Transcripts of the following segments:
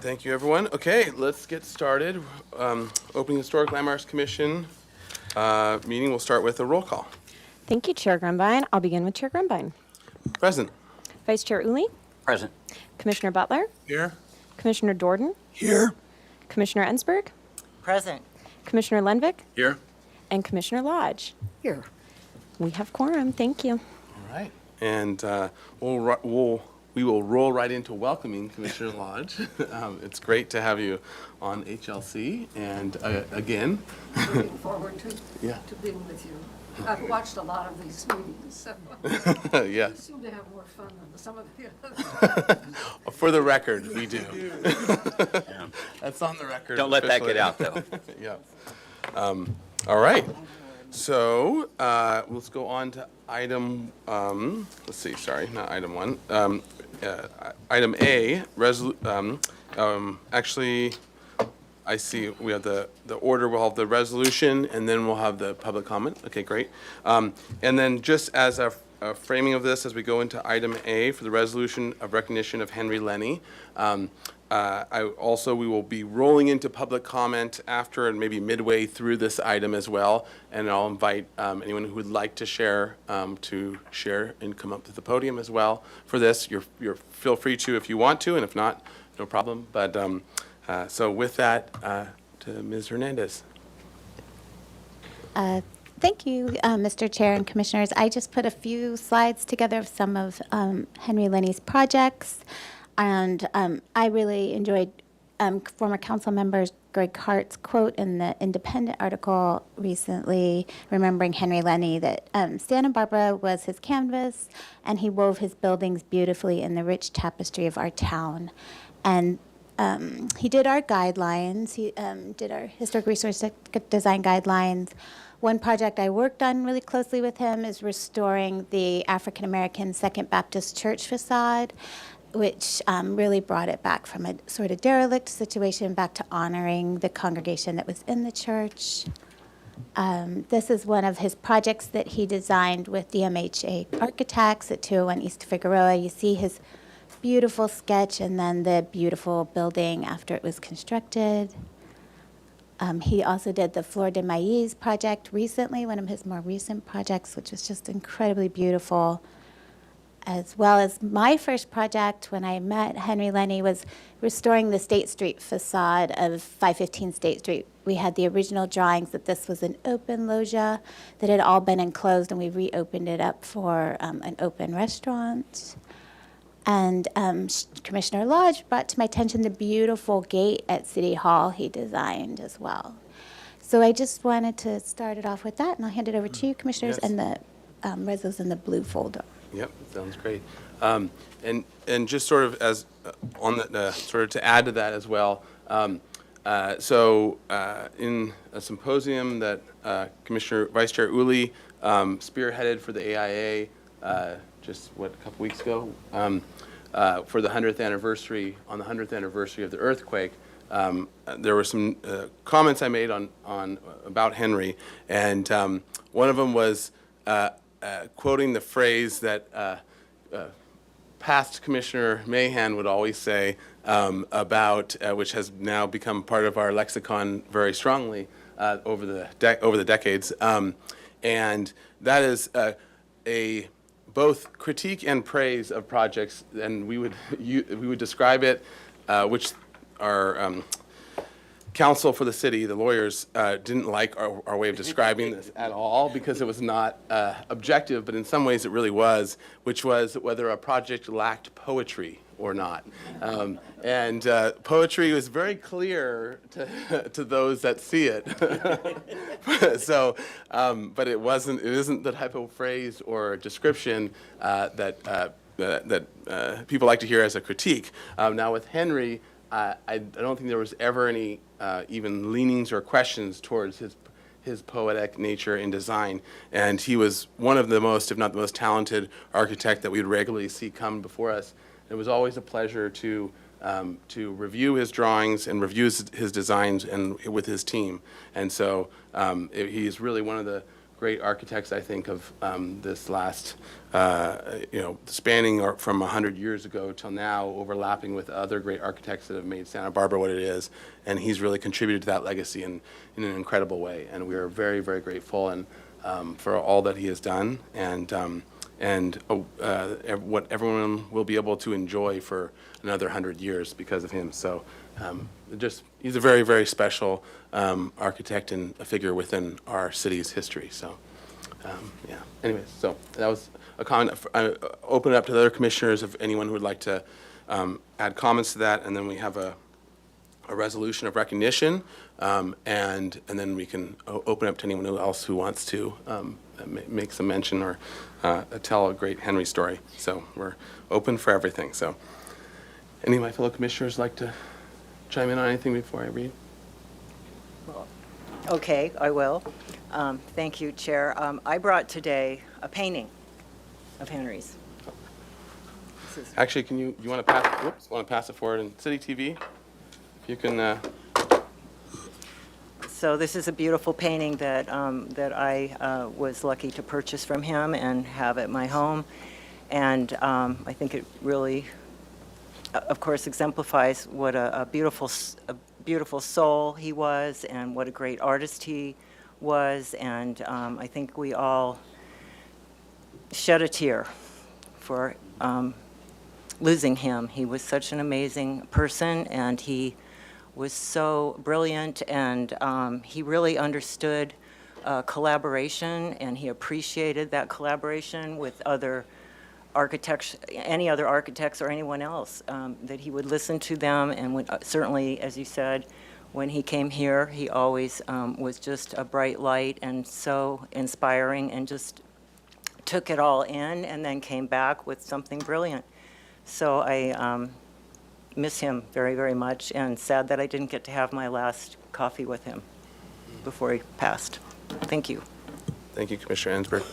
Thank you, everyone. Okay, let's get started. Opening Historic Landmarks Commission meeting. We'll start with a roll call. Thank you, Chair Grumbine. I'll begin with Chair Grumbine. Present. Vice Chair Uli. Present. Commissioner Butler. Here. Commissioner Dorden. Here. Commissioner Ensberg. Present. Commissioner Lenvik. Here. And Commissioner Lodge. Here. We have quorum. Thank you. All right. And we will roll right into welcoming Commissioner Lodge. It's great to have you on HLC. And again. Looking forward to being with you. I've watched a lot of these meetings, so Yeah. you seem to have more fun than some of the others. For the record, we do. That's on the record. Don't let that officially. get out, though. Yeah. All right. So let's go on to item, let's see, sorry, not item one. Item A, actually, I see we have the order, we'll have the resolution, and then we'll have the public comment. Okay, great. And then just as a framing of this, as we go into item A for the resolution of recognition of Henry Lenny, we will be rolling into public comment after and maybe midway through this item as well. And I'll invite anyone who would like to share and come up to the podium as well for this. You're feel free to if you want to, and if not, no problem. But so with that, to Ms. Hernandez. Thank you, Mr. Chair and Commissioners. I just put a few slides together of some of Henry Lenny's projects, and I really enjoyed former council member Greg Hart's quote in the Independent article recently, remembering Henry Lenny, that Santa Barbara was his canvas, and he wove his buildings beautifully in the rich tapestry of our town. And he did our guidelines. He did our historic resource design guidelines. One project I worked on really closely with him is restoring the African American Second Baptist Church facade, which really brought it back from a sort of derelict situation back to honoring the congregation that was in the church. This is one of his projects that he designed with DMHA architects at 201 East Figueroa. You see his beautiful sketch and then the beautiful building after it was constructed. He also did the Flor de Maíz project recently, one of his more recent projects, which was just incredibly beautiful. As well as my first project when I met Henry Lenny was restoring the State Street facade of 515 State Street. We had the original drawings that this was an open loggia that had all been enclosed, and we reopened it up for an open restaurant. And Commissioner Lodge brought to my attention the beautiful gate at City Hall he designed as well. So I just wanted to start it off with that, and I'll hand it over to you, Commissioners, Yes. and the resos in the blue folder. Yep, sounds great. And just sort of as on the sort of to add to that as well. In a symposium that Vice Chair Uli spearheaded for the AIA just a couple weeks ago for the 100th anniversary on the 100th anniversary of the earthquake. There were some comments I made on about Henry, and one of them was quoting the phrase that past Commissioner Mahan would always say about, which has now become part of our lexicon very strongly over the decades, and that is a both critique and praise of projects, and we would describe it, which our counsel for the city, the lawyers, didn't like our way of describing this at all because it was not objective, but in some ways it really was, which was whether a project lacked poetry or not. And poetry was very clear to those that see it. So, but it isn't the type of phrase or description that people like to hear as a critique. Now with Henry, I don't think there was ever any even leanings or questions towards his poetic nature in design, and he was one of the most, if not the most talented architect that we'd regularly see come before us. It was always a pleasure to review his drawings and review his designs and with his team, and so he is really one of the great architects, I think, of this last, spanning from 100 years ago till now, overlapping with other great architects that have made Santa Barbara what it is. And he's really contributed to that legacy in an incredible way. And we are very, very grateful for all that he has done and what everyone will be able to enjoy for another 100 years because of him. So he's a very, very special architect and a figure within our city's history. So, Anyways, so that was a comment. I open it up to the other commissioners if anyone who would like to add comments to that, and then we have a resolution of recognition, and then we can open up to anyone else who wants to make some mention or tell a great Henry story. So we're open for everything. So any of my fellow commissioners like to chime in on anything before I read? Okay, I will. Thank you, Chair. I brought today a painting of Henry's. Actually, you want to pass it forward in City TV? If you can. So this is a beautiful painting that I was lucky to purchase from him and have at my home. And I think it really, of course, exemplifies what a beautiful soul he was and what a great artist he was. And I think we all shed a tear for losing him. He was such an amazing person, and he was so brilliant, and he really understood collaboration, and he appreciated that collaboration with other architects, any other architects or anyone else, that he would listen to them. And would, certainly, as you said, when he came here, he always was just a bright light and so inspiring, and just took it all in and then came back with something brilliant. So I miss him very, very much, and sad that I didn't get to have my last coffee with him before he passed. Thank you. Thank you, Commissioner Ensberg.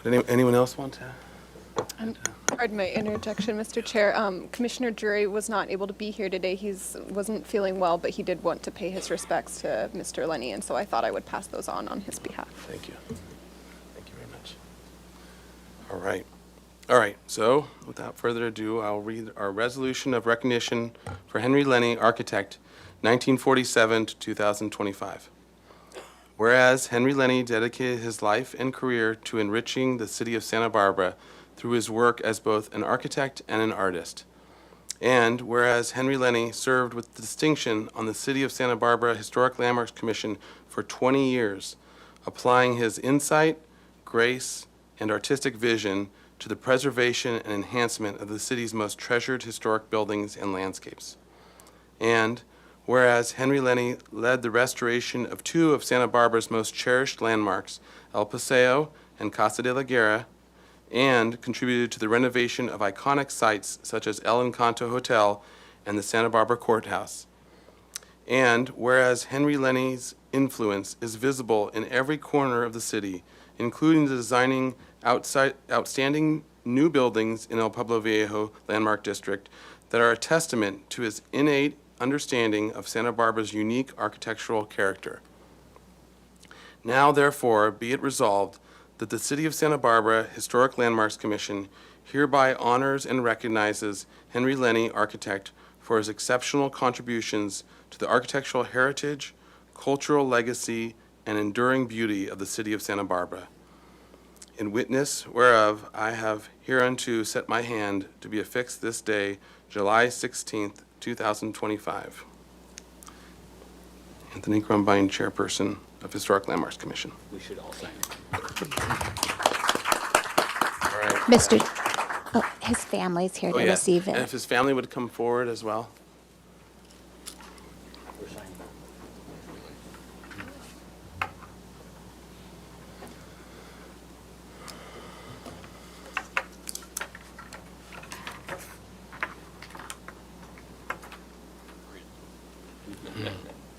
Would anyone else want to? Pardon my interjection, Mr. Chair. Commissioner Drury was not able to be here today. He wasn't feeling well, but he did want to pay his respects to Mr. Lenny, and so I thought I would pass those on his behalf. Thank you. Thank you very much. All right. All right, so without further ado, I'll read our resolution of recognition for Henry Lenny, architect, 1947 to 2025. Whereas Henry Lenny dedicated his life and career to enriching the city of Santa Barbara through his work as both an architect and an artist. And whereas Henry Lenny served with distinction on the City of Santa Barbara Historic Landmarks Commission for 20 years, applying his insight, grace, and artistic vision to the preservation and enhancement of the city's most treasured historic buildings and landscapes. And whereas Henry Lenny led the restoration of two of Santa Barbara's most cherished landmarks, El Paseo and Casa de la Guerra, and contributed to the renovation of iconic sites such as El Encanto Hotel and the Santa Barbara Courthouse. And whereas Henry Lenny's influence is visible in every corner of the city, including the designing outstanding new buildings in El Pueblo Viejo Landmark District that are a testament to his innate understanding of Santa Barbara's unique architectural character. Now, therefore, be it resolved that the City of Santa Barbara Historic Landmarks Commission hereby honors and recognizes Henry Lenny, architect, for his exceptional contributions to the architectural heritage, cultural legacy, and enduring beauty of the City of Santa Barbara. In witness whereof I have hereunto set my hand to be affixed this day, July 16th, 2025. Anthony Crumbine, Chairperson of Historic Landmarks Commission. We should all sign it. All right. His family's here to yes. receive And it. if his family would come forward as well. We're signing.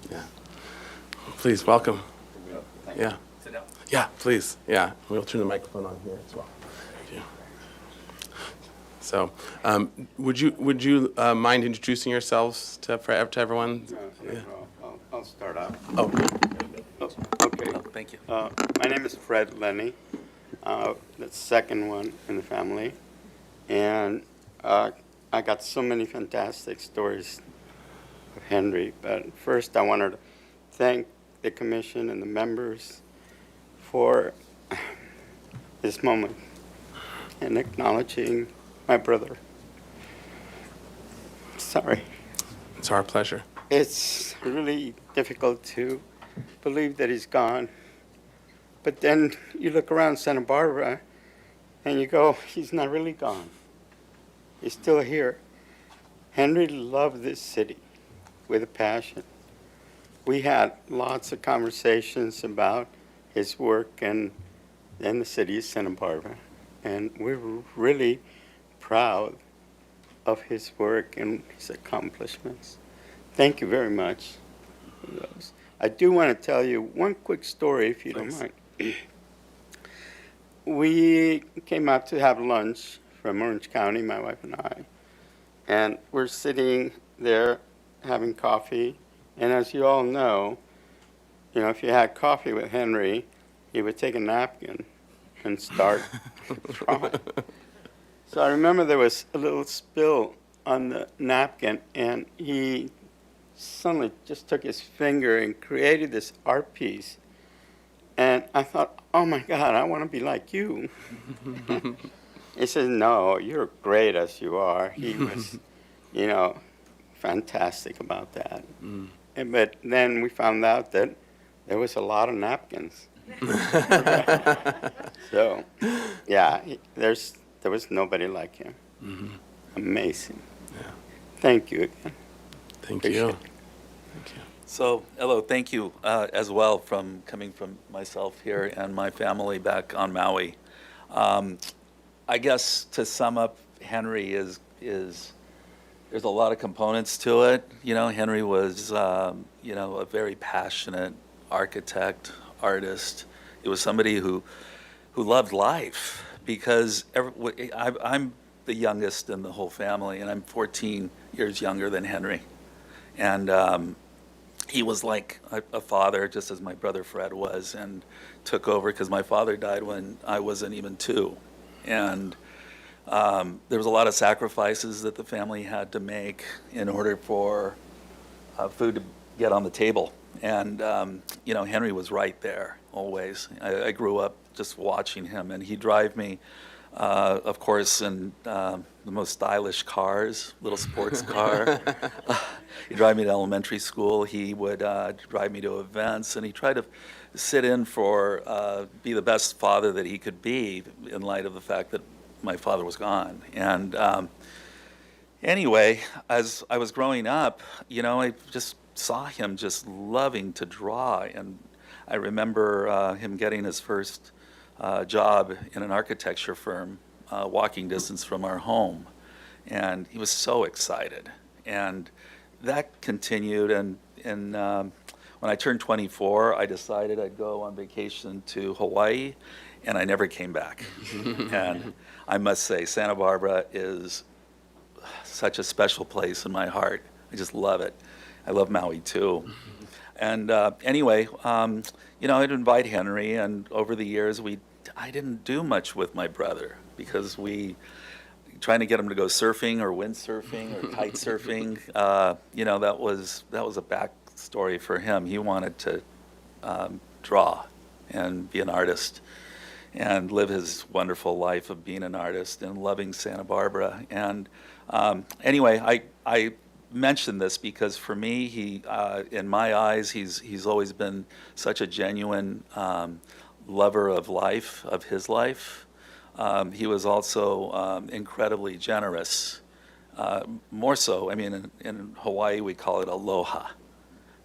Yeah. Please, welcome. Yeah. Sit down. Yeah, please. Yeah, we'll turn the microphone on here as well. Yeah. So, would you mind introducing yourselves to everyone? Yeah. I'll start out. Oh, Okay. Thank you. My name is Fred Lenny, the second one in the family. And I got so many fantastic stories of Henry. But first, I wanted to thank the commission and the members for this moment and acknowledging my brother. Sorry. It's our pleasure. It's really difficult to believe that he's gone. But then you look around Santa Barbara and you go, he's not really gone. He's still here. Henry loved this city with a passion. We had lots of conversations about his work and the city of Santa Barbara. And we're really proud of his work and his accomplishments. Thank you very much for those. I do want to tell you one quick story, if you don't mind. We came out to have lunch from Orange County, my wife and I, and we're sitting there having coffee. And as you all know, if you had coffee with Henry, he would take a napkin and start drawing. So I remember there was a little spill on the napkin, and he suddenly just took his finger and created this art piece. And I thought, oh my God, I want to be like you. He said, no, you're great as you are. He was, fantastic about that. But then we found out that there was a lot of napkins. So, yeah, there was nobody like him. Amazing. Yeah. Thank you again. Thank Appreciate you. it. Thank you. So, hello, thank you as well coming from myself here and my family back on Maui. I guess to sum up, Henry is there's a lot of components to it. Henry was, a very passionate architect, artist. He was somebody who loved life because I'm the youngest in the whole family, and I'm 14 years younger than Henry. And he was like a father, just as my brother Fred was, and took over because my father died when I wasn't even 2. And there was a lot of sacrifices that the family had to make in order for food to get on the table. And, Henry was right there always. I grew up just watching him, and he'd drive me, of course, in the most stylish cars, little sports car. He'd drive me to elementary school. He would drive me to events, and he tried to sit in for, be the best father that he could be in light of the fact that my father was gone. And anyway, as I was growing up, I just saw him just loving to draw. And I remember him getting his first job in an architecture firm, walking distance from our home. And he was so excited. And that continued. And when I turned 24, I decided I'd go on vacation to Hawaii, and I never came back. And I must say, Santa Barbara is such a special place in my heart. I just love it. I love Maui too. And anyway, I'd invite Henry, and over the years, I didn't do much with my brother because trying to get him to go surfing or windsurfing or kite surfing, that was a backstory for him. He wanted to draw and be an artist and live his wonderful life of being an artist and loving Santa Barbara. And anyway, I mention this because for me, he, in my eyes, he's always been such a genuine lover of life, of his life. He was also incredibly generous. More so, in Hawaii we call it aloha,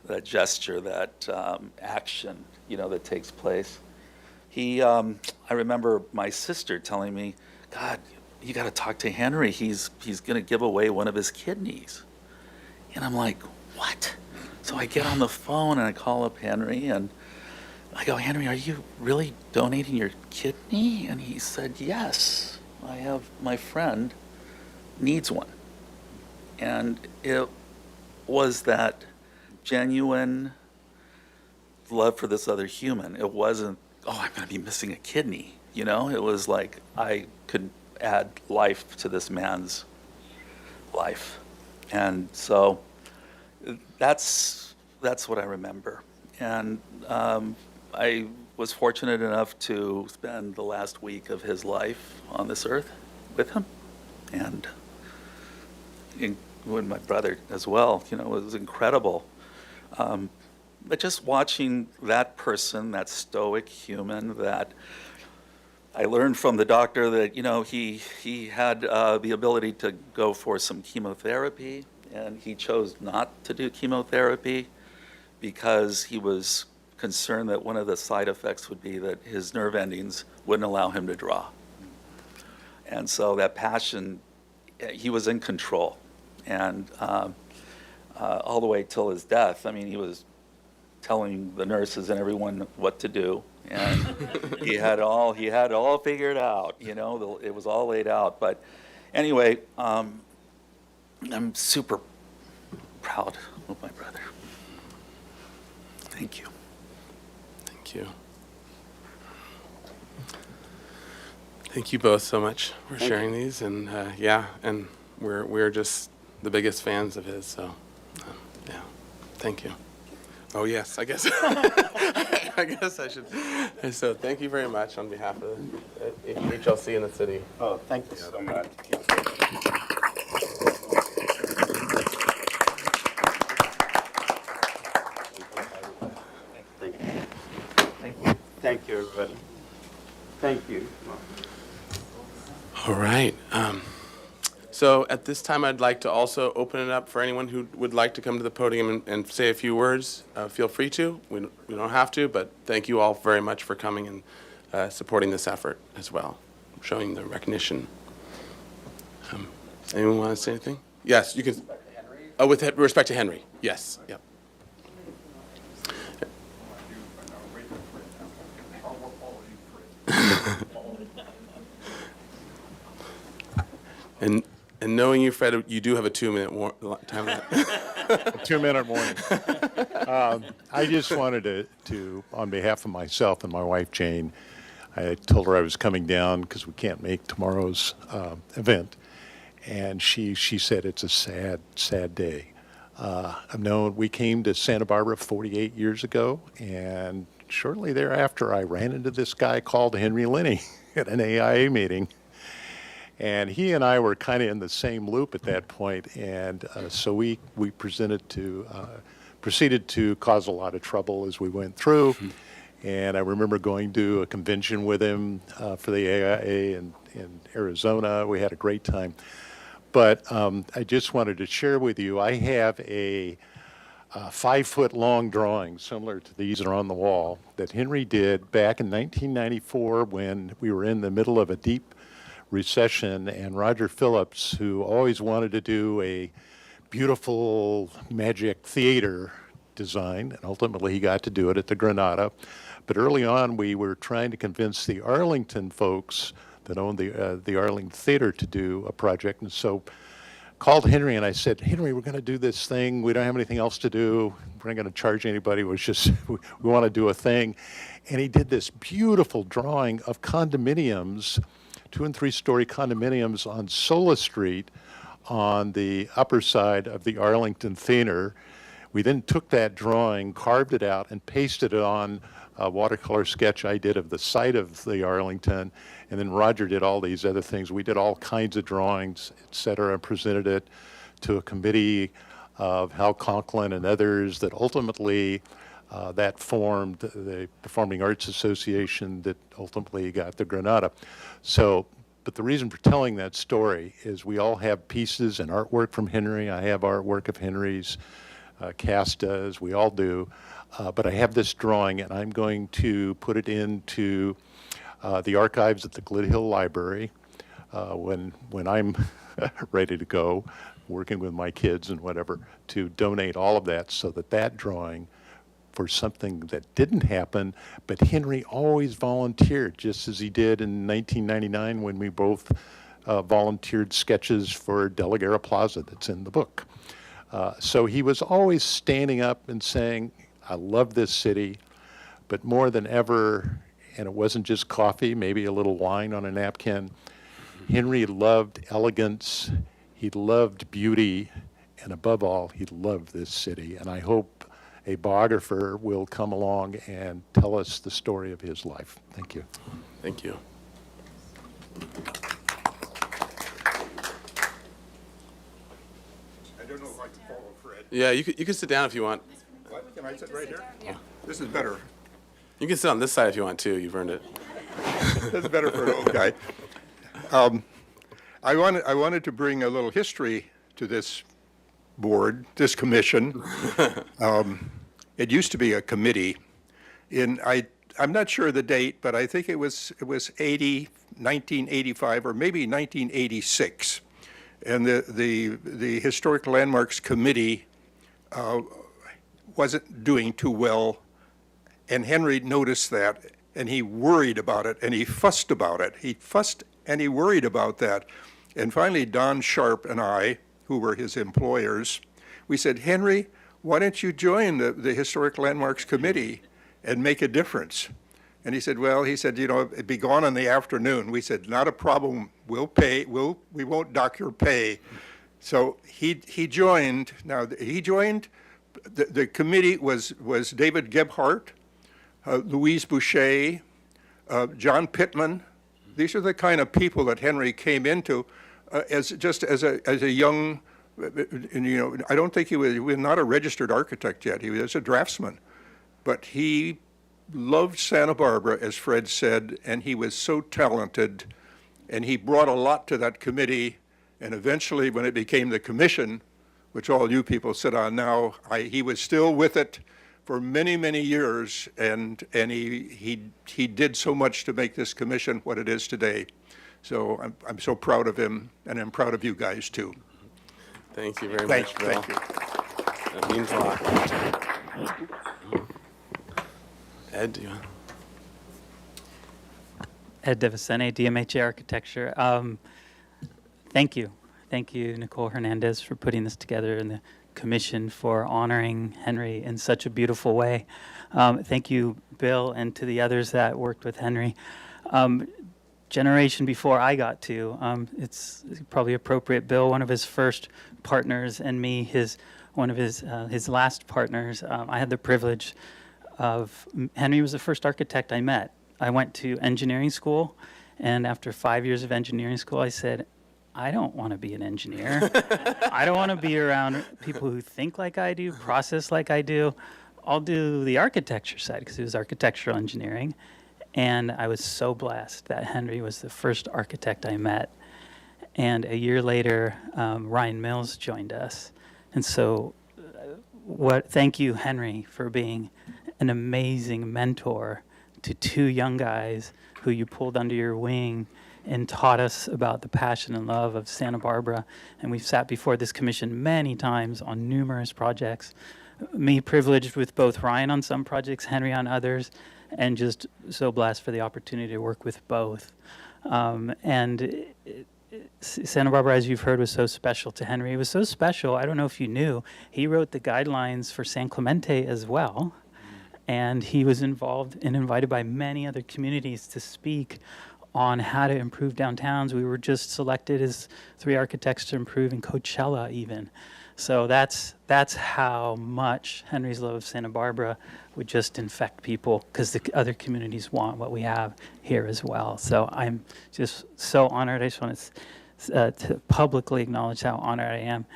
that gesture, that action, that takes place. I remember my sister telling me, God, you got to talk to Henry. He's going to give away one of his kidneys. And I'm like, what? So I get on the phone and I call up Henry and I go, Henry, are you really donating your kidney? And he said, yes, my friend needs one. And it was that genuine love for this other human. It wasn't, oh, I'm going to be missing a kidney. You know, it was like I could add life to this man's life. And so that's what I remember. And I was fortunate enough to spend the last week of his life on this earth with him. And with my brother as well, you know, it was incredible. But just watching that person, that stoic human, that I learned from the doctor that, you know, he had the ability to go for some chemotherapy, and he chose not to do chemotherapy because he was concerned that one of the side effects would be that his nerve endings wouldn't allow him to draw. And so that passion, he was in control. And all the way till his death, I mean, he was telling the nurses and everyone what to do. And he had it all figured out, you know, it was all laid out. But anyway, I'm super proud of my brother. Thank you. Thank you. Thank you both so much for sharing these, and yeah, and we're just the biggest fans of his. So, yeah, thank you. Oh yes, I guess I guess I should. So thank you very much on behalf of HLC in the city. Oh, thank you so much. Thank you, everybody. Thank you. All right. So at this time, I'd like to also open it up for anyone who would like to come to the podium and say a few words. Feel free to. We don't have to, but thank you all very much for coming and supporting this effort as well, showing the recognition. Anyone want to say anything? Yes, you can. Oh, with respect to Henry. Yes. Yep. And knowing you, Fred, you do have a 2-minute time limit. A 2-minute warning. I just wanted to, on behalf of myself and my wife, Jane, I told her I was coming down because we can't make tomorrow's event. And she said it's a sad, sad day. We came to Santa Barbara 48 years ago, and shortly thereafter, I ran into this guy called Henry Lenny at an AIA meeting. And he and I were kind of in the same loop at that point, and so we proceeded to cause a lot of trouble as we went through. And I remember going to a convention with him for the AIA in Arizona. We had a great time. But I just wanted to share with you, I have a 5-foot-long drawing similar to these that are on the wall that Henry did back in 1994 when we were in the middle of a deep recession, and Roger Phillips, who always wanted to do a beautiful magic theater design, and ultimately he got to do it at the Granada. But early on, we were trying to convince the Arlington folks that owned the Arlington Theater to do a project, and so called Henry and I said, Henry, we're going to do this thing. We don't have anything else to do. We're not going to charge anybody. We want to do a thing. And he did this beautiful drawing of condominiums, 2- and 3-story condominiums on Sola Street on the upper side of the Arlington Theater. We then took that drawing, carved it out, and pasted it on a watercolor sketch I did of the site of the Arlington. And then Roger did all these other things. We did all kinds of drawings, et cetera, and presented it to a committee of Hal Conklin and others that ultimately that formed the Performing Arts Association that ultimately got the Granada. So, but the reason for telling that story is we all have pieces and artwork from Henry. I have artwork of Henry's. Cass does. We all do. But I have this drawing, and I'm going to put it into the archives at the Glit Hill Library when I'm ready to go, working with my kids and whatever, to donate all of that so that that drawing for something that didn't happen, but Henry always volunteered, just as he did in 1999 when we both volunteered sketches for De La Guerra Plaza that's in the book. So he was always standing up and saying, I love this city. but more than ever, and it wasn't just coffee, maybe a little wine on a napkin, Henry loved elegance, he loved beauty, and above all, he loved this city. And I hope a biographer will come along and tell us the story of his life. Thank you. Thank you. I don't know if I can follow Fred. Yeah, you can sit down if you want. What? Can I sit right here? Yeah. This is better. You can sit on this side if you want too. You've earned it. This is better for an old guy. I wanted to bring a little history to this board, this commission. It used to be a committee. I'm not sure of the date, but I think it was 1985 or maybe 1986. And the Historic Landmarks Committee wasn't doing too well, and Henry noticed that, and he worried about it, and he fussed about it. He fussed and he worried about that. And finally, Don Sharp and I, who were his employers, we said, Henry, why don't you join the Historic Landmarks Committee and make a difference? And he said, well, it'd be gone in the afternoon. We said, not a problem, we'll pay, we won't dock your pay. So he joined. Now, he joined, the committee was David Gebhardt, Louise Boucher, John Pittman. These are the kind of people that Henry came into as a young, I don't think he was not a registered architect yet. He was a draftsman. But he loved Santa Barbara, as Fred said, and he was so talented, and he brought a lot to that committee. And eventually, when it became the commission, which all you people sit on now, he was still with it for many, many years, and he did so much to make this commission what it is today. So I'm so proud of him, and I'm proud of you guys too. Thank you very much, Bill. Thank you. That means a lot. Ed, do you want? Ed Devicene, DMHA Architecture. Thank you. Thank you, Nicole Hernandez, for putting this together, and the commission for honoring Henry in such a beautiful way. Thank you, Bill, and to the others that worked with Henry. Generation before I got to, it's probably appropriate, Bill, one of his first partners, and me, one of his last partners. I had the privilege of, Henry was the first architect I met. I went to engineering school, and after 5 years of engineering school, I said, I don't want to be an engineer. I don't want to be around people who think like I do, process like I do. I'll do the architecture side, because it was architectural engineering. And I was so blessed that Henry was the first architect I met. And a year later, Ryan Mills joined us. And so thank you, Henry, for being an amazing mentor to two young guys who you pulled under your wing and taught us about the passion and love of Santa Barbara. And we've sat before this commission many times on numerous projects. Me privileged with both Ryan on some projects, Henry on others, and just so blessed for the opportunity to work with both. Santa Barbara, as you've heard, was so special to Henry. It was so special, I don't know if you knew, he wrote the guidelines for San Clemente as well. And he was involved and invited by many other communities to speak on how to improve downtowns. We were just selected as 3 architects to improve in Coachella even. So that's how much Henry's love of Santa Barbara would just infect people, because the other communities want what we have here as well. So I'm just so honored. I just want to publicly acknowledge how honored I am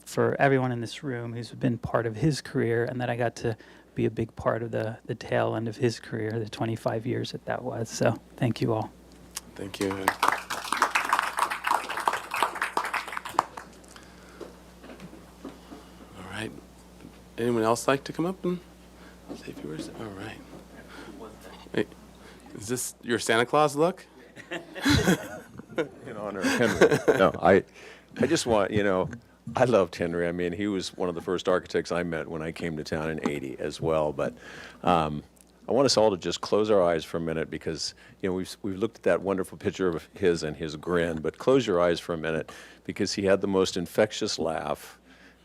for everyone in this room who's been part of his career, and that I got to be a big part of the tail end of his career, the 25 years that was. So thank you all. Thank you. All right. Anyone else like to come up and say a few words? All right. Wait, is this your Santa Claus look? In honor of Henry. No, I just want, I loved Henry. I mean, he was one of the first architects I met when I came to town in '80 as well. But I want us all to just close our eyes for a minute, because we've looked at that wonderful picture of his and his grin, but close your eyes for a minute, because he had the most infectious laugh.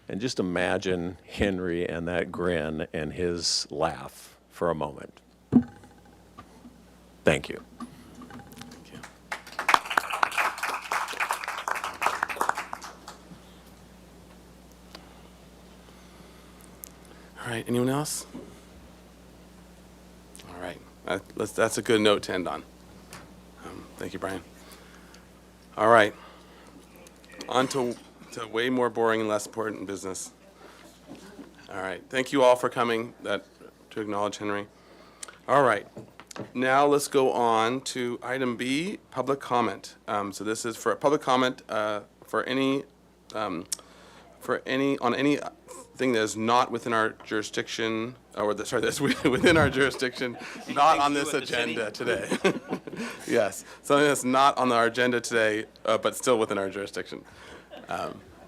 And just imagine Henry and that grin and his laugh for a moment. Thank you. Thank you. All right, anyone else? All right, that's a good note to end on. Thank you, Brian. All right, on to way more boring and less important business. All right, thank you all for coming to acknowledge Henry. All right, now let's go on to item B, public comment. So this is for a public comment for anything that is not within our jurisdiction, that's within our jurisdiction, not on this agenda today. Yes, something that's not on our agenda today, but still within our jurisdiction.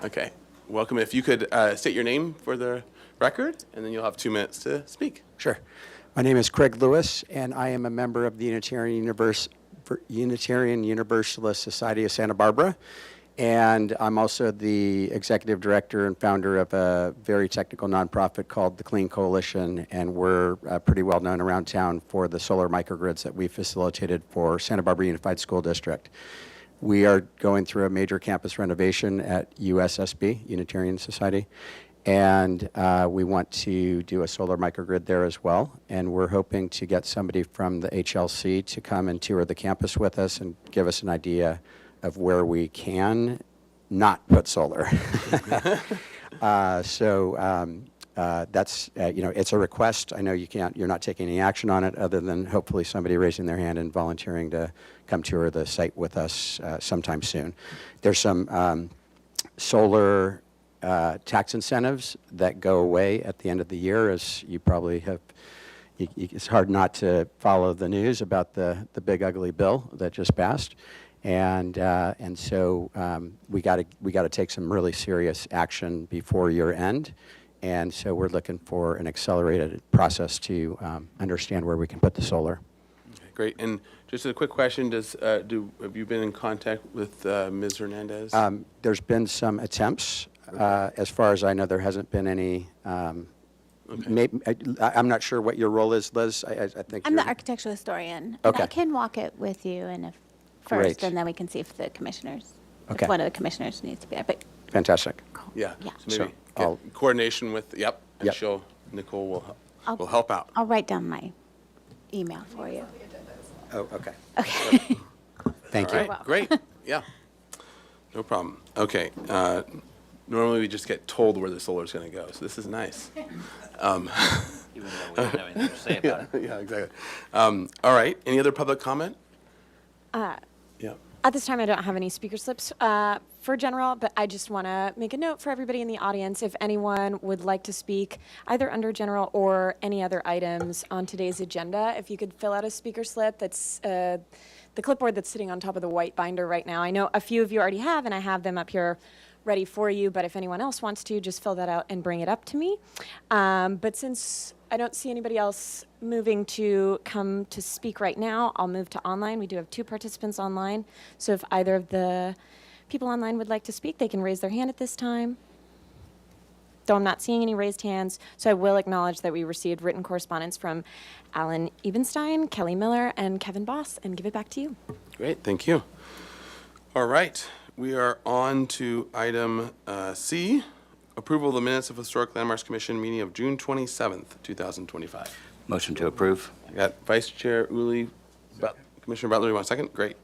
Okay, welcome. If you could state your name for the record, and then you'll have 2 minutes to speak. Sure. My name is Craig Lewis, and I am a member of the Unitarian Universalist Society of Santa Barbara. And I'm also the executive director and founder of a very technical nonprofit called the Clean Coalition, and we're pretty well known around town for the solar microgrids that we facilitated for Santa Barbara Unified School District. We are going through a major campus renovation at USSB, Unitarian Society, and we want to do a solar microgrid there as well. And we're hoping to get somebody from the HLC to come and tour the campus with us and give us an idea of where we can not put solar. That's, it's a request. I know you're not taking any action on it other than hopefully somebody raising their hand and volunteering to come tour the site with us sometime soon. There's some solar tax incentives that go away at the end of the year, as you probably have. It's hard not to follow the news about the big ugly bill that just passed. And so we got to take some really serious action before year end, and so we're looking for an accelerated process to understand where we can put the solar. Okay, great. And just a quick question: have you been in contact with Ms. Hernandez? There's been some attempts. As far as I know, there hasn't been any. Okay. I'm not sure what your role is, Liz. I think I'm you're the architectural historian. Okay. And I can walk it with you and Great. first, and then we can see if the commissioners, Okay. if one of the commissioners needs to be there. But fantastic. Yeah. Yeah. So maybe So get coordination with, and Yep. Nicole I'll- will help out. I'll write down my email for you. Oh, okay. Okay. Thank All you. right, great. Yeah. No problem. Okay. Normally we just get told where the solar is going to go, so this is nice. Even though we don't have anything to say about it. Yeah, exactly. All right. Any other public comment? Yeah. At this time, I don't have any speaker slips for general, but I just want to make a note for everybody in the audience. If anyone would like to speak either under general or any other items on today's agenda, if you could fill out a speaker slip, that's the clipboard that's sitting on top of the white binder right now. I know a few of you already have, and I have them up here ready for you, but if anyone else wants to, just fill that out and bring it up to me. But since I don't see anybody else moving to come to speak right now, I'll move to online. We do have 2 participants online, so if either of the people online would like to speak, they can raise their hand at this time. Though I'm not seeing any raised hands, so I will acknowledge that we received written correspondence from Alan Ebenstein, Kelly Miller, and Kevin Boss, and give it back to you. Great. Thank you. All right. We are on to item C, approval of the minutes of Historic Landmarks Commission meeting of June 27th, 2025. Motion to approve. I got Vice Chair Uli, Commissioner Butler, you want a second? Great.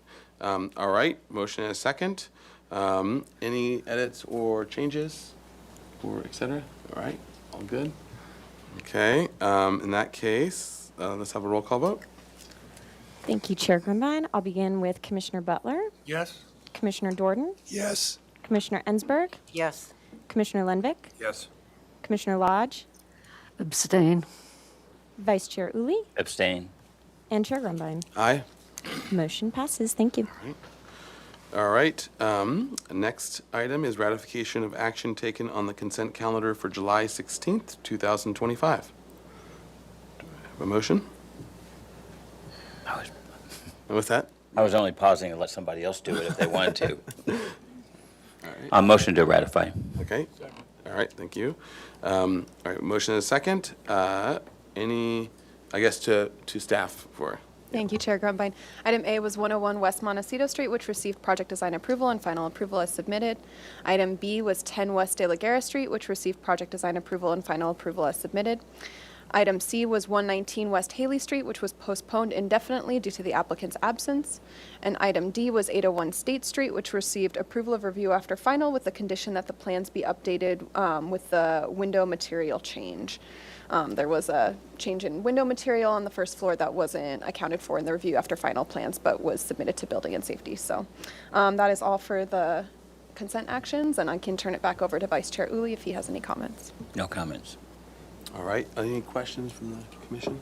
All right, motion and a second. Any edits or changes or et cetera? All right, all good. Okay, in that case, let's have a roll call vote. Thank you, Chair Grumbine. I'll begin with Commissioner Butler, Yes. Commissioner Dorden, Yes. Commissioner Ensberg, Yes. Commissioner Lenvik, Yes. Commissioner Lodge, Abstain. Vice Chair Uli, Abstain. and Chair Grumbine. Aye. Motion passes. Thank you. All right, next item is ratification of action taken on the consent calendar for July 16th, 2025. Do I have a motion? What's that? I was only pausing to let somebody else do it if they wanted to. All right. Motion to ratify. Okay. All right, thank you. All right, motion and a second. Any, I guess, to staff for Thank you, Chair Grumbine. Item A was 101 West Montecito Street, which received project design approval and final approval as submitted. Item B was 10 West De La Guerra Street, which received project design approval and final approval as submitted. Item C was 119 West Haley Street, which was postponed indefinitely due to the applicant's absence. And item D was 801 State Street, which received approval of review after final with the condition that the plans be updated with the window material change. There was a change in window material on the first floor that wasn't accounted for in the review after final plans, but was submitted to Building and Safety. So that is all for the consent actions, and I can turn it back over to Vice Chair Uli if he has any comments. No comments. All right, any questions from the commission?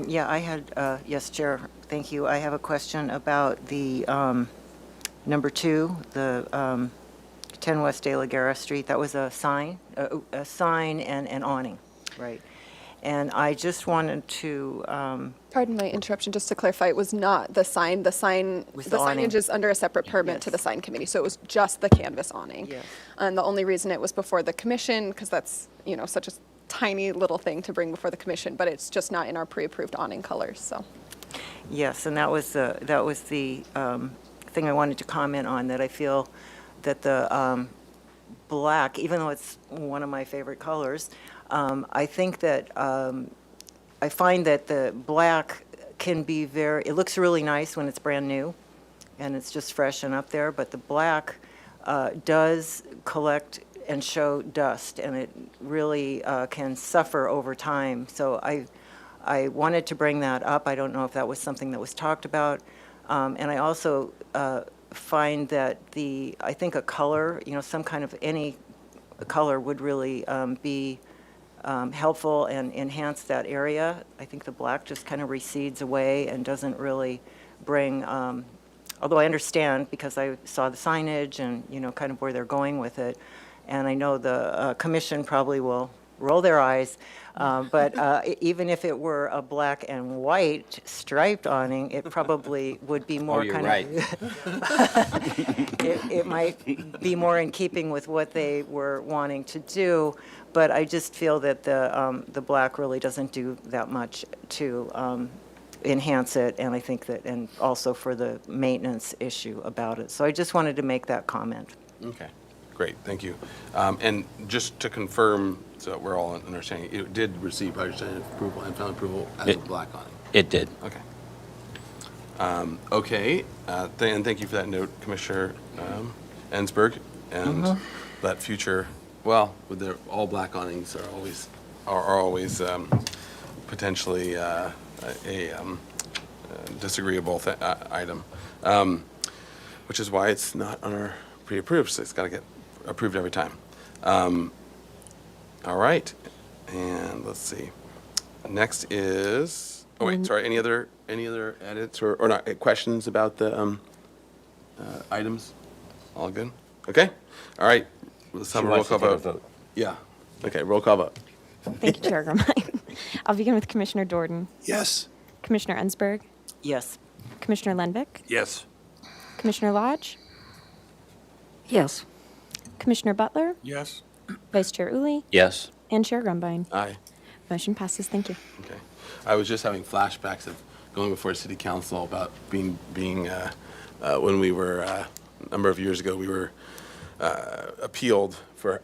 Yeah, I had, yes, Chair, thank you. I have a question about the number 2, the 10 West De La Guerra Street. That was a sign and an awning, right? And I just wanted to, Pardon my interruption, just to clarify, it was not the sign. The awning. signage is under a separate permit to the sign committee, so it was just the canvas awning. Yes. And the only reason it was before the commission, because that's, such a tiny little thing to bring before the commission, but it's just not in our pre-approved awning colors, so. yes, and that was the thing I wanted to comment on, that I feel that the black, even though it's one of my favorite colors, I think that, I find that the black can be it looks really nice when it's brand new and it's just fresh and up there, but the black does collect and show dust, and it really can suffer over time. So I wanted to bring that up. I don't know if that was something that was talked about. And I also find that I think a color, some kind of any color would really be helpful and enhance that area. I think the black just kind of recedes away and doesn't really bring, although I understand because I saw the signage and, kind of where they're going with it. And I know the commission probably will roll their eyes, but even if it were a black and white striped awning, it probably would be more you're kind right. of, it might be more in keeping with what they were wanting to do, but I just feel that the black really doesn't do that much to enhance it, and I think that, and also for the maintenance issue about it. So I just wanted to make that comment. Okay, great, thank you. And just to confirm, so that we're all understanding, it did receive project design approval and final approval as a black awning? It did. Okay. Okay, and thank you for that note, Commissioner Ensberg, and that future, well, with the all black awnings are always potentially a disagreeable item, which is why it's not on our pre-approved, so it's got to get approved every time. All right, and let's see. Next is, oh wait, sorry, any other edits or not, questions about the items? All good? Okay, all right. Let's have a roll call vote. Yeah, okay, roll call vote. Thank you, Chair Grumline. I'll begin with Commissioner Jordan. Yes. Commissioner Ensberg. Yes. Commissioner Lenvik. Yes. Commissioner Lodge. Yes. Commissioner Butler. Yes. Vice Chair Uli. Yes. And Chair Grumbine. Aye. Motion passes. Thank you. Okay. I was just having flashbacks of going before City Council about being when we were, a number of years ago, we were appealed for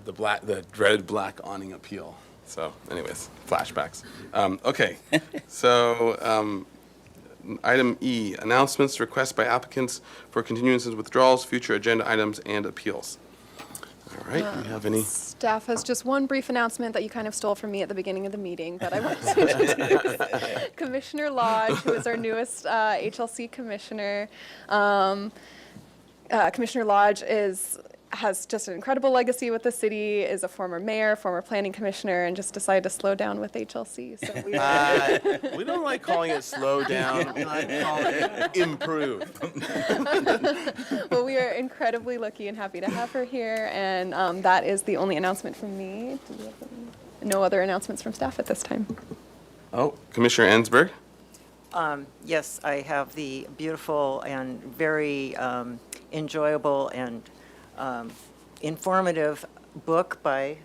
the dreaded black awning appeal. So anyways, flashbacks. Okay, so item E, announcements, requests by applicants for continuances, withdrawals, future agenda items, and appeals. All right, do you have any? Staff has just one brief announcement that you kind of stole from me at the beginning of the meeting that I want to introduce. Commissioner Lodge, who is our newest HLC commissioner. Commissioner Lodge has just an incredible legacy with the city, is a former mayor, former planning commissioner, and just decided to slow down with HLC. So We don't like calling it slow down. We like calling it improve. well, we are incredibly lucky and happy to have her here, and that is the only announcement from me. Do you have no other announcements from staff at this time? Oh, Commissioner Ensberg? Yes, I have the beautiful and very enjoyable and informative book by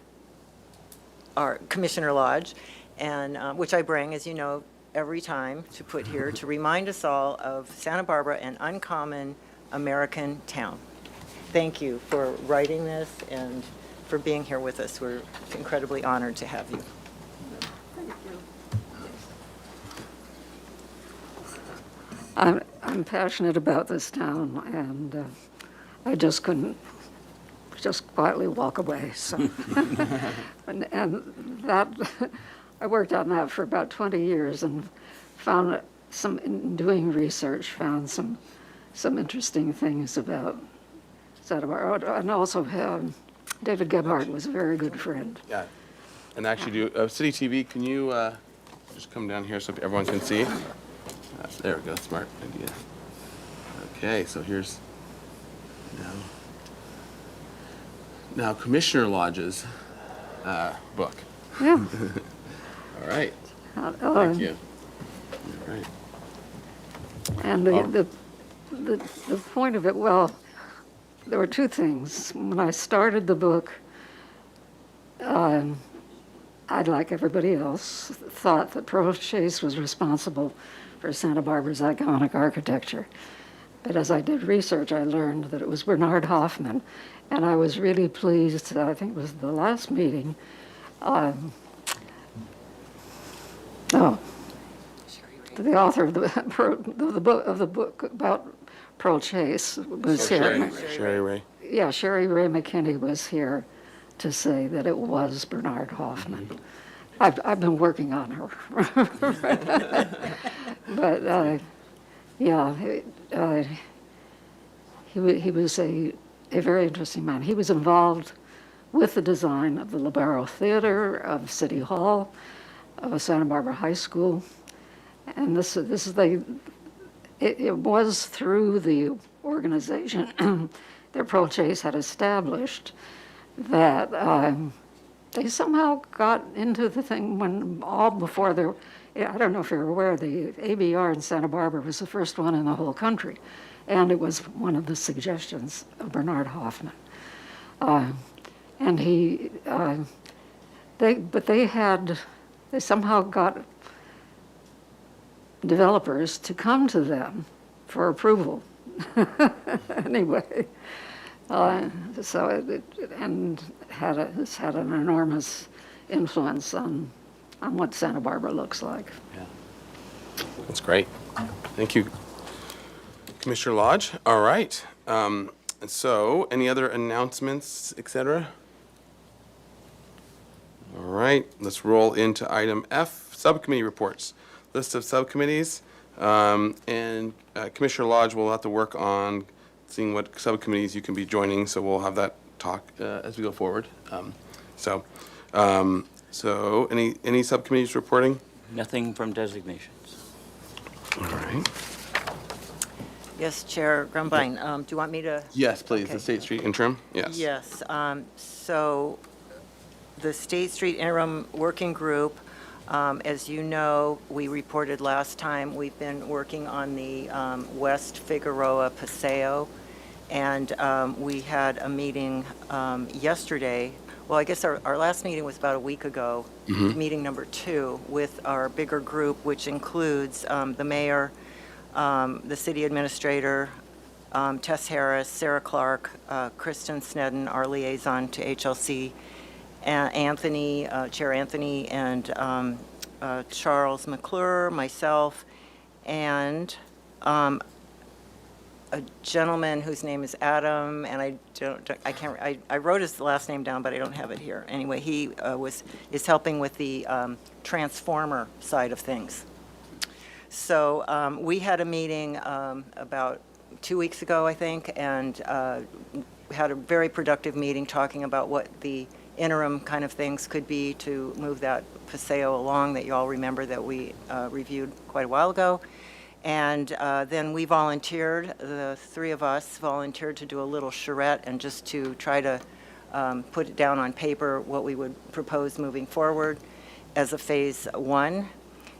our Commissioner Lodge, and which I bring, as you know, every time to put here to remind us all of Santa Barbara, an uncommon American town. Thank you for writing this and for being here with us. We're incredibly honored to have you. I'm passionate about this town, and I just couldn't just quietly walk away. So, and that I worked on that for about 20 years, and found some in doing research, found some interesting things about Santa Barbara, and also David Gebhardt was a very good friend. Yeah. And actually, City TV, can you just come down here so everyone can see? There we go. Smart idea. Okay, so here's now Commissioner Lodge's book. Yeah. All right. Thank you. All right. And the point of it, well, there were two things. When I started the book, I, like everybody else, thought that Pearl Chase was responsible for Santa Barbara's iconic architecture. But as I did research, I learned that it was Bernard Hoffman, and I was really pleased. I think it was the last meeting. The author of the book about Pearl Chase was here. Sherry Ray. Yeah, Sherry Ray McKinney was here to say that it was Bernard Hoffman. I've been working on her. But he was a very interesting man. He was involved with the design of the Libero Theater, of City Hall, of Santa Barbara High School, and it was through the organization that Pearl Chase had established that they somehow got into the thing before there. I don't know if you're aware, the ABR in Santa Barbara was the first one in the whole country, and it was one of the suggestions of Bernard Hoffman. And they somehow got developers to come to them for approval. Anyway, so it's had an enormous influence on what Santa Barbara looks like. Yeah. That's great. Thank you, Commissioner Lodge. All right. So any other announcements, et cetera? All right, let's roll into item F, subcommittee reports. List of subcommittees, and Commissioner Lodge will have to work on seeing what subcommittees you can be joining, so we'll have that talk as we go forward. So any subcommittees reporting? Nothing from designations. All right. Yes, Chair Grumbine, do you want me to? Yes, please, Okay. the State Street interim, yes. Yes, so the State Street Interim Working Group, as you know, we reported last time, we've been working on the West Figueroa Paseo, and we had a meeting yesterday. Well, I guess our last meeting was about a week ago, meeting number 2, with our bigger group, which includes the mayor, the city administrator, Tess Harris, Sarah Clark, Kristen Snedden, our liaison to HLC, Anthony, Chair Anthony, and Charles McClure, myself, and a gentleman whose name is Adam, and I wrote his last name down, but I don't have it here. Anyway, he is helping with the transformer side of things. So we had a meeting about 2 weeks ago, I think, and had a very productive meeting talking about what the interim kind of things could be to move that Paseo along that you all remember that we reviewed quite a while ago. And then we volunteered, the 3 of us volunteered to do a little charrette and just to try to put it down on paper what we would propose moving forward as a phase 1.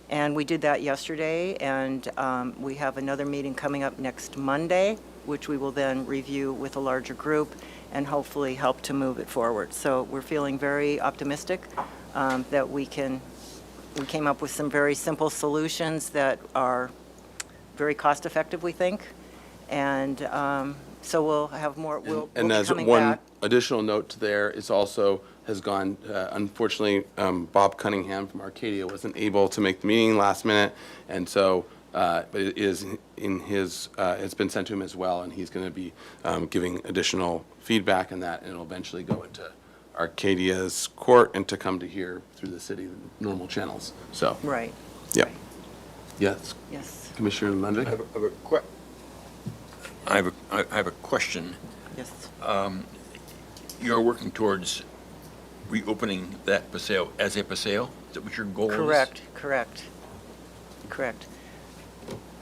And we did that yesterday, and we have another meeting coming up next Monday, which we will then review with a larger group and hopefully help to move it forward. So we're feeling very optimistic that we can we came up with some very simple solutions that are very cost-effective, we think. And so we'll have more, we'll And be as coming one back. additional note to there, it's also has gone, unfortunately, Bob Cunningham from Arcadia wasn't able to make the meeting last minute, and so, but it is in his, it's been sent to him as well, and he's going to be giving additional feedback on that, and it'll eventually go into Arcadia's court and to come to here through the city, normal channels, so. Right, Yeah. Yes, yes, Commissioner Lundick? I have a question. yes. You're working towards reopening that paseo as a paseo? Is that what your goal is? Correct.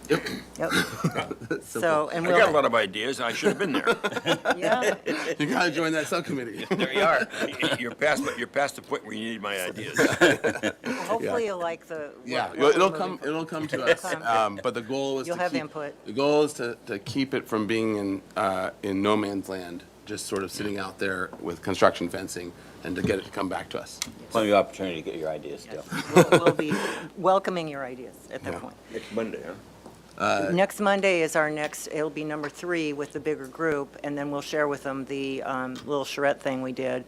Yep. Yep. So, and I got a we'll, lot of ideas. I should have been there. yeah, You got to join that subcommittee. There you are. You're past the point where you need my ideas. hopefully you'll like the. Yeah, what well, we're it'll moving come to It'll us, come. but the goal is You'll to have keep. input. The goal is to keep it from being in no man's land, just sort of sitting out there with construction fencing, and to get it to come back to us. Plenty of opportunity to get your ideas still. We'll be welcoming your ideas at that Yeah. point. Next Monday, huh? Next Monday is our next, it'll be number 3 with the bigger group, and then we'll share with them the little charrette thing we did,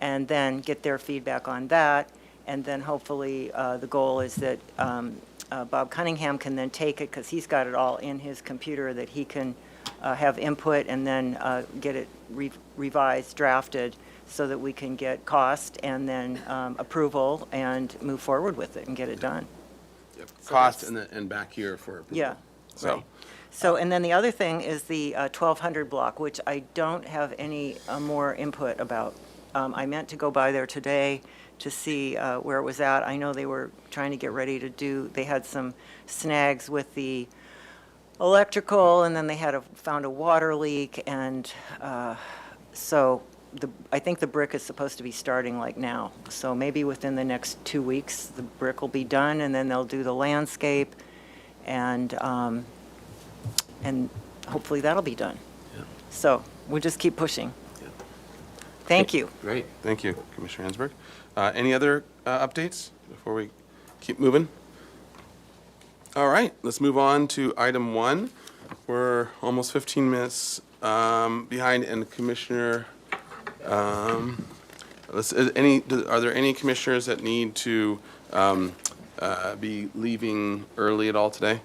and then get their feedback on that, and then hopefully the goal is that Bob Cunningham can then take it, because he's got it all in his computer, that he can have input and then get it revised, drafted, so that we can get cost and then approval and move forward with it and get it done. Yep. So Cost that's- and back here for approval. Yeah, So, right. So, and then the other thing is the 1200 block, which I don't have any more input about. I meant to go by there today to see where it was at. I know they were trying to get ready to do, they had some snags with the electrical, and then they had found a water leak, and so I think the brick is supposed to be starting like now. So maybe within the next 2 weeks, the brick will be done, and then they'll do the landscape, and hopefully that'll be done. Yeah. So we'll just keep pushing. Yeah. Thank you. Great, thank you, Commissioner Hansberg. Any other updates before we keep moving? All right, let's move on to item 1. We're almost 15 minutes behind, and Commissioner, are there any commissioners that need to be leaving early at all today?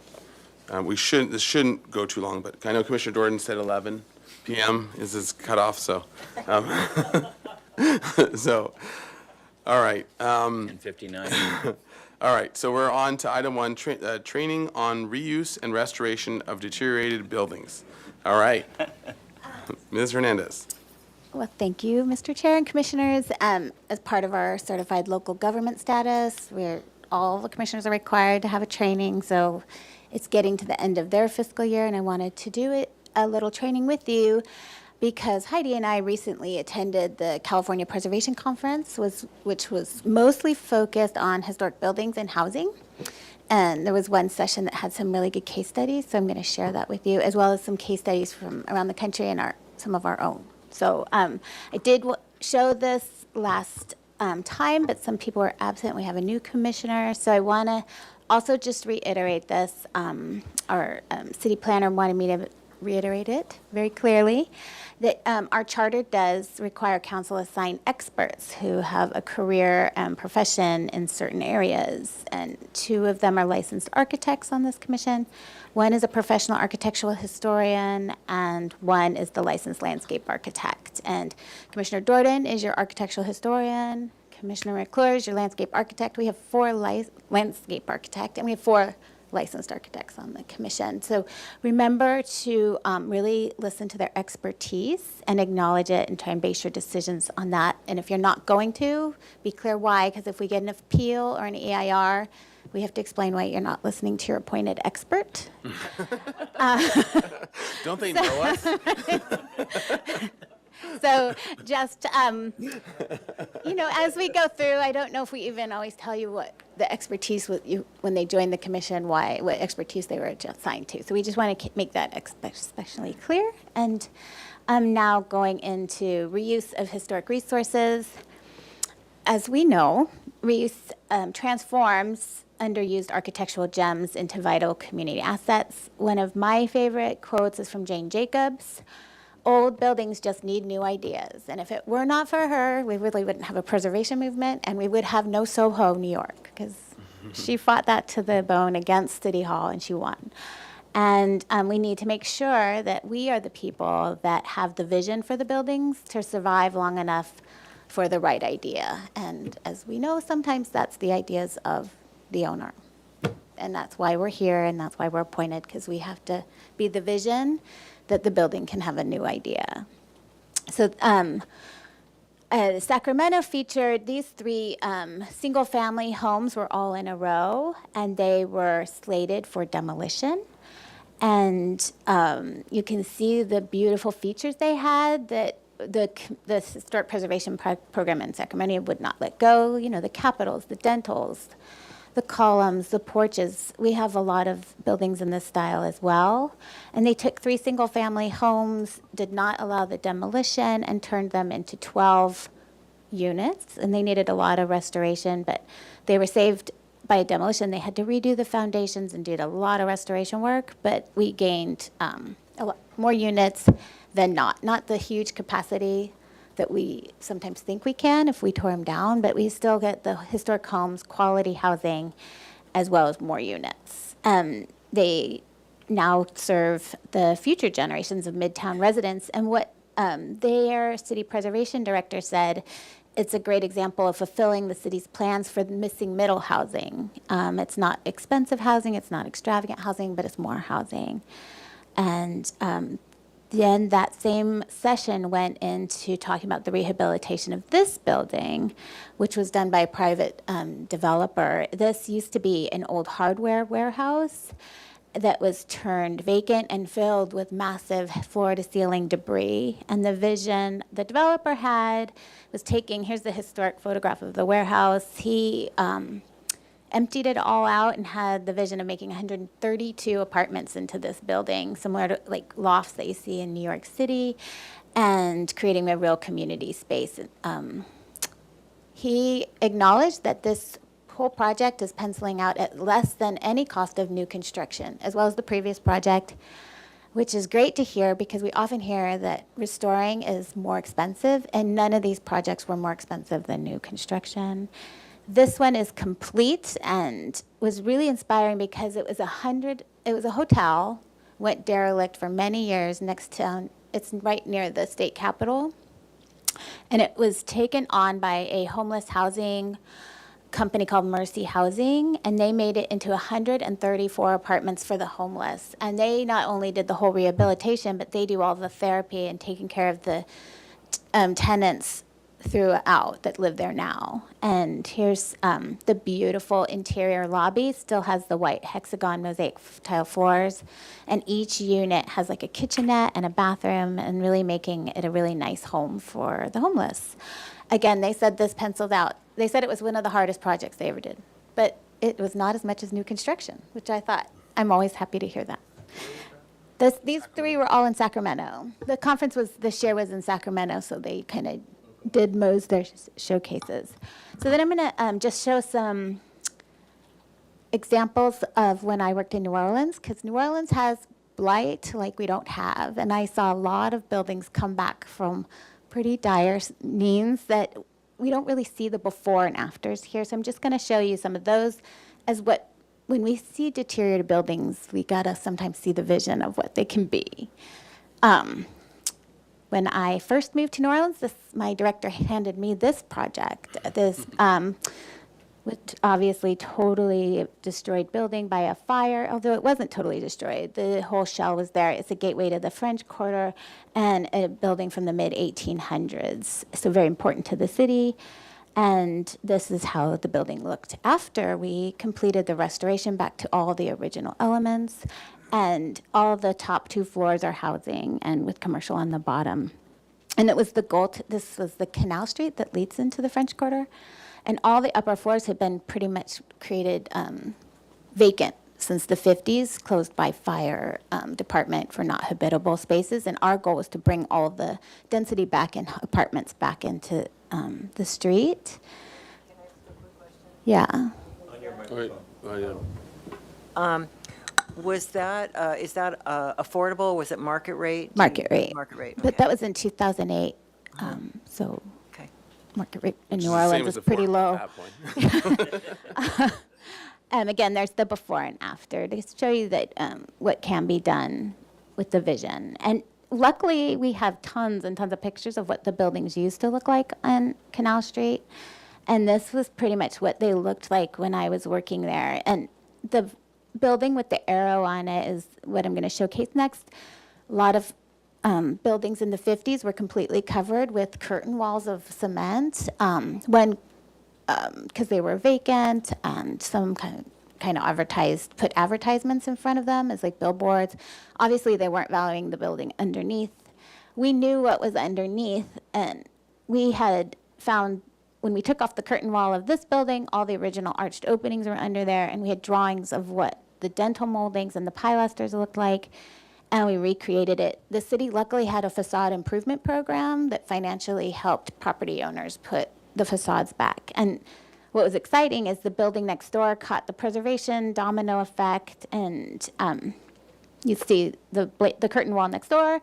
This shouldn't go too long, but I know Commissioner Jordan said 11 p.m. is his cutoff, so. So, all right. 10:59. All right, so we're on to item 1, training on reuse and restoration of deteriorated buildings. All right. Ms. Hernandez. Well, thank you, Mr. Chair and Commissioners. As part of our certified local government status, all the commissioners are required to have a training, so it's getting to the end of their fiscal year, and I wanted to do a little training with you because Heidi and I recently attended the California Preservation Conference, which was mostly focused on historic buildings and housing. And there was one session that had some really good case studies, so I'm going to share that with you, as well as some case studies from around the country and some of our own. So I did show this last time, but some people were absent. We have a new commissioner, so I want to also just reiterate this. Our city planner wanted me to reiterate it very clearly, that our charter does require council assign experts who have a career and profession in certain areas, and 2 of them are licensed architects on this commission. One is a professional architectural historian, and one is the licensed landscape architect. And Commissioner Jordan is your architectural historian, Commissioner McClure is your landscape architect. We have 4 landscape architects, and we have 4 licensed architects on the commission. So remember to really listen to their expertise and acknowledge it and try and base your decisions on that. And if you're not going to, be clear why, because if we get an appeal or an EIR, we have to explain why you're not listening to your appointed expert. Don't they know us? So just, as we go through, I don't know if we even always tell you what the expertise when they join the commission, what expertise they were assigned to. So we just want to make that especially clear. And I'm now going into reuse of historic resources. as we know, reuse transforms underused architectural gems into vital community assets. One of my favorite quotes is from Jane Jacobs. Old buildings just need new ideas. And if it were not for her, we really wouldn't have a preservation movement, and we would have no Soho, New York, because she fought that to the bone against City Hall, and she won. And we need to make sure that we are the people that have the vision for the buildings to survive long enough for the right idea. And as we know, sometimes that's the ideas of the owner. And that's why we're here, and that's why we're appointed, because we have to be the vision that the building can have a new idea. So Sacramento featured these three single-family homes were all in a row, and they were slated for demolition. And you can see the beautiful features they had that the historic preservation program in Sacramento would not let go. You know, the capitals, the dentals, the columns, the porches. We have a lot of buildings in this style as well. And they took 3 single-family homes, did not allow the demolition, and turned them into 12 units. And they needed a lot of restoration, but they were saved by demolition. They had to redo the foundations and did a lot of restoration work, but we gained a lot more units than not the huge capacity that we sometimes think we can if we tore them down, but we still get the historic homes, quality housing, as well as more units. They now serve the future generations of Midtown residents, and what their city preservation director said, it's a great example of fulfilling the city's plans for the missing middle housing. It's not expensive housing, it's not extravagant housing, but it's more housing. And then that same session went into talking about the rehabilitation of this building, which was done by a private developer. This used to be an old hardware warehouse that was turned vacant and filled with massive floor-to-ceiling debris. And the vision the developer had was taking, here's the historic photograph of the warehouse. He emptied it all out and had the vision of making 132 apartments into this building, similar to like lofts that you see in New York City, and creating a real community space. He acknowledged that this whole project is penciling out at less than any cost of new construction, as well as the previous project, which is great to hear because we often hear that restoring is more expensive, and none of these projects were more expensive than new construction. This one is complete and was really inspiring because it was a hotel, went derelict for many years next to, it's right near the state capitol. And it was taken on by a homeless housing company called Mercy Housing, and they made it into 134 apartments for the homeless. And they not only did the whole rehabilitation, but they do all the therapy and taking care of the tenants throughout that live there now. And here's the beautiful interior lobby, still has the white hexagon mosaic tile floors, and each unit has like a kitchenette and a bathroom, and really making it a really nice home for the homeless. Again, they said this penciled out. They said it was one of the hardest projects they ever did, but it was not as much as new construction, which I thought, I'm always happy to hear that. These 3 were all in Sacramento. The conference this year was in Sacramento, so they kind of did most their showcases. So then I'm going to just show some examples of when I worked in New Orleans, because New Orleans has blight like we don't have. And I saw a lot of buildings come back from pretty dire means that we don't really see the before and afters here. So I'm just going to show you some of those as when we see deteriorated buildings, we got to sometimes see the vision of what they can be. When I first moved to New Orleans, my director handed me this project, which obviously totally destroyed building by a fire, although it wasn't totally destroyed. The whole shell was there. It's a gateway to the French Quarter and a building from the mid-1800s, so very important to the city. And this is how the building looked after we completed the restoration back to all the original elements. And all the top 2 floors are housing, and with commercial on the bottom. And it was this was the canal street that leads into the French Quarter. And all the upper floors had been pretty much created vacant since the 50s, closed by fire department for not habitable spaces. And our goal was to bring all the density back in apartments back into the street. Yeah. Wait, yeah. Was that, is that affordable? Was it market rate? Market rate. Market rate, But okay. that was in 2008. So Okay. market rate in Which New is the same Orleans as is pretty affordable low. at that point. Again, there's the before and after to show you that what can be done with the vision. And luckily, we have tons and tons of pictures of what the buildings used to look like on Canal Street. And this was pretty much what they looked like when I was working there. And the building with the arrow on it is what I'm going to showcase next. A lot of buildings in the 50s were completely covered with curtain walls of cement because they were vacant, and some kind of put advertisements in front of them as like billboards. Obviously, they weren't valuing the building underneath. We knew what was underneath, and we had found, when we took off the curtain wall of this building, all the original arched openings were under there, and we had drawings of what the dental moldings and the pilasters looked like, and we recreated it. The city luckily had a facade improvement program that financially helped property owners put the facades back. And what was exciting is the building next door caught the preservation domino effect, and you see the curtain wall next door,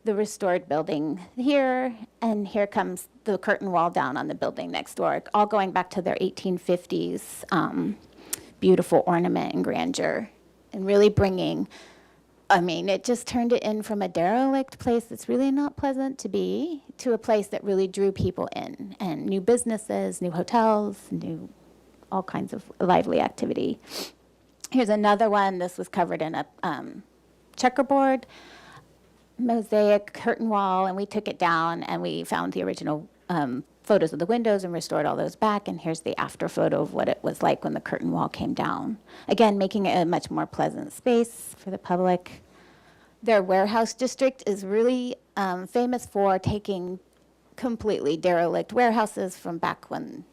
the restored building here, and here comes the curtain wall down on the building next door, all going back to their 1850s beautiful ornament and grandeur, and really bringing, it just turned it in from a derelict place that's really not pleasant to be to a place that really drew people in, and new businesses, new hotels, new all kinds of lively activity. Here's another one. This was covered in a checkerboard mosaic curtain wall, and we took it down and we found the original photos of the windows and restored all those back, and here's the after photo of what it was like when the curtain wall came down. Again, making it a much more pleasant space for the public. Their warehouse district is really famous for taking completely derelict warehouses from back when,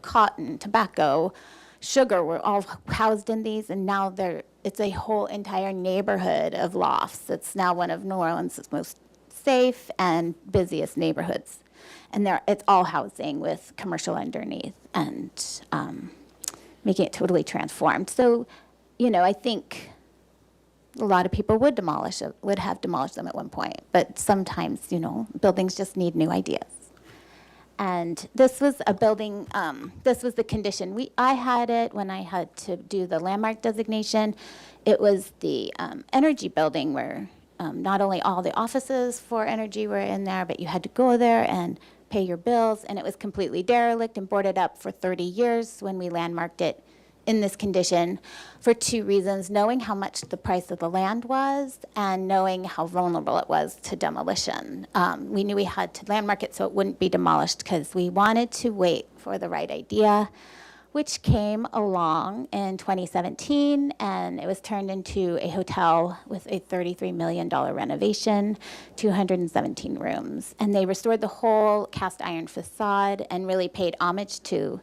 cotton, tobacco, sugar were all housed in these, and now it's a whole entire neighborhood of lofts. It's now one of New Orleans' most safe and busiest neighborhoods. And it's all housing with commercial underneath, and making it totally transformed. So, I think a lot of people would have demolished them at one point, but sometimes, buildings just need new ideas. And this was a building, this was the condition. I had it when I had to do the landmark designation. It was the energy building where not only all the offices for energy were in there, but you had to go there and pay your bills, and it was completely derelict and boarded up for 30 years when we landmarked it in this condition for two reasons: knowing how much the price of the land was and knowing how vulnerable it was to demolition. We knew we had to landmark it so it wouldn't be demolished because we wanted to wait for the right idea, which came along in 2017, and it was turned into a hotel with a $33 million renovation, 217 rooms. And they restored the whole cast iron facade and really paid homage to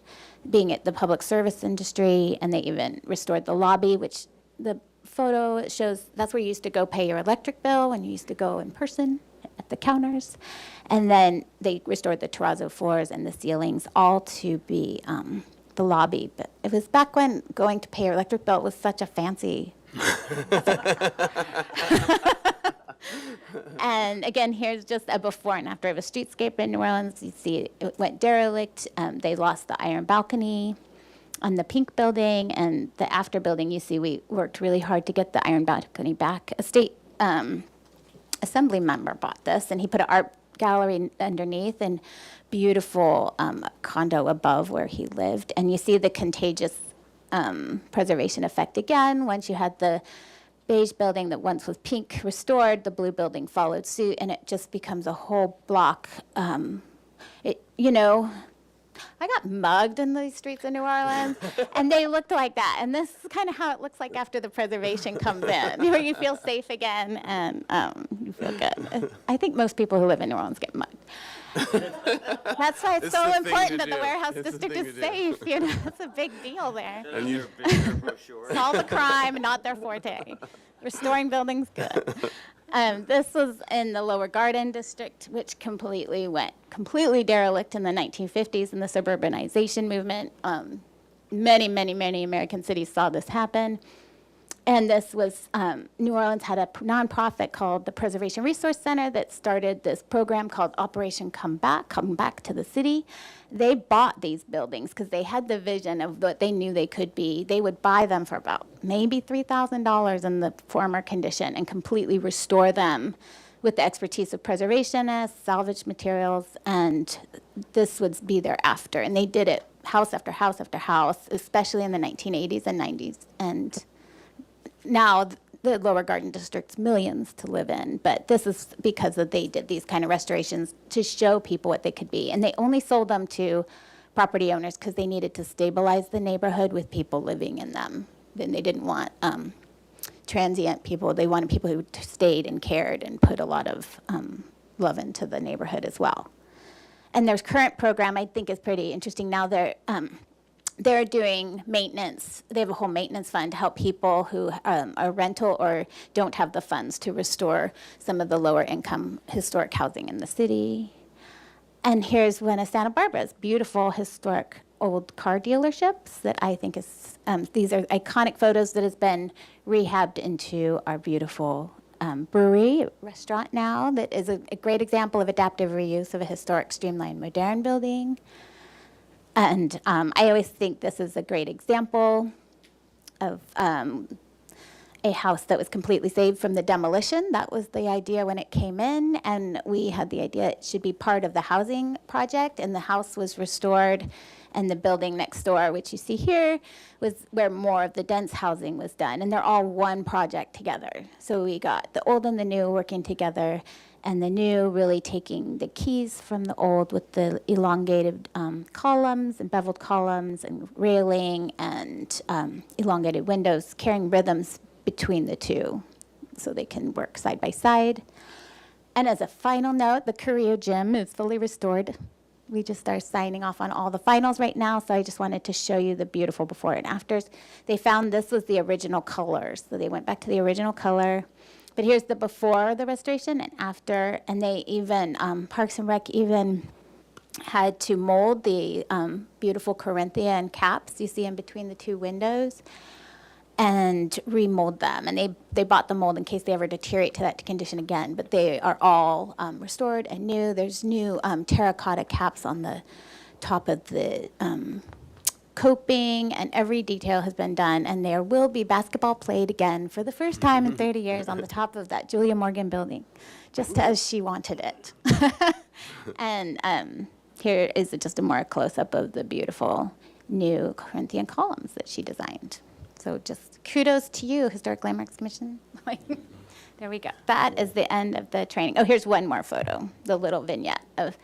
being at the public service industry, and they even restored the lobby, which the photo shows that's where you used to go pay your electric bill when you used to go in person at the counters. And then they restored the terrazzo floors and the ceilings, all to be the lobby. But it was back when going to pay your electric bill was such a fancy And again, here's just a before and after of a streetscape in New Orleans. You see it went derelict. They lost the iron balcony on the pink building, and the after building, you see we worked really hard to get the iron balcony back. A state assembly member bought this, and he put an art gallery underneath and beautiful condo above where he lived. And you see the contagious preservation effect again. Once you had the beige building that once was pink restored, the blue building followed suit, and it just becomes a whole block. I got mugged in these streets of New Orleans, and they looked like that. And this is kind of how it looks like after the preservation comes in, where you feel safe again and you feel good. I think most people who live in New Orleans get mugged. That's why it's so important that the warehouse district is safe. It's a big deal there. And Solve the crime, not their forte. Restoring buildings, good. This was in the Lower Garden District, which went completely derelict in the 1950s in the suburbanization movement. many, many, many American cities saw this happen. And this was, New Orleans had a nonprofit called the Preservation Resource Center that started this program called Operation Come Back to the City. They bought these buildings because they had the vision of what they knew they could be. They would buy them for about maybe $3,000 in the former condition and completely restore them with the expertise of preservationists, salvage materials, and this would be thereafter. And they did it house after house after house, especially in the 1980s and 90s. And now the Lower Garden District's millions to live in, but this is because they did these kind of restorations to show people what they could be. And they only sold them to property owners because they needed to stabilize the neighborhood with people living in them. Then they didn't want transient people. They wanted people who stayed and cared and put a lot of love into the neighborhood as well. And their current program, I think, is pretty interesting. Now they're doing maintenance. They have a whole maintenance fund to help people who are rental or don't have the funds to restore some of the lower income historic housing in the city. And here's one of Santa Barbara's beautiful historic old car dealerships that I think is, these are iconic photos that has been rehabbed into our beautiful brewery restaurant now that is a great example of adaptive reuse of a historic streamlined modern building. And I always think this is a great example of a house that was completely saved from the demolition. That was the idea when it came in, and we had the idea it should be part of the housing project, and the house was restored, and the building next door, which you see here, was where more of the dense housing was done, and they're all one project together. So we got the old and the new working together, and the new really taking the keys from the old with the elongated columns and beveled columns and railing and elongated windows, carrying rhythms between the two so they can work side by side. And as a final note, the Curio Gym is fully restored. We just are signing off on all the finals right now, so I just wanted to show you the beautiful before and afters. They found this was the original colors, so they went back to the original color. But here's the before the restoration and after, and they even, Parks and Rec even had to mold the beautiful Corinthian caps you see in between the two windows and remold them. And they bought the mold in case they ever deteriorate to that condition again, but they are all restored and new. There's new terracotta caps on the top of the coping, and every detail has been done, and there will be basketball played again for the first time in 30 years on the top of that Julia Morgan building, just as she wanted it. And here is just a more close-up of the beautiful new Corinthian columns that she designed. So just kudos to you, Historic Landmarks Commission. There we go. That is the end of the training. Oh, here's one more photo, the little vignette of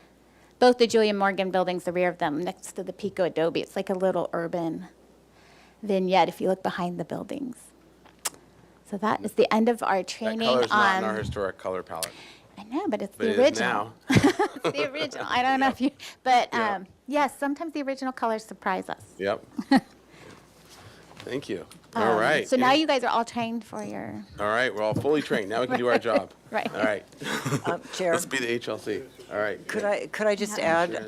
both the Julia Morgan buildings, the rear of them, next to the Pico Adobe. It's like a little urban vignette if you look behind the buildings. So that is the end of our training. That color's not in our historic color palette. I know, but it's But the it is original. now. It's the original. I don't know if you, but Yeah. yes, sometimes the original colors surprise us. Yep. Thank you. All right. So now you guys are all trained for your. All right, we're all fully trained. Now we can do our job. Right. All right. Chair. Let's be the HLC. All right. Could I just add,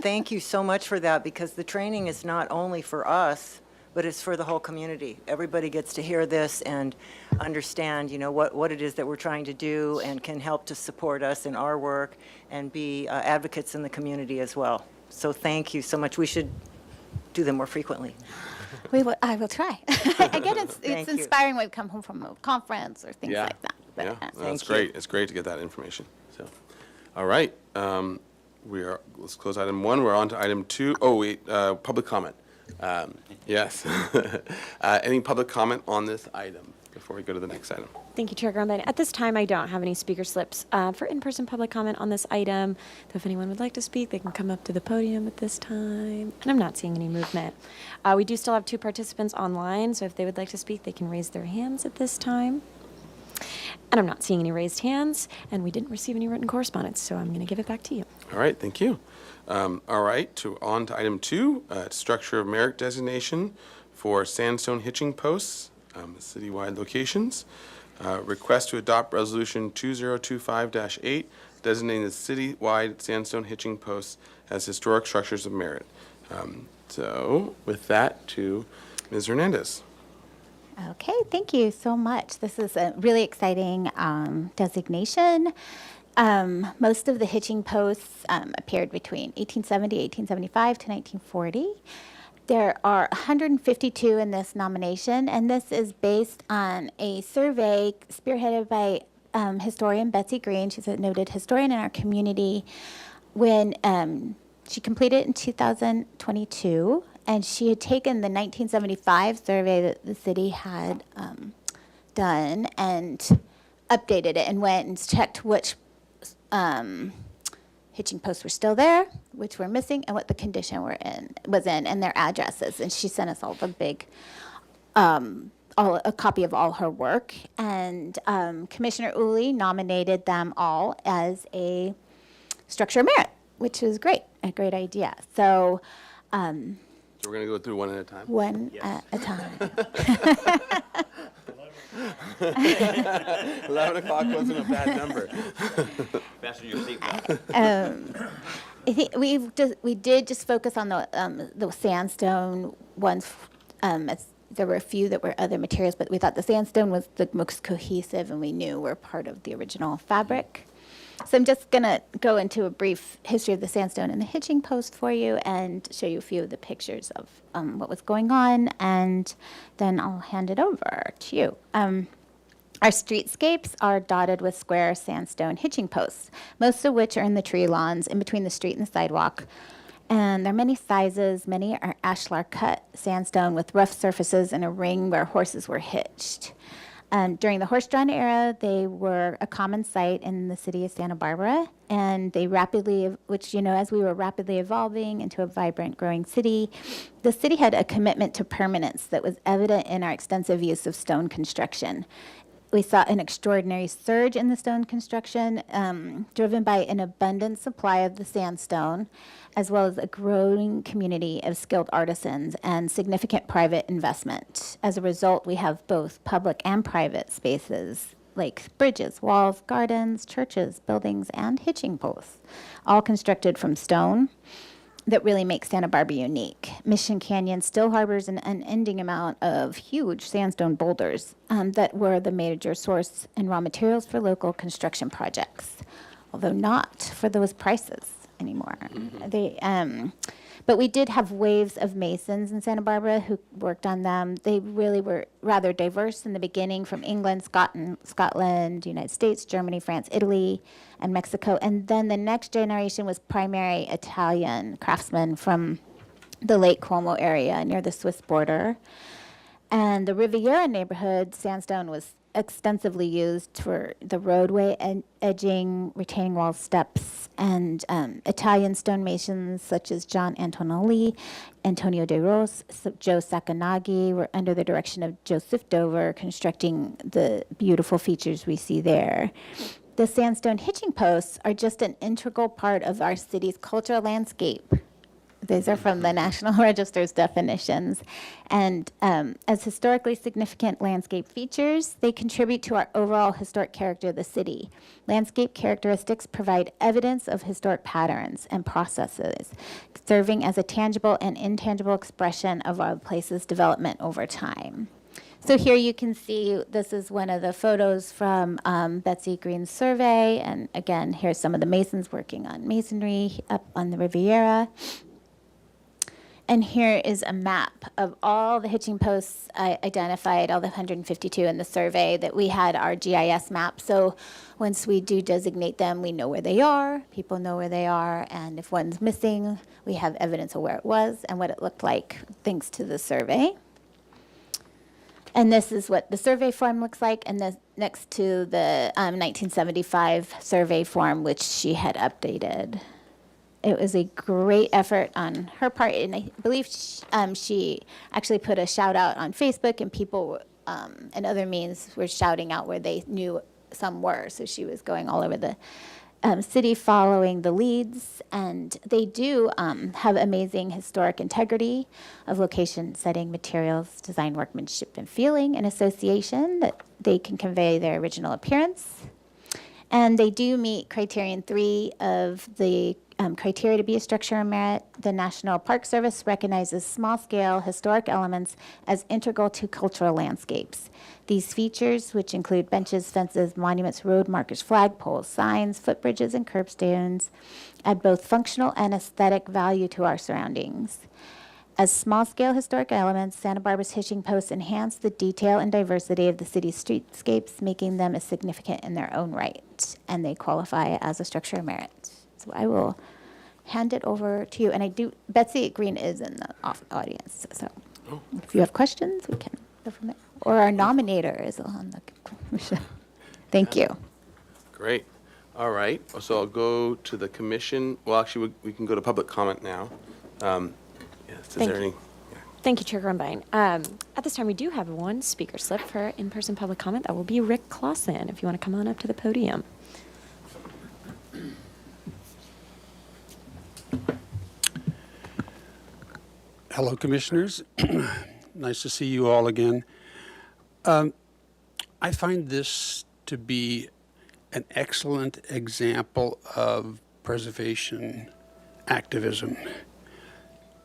thank you so much for that, because the training is not only for us, but it's for the whole community. Everybody gets to hear this and understand, what it is that we're trying to do, and can help to support us in our work and be advocates in the community as well. So thank you so much. We should do them more frequently. I will try. Again, it's Thank you. inspiring when we come home from a conference or things like that. But, Yeah, that's Thank great. you. It's great to get that information. So, all right. Let's close item 1. We're on to item 2. Oh, wait, public comment. Yes. Any public comment on this item before we go to the next item? Thank you, Chair Grumman. At this time, I don't have any speaker slips for in-person public comment on this item. So if anyone would like to speak, they can come up to the podium at this time. And I'm not seeing any movement. We do still have 2 participants online, so if they would like to speak, they can raise their hands at this time. And I'm not seeing any raised hands, and we didn't receive any written correspondence, so I'm going to give it back to you. All right, thank you. All right, on to item 2, structure of merit designation for sandstone hitching posts, citywide locations. Request to adopt Resolution 2025-8, designating the citywide sandstone hitching posts as historic structures of merit. So with that, to Ms. Hernandez. Okay, thank you so much. This is a really exciting designation. Most of the hitching posts appeared between 1870, 1875 to 1940. There are 152 in this nomination, and this is based on a survey spearheaded by historian Betsy Green. She's a noted historian in our community. When she completed it in 2022, and she had taken the 1975 survey that the city had done and updated it and went and checked which hitching posts were still there, which were missing, and what the condition was in, and their addresses. And she sent us all the big, a copy of all her work. And Commissioner Uli nominated them all as a structure of merit, which was great, a great idea. So. So we're going to go through one at a time? One at a time. 11 o'clock wasn't a bad number. Fasten your seatbelt. I think we did just focus on the sandstone ones. There were a few that were other materials, but we thought the sandstone was the most cohesive, and we knew were part of the original fabric. So I'm just going to go into a brief history of the sandstone and the hitching post for you and show you a few of the pictures of what was going on, and then I'll hand it over to you. Our streetscapes are dotted with square sandstone hitching posts, most of which are in the tree lawns in between the street and the sidewalk. And there are many sizes. Many are ashlar cut sandstone with rough surfaces and a ring where horses were hitched. During the horse-drawn era, they were a common sight in the city of Santa Barbara, and they rapidly, as we were rapidly evolving into a vibrant, growing city, the city had a commitment to permanence that was evident in our extensive use of stone construction. We saw an extraordinary surge in the stone construction, driven by an abundant supply of the sandstone, as well as a growing community of skilled artisans and significant private investment. As a result, we have both public and private spaces like bridges, walls, gardens, churches, buildings, and hitching posts, all constructed from stone that really makes Santa Barbara unique. Mission Canyon still harbors an unending amount of huge sandstone boulders that were the major source and raw materials for local construction projects, although not for those prices anymore. But we did have waves of masons in Santa Barbara who worked on them. They really were rather diverse in the beginning, from England, Scotland, United States, Germany, France, Italy, and Mexico. And then the next generation was primary Italian craftsmen from the Lake Como area near the Swiss border. And the Riviera neighborhood, sandstone was extensively used for the roadway edging, retaining wall steps, and Italian stonemasons such as John Antonelli, Antonio De Ros, Joe Sakanagi were under the direction of Joseph Dover constructing the beautiful features we see there. The sandstone hitching posts are just an integral part of our city's cultural landscape. These are from the National Register's definitions. And as historically significant landscape features, they contribute to our overall historic character of the city. Landscape characteristics provide evidence of historic patterns and processes, serving as a tangible and intangible expression of our place's development over time. So here you can see, this is one of the photos from Betsy Green's survey. And again, here's some of the masons working on masonry up on the Riviera. And here is a map of all the hitching posts identified, all the 152 in the survey, that we had our GIS map. So once we do designate them, we know where they are, people know where they are, and if one's missing, we have evidence of where it was and what it looked like thanks to the survey. And this is what the survey form looks like, and this next to the 1975 survey form, which she had updated. It was a great effort on her part, and I believe she actually put a shout out on Facebook, and people and other means were shouting out where they knew some were. So she was going all over the city following the leads, and they do have amazing historic integrity of location, setting, materials, design, workmanship, and feeling, and association that they can convey their original appearance. And they do meet criterion 3 of the criteria to be a structure of merit. The National Park Service recognizes small-scale historic elements as integral to cultural landscapes. These features, which include benches, fences, monuments, road markers, flagpoles, signs, footbridges, and curbstones, add both functional and aesthetic value to our surroundings. As small-scale historic elements, Santa Barbara's hitching posts enhance the detail and diversity of the city's streetscapes, making them significant in their own right, and they qualify as a structure of merit. So I will hand it over to you, and Betsy Green is in the audience, so if you have questions, we can go from there. Or our nominator is on the commission. Thank you. Great. All right, so I'll go to the commission. Well, actually, we can go to public comment now. Is there any? Thank you, Chair Grumbine. At this time, we do have one speaker slip for in-person public comment. That will be Rick Clausen, if you want to come on up to the podium. Hello, Commissioners. Nice to see you all again. I find this to be an excellent example of preservation activism,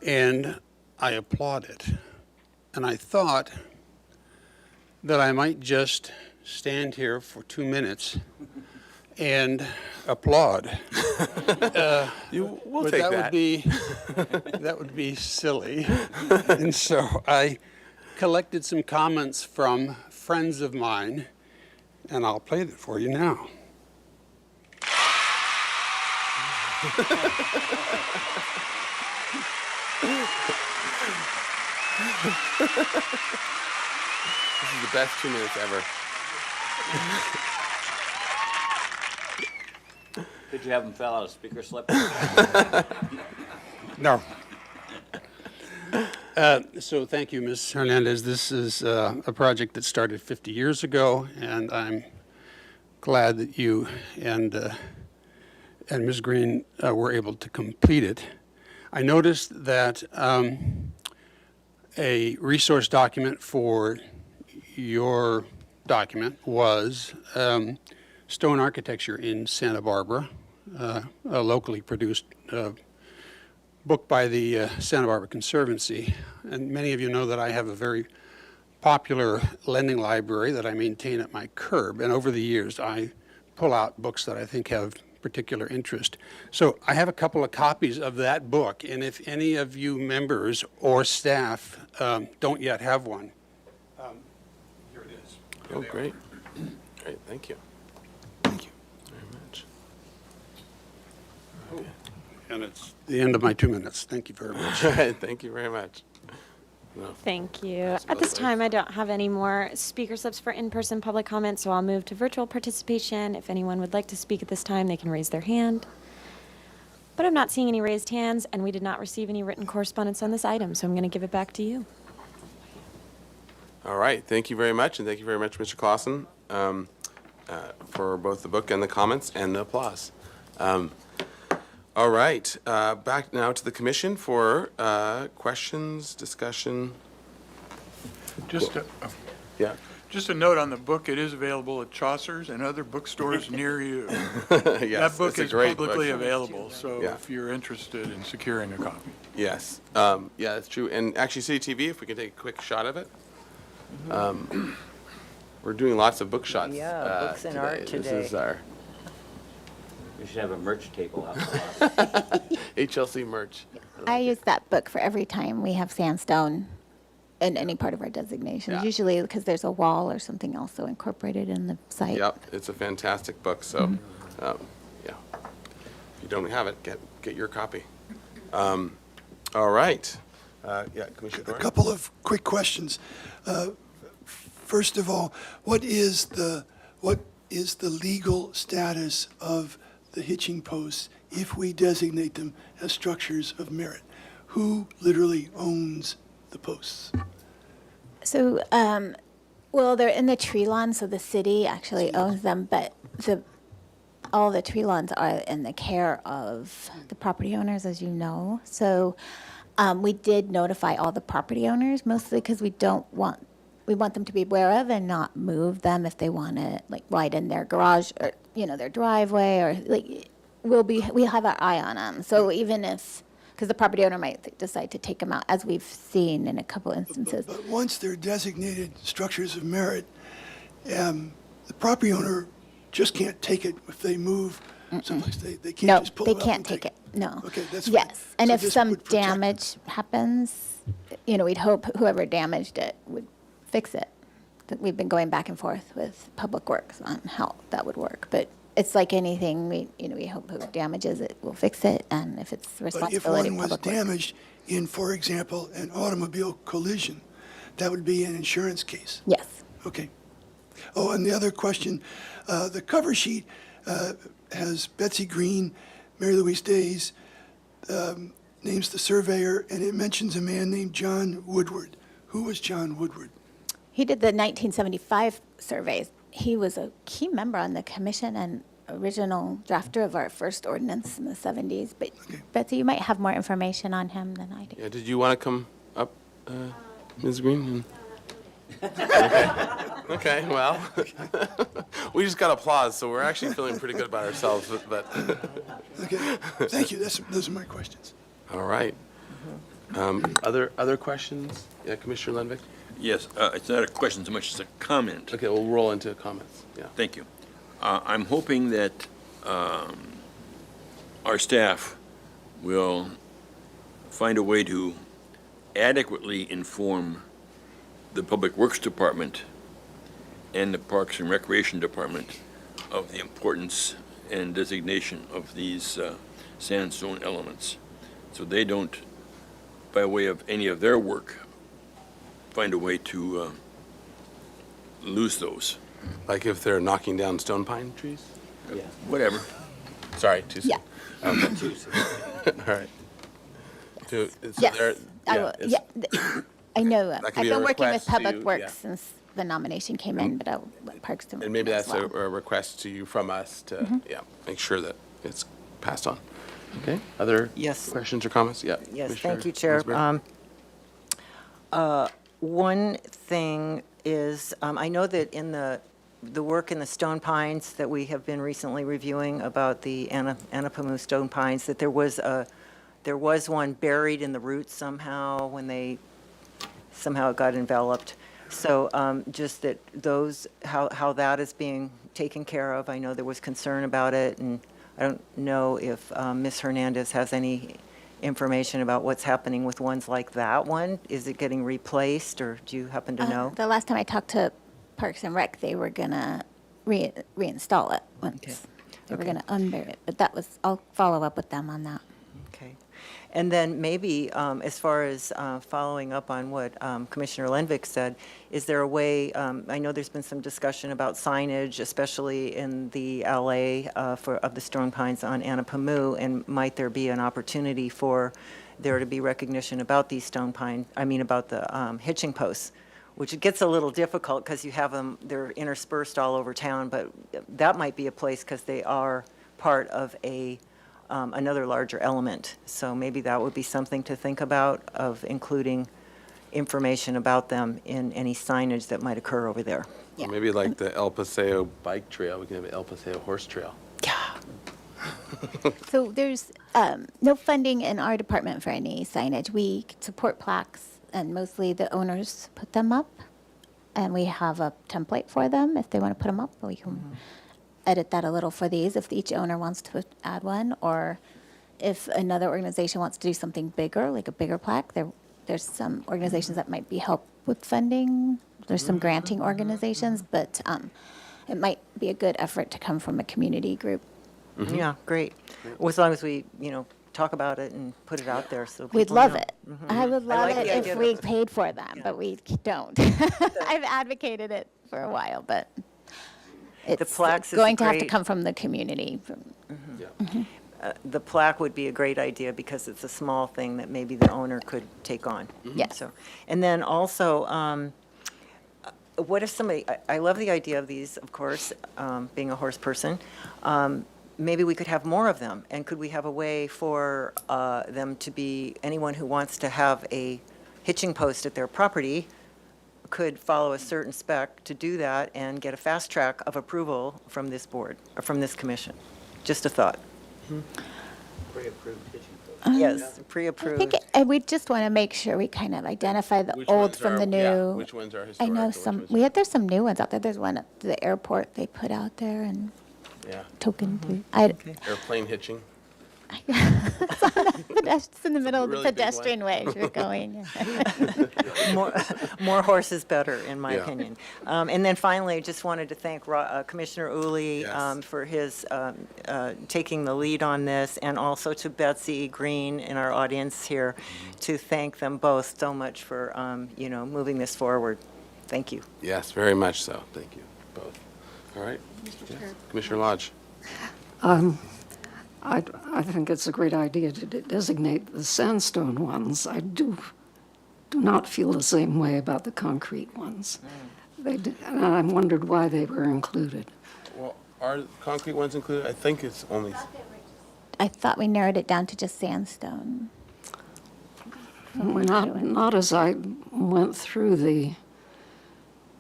and I applaud it. And I thought that I might just stand here for 2 minutes and applaud. We'll but take that. That would be silly. And so I collected some comments from friends of mine, and I'll play it for you now. This is the best 2 minutes ever. Did you have him fill out a speaker slip? No. So thank you, Ms. Hernandez. This is a project that started 50 years ago, and I'm glad that you and Ms. Green were able to complete it. I noticed that a resource document for your document was stone architecture in Santa Barbara, a locally produced book by the Santa Barbara Conservancy. And many of you know that I have a very popular lending library that I maintain at my curb. And over the years, I pull out books that I think have particular interest. So I have a couple of copies of that book. And if any of you members or staff don't yet have one, here it is. Oh, great. Great, thank you. Thank you very much. Okay. And it's the end of my 2 minutes. Thank you very much. All right, thank you very much. No. Thank you. At this time, I don't have any more speaker slips for in-person public comment, so I'll move to virtual participation. If anyone would like to speak at this time, they can raise their hand. But I'm not seeing any raised hands, and we did not receive any written correspondence on this item, so I'm going to give it back to you. All right, thank you very much, and thank you very much, Mr. Clausen, for both the book and the comments and the applause. All right, back now to the commission for questions, discussion. Just a note on the book, it is available at Chaucer's and other bookstores near you. Yes, That book it's a is great publicly book. available, so Yeah. if you're interested in securing a copy. Yes, yeah, that's true. And actually, City TV, if we can take a quick shot of it. We're doing lots of book shots. Yeah, books and art today. This is our We should have a merch table out HLC merch. I use that book for every time we have sandstone in any part of our designations, Yeah. usually because there's a wall or something also incorporated in the site. Yep, it's a fantastic book, so, yeah. If you don't have it, get your copy. All right. Yeah, Commissioner A Doran? couple of quick questions. First of all, what is the legal status of the hitching posts if we designate them as structures of merit? Who literally owns the posts? So, well, they're in the tree lawn, so the city actually owns them, but all the tree lawns are in the care of the property owners, as you know. So, we did notify all the property owners, mostly because we want them to be aware of and not move them if they want to like widen their garage or their driveway, or like, we have our eye on them. So even if, because the property owner might decide to take them out, as we've seen in a couple instances. But once they're designated structures of merit, the property owner just can't take it if they move someplace. They can't No, just pull they it up can't and take it, no. Okay, that's fine. Yes, and So if this some would protect them. damage happens, we'd hope whoever damaged it would fix it. That we've been going back and forth with Public Works on how that would work. But it's like anything, we hope who damages it will fix it, and if it's the But if responsibility one of was Public Works. damaged in, for example, an automobile collision, that would be an insurance case. Yes. Okay. Oh, and the other question, the cover sheet has Betsy Green, Mary Louise Days, names the surveyor, and it mentions a man named John Woodward. Who was John Woodward? He did the 1975 surveys. He was a key member on the commission and original drafter of our first ordinance in the 70s. But Betsy, you might have more information on him than I do. Yeah, did you want to come up, Ms. Green? Okay, well, we just got applause, so we're actually feeling pretty good about ourselves, but. Okay, thank you. Those are my questions. All right. Other questions? Yeah, Commissioner Lenvik? Yes, it's not a question so much as a comment. Okay, we'll roll into comments, yeah. Thank you. I'm hoping that our staff will find a way to adequately inform the Public Works Department and the Parks and Recreation Department of the importance and designation of these sandstone elements, so they don't, by way of any of their work, find a way to lose those. Like if they're knocking down stone pine trees? Yeah. Whatever. Sorry, too soon. Yeah. Okay. Too soon. All right. So Yes, there- I will, it's- yeah. I know, That could I've be a been working with request Public to- Works yeah. since the nomination came in, but I'll let Parks and And maybe as that's a well. request to you from us to, Mhm. yeah, make sure that it's passed on. Okay, other questions or comments? Yeah. Yes, Commissioner thank you, Chair. Ginsberg? One thing is, I know that in the work in the stone pines that we have been recently reviewing about the Anapamu stone pines, that there was one buried in the roots somehow when somehow it got enveloped. So just that how that is being taken care of. I know there was concern about it, and I don't know if Ms. Hernandez has any information about what's happening with ones like that one. Is it getting replaced, or do you happen to know? The last time I talked to Parks and Rec, they were gonna reinstall it once. They were gonna unbury it, but I'll follow up with them on that. Okay. And then maybe, as far as following up on what Commissioner Lenvik said, is there a way, I know there's been some discussion about signage, especially in the alley of the stone pines on Anapamu, and might there be an opportunity for there to be recognition about these stone pine, about the hitching posts, which it gets a little difficult because you have them, they're interspersed all over town, but that might be a place because they are part of another larger element. So maybe that would be something to think about, of including information about them in any signage that might occur over there. Or maybe like the El Paseo bike trail, we can have an El Paseo horse trail. So there's no funding in our department for any signage. We support plaques, and mostly the owners put them up, and we have a template for them if they want to put them up. We can edit that a little for these if each owner wants to add one, or if another organization wants to do something bigger, like a bigger plaque. There's some organizations that might be help with funding. There's some granting organizations, but it might be a good effort to come from a community group. Yeah, great. Well, as long as we, talk about it and put it out there so people We'd love know. it. I would love like it the idea if of- we paid for them, but we don't. I've advocated it for a while, but it's plaques is a going to have to great- come from the community. The plaque would be a great idea because it's a small thing that maybe the owner could take on. Yes. So, and then also, what if somebody, I love the idea of these, of course, being a horse person. Maybe we could have more of them, and could we have a way for them to be, anyone who wants to have a hitching post at their property could follow a certain spec to do that and get a fast track of approval from this board, or from this commission. Just a thought. Yes, I pre-approved. think we just want to make sure we kind of identify the Which old ones from are- the new. yeah, which ones are I historic know and which some. ones There's some new ones out there. There's one at the airport they put out there and Yeah. token. Airplane hitching. It's in the middle of the really big one. pedestrian way as you're going. More horse is better, in my Yeah. opinion. And then finally, just wanted to thank Commissioner Uli Yes. for his taking the lead on this, and also to Betsy Green in our audience here, to thank them both so much for, moving this forward. Thank you. Yes, very much so. Thank you, both. All right. Yes. Commissioner Lodge. I think it's a great idea to designate the sandstone ones. I do not feel the same way about the concrete ones. And I wondered why they were included. Well, are concrete ones included? I think it's only. I thought we narrowed it down to just sandstone. Not as I went through the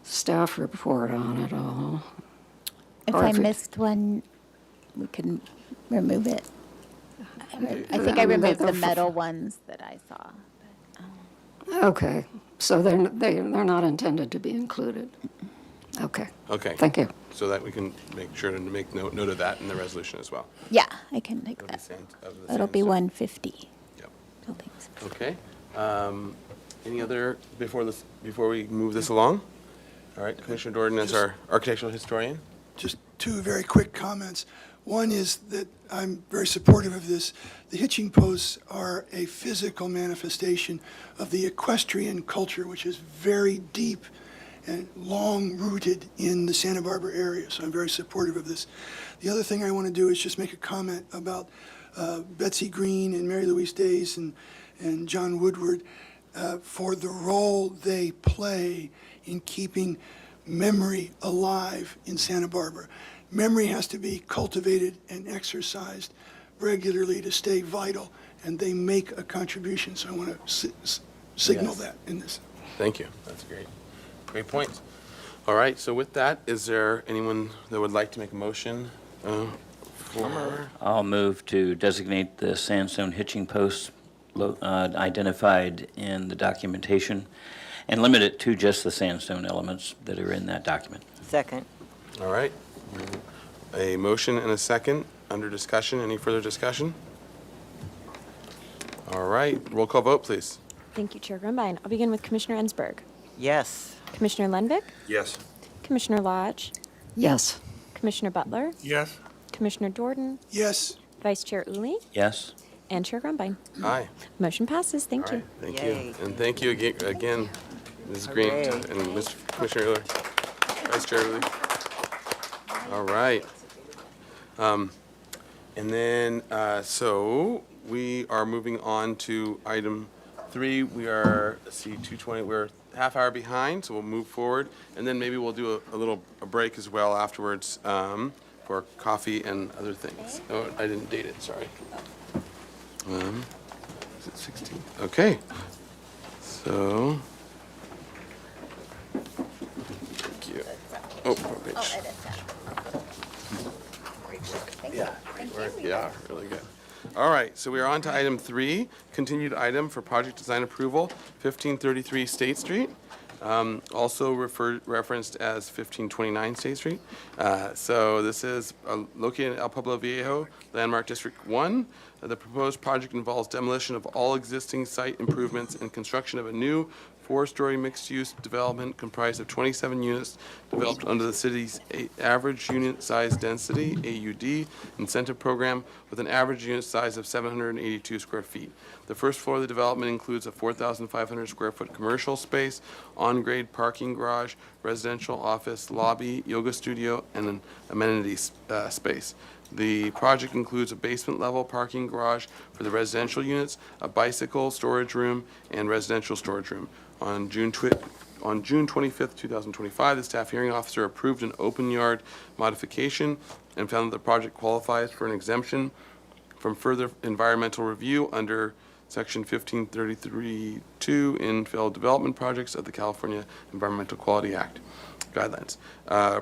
staff report on it all. If I missed one, we can remove it. I think I removed the metal ones that I saw. Okay, so they're not intended to be included. Okay. Okay. Thank you. So that we can make sure to make note of that in the resolution as well. Yeah, I can make It'll be that. of the It'll be sandstone. 150 Yep. buildings. Okay. Any other, before we move this along? All right, Commissioner Dordan as our architectural historian. Just two very quick comments. One is that I'm very supportive of this. The hitching posts are a physical manifestation of the equestrian culture, which is very deep and long-rooted in the Santa Barbara area, so I'm very supportive of this. The other thing I want to do is just make a comment about Betsy Green and Mary Louise Days and John Woodward for the role they play in keeping memory alive in Santa Barbara. Memory has to be cultivated and exercised regularly to stay vital, and they make a contribution, so I want to signal Yes. that in this. Thank you. That's great point. All right, so with that, is there anyone that would like to make a motion for? I'll move to designate the sandstone hitching posts identified in the documentation and limit it to just the sandstone elements that are in that document. Second. All right. A motion and a second. Under discussion. Any further discussion? All right. Roll call vote, please. Thank you, Chair Grumbine. I'll begin with Commissioner Ensberg. Yes. Commissioner Lenvik. Yes. Commissioner Lodge. Yes. Commissioner Butler. Yes. Commissioner Dordan. Yes. Vice Chair Uli. Yes? And Chair Grumbine. Aye. Motion passes. Thank All you. right. Thank Yay. you. And thank you again, Ms. Green Hooray. and Mr. Commissioner Euler, Vice Chair Euler. All right. And then, so we are moving on to item 3. We are, let's see, 2:20. We're half hour behind, so we'll move forward. And then maybe we'll do a break as well afterwards for coffee and other things. Oh, I didn't date it, sorry. Is it 16? Okay. So. Thank you. Oh, wrong page. Yeah, great work. Yeah, really good. All right, so we are on to item 3, continued item for project design approval, 1533 State Street, also referenced as 1529 State Street. So this is located in El Pueblo Viejo, Landmark District 1. The proposed project involves demolition of all existing site improvements and construction of a new 4-story mixed-use development comprised of 27 units developed under the city's average unit size density, AUD, incentive program with an average unit size of 782 square feet. The first floor of the development includes a 4,500 square foot commercial space, on-grade parking garage, residential office, lobby, yoga studio, and an amenities space. The project includes a basement-level parking garage for the residential units, a bicycle storage room, and residential storage room. On June 25th, 2025, the staff hearing officer approved an open yard modification and found that the project qualifies for an exemption from further environmental review under Section 1533-2 infill development projects of the California Environmental Quality Act guidelines.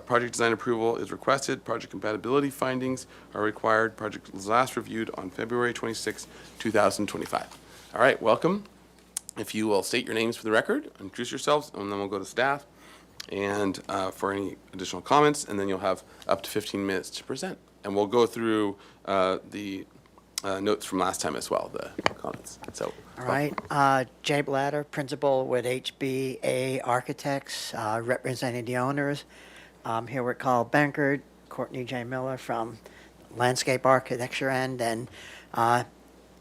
Project design approval is requested. Project compatibility findings are required. Project was last reviewed on February 26, 2025. All right, welcome. If you will state your names for the record, introduce yourselves, and then we'll go to staff and for any additional comments, and then you'll have up to 15 minutes to present. And we'll go through the notes from last time as well, the comments. So, all right. Jay Blatter, principal with HBA Architects, representing the owners. Here with Carl Bankert, Courtney J. Miller from landscape architecture end. And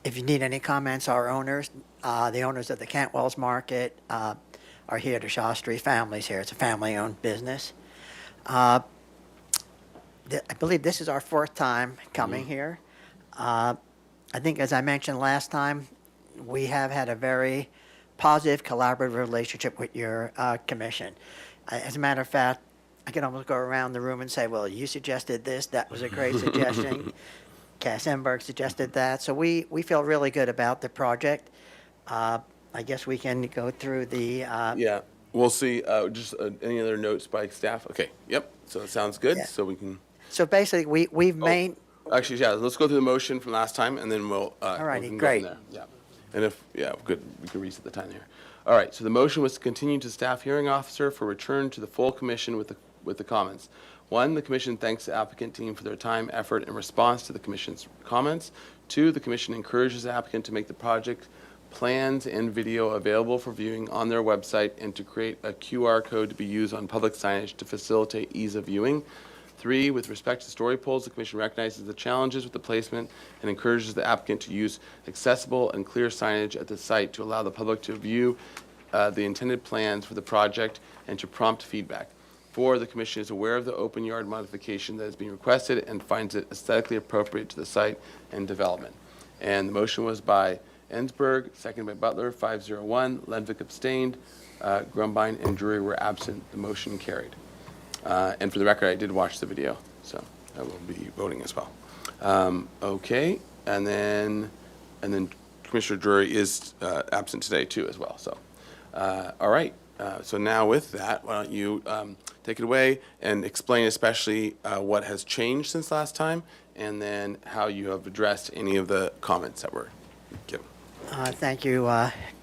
if you need any comments, our owners, the owners of the Cantwell's Market, are here. The Shastri family's here. It's a family-owned business. I believe this is our fourth time coming here. I think, as I mentioned last time, we have had a very positive, collaborative relationship with your commission. As a matter of fact, I can almost go around the room and say, well, you suggested this. That was a great suggestion. Cass Enberg suggested that. So we feel really good about the project. I guess we can go through the... yeah, we'll see. Just any other notes by staff? Okay, yep. So it sounds good. Yeah. So we can... So basically, we've made... Actually, yeah, let's go through the motion from last time, and then we'll... All righty, we can great. Go from there. Yeah. And if, yeah, good, we can reset the time here. All right, so the motion was to continue to staff hearing officer for return to the full commission with the comments. 1, the commission thanks the applicant team for their time, effort, and response to the commission's comments. 2, the commission encourages the applicant to make the project plans and video available for viewing on their website and to create a QR code to be used on public signage to facilitate ease of viewing. 3, with respect to story poles, the commission recognizes the challenges with the placement and encourages the applicant to use accessible and clear signage at the site to allow the public to view the intended plans for the project and to prompt feedback. 4, the commission is aware of the open yard modification that is being requested and finds it aesthetically appropriate to the site and development. And the motion was by Ensberg, seconded by Butler, 501. Lenvick abstained. Grumbine and Drury were absent. The motion carried. And for the record, I did watch the video, so I will be voting as well. Okay, and then Commissioner Drury is absent today too as well. So, all right. So now with that, why don't you take it away and explain especially what has changed since last time, and then how you have addressed any of the comments that were given. Thank you,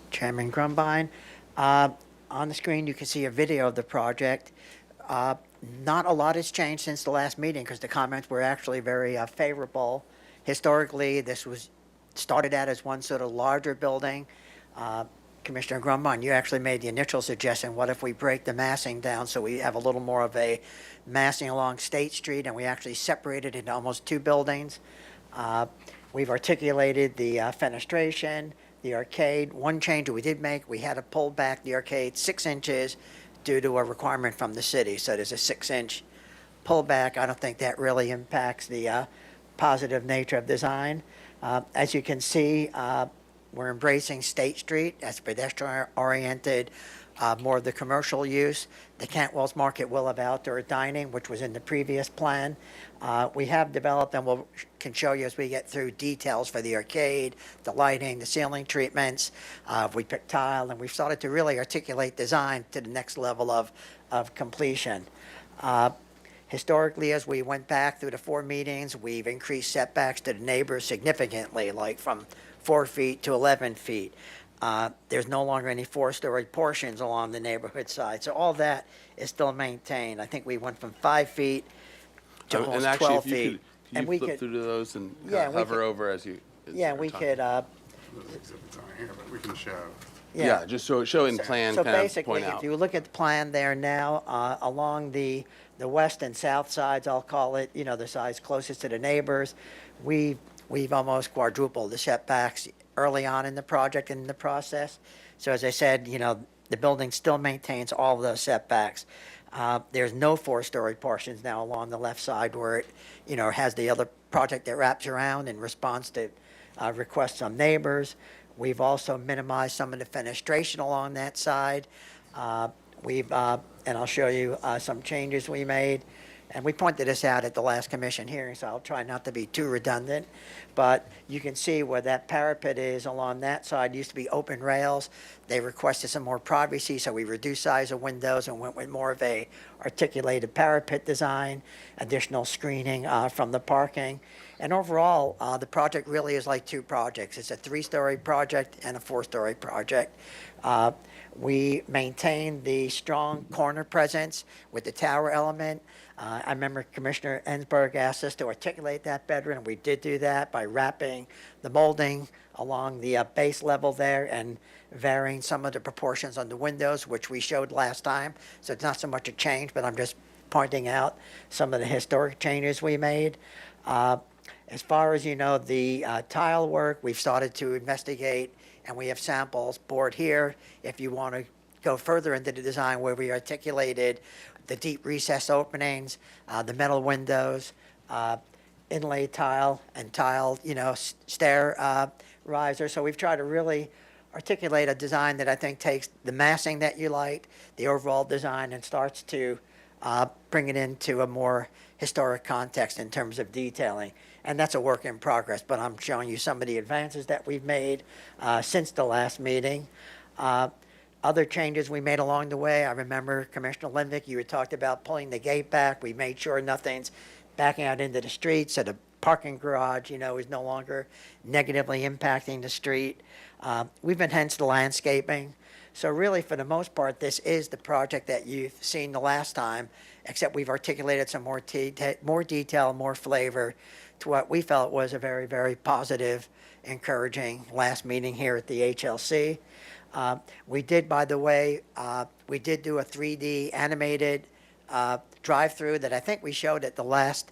Chairman Grumbine. On the screen, you can see a video of the project. Not a lot has changed since the last meeting because the comments were actually very favorable. Historically, this was started out as one sort of larger building. Commissioner Grumbine, you actually made the initial suggestion, what if we break the massing down so we have a little more of a massing along State Street, and we actually separated into almost 2 buildings. We've articulated the fenestration, the arcade. One change that we did make, we had to pull back the arcade 6 inches due to a requirement from the city. So there's a 6-inch pullback. I don't think that really impacts the positive nature of design. As you can see, we're embracing State Street as pedestrian-oriented, more of the commercial use. The Cantwell's Market will have outdoor dining, which was in the previous plan. We have developed, and we can show you as we get through details for the arcade, the lighting, the ceiling treatments. We picked tile, and we've started to really articulate design to the next level of completion. Historically, as we went back through the 4 meetings, we've increased setbacks to the neighbors significantly, like from 4 feet to 11 feet. There's no longer any 4-story portions along the neighborhood side. So all that is still maintained. I think we went from 5 feet to almost and actually, 12 if you feet. Could, and we flip could, through to those and yeah, hover over as you. Yeah, we talking. could. We can show. Yeah, just show in plan, So kind of basically, point out. if you look at the plan there now, along the west and south sides, I'll call it, the sides closest to the neighbors, we've almost quadrupled the setbacks early on in the project and in the process. So as I said, the building still maintains all of those setbacks. There's no 4-story portions now along the left side where it, has the other project that wraps around in response to requests from neighbors. We've also minimized some of the fenestration along that side. And I'll show you some changes we made. and we pointed this out at the last commission hearing, so I'll try not to be too redundant, but you can see where that parapet is along that side. Used to be open rails. They requested some more privacy, so we reduced size of windows and went with more of a articulated parapet design, additional screening from the parking. And overall, the project really is like two projects. It's a 3-story project and a 4-story project. We maintain the strong corner presence with the tower element. I remember Commissioner Ensberg asked us to articulate that better, and we did do that by wrapping the molding along the base level there and varying some of the proportions on the windows, which we showed last time. So it's not so much a change, but I'm just pointing out some of the historic changes we made. As far as the tile work, we've started to investigate, and we have samples board here if you want to go further into the design, where we articulated the deep recess openings, the metal windows, inlaid tile, and tile, stair riser. So we've tried to really articulate a design that I think takes the massing that you like, the overall design, and starts to bring it into a more historic context in terms of detailing. And that's a work in progress, but I'm showing you some of the advances that we've made since the last meeting. Other changes we made along the way, I remember Commissioner Lindvik, you had talked about pulling the gate back. We made sure nothing's backing out into the street, so the parking garage, is no longer negatively impacting the street. We've enhanced the landscaping. So really, for the most part, this is the project that you've seen the last time, except we've articulated some more detail, more flavor to what we felt was a very, very positive, encouraging last meeting here at the HLC. We did, by the way, we did do a 3D animated drive-through that I think we showed at the last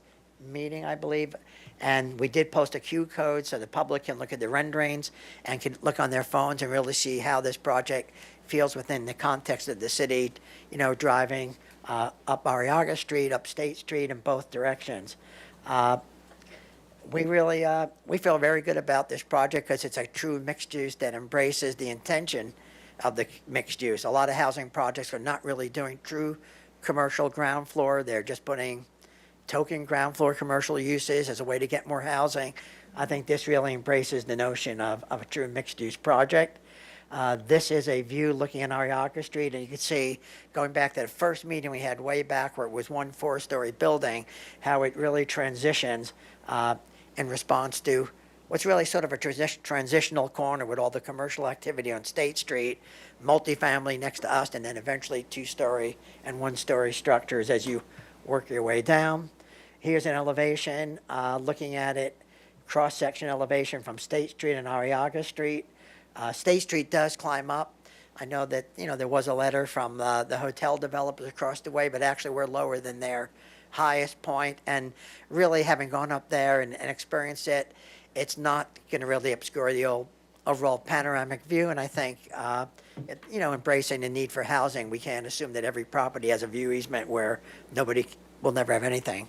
meeting, I believe. And we did post a Q code so the public can look at the renderings and can look on their phones and really see how this project feels within the context of the city, driving up Arriaga Street, up State Street in both directions. We really, we feel very good about this project because it's a true mixed use that embraces the intention of the mixed use. A lot of housing projects are not really doing true commercial ground floor. They're just putting token ground floor commercial uses as a way to get more housing. I think this really embraces the notion of a true mixed use project. This is a view looking at Arriaga Street, and you can see, going back to the first meeting we had way back where it was one 4-story building, how it really transitions in response to what's really sort of a transitional corner with all the commercial activity on State Street, multifamily next to us, and then eventually 2-story and 1-story structures as you work your way down. Here's an elevation, looking at it, cross-section elevation from State Street and Arriaga Street. State Street does climb up. I know that, there was a letter from the hotel developers across the way, but actually we're lower than their highest point. And really, having gone up there and experienced it, it's not going to really obscure the overall panoramic view. And I think, embracing the need for housing, we can't assume that every property has a view easement where nobody will never have anything,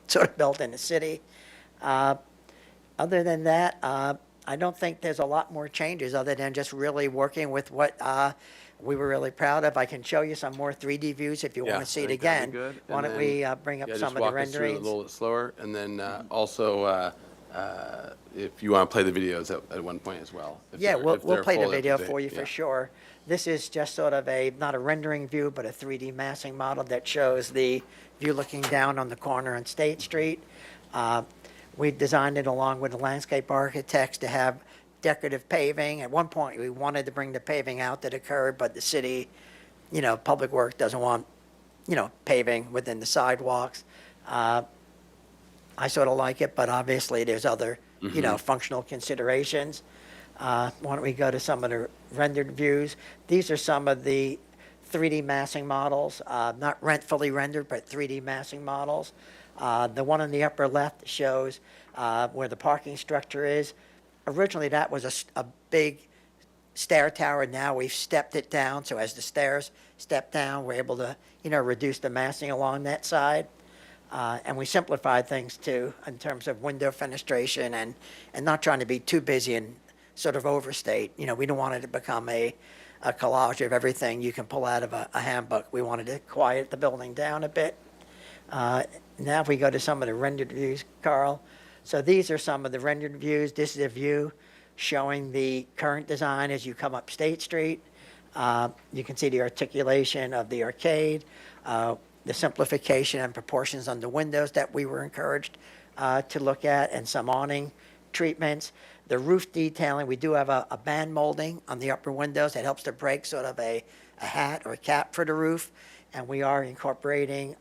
sort of built in the city. Other than that, I don't think there's a lot more changes other than just really working with what we were really proud of. I can show you some more 3D views if you want to see it again. Why don't we bring up some of the renderings? Just walk us through it a little bit slower, and then also if you want to play the videos at one point as well. Yeah, we'll play the video for you for sure. This is just sort of not a rendering view, but a 3D massing model that shows the view looking down on the corner on State Street. We designed it along with the landscape architects to have decorative paving. At one point, we wanted to bring the paving out that occurred, but the city, Public Works doesn't want, paving within the sidewalks. I sort of like it, but obviously there's other, functional considerations. Why don't we go to some of the rendered views? These are some of the 3D massing models, not fully rendered, but 3D massing models. The one on the upper left shows where the parking structure is. Originally, that was a big stair tower. Now we've stepped it down, so as the stairs step down, we're able to, reduce the massing along that side. And we simplified things too in terms of window fenestration and not trying to be too busy and sort of overstate. We don't want it to become a collage of everything you can pull out of a handbook. We wanted to quiet the building down a bit. Now if we go to some of the rendered views, Carl. So these are some of the rendered views. This is a view showing the current design as you come up State Street. You can see the articulation of the arcade, the simplification and proportions on the windows that we were encouraged to look at, and some awning treatments. The roof detailing, we do have a band molding on the upper windows that helps to break sort of a hat or a cap for the roof. And we are incorporating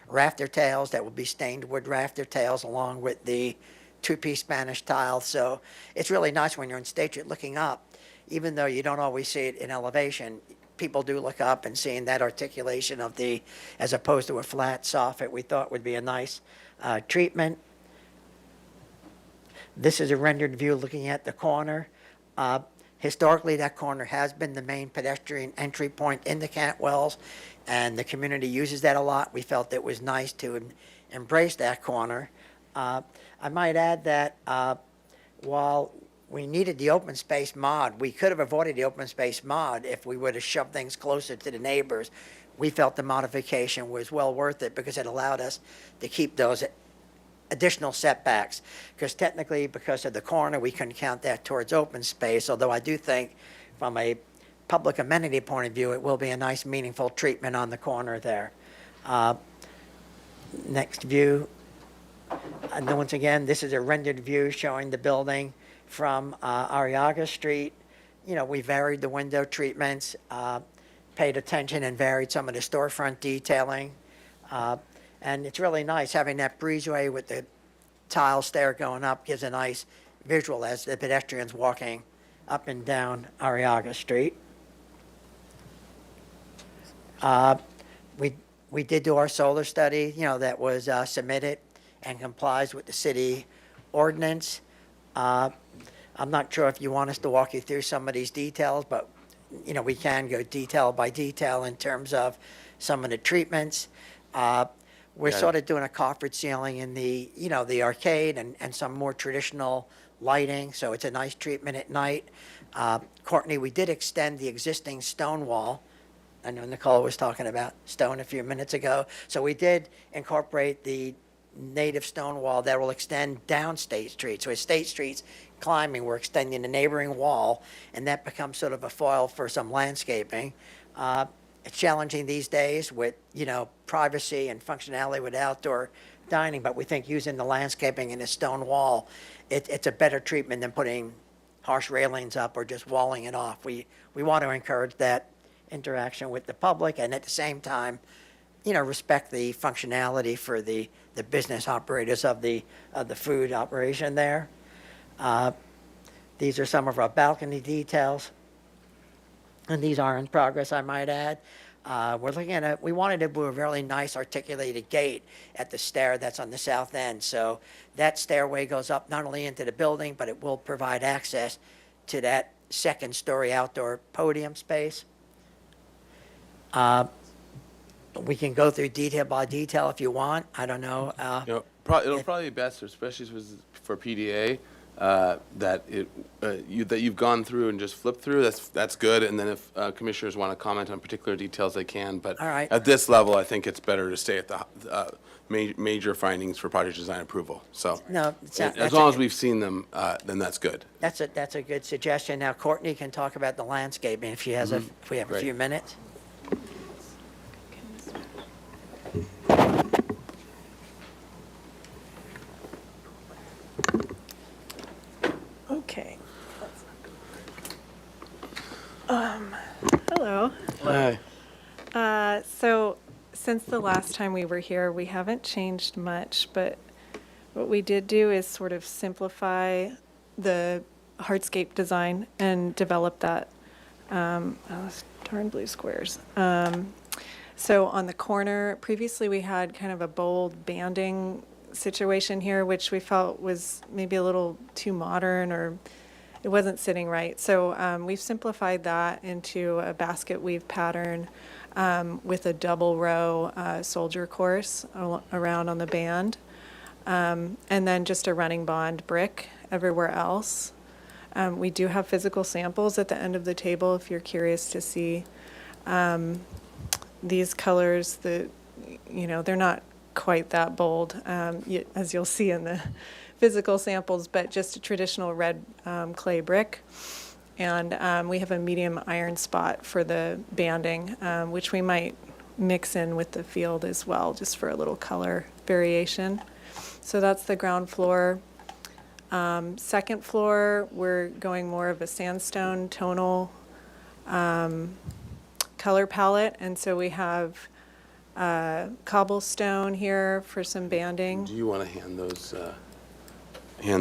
rafter tails that will be stained wood rafter tails along with the two-piece Spanish tile. So it's really nice when you're in State Street looking up, even though you don't always see it in elevation. People do look up and seeing that articulation of the, as opposed to a flat soffit, we thought would be a nice treatment. This is a rendered view looking at the corner. Historically, that corner has been the main pedestrian entry point in the Cantwells, and the community uses that a lot. We felt it was nice to embrace that corner. I might add that while we needed the open space mod, we could have avoided the open space mod if we would have shoved things closer to the neighbors. We felt the modification was well worth it because it allowed us to keep those additional setbacks, because technically, because of the corner, we couldn't count that towards open space, although I do think from a public amenity point of view, it will be a nice, meaningful treatment on the corner there. Next view. And then once again, this is a rendered view showing the building from Arriaga Street. You know, we varied the window treatments, paid attention and varied some of the storefront detailing. And it's really nice having that breezeway with the tile stair going up, gives a nice visual as the pedestrians walking up and down Arriaga Street. We did do our solar study, you know, that was submitted and complies with the city ordinance. I'm not sure if you want us to walk you through some of these details, but, you know, we can go detail by detail in terms of some of the treatments. We're Yeah. sort of doing a coffered ceiling in the, you know, the arcade and some more traditional lighting, so it's a nice treatment at night. Courtney, we did extend the existing stone wall. I know Nicole was talking about stone a few minutes ago. So we did incorporate the native stone wall that will extend down State Street. So as State Street's climbing, we're extending the neighboring wall, and that becomes sort of a foil for some landscaping. It's challenging these days with, you know, privacy and functionality with outdoor dining, but we think using the landscaping and the stone wall, it's a better treatment than putting harsh railings up or just walling it off. We want to encourage that interaction with the public and at the same time, you know, respect the functionality for the business operators of the food operation there. These are some of our balcony details. And these are in progress, I might add. We're looking at we wanted to do a really nice articulated gate at the stair that's on the south end. So that stairway goes up not only into the building, but it will provide access to that second story outdoor podium space. We can go through detail by detail if you want. I don't know. You know, it'll probably be best, especially for PDA, that you've gone through and just flipped through. That's good. And then if commissioners want to comment on particular details, they can. But all right. At this level, I think it's better to stay at the major findings for project design approval. So No, as long as we've seen them, then that's good. That's a good suggestion. Now Courtney can talk about the landscaping if she has if we have a few minutes. Okay. Hello. Hi. So since the last time we were here, we haven't changed much, but what we did do is sort of simplify the hardscape design and develop that. Darn blue squares. So on the corner, previously we had kind of a bold banding situation here, which we felt was maybe a little too modern or it wasn't sitting right. So we've simplified that into a basket weave pattern with a double row soldier course around on the band. And then just a running bond brick everywhere else. We do have physical samples at the end of the table if you're curious to see these colors. You know, they're not quite that bold, as you'll see in the physical samples, but just a traditional red clay brick. And we have a medium iron spot for the banding, which we might mix in with the field as well, just for a little color variation. So that's the ground floor. Second floor, we're going more of a sandstone tonal color palette, and so we have cobblestone here for some banding. Do you want to hand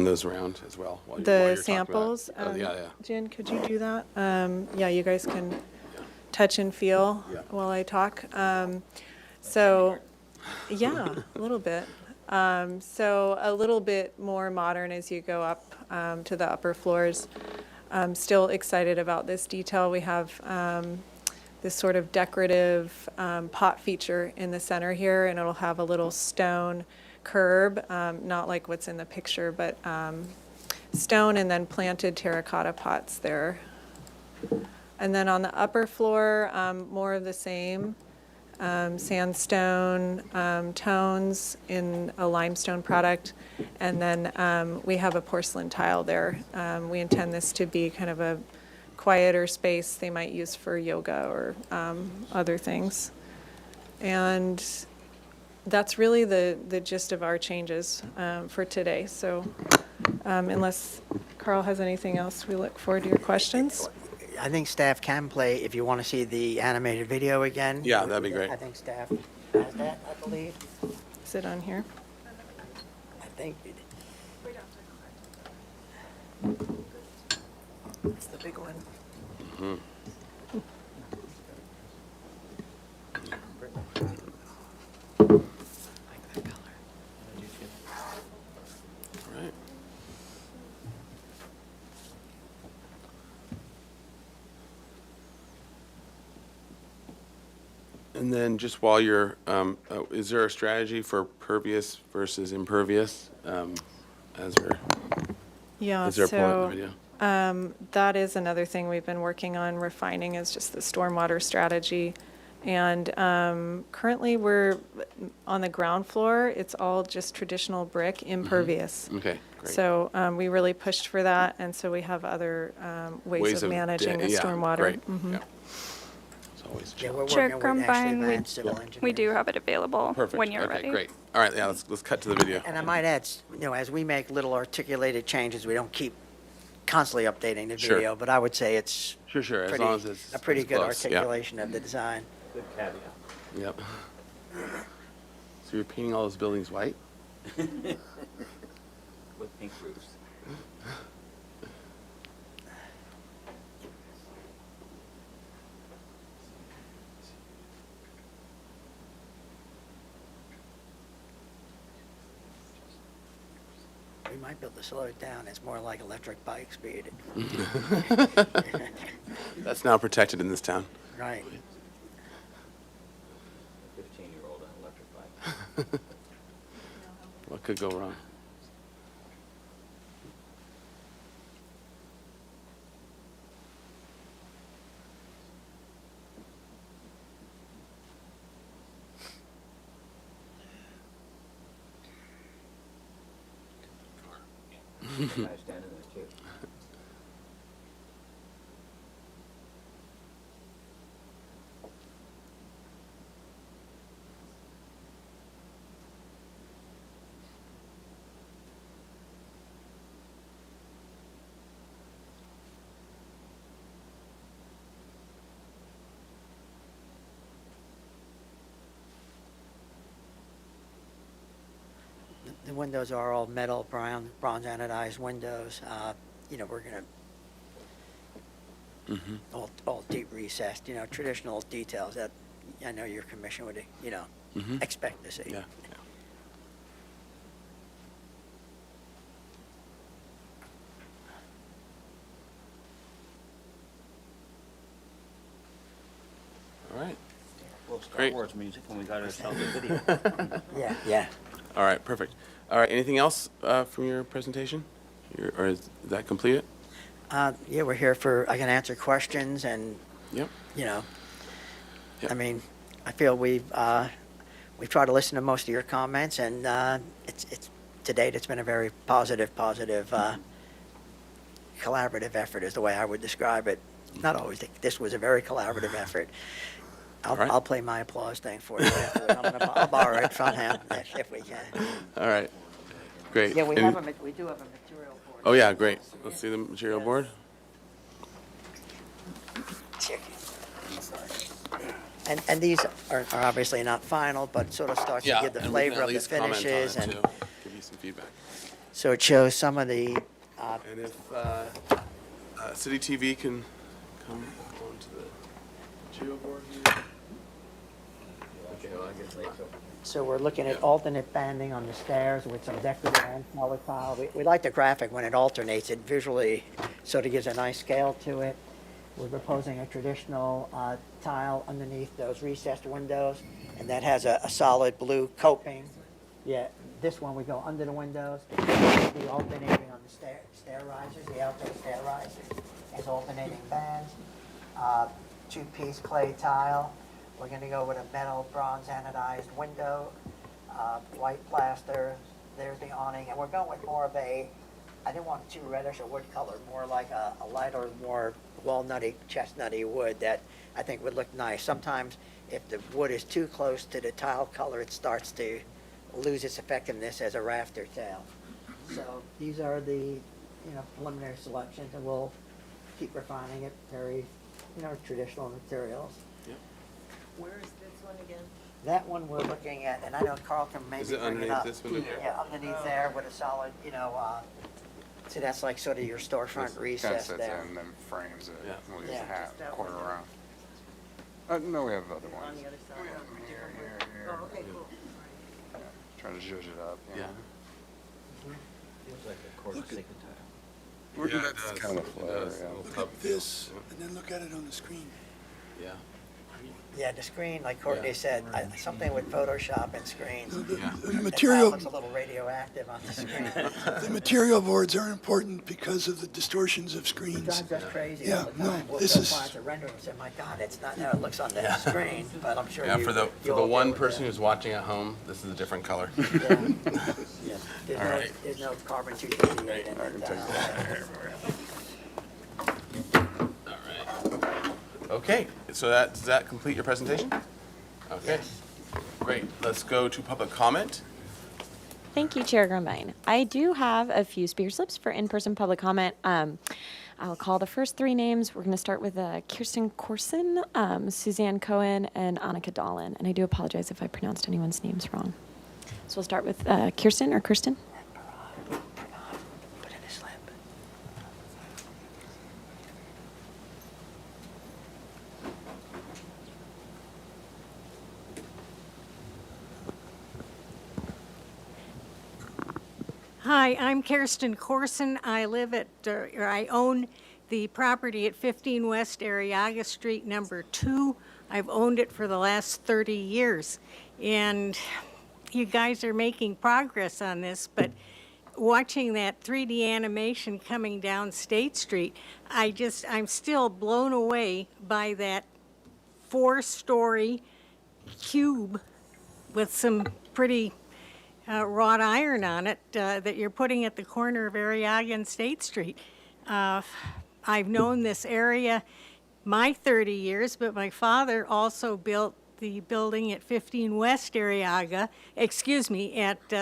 those around as well? While The you're samples. talking about it? Yeah. Jen, could you do that? Yeah, you guys can touch and feel while I talk. So, yeah, a little bit. So a little bit more modern as you go up to the upper floors. I'm still excited about this detail. We have this sort of decorative pot feature in the center here, and it'll have a little stone curb, not like what's in the picture, but stone and then planted terracotta pots there. And then on the upper floor, more of the same. Sandstone tones in a limestone product, and then we have a porcelain tile there. We intend this to be kind of a quieter space they might use for yoga or other things. And that's really the gist of our changes for today. So unless Carl has anything else, we look forward to your questions. I think staff can play, if you want to see the animated video again. Yeah, that'd be great. I think staff has that, I believe. Is it on here? I think. It's the big one. Mm-hmm. And then just while you're, is there a strategy for pervious versus impervious? As we're, Yeah, is there a point in the so video? that is another thing we've been working on refining is just the stormwater strategy. And currently we're on the ground floor, it's all just traditional brick, impervious. Okay, great. So we really pushed for that, and so we have other ways of managing the stormwater. Great. Mhm. Yeah. It's always Yeah, we're Chair working with actually Grumbine, land civil engineers. we do have it available Perfect. when you're Okay, ready. great. All right, yeah, let's cut to the video. And I might add, as we make little articulated changes, we don't keep constantly updating the Sure. video, but I would say it's Sure, as pretty- long as it's a pretty it's good close, yeah. articulation of the design. Good caveat. Yep. So you're painting all those buildings white? With pink roofs. We might be able to slow it down. It's more like electric bike speed. That's now protected in this town. Right. 15-year-old on electric bike. What could go wrong? Guy standing there too. The windows are all metal, bronze anodized windows. We're going Mm-hmm. to, all deep recessed, traditional details that I know your commission would, Mhm. expect to see. Yeah. All right. Well, Star Great. Wars music when we got ourselves a video. Yeah. All right, perfect. All right, anything else from your presentation? Or is that complete it? Yeah, we're here I can answer questions and, Yep. I mean, I feel we've we've tried to listen to most of your comments, and to date, it's been a very positive, collaborative effort is the way I would describe it. Not always. This was a very collaborative effort. I'll play my applause thing for you afterwards. I'll borrow it from him if we can. All right. Great. Yeah, we do have a material board. Oh, yeah, great. Let's see the material board. And these are obviously not final, but sort of starts to give the and we can flavor at of the least comment on it, finishes. And too. Give you some feedback. so it shows some of the, And if City TV can come onto the material board here. so we're looking at alternate banding on the stairs with some decorative and color tile. We like the graphic when it alternates. It visually sort of gives a nice scale to it. We're proposing a traditional tile underneath those recessed windows, and that has a solid blue coping. Yeah, this one we go under the windows. The alternating on the stair risers, the outdoor stair risers, is alternating bands. Two-piece clay tile. We're going to go with a metal bronze anodized window, white plaster. There's the awning, and we're going with more of a, I didn't want too reddish or wood color, more like a lighter, more walnutty, chestnutty wood that I think would look nice. Sometimes if the wood is too close to the tile color, it starts to lose its effectiveness as a rafter tile. So these are the preliminary selections, and we'll keep refining it. Very traditional materials. Yep. Where is this one again? That one we're looking at, and I know Carl can maybe Is it bring it underneath up. this one? Yeah, underneath there with a solid, so that's like sort of your storefront recess there. And then frames it. Yeah. We'll use Yeah. a half, Just that quarter one. round. No, we have other On ones. the other side. Here. Oh, okay, cool. Try to zhuzh it up. Yeah. Looks like a quartz tile. Yeah, that's kind of a flare, yeah. Look at this, and then look at it on the screen. Yeah. Yeah, the screen, like Courtney said, something with Photoshop and screens. The The material, tile looks a little radioactive on the screen. the material boards are important because of the distortions of It screens. drives us crazy Yeah, all the no, time. We'll this go is- find the rendering and say, my God, it's not how it looks on the screen, but I'm sure Yeah, you. for the you'll deal one with person that. who's watching at home, this is a different color. Yeah. There's All no, right. there's no carbon 238 in it. All right. Okay, so does that complete your presentation? Okay, great. Let's go to public comment. Thank you, Chair Grumbine. I do have a few speaker slips for in-person public comment. I'll call the first three names. We're going to start with Kirsten Corson, Suzanne Cohen, and Annika Dahlin. And I do apologize if I pronounced anyone's names wrong. So we'll start with Kirsten or Kirsten. Put in a slip. Hi, I'm Kirsten Corson. I live at, or I own the property at 15 West Arriaga Street, number 2. I've owned it for the last 30 years. And you guys are making progress on this, but watching that 3D animation coming down State Street, I'm still blown away by that 4-story cube with some pretty wrought iron on it that you're putting at the corner of Arriaga and State Street. I've known this area my 30 years, but my father also built the building at 15 West Arriaga, at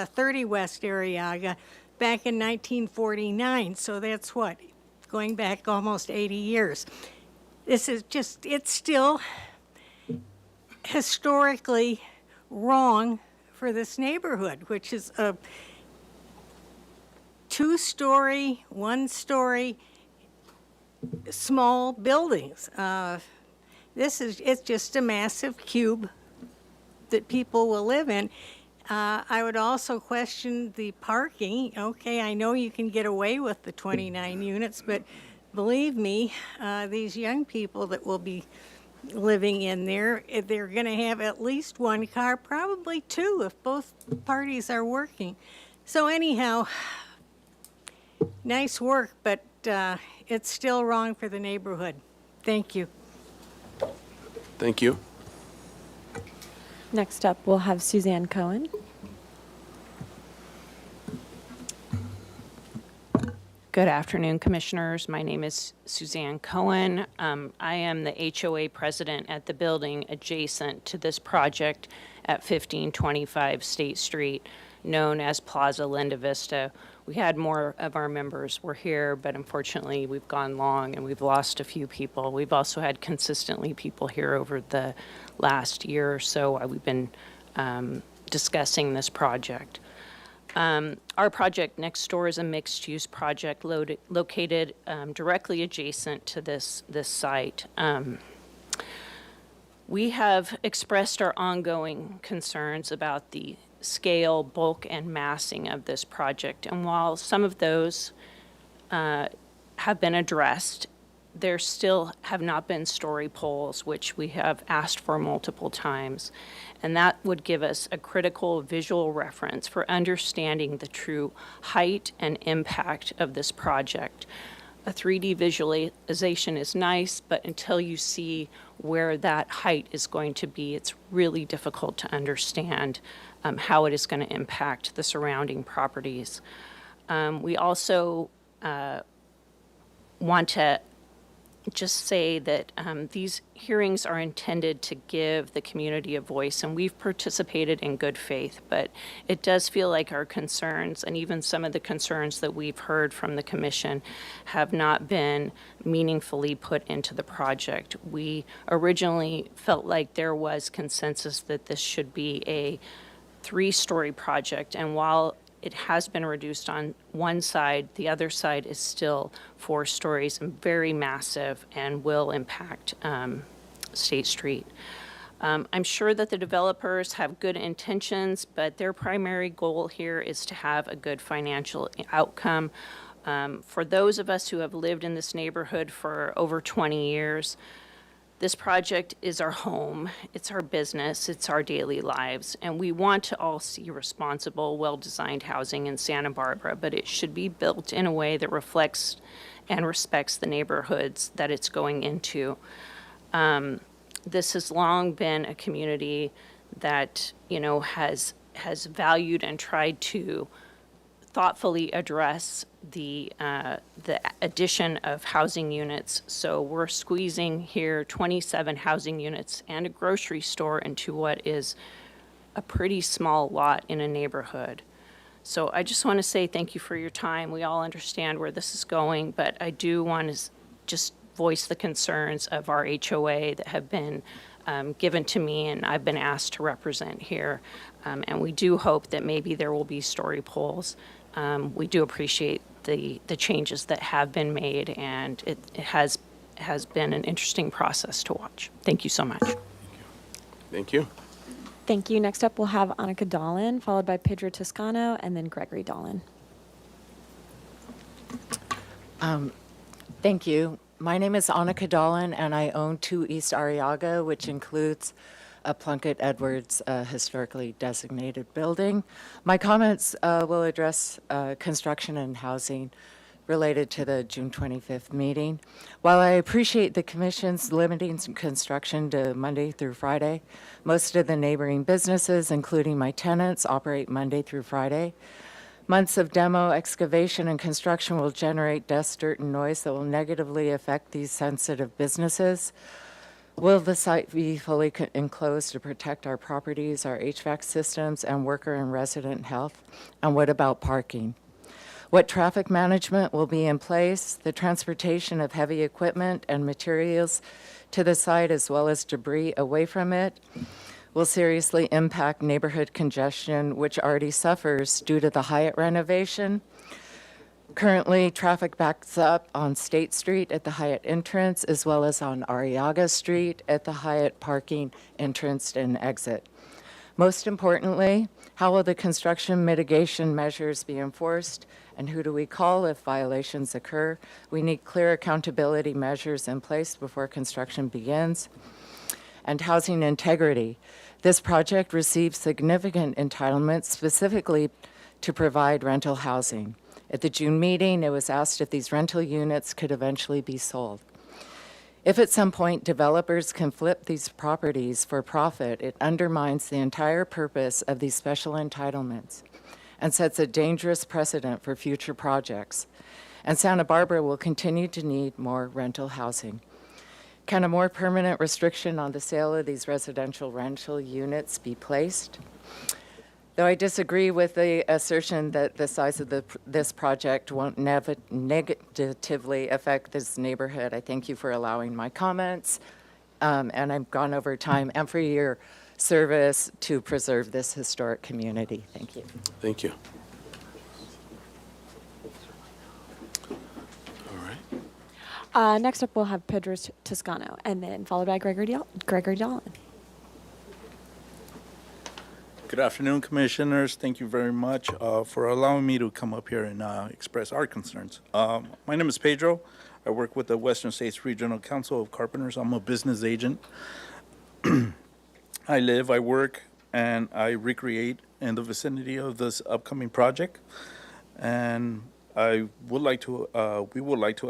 30 West Arriaga back in 1949. So that's what, going back almost 80 years. This is just, it's still historically wrong for this neighborhood, which is a 2-story, 1-story, small buildings. It's just a massive cube that people will live in. I would also question the parking. Okay, I know you can get away with the 29 units, but believe me, these young people that will be living in there, they're going to have at least one car, probably 2 if both parties are working. So anyhow, nice work, but it's still wrong for the neighborhood. Thank you. Thank you. Next up, we'll have Suzanne Cohen. Good afternoon, Commissioners. My name is Suzanne Cohen. I am the HOA president at the building adjacent to this project at 1525 State Street, known as Plaza Linda Vista. We had more of our members were here, but unfortunately we've gone long and we've lost a few people. We've also had consistently people here over the last year or so while we've been discussing this project. Our project next door is a mixed-use project located directly adjacent to this site. We have expressed our ongoing concerns about the scale, bulk, and massing of this project. And while some of those have been addressed, there still have not been story poles, which we have asked for multiple times. And that would give us a critical visual reference for understanding the true height and impact of this project. A 3D visualization is nice, but until you see where that height is going to be, it's really difficult to understand how it is going to impact the surrounding properties. We also want to just say that these hearings are intended to give the community a voice, and we've participated in good faith, but it does feel like our concerns, and even some of the concerns that we've heard from the Commission, have not been meaningfully put into the project. We originally felt like there was consensus that this should be a 3-story project, and while it has been reduced on one side, the other side is still 4 stories and very massive and will impact State Street. I'm sure that the developers have good intentions, but their primary goal here is to have a good financial outcome. For those of us who have lived in this neighborhood for over 20 years, this project is our home, it's our business, it's our daily lives, and we want to all see responsible, well-designed housing in Santa Barbara, but it should be built in a way that reflects and respects the neighborhoods that it's going into. This has long been a community that, has valued and tried to thoughtfully address the addition of housing units. So we're squeezing here 27 housing units and a grocery store into what is a pretty small lot in a neighborhood. So I just want to say thank you for your time. We all understand where this is going, but I do want to just voice the concerns of our HOA that have been given to me and I've been asked to represent here. And we do hope that maybe there will be story polls. We do appreciate the changes that have been made, and it has been an interesting process to watch. Thank you so much. Thank you. Thank you. Next up, we'll have Annika Dolan, followed by Pedro Toscano, and then Gregory Dolan. Thank you. My name is Annika Dolan, and I own 2 East Arriaga, which includes a Plunkett Edwards historically designated building. My comments will address construction and housing related to the June 25th meeting. While I appreciate the Commission's limiting construction to Monday through Friday, most of the neighboring businesses, including my tenants, operate Monday through Friday. Months of demo, excavation, and construction will generate dust, dirt, and noise that will negatively affect these sensitive businesses. Will the site be fully enclosed to protect our properties, our HVAC systems, and worker and resident health? And what about parking? What traffic management will be in place? The transportation of heavy equipment and materials to the site, as well as debris away from it, will seriously impact neighborhood congestion, which already suffers due to the Hyatt renovation. Currently, traffic backs up on State Street at the Hyatt entrance, as well as on Arriaga Street at the Hyatt parking entrance and exit. Most importantly, how will the construction mitigation measures be enforced, and who do we call if violations occur? We need clear accountability measures in place before construction begins. And housing integrity. This project received significant entitlements specifically to provide rental housing. At the June meeting, it was asked if these rental units could eventually be sold. If at some point developers can flip these properties for profit, it undermines the entire purpose of these special entitlements and sets a dangerous precedent for future projects. And Santa Barbara will continue to need more rental housing. Can a more permanent restriction on the sale of these residential rental units be placed? Though I disagree with the assertion that the size of this project won't negatively affect this neighborhood, I thank you for allowing my comments, and I've gone over time, and for your service to preserve this historic community. Thank you. Thank you. All right. Next up, we'll have Pedro Toscano, and then followed by Gregory Dolan. Good afternoon, Commissioners. Thank you very much for allowing me to come up here and express our concerns. My name is Pedro. I work with the Western States Regional Council of Carpenters. I'm a business agent. I live, I work, and I recreate in the vicinity of this upcoming project. And we would like to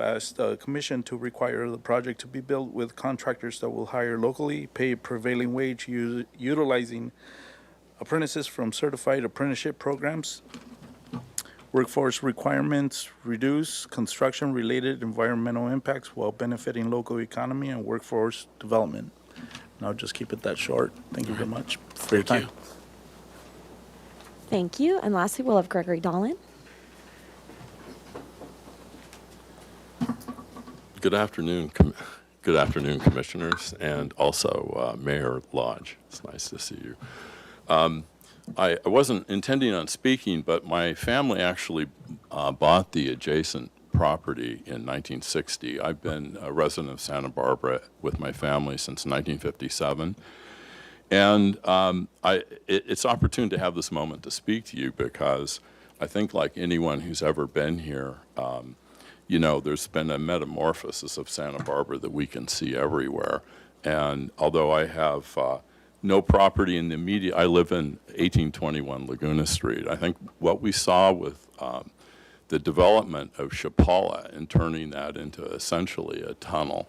ask the Commission to require the project to be built with contractors that will hire locally, pay prevailing wage, utilizing apprentices from certified apprenticeship programs, workforce requirements, reduce construction-related environmental impacts while benefiting local economy and workforce development. And I'll just keep it that short. Thank you very much for your time. Thank you. And lastly, we'll have Gregory Dolan. Good afternoon, Commissioners, and also Mayor Lodge. It's nice to see you. I wasn't intending on speaking, but my family actually bought the adjacent property in 1960. I've been a resident of Santa Barbara with my family since 1957. And it's opportune to have this moment to speak to you because I think like anyone who's ever been here, you know, there's been a metamorphosis of Santa Barbara that we can see everywhere. And although I have no property in the immediate, I live in 1821 Laguna Street. I think what we saw with the development of Chapala and turning that into essentially a tunnel,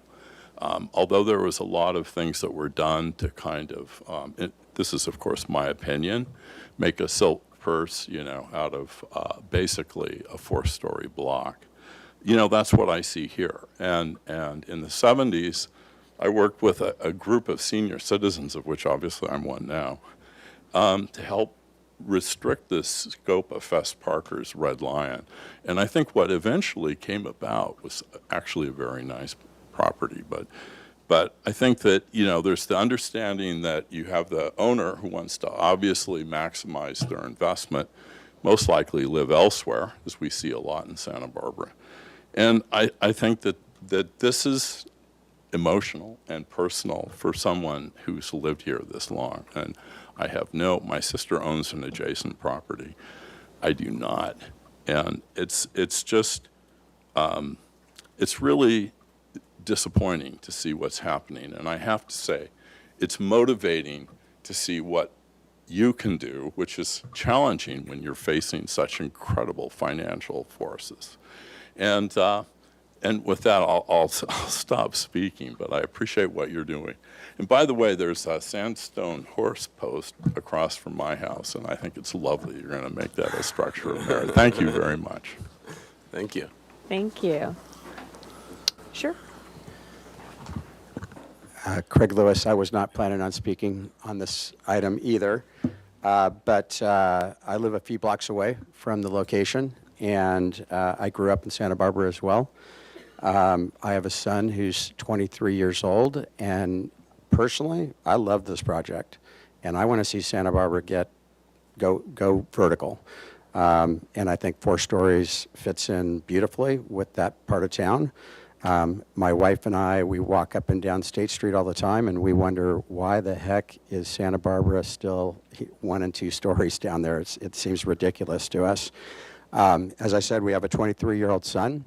although there was a lot of things that were done to kind of, this is of course my opinion, make a silk purse, you know, out of basically a 4-story block. You know, that's what I see here. And in the 70s, I worked with a group of senior citizens, of which obviously I'm one now, to help restrict the scope of Fess Parker's Red Lion. And I think what eventually came about was actually a very nice property. But I think that, you know, there's the understanding that you have the owner who wants to obviously maximize their investment, most likely live elsewhere, as we see a lot in Santa Barbara. And I think that this is emotional and personal for someone who's lived here this long. And I have my sister owns an adjacent property. I do not. And it's just, it's really disappointing to see what's happening. And I have to say, it's motivating to see what you can do, which is challenging when you're facing such incredible financial forces. And with that, I'll stop speaking, but I appreciate what you're doing. And by the way, there's a sandstone horse post across from my house, and I think it's lovely. You're going to make that a structure of merit. Thank you very much. Thank you. Thank you. Sure. Craig Lewis, I was not planning on speaking on this item either, but I live a few blocks away from the location, and I grew up in Santa Barbara as well. I have a son who's 23 years old, and personally, I love this project, and I want to see Santa Barbara go vertical. And I think 4 stories fits in beautifully with that part of town. My wife and I, we walk up and down State Street all the time, and we wonder why the heck is Santa Barbara still 1 and 2 stories down there. It seems ridiculous to us. As I said, we have a 23-year-old son.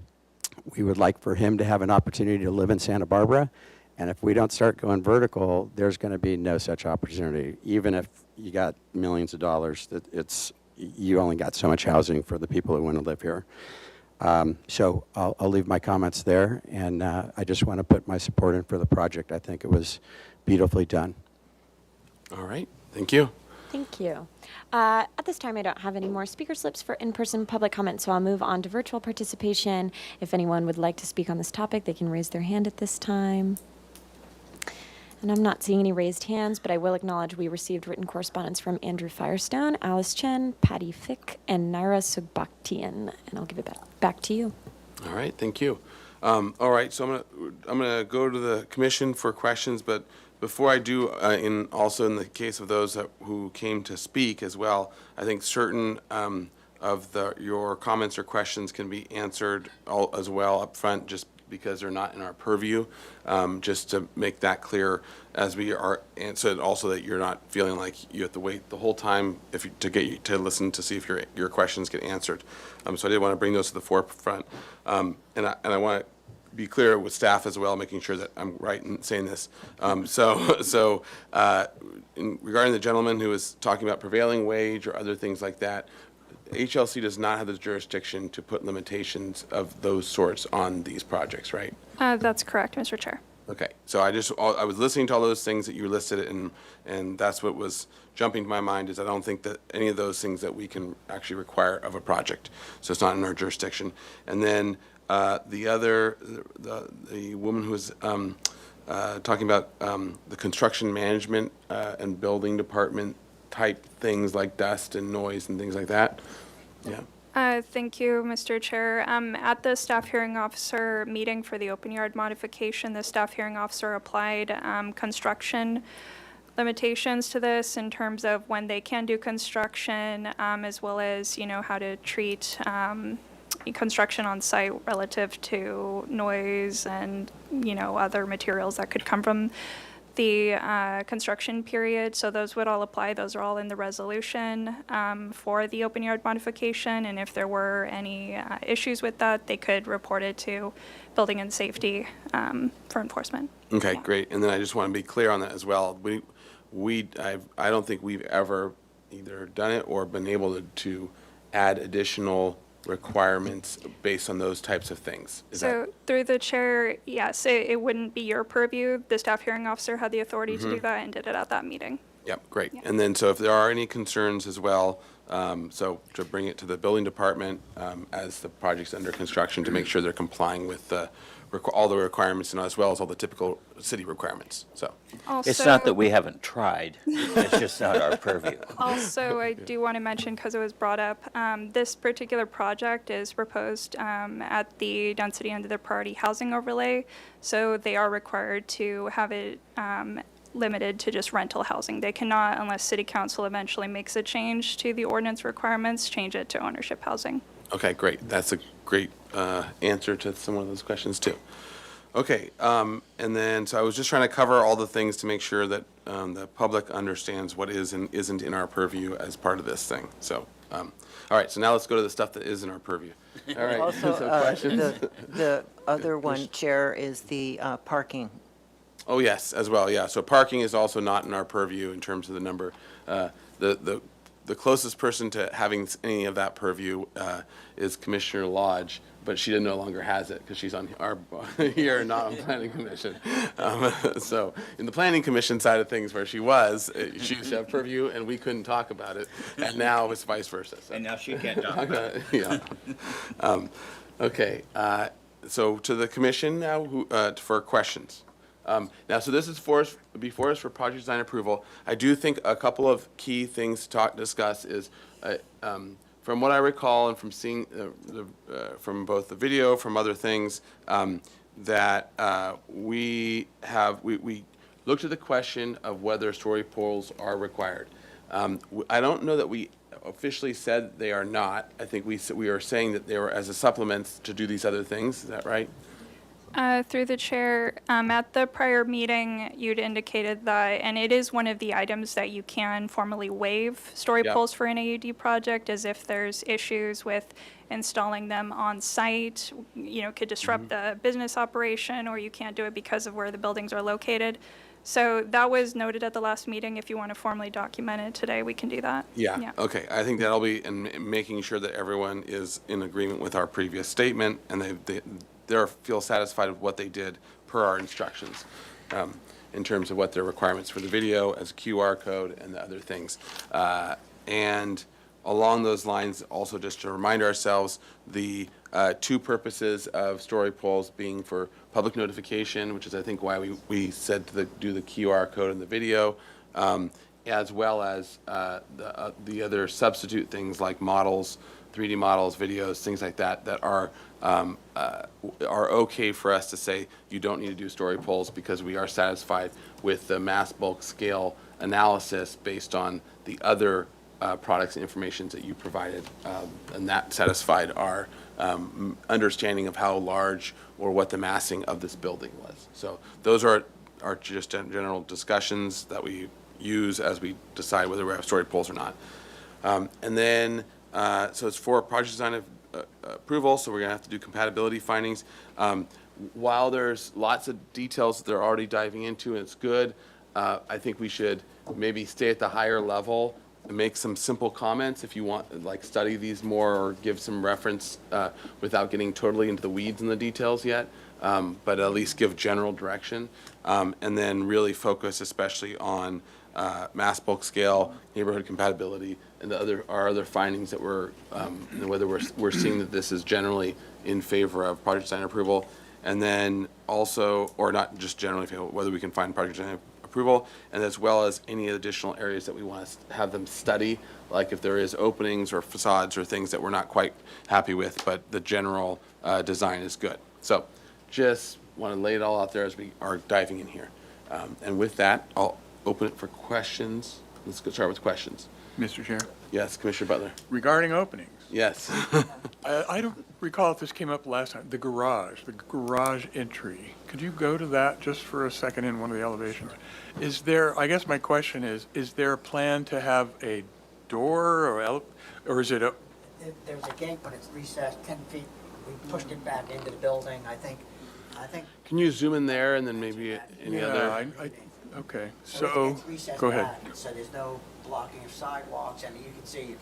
We would like for him to have an opportunity to live in Santa Barbara. And if we don't start going vertical, there's going to be no such opportunity. Even if you got millions of dollars, you only got so much housing for the people who want to live here. So I'll leave my comments there, and I just want to put my support in for the project. I think it was beautifully done. All right, thank you. Thank you. At this time, I don't have any more speaker slips for in-person public comment, so I'll move on to virtual participation. If anyone would like to speak on this topic, they can raise their hand at this time. And I'm not seeing any raised hands, but I will acknowledge we received written correspondence from Andrew Firestone, Alice Chen, Patty Fick, and Naira Sugbaktian. And I'll give it back to you. All right, thank you. All right, so I'm gonna go to the commission for questions, but before I do, also in the case of those who came to speak as well, I think certain of your comments or questions can be answered as well up front, just because they're not in our purview, just to make that clear as we are, and so also that you're not feeling like you have to wait the whole time to listen to see if your questions get answered. So I did want to bring those to the forefront, and I want to be clear with staff as well, making sure that I'm right in saying this. Regarding the gentleman who was talking about prevailing wage or other things like that, HLC does not have the jurisdiction to put limitations of those sorts on these projects, right? That's correct, Mr. Chair. Okay, so I was listening to all those things that you listed, and that's what was jumping to my mind, is I don't think that any of those things that we can actually require of a project. So it's not in our jurisdiction. And then the woman who was talking about the construction management and building department type things like dust and noise and things like that. Yeah. Thank you, Mr. Chair. At the staff hearing officer meeting for the open yard modification, the staff hearing officer applied construction limitations to this in terms of when they can do construction, as well as, how to treat construction on site relative to noise and, other materials that could come from the construction period. So those would all apply. Those are all in the resolution for the open yard modification. And if there were any issues with that, they could report it to building and safety for enforcement. Okay, great. And then I just want to be clear on that as well. I don't think we've ever either done it or been able to add additional requirements based on those types of things. Through the chair, yes, it wouldn't be your purview. The staff hearing officer had the authority to do that and did it at that meeting. Yep, great. Yeah. And then so if there are any concerns as well, so to bring it to the building department as the project's under construction to make sure they're complying with all the requirements and as well as all the typical city requirements. So also, it's not that we haven't tried, it's just not our purview. Also, I do want to mention, because it was brought up, this particular project is proposed at the density end of the priority housing overlay, so they are required to have it limited to just rental housing. They cannot, unless city council eventually makes a change to the ordinance requirements, change it to ownership housing. Okay, great. That's a great answer to some of those questions too. Okay, and then so I was just trying to cover all the things to make sure that the public understands what is and isn't in our purview as part of this thing. So, all right, so now let's go to the stuff that is in our purview. All right, also, so questions? the other one, Chair, is the parking. Oh, yes, as well, yeah. So parking is also not in our purview in terms of the number. The closest person to having any of that purview is Commissioner Lodge, but she no longer has it because she's on our here, not on Planning Commission. So in the Planning Commission side of things, where she used to have purview, and we couldn't talk about it, and now it's vice versa. So. And now she can't talk about it. Yeah. Okay. So to the commission now for questions. Now, so this is before us for project design approval. I do think a couple of key things to discuss is, from what I recall and from seeing from both the video, from other things, that we looked at the question of whether story poles are required. I don't know that we officially said they are not. I think we are saying that they were as a supplement to do these other things. Is that right? Through the chair, at the prior meeting, you'd indicated that, and it is one of the items that you can formally waive story Yeah. poles for an AUD project, as if there's issues with installing them on site, could disrupt the business operation, or you can't do it because of where the buildings are located. So that was noted at the last meeting. If you want to formally document it today, we can do that. Yeah, okay. I think that'll be in making sure that everyone is in agreement with our previous statement and they feel satisfied with what they did per our instructions in terms of what their requirements for the video as a QR code and the other things. And along those lines, also just to remind ourselves, the two purposes of story polls being for public notification, which is I think why we said to do the QR code in the video, as well as the other substitute things like models, 3D models, videos, things like that, that are okay for us to say you don't need to do story polls because we are satisfied with the mass bulk scale analysis based on the other products and information that you provided, and that satisfied our understanding of how large or what the massing of this building was. So those are just general discussions that we use as we decide whether we have story polls or not. And then, so it's for project design approval, so we're going to have to do compatibility findings. While there's lots of details that they're already diving into, and it's good, I think we should maybe stay at the higher level and make some simple comments if you want, like study these more or give some reference without getting totally into the weeds and the details yet, but at least give general direction. And then really focus especially on mass bulk scale, neighborhood compatibility, and our other findings that whether we're seeing that this is generally in favor of project design approval, and then also, or not just generally, whether we can find project design approval, and as well as any additional areas that we want to have them study, like if there is openings or facades or things that we're not quite happy with, but the general design is good. So just want to lay it all out there as we are diving in here. And with that, I'll open it for questions. Let's go start with questions. Mr. Chair? Yes, Commissioner Butler. Regarding openings. Yes. I don't recall if this came up last time, the garage entry. Could you go to that just for a second in one of the elevations? Is there, I guess my question is there a plan to have a door or is it a? There's a gate, but it's recessed 10 feet. We pushed it back into the building, I think. Can you zoom in there and then maybe any other? Okay, So it's recessed go ahead. back, so there's no blocking of sidewalks. I mean, you can see,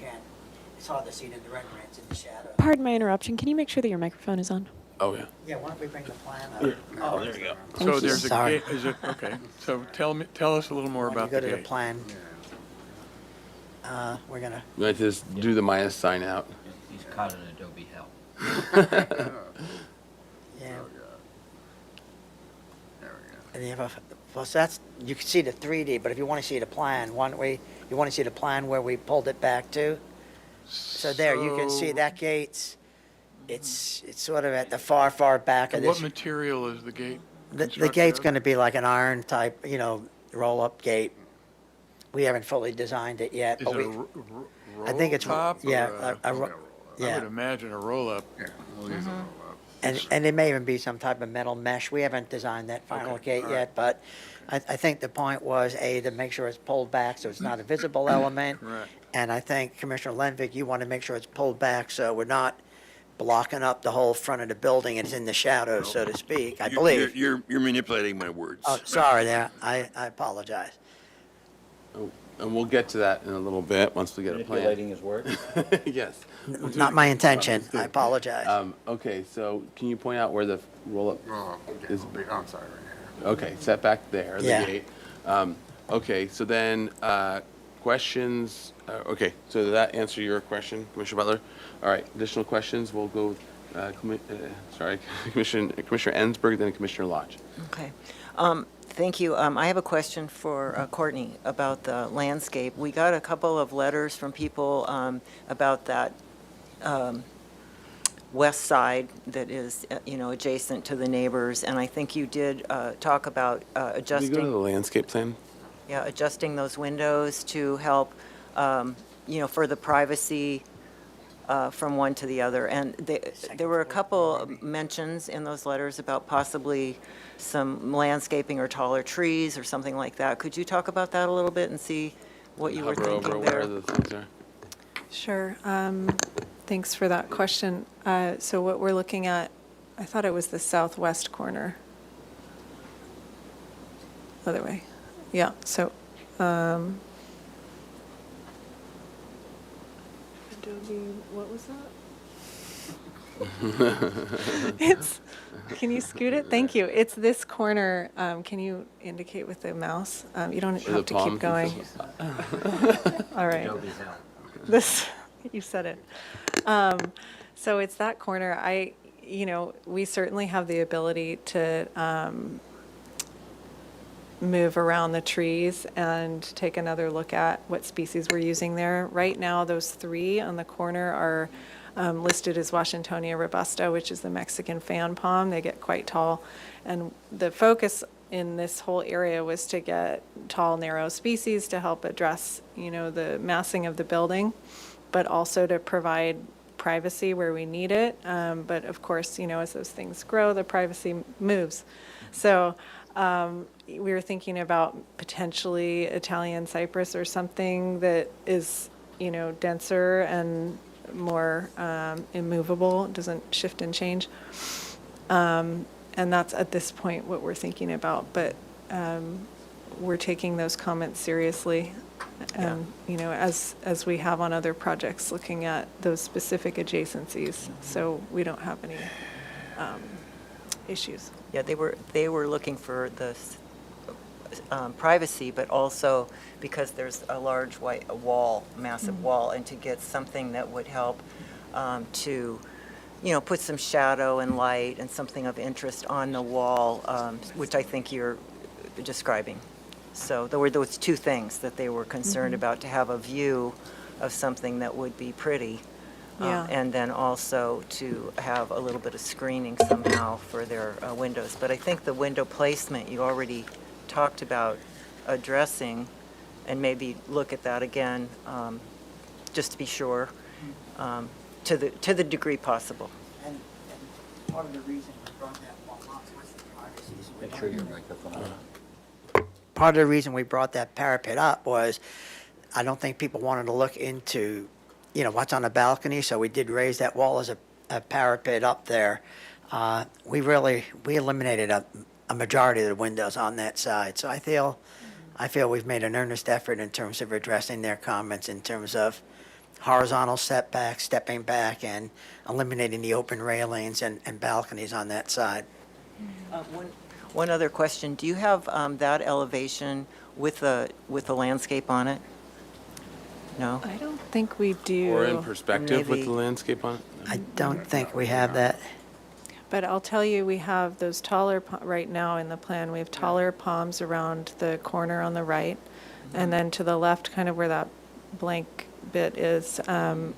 it's hard to see it in the rendering, it's in the shadow. Pardon my interruption. Can you make sure that your microphone is on? Oh, yeah. Yeah, why don't we bring the plan up? Oh, there you go. So there's a gate, is it, okay. So tell us a little more about the Go to the gate. plan. We're gonna. Let's just do the minus sign out. He's caught an Adobe hell. Yeah. And you have well, so that's, you can see the 3D, but if you want to see the plan, you want to see the plan where we pulled it back to? So there, you can see that gate's, it's sort of at the far back of And this. what material is the gate? The constructed gate's of? going to be like an iron type, roll-up gate. We haven't fully designed it yet, Is but it a we, roll I think it's, top or yeah, I would yeah. imagine a roll-up. And it may even be some type of metal mesh. We haven't designed that final Okay, gate all right. yet, but I think the point was, A, to make sure it's pulled back so it's not a visible element. Correct. And I think Commissioner Lenvig, you want to make sure it's pulled back so we're not blocking up the whole front of the building. It's in the shadow, so to speak, I believe. You're manipulating my words. Oh, sorry there. I apologize. Oh, and we'll get to that in a little bit once we get a plan. Manipulating his words? Yes. Not my intention. I apologize. Okay, so can you point out where the roll-up is? On site right here. Okay, set back there, the Yeah. gate. Okay, so then, questions, okay, so did that answer your question, Commissioner Butler? All right, additional questions, we'll go with, Commissioner Ensberg, then Commissioner Lodge. Okay. Thank you. I have a question for Courtney about the landscape. We got a couple of letters from people about that west side that is, adjacent to the neighbors, and I think you did talk about Can you adjusting. go to the landscape plan? Yeah, adjusting those windows to help, for the privacy from one to the other. And there were a couple mentions in those letters about possibly some landscaping or taller trees or something like that. Could you talk about that a little bit and see what you were Hover over thinking where there? the things are. Sure. Thanks for that question. So what we're looking at, I thought it was the southwest corner. Other way. Yeah, so, Adobe, what was that? It's, can you scoot it? Thank you. It's this corner. Can you indicate with the mouse? You don't Or the have to palm? keep going. All right. This, you said it. So it's that corner. We certainly have the ability to move around the trees and take another look at what species we're using there. Right now, those three on the corner are listed as Washingtonia robusta, which is the Mexican fan palm. They get quite tall. And the focus in this whole area was to get tall, narrow species to help address, the massing of the building, but also to provide privacy where we need it. But of course, as those things grow, the privacy moves. So we were thinking about potentially Italian cypress or something that is, denser and more immovable, doesn't shift and change. And that's at this point what we're thinking about. But we're taking those comments seriously. And, as we have on other projects, looking at those specific adjacencies, so we don't have any issues. Yeah, they were looking for the privacy, but also because there's a large wall, massive wall, and to get something that would help to, put some shadow and light and something of interest on the wall, which I think you're describing. So there were those two things that they were concerned about, to have a view of something that would be pretty. Yeah. And then also to have a little bit of screening somehow for their windows. But I think the window placement you already talked about addressing, and maybe look at that again, just to be sure, to the degree possible. And part of the reason we brought that one up was the privacy. Make sure your microphone on. Part of the reason we brought that parapet up was I don't think people wanted to look into, what's on the balcony, so we did raise that wall as a parapet up there. We eliminated a majority of the windows on that side. So I feel we've made an earnest effort in terms of addressing their comments in terms of horizontal setbacks, stepping back, and eliminating the open railings and balconies on that side. One other question, do you have that elevation with the landscape on it? No? I don't think we do. Or in perspective with Maybe. the landscape on it? I don't think we have that. But I'll tell you, we have those taller, right now in the plan, we have taller palms around the corner on the right. And then to the left, kind of where that blank bit is,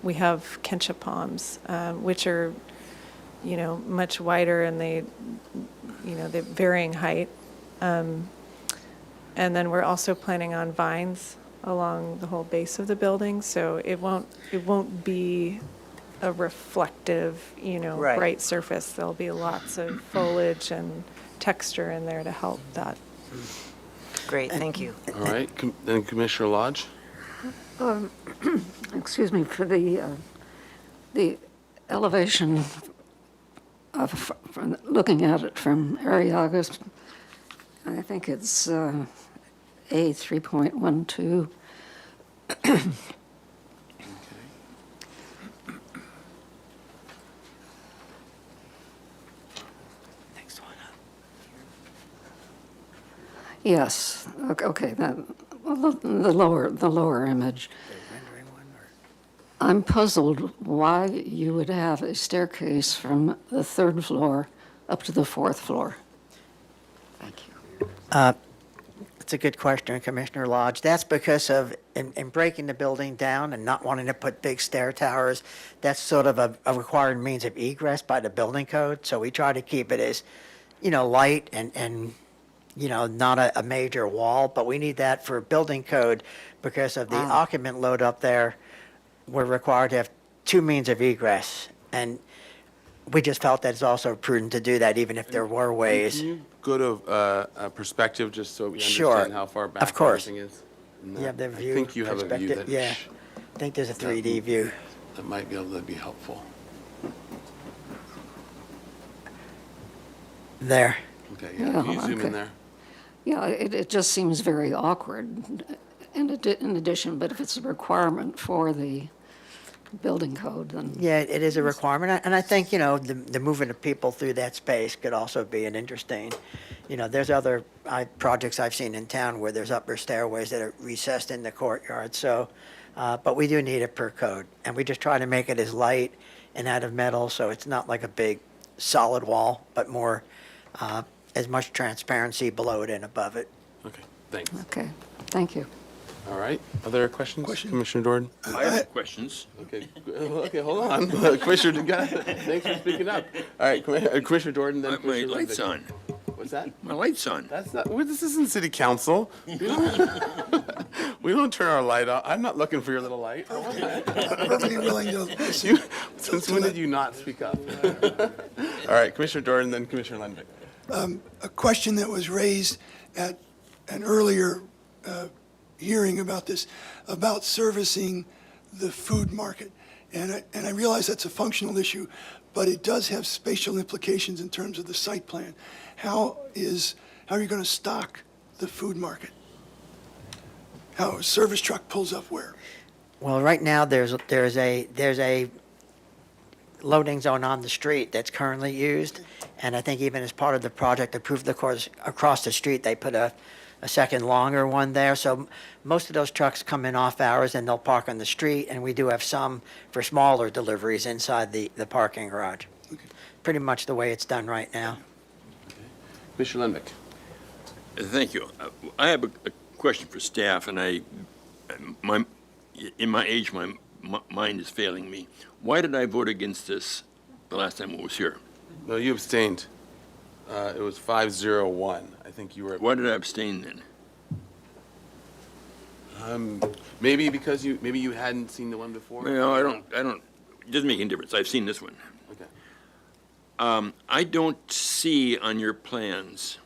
we have kencha palms, which are, much wider, and they're varying height. And then we're also planning on vines along the whole base of the building, so it won't be a reflective, Right. bright surface. There'll be lots of foliage and texture in there to help that. Great, thank you. All right, then Commissioner Lodge? Excuse me, for the elevation of, from looking at it from Arriaga's, I think it's A 3.12. Next one up. Yes, okay, the lower image. I'm puzzled why you would have a staircase from the 3rd floor up to the 4th floor. Thank you. It's a good question, Commissioner Lodge. That's because of, in breaking the building down and not wanting to put big stair towers, that's sort of a required means of egress by the building code. So we try to keep it as, light and not a major wall. But we need that for building code because of the occupant load up there. We're required to have two means of egress. And we just felt that it's also prudent to do that, even if there were ways. Can you go to a perspective just so we Sure. understand how far back Of course. everything is? You have the view I think you have a view perspective? that. Yeah. I think there's a 3D view. That might be able to be helpful. There. Okay, yeah, can you zoom okay. in there? Yeah, it just seems very awkward in addition, but if it's a requirement for the building code, then. Yeah, it is a requirement, and I think, the movement of people through that space could also be an interesting, there's other projects I've seen in town where there's upper stairways that are recessed in the courtyard, so, but we do need it per code, and we just try to make it as light and out of metal, so it's not like a big solid wall, but more, as much transparency below it and above it. Okay, thanks. Okay, thank you. All right, other questions? Commissioner Jordan? I have questions. Okay, okay, hold on. Commissioner, thanks for speaking up. All right, Commissioner Jordan, then My Commissioner light's Lundvik. on. What's that? My light's on. That's not, well, this isn't city council. We don't turn our light off. I'm not looking for your little light. Perfectly willing to listen. You, since when did you not speak up? All right, Commissioner Jordan, then Commissioner Lundvik. A question that was raised at an earlier hearing about this, about servicing the food market. And I realize that's a functional issue, but it does have spatial implications in terms of the site plan. How are you going to stock the food market? How a service truck pulls up where? Well, right now, there's a loading zone on the street that's currently used, and I think even as part of the project approved across the street, they put a second longer one there. So most of those trucks come in off hours and they'll park on the street, and we do have some for smaller deliveries inside the parking garage. Okay. Pretty much the way it's done right now. Commissioner Lundvik. Thank you. I have a question for staff, and in my age, my mind is failing me. Why did I vote against this the last time I was here? No, you abstained. It was 5-0-1. I think you were. Why did I abstain then? Maybe because you hadn't seen the one before. No, I don't. It doesn't make any difference. I've seen this one. Okay. I don't see on your plans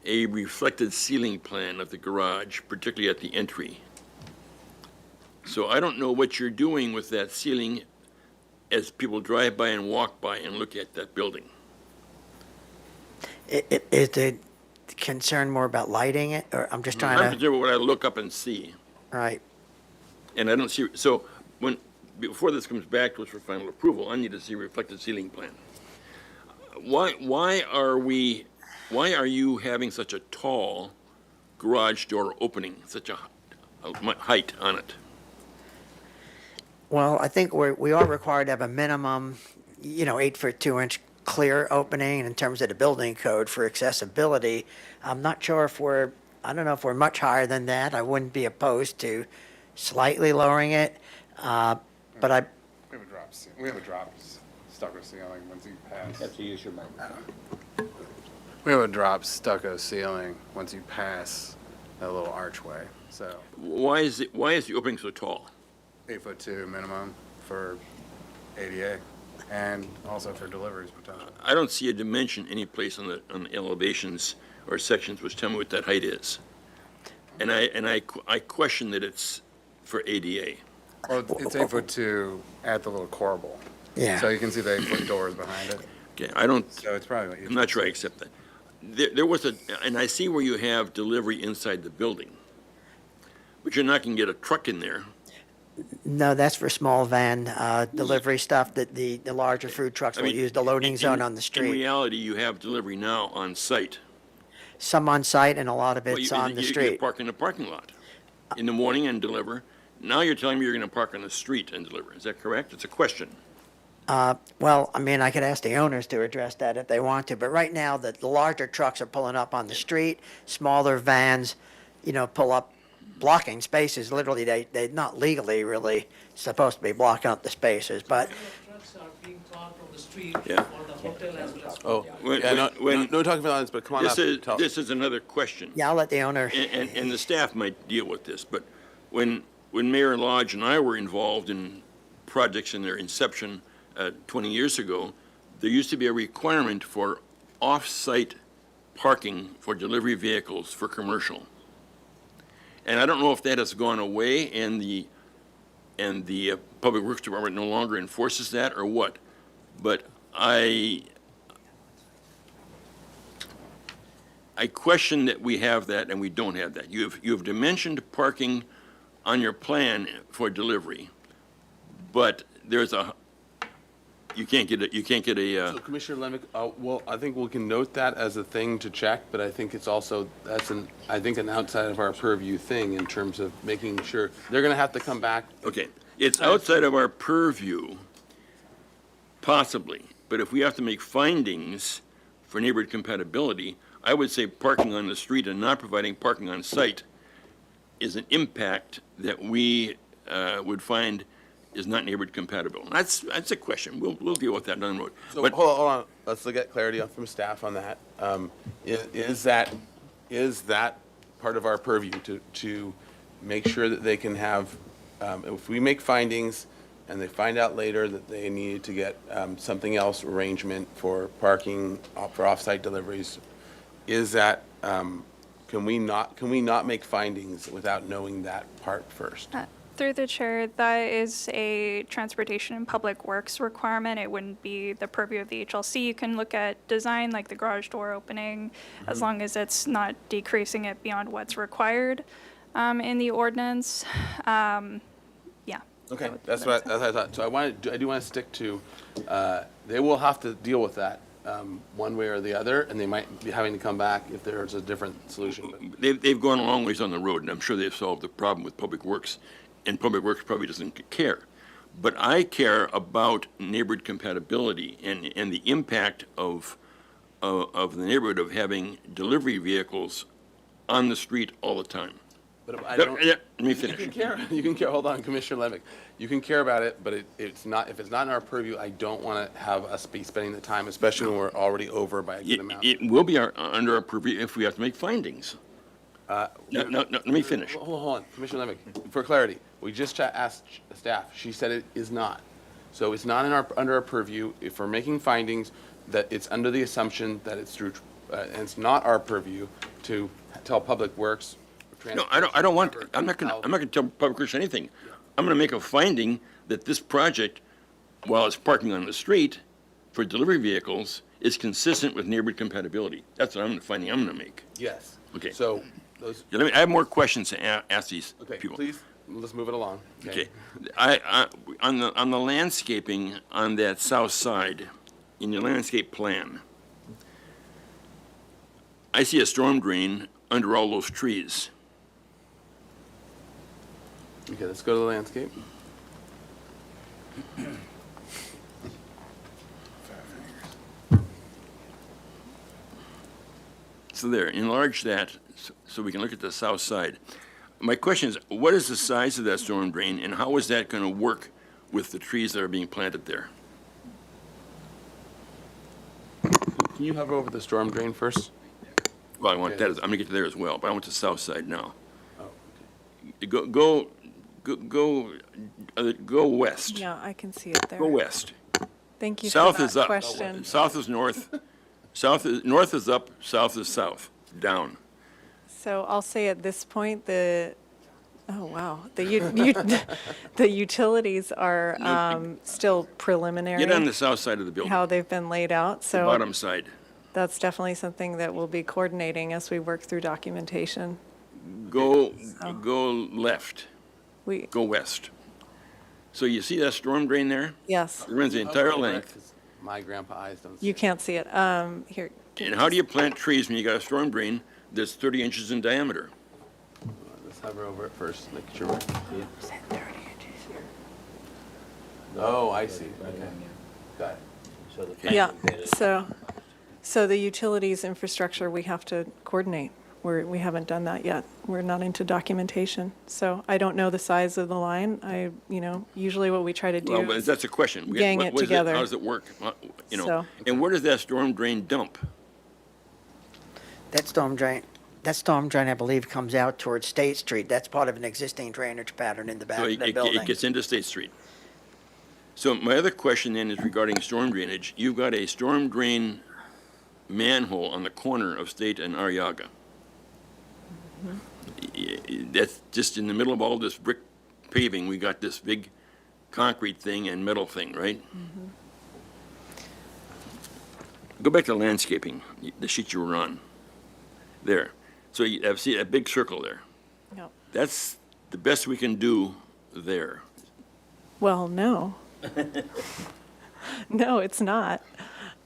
a reflected ceiling plan of the garage, particularly at the entry. So I don't know what you're doing with that ceiling as people drive by and walk by and look at that building. Is the concern more about lighting it, or I'm just trying I'm to, concerned with what I look up and see. right? And I don't see, so before this comes back to us for final approval, I need to see a reflected ceiling plan. Why are you having such a tall garage door opening, such a height on it? Well, I think we are required to have a minimum, 8 foot 2 inch clear opening in terms of the building code for accessibility. I'm not sure I don't know if we're much higher than that. I wouldn't be opposed to slightly lowering it, but We have a drop stucco ceiling once you pass. You have to use your mic. We have a drop stucco ceiling once you pass that little archway. So Why is the opening so tall? 8 foot 2 minimum for ADA and also for deliveries potential. I don't see a dimension any place on the elevations or sections which tell me what that height is. And I question that it's for ADA. Well, it's 8 foot 2 at the little corbel. Yeah. So you can see the 8 foot doors behind it. Okay, I don't, So it's probably. I'm not sure I accept that. There was and I see where you have delivery inside the building, but you're not going to get a truck in there. No, that's for small van delivery stuff, that the larger food trucks will use the loading zone on the In street. reality, you have delivery now on site. Some on site and a lot of Well, it's you- on the you street. park in the parking lot in the morning and deliver. Now you're telling me you're going to park on the street and deliver. Is that correct? It's a question. Well, I could ask the owners to address that if they want to, but right now, the larger trucks are pulling up on the street, smaller vans, pull up, blocking spaces. Literally, they're not legally really supposed to be blocking up the spaces, but Yeah. Oh, When- yeah, when- no talking about this, but come on up. Tell us. This is another question. yeah, I'll let the owner. And the staff might deal with this, but when Mayor Lodge and I were involved in projects in their inception 20 years ago, there used to be a requirement for off-site parking for delivery vehicles for commercial. And I don't know if that has gone away and the Public Works Department no longer enforces that or what. But I question that we have that and we don't have that. You have dimensioned parking on your plan for delivery, but there's you can't get a. So Commissioner Lemick, well, I think we can note that as a thing to check, but I think it's also, I think an outside of our purview thing in terms of making sure, they're gonna have to come back. Okay, it's outside of our purview, possibly, but if we have to make findings for neighborhood compatibility, I would say parking on the street and not providing parking on site is an impact that we would find is not neighborhood compatible. That's a question. We'll deal with that down the road. So But- hold on, let's get clarity from staff on that. Is that part of our purview to make sure that they can have, if we make findings and they find out later that they needed to get something else arrangement for parking for off-site deliveries, is that, can we not make findings without knowing that part first? Through the chair, that is a Transportation and Public Works requirement. It wouldn't be the purview of the HLC. You can look at design, like the garage door opening, as long as it's not decreasing it beyond what's required in the ordinance. Yeah. Okay, that's what I thought. So I do want to stick to, they will have to deal with that one way or the other, and they might be having to come back if there's a different solution. But They've gone a long ways on the road, and I'm sure they've solved the problem with Public Works, and Public Works probably doesn't care. But I care about neighborhood compatibility and the impact of the neighborhood of having delivery vehicles on the street all the time. But I don't. Let me finish. You can care, hold on, Commissioner Levick. You can care about it, but it's not, if it's not in our purview, I don't want to have us be spending the time, especially when we're already over by a good amount. It will be under our purview if we have to make findings. No, let me finish. Hold on, Commissioner Levick, for clarity, we just asked staff, she said it is not. So it's not under our purview. If we're making findings, that it's under the assumption that it's through, and it's not our purview to tell Public Works. No, I don't want, I'm not gonna tell Public Works anything. I'm gonna make a finding that this project, while it's parking on the street for delivery vehicles, is consistent with neighborhood compatibility. That's what finding I'm gonna make. Yes. Okay. So those. I have more questions to ask these people. Please, let's move it along. Okay. On the landscaping on that south side, in your landscape plan, I see a storm drain under all those trees. Okay, let's go to the landscape. So there, enlarge that so we can look at the south side. My question is, what is the size of that storm drain and how is that going to work with the trees that are being planted there? Can you hover over the storm drain first? Well, I want that, I'm going to get to there as well, but I want the south side now. Oh, Go west. Yeah, I can see it there. Go west. Thank you South for is that up. question. South is north. North is up, south is south, down. So I'll say at this point, the utilities are still preliminary. Get on the south side of the building, How they've been laid out, the so bottom side. that's definitely something that we'll be coordinating as we work through documentation. Go left, We, go west. So you see that storm drain there? yes, It runs the entire length. My grandpa eyes don't see. you can't see it. Here, And how do you plant trees when you got a storm drain that's 30 inches in diameter? Let's hover over it first, make sure we're. Oh, I see, okay. Got it. yeah, so the utilities infrastructure, we have to coordinate. We haven't done that yet. We're not into documentation. So I don't know the size of the line. Usually what we try to do Well, is that's a question. gang it together. How does it work? So- And where does that storm drain dump? That storm drain, I believe, comes out towards State Street. That's part of an existing drainage pattern in the back So of the it building. gets into State Street. So my other question then is regarding storm drainage. You've got a storm drain manhole on the corner of State and Arriaga. That's just in the middle of all this brick paving, we got this big concrete thing and metal thing, right? Go back to landscaping, the sheet you were on. There. So you have, see a big circle there. Yep. That's the best we can do there. Well, no. No, it's not.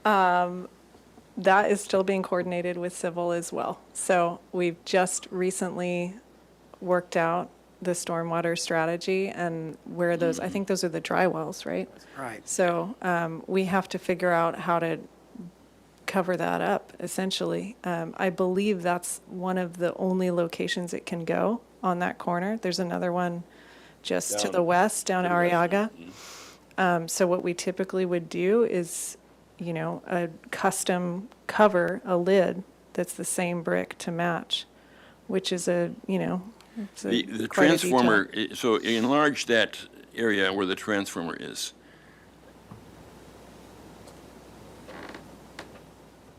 That is still being coordinated with civil as well. So we've just recently worked out the stormwater strategy and where those, I think those are the dry wells, right? Right. So we have to figure out how to cover that up, essentially. I believe that's one of the only locations it can go on that corner. There's another one just to the west, down at Arriaga. So what we typically would do is, you know, a custom cover, a lid that's the same brick to match, which is a, you know, it's a The quite a transformer, detail. so enlarge that area where the transformer is.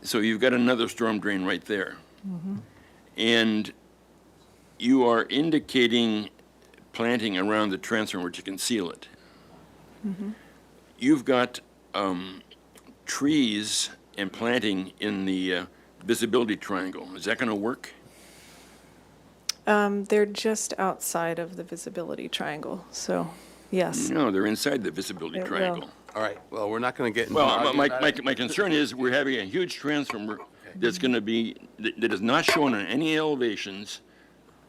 So you've got another storm drain right there. And you are indicating planting around the transformer to conceal it. You've got trees and planting in the visibility triangle. Is that going to work? They're just outside of the visibility triangle, so yes. No, they're inside the visibility It will. triangle. All right, well, we're not going to get into. Well, arguing about it. my concern is we're having a huge transformer that's going to be, that is not shown on any elevations,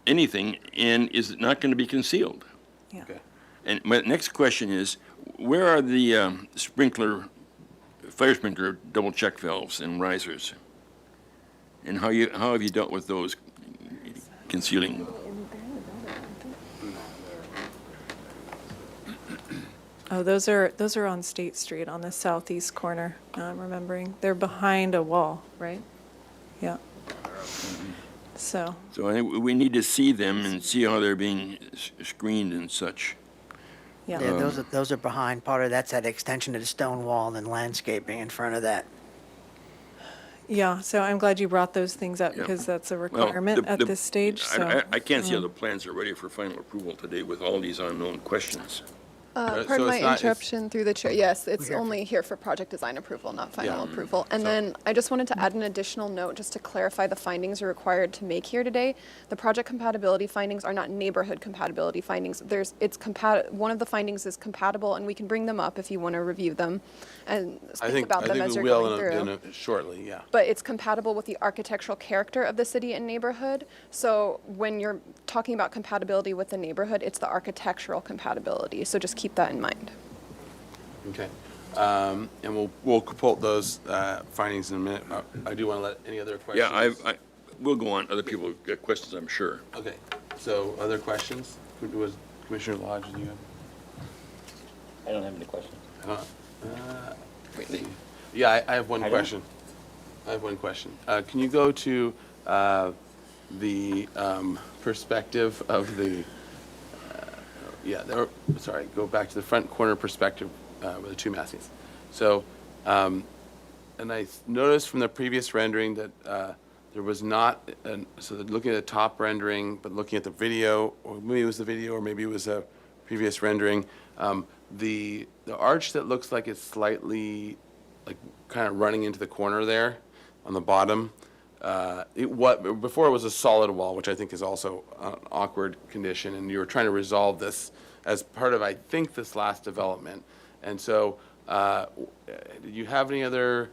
anything, and is not going to be concealed. Yeah. Okay. And my next question is, where are the fire sprinkler double check valves and risers? And how have you dealt with those concealing? Oh, those are on State Street on the southeast corner, I'm remembering. They're behind a wall, right? Yeah. So, So I think we need to see them and see how they're being screened and such. yeah. Yeah, those are behind, part of that's that extension of the stone wall and landscaping in front of that. Yeah, so I'm glad you brought those things up Yeah. because that's a Well, requirement at this stage, so. I can't see how the plans are ready for final approval today with all these unknown questions. Right, Pardon so my it's not- it's- interruption through the chair. Yes, it's only here for project design approval, not final Yeah. approval. And then I just wanted to add an additional note just to clarify the findings you're required to make here today. The project compatibility findings are not neighborhood compatibility findings. One of the findings is compatible, and we can bring them up if you want to review them and speak about them as we you're will going through. shortly, yeah. But it's compatible with the architectural character of the city and neighborhood. So when you're talking about compatibility with the neighborhood, it's the architectural compatibility. So just keep that in mind. Okay. And we'll compute those findings in a minute. I do want to let any other questions. Yeah, we'll go on. Other people have got questions, I'm sure. Okay, so other questions? Was Commissioner Lodge, do you have? I don't have any questions. Yeah, I have one question. I have one question. Can you go to the perspective of the, go back to the front corner perspective with the two masses. So, and I noticed from the previous rendering that there was not, so that looking at the top rendering, but looking at the video, or maybe it was the video, or maybe it was a previous rendering, the arch that looks like it's slightly, like, kind of running into the corner there on the bottom, before it was a solid wall, which I think is also an awkward condition, and you were trying to resolve this as part of, I think, this last development. And so, do you have any other,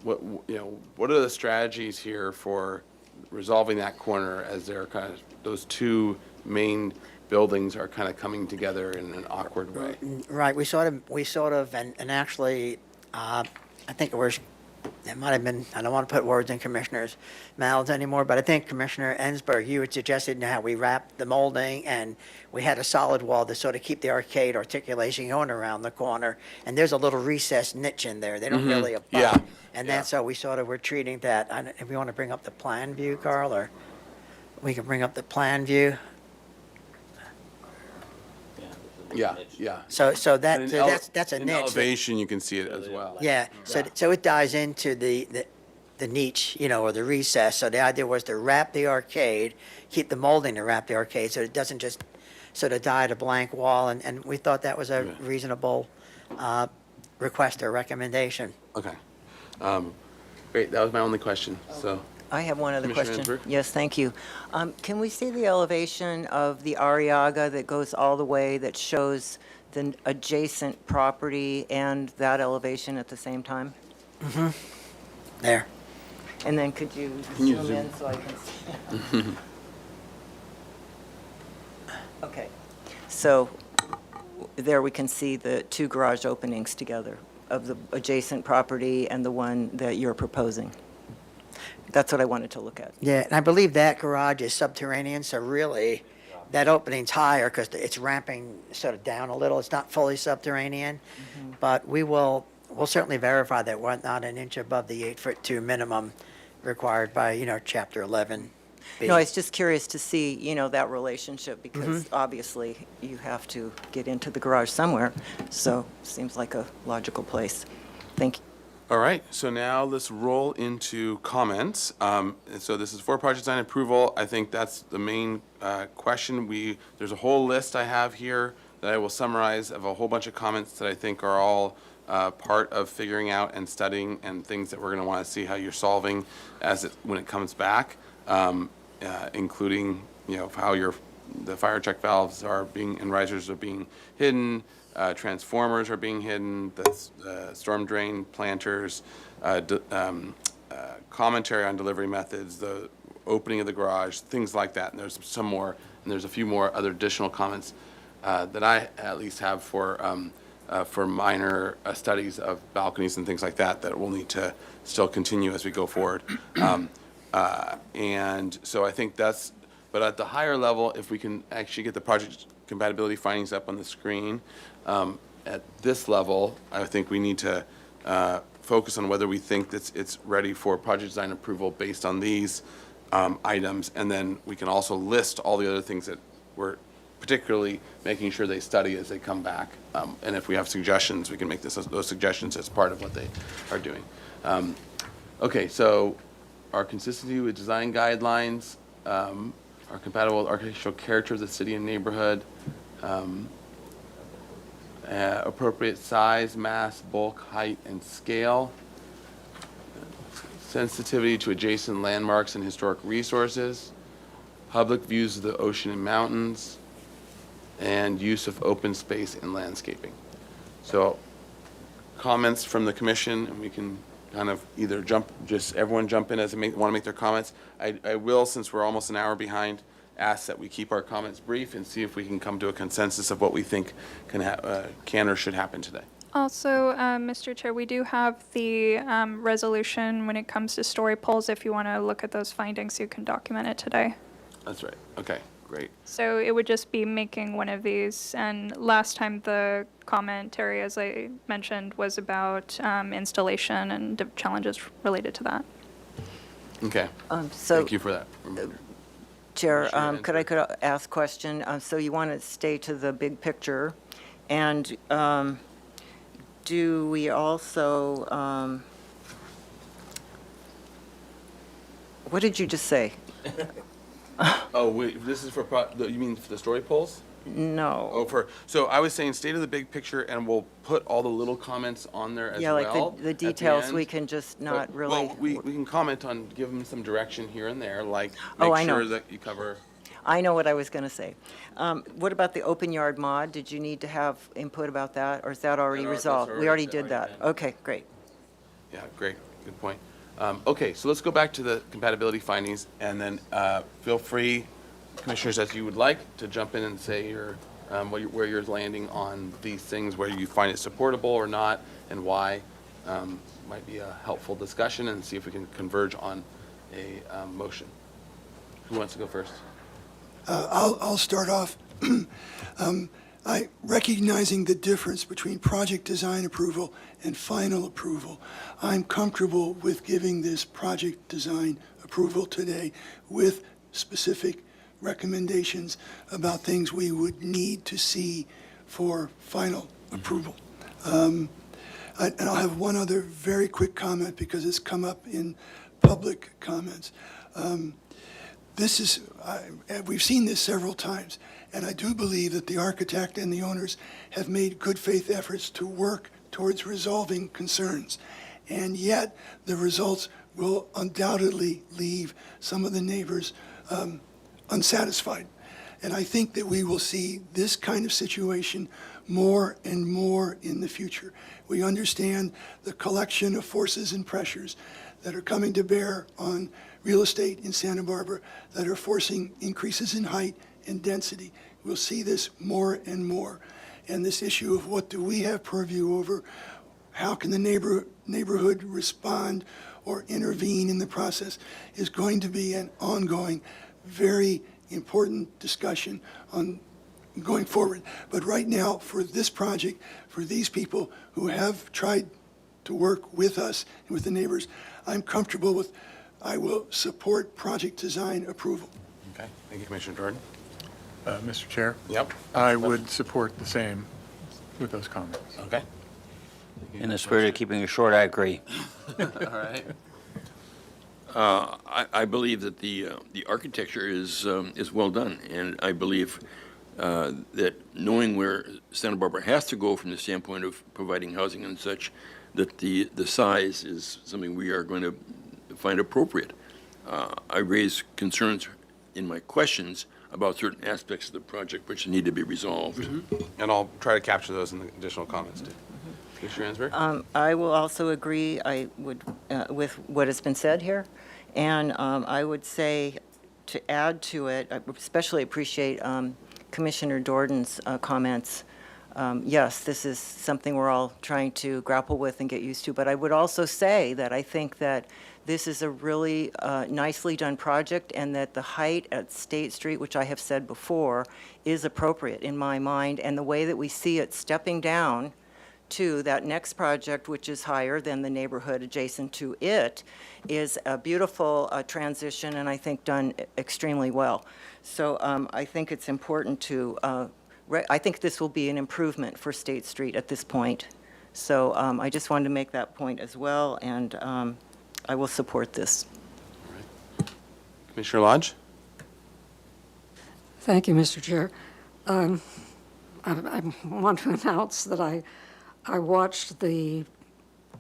what are the strategies here for resolving that corner as they're kind of, those two main buildings are kind of coming together in an awkward way? Right, we sort of, and actually, I think it might have been, I don't want to put words in Commissioner's mouths anymore, but I think Commissioner Ensberg, you had suggested how we wrapped the molding and we had a solid wall to sort of keep the arcade articulation going around the corner. And there's a little recessed niche in there. They don't really abut. Yeah. And then so we sort of were treating that. If we want to bring up the plan view, Carl, or we can bring up the plan view. Yeah, yeah. So that, And so that's a in niche. elevation, you can see it as well. Yeah, so it dives into the niche, or the recess. So the idea was to wrap the arcade, keep the molding to wrap the arcade, so it doesn't just sort of die at a blank wall. And we thought that was a reasonable request or recommendation. Okay. Great, that was my only question, so. I have one other Commissioner question. Ginsburg? Yes, thank you. Can we see the elevation of the Arriaga that goes all the way, that shows the adjacent property and that elevation at the same time? Mm-hmm. There. And then could you Can you zoom in zoom? so I can see? Okay. So there we can see the two garage openings together of the adjacent property and the one that you're proposing. That's what I wanted to look at. Yeah, and I believe that garage is subterranean, so really, that opening's higher because it's ramping sort of down a little. It's not fully subterranean, but we'll certainly verify that we're not an inch above the 8'2" minimum required by, Chapter 11. No, I was just curious to see, that relationship, because obviously you have to get into the garage somewhere, so seems like a logical place. Thank you. All right, so now let's roll into comments. And so this is for project design approval. I think that's the main question. There's a whole list I have here that I will summarize of a whole bunch of comments that I think are all part of figuring out and studying and things that we're going to want to see how you're solving when it comes back, including how the fire check valves are being and risers are being hidden. Transformers are being hidden, the storm drain planters, commentary on delivery methods, the opening of the garage, things like that. And there's some more, and there's a few more other additional comments that I at least have for minor studies of balconies and things like that that we'll need to still continue as we go forward. And so I think but at the higher level, if we can actually get the project compatibility findings up on the screen, at this level, I think we need to focus on whether we think that it's ready for project design approval based on these items, and then we can also list all the other things that we're particularly making sure they study as they come back. And if we have suggestions, we can make those suggestions as part of what they are doing. Okay, so our consistency with design guidelines, our compatible with architectural character of the city and neighborhood, appropriate size, mass, bulk, height, and scale, sensitivity to adjacent landmarks and historic resources, public views of the ocean and mountains, and use of open space and landscaping. So comments from the commission, and we can kind of either everyone jump in as they want to make their comments. I will, since we're almost an hour behind, ask that we keep our comments brief and see if we can come to a consensus of what we think can or should happen today. Also, Mr. Chair, we do have the resolution when it comes to story polls. If you want to look at those findings, you can document it today. That's right. Okay, great. So it would just be making one of these. And last time the commentary, as I mentioned, was about installation and challenges related to that. Okay. So thank you for that. Chair, could I ask a question? So you want to stay to the big picture, and do we also, what did you just say? This is for, you mean for the story polls? No. So I was saying state of the big picture, and we'll put all the little comments on there as well. Yeah, like the details, we can just not really. Well, we can comment on, give them some direction here and there, like I make know. sure that you cover. I know what I was going to say. What about the open yard mod? Did you need to have input about that, or is that already resolved? We already did that. Okay, great. Yeah, great, good point. Okay, so let's go back to the compatibility findings, and then feel free, commissioners, as you would like, to jump in and say where you're landing on these things, where you find it supportable or not, and why. Might be a helpful discussion, and see if we can converge on a motion. Who wants to go first? I'll start off. Recognizing the difference between project design approval and final approval, I'm comfortable with giving this project design approval today with specific recommendations about things we would need to see for final approval. And I'll have one other very quick comment because it's come up in public comments. We've seen this several times, and I do believe that the architect and the owners have made good faith efforts to work towards resolving concerns. And yet, the results will undoubtedly leave some of the neighbors unsatisfied. And I think that we will see this kind of situation more and more in the future. We understand the collection of forces and pressures that are coming to bear on real estate in Santa Barbara that are forcing increases in height and density. We'll see this more and more. And this issue of what do we have purview over, how can the neighborhood respond or intervene in the process is going to be an ongoing, very important discussion on going forward. But right now, for this project, for these people who have tried to work with us and with the neighbors, I'm comfortable with, I will support project design approval. Okay, thank you, Commissioner Jordan. Mr. Chair? Yep. I would support the same with those comments. Okay. In the spirit of keeping it short, I agree. All right. I believe that the architecture is well done, and I believe that knowing where Santa Barbara has to go from the standpoint of providing housing and such, that the size is something we are going to find appropriate. I raise concerns in my questions about certain aspects of the project which need to be resolved. And I'll try to capture those in the additional comments too. Commissioner Ansberg? I will also agree, with what has been said here. And I would say, to add to it, I especially appreciate Commissioner Jordan's comments. Yes, this is something we're all trying to grapple with and get used to. But I would also say that I think that this is a really nicely done project, and that the height at State Street, which I have said before, is appropriate in my mind. And the way that we see it stepping down to that next project, which is higher than the neighborhood adjacent to it, is a beautiful transition, and I think done extremely well. So I think it's important to, I think this will be an improvement for State Street at this point. So I just wanted to make that point as well, and I will support this. All right. Commissioner Lodge? Thank you, Mr. Chair. I want to announce that I watched the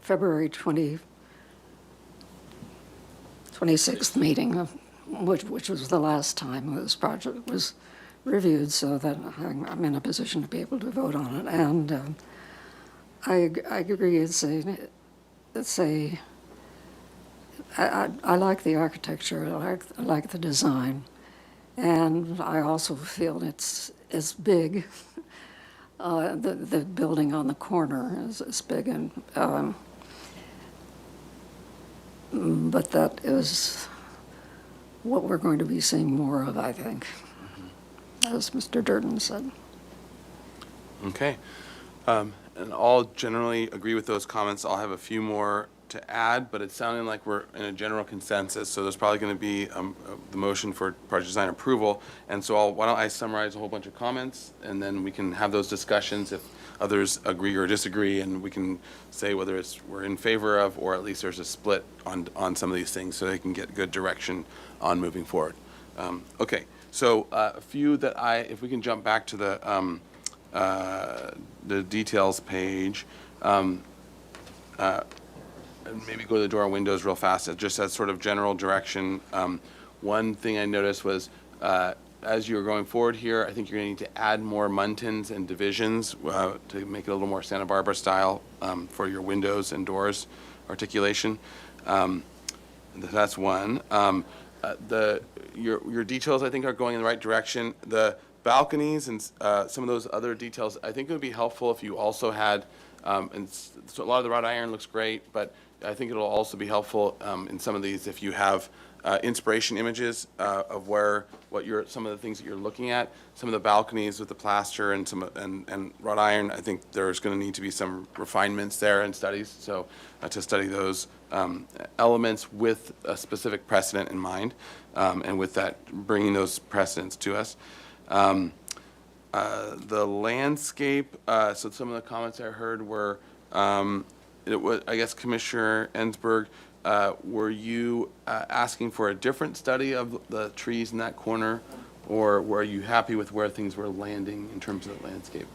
February 26th meeting, which was the last time this project was reviewed, so that I'm in a position to be able to vote on it. And I agree. I like the architecture. I like the design, and I also feel it's big. The building on the corner is big, and but that is what we're going to be seeing more of, I think, as Mr. Durden said. Okay. And I'll generally agree with those comments. I'll have a few more to add, but it's sounding like we're in a general consensus, so there's probably going to be the motion for project design approval. And so why don't I summarize a whole bunch of comments, and then we can have those discussions if others agree or disagree, and we can say whether we're in favor of, or at least there's a split on some of these things, so they can get good direction on moving forward. Okay, so a few that if we can jump back to the details page, and maybe go to the door and windows real fast, just as sort of general direction. One thing I noticed was, as you're going forward here, I think you're going to need to add more muntins and divisions to make it a little more Santa Barbara style for your windows and doors articulation. That's one. Your details, I think, are going in the right direction. The balconies and some of those other details, I think it would be helpful if you also had, and so a lot of the wrought iron looks great, but I think it'll also be helpful in some of these if you have inspiration images of some of the things that you're looking at. Some of the balconies with the plaster and and wrought iron, I think there's going to need to be some refinements there and studies. So to study those elements with a specific precedent in mind, and with that, bringing those precedents to us. the landscape, so some of the comments I heard were, it was, I guess Commissioner Ensberg, were you asking for a different study of the trees in that corner? Or were you happy with where things were landing in terms of the landscape?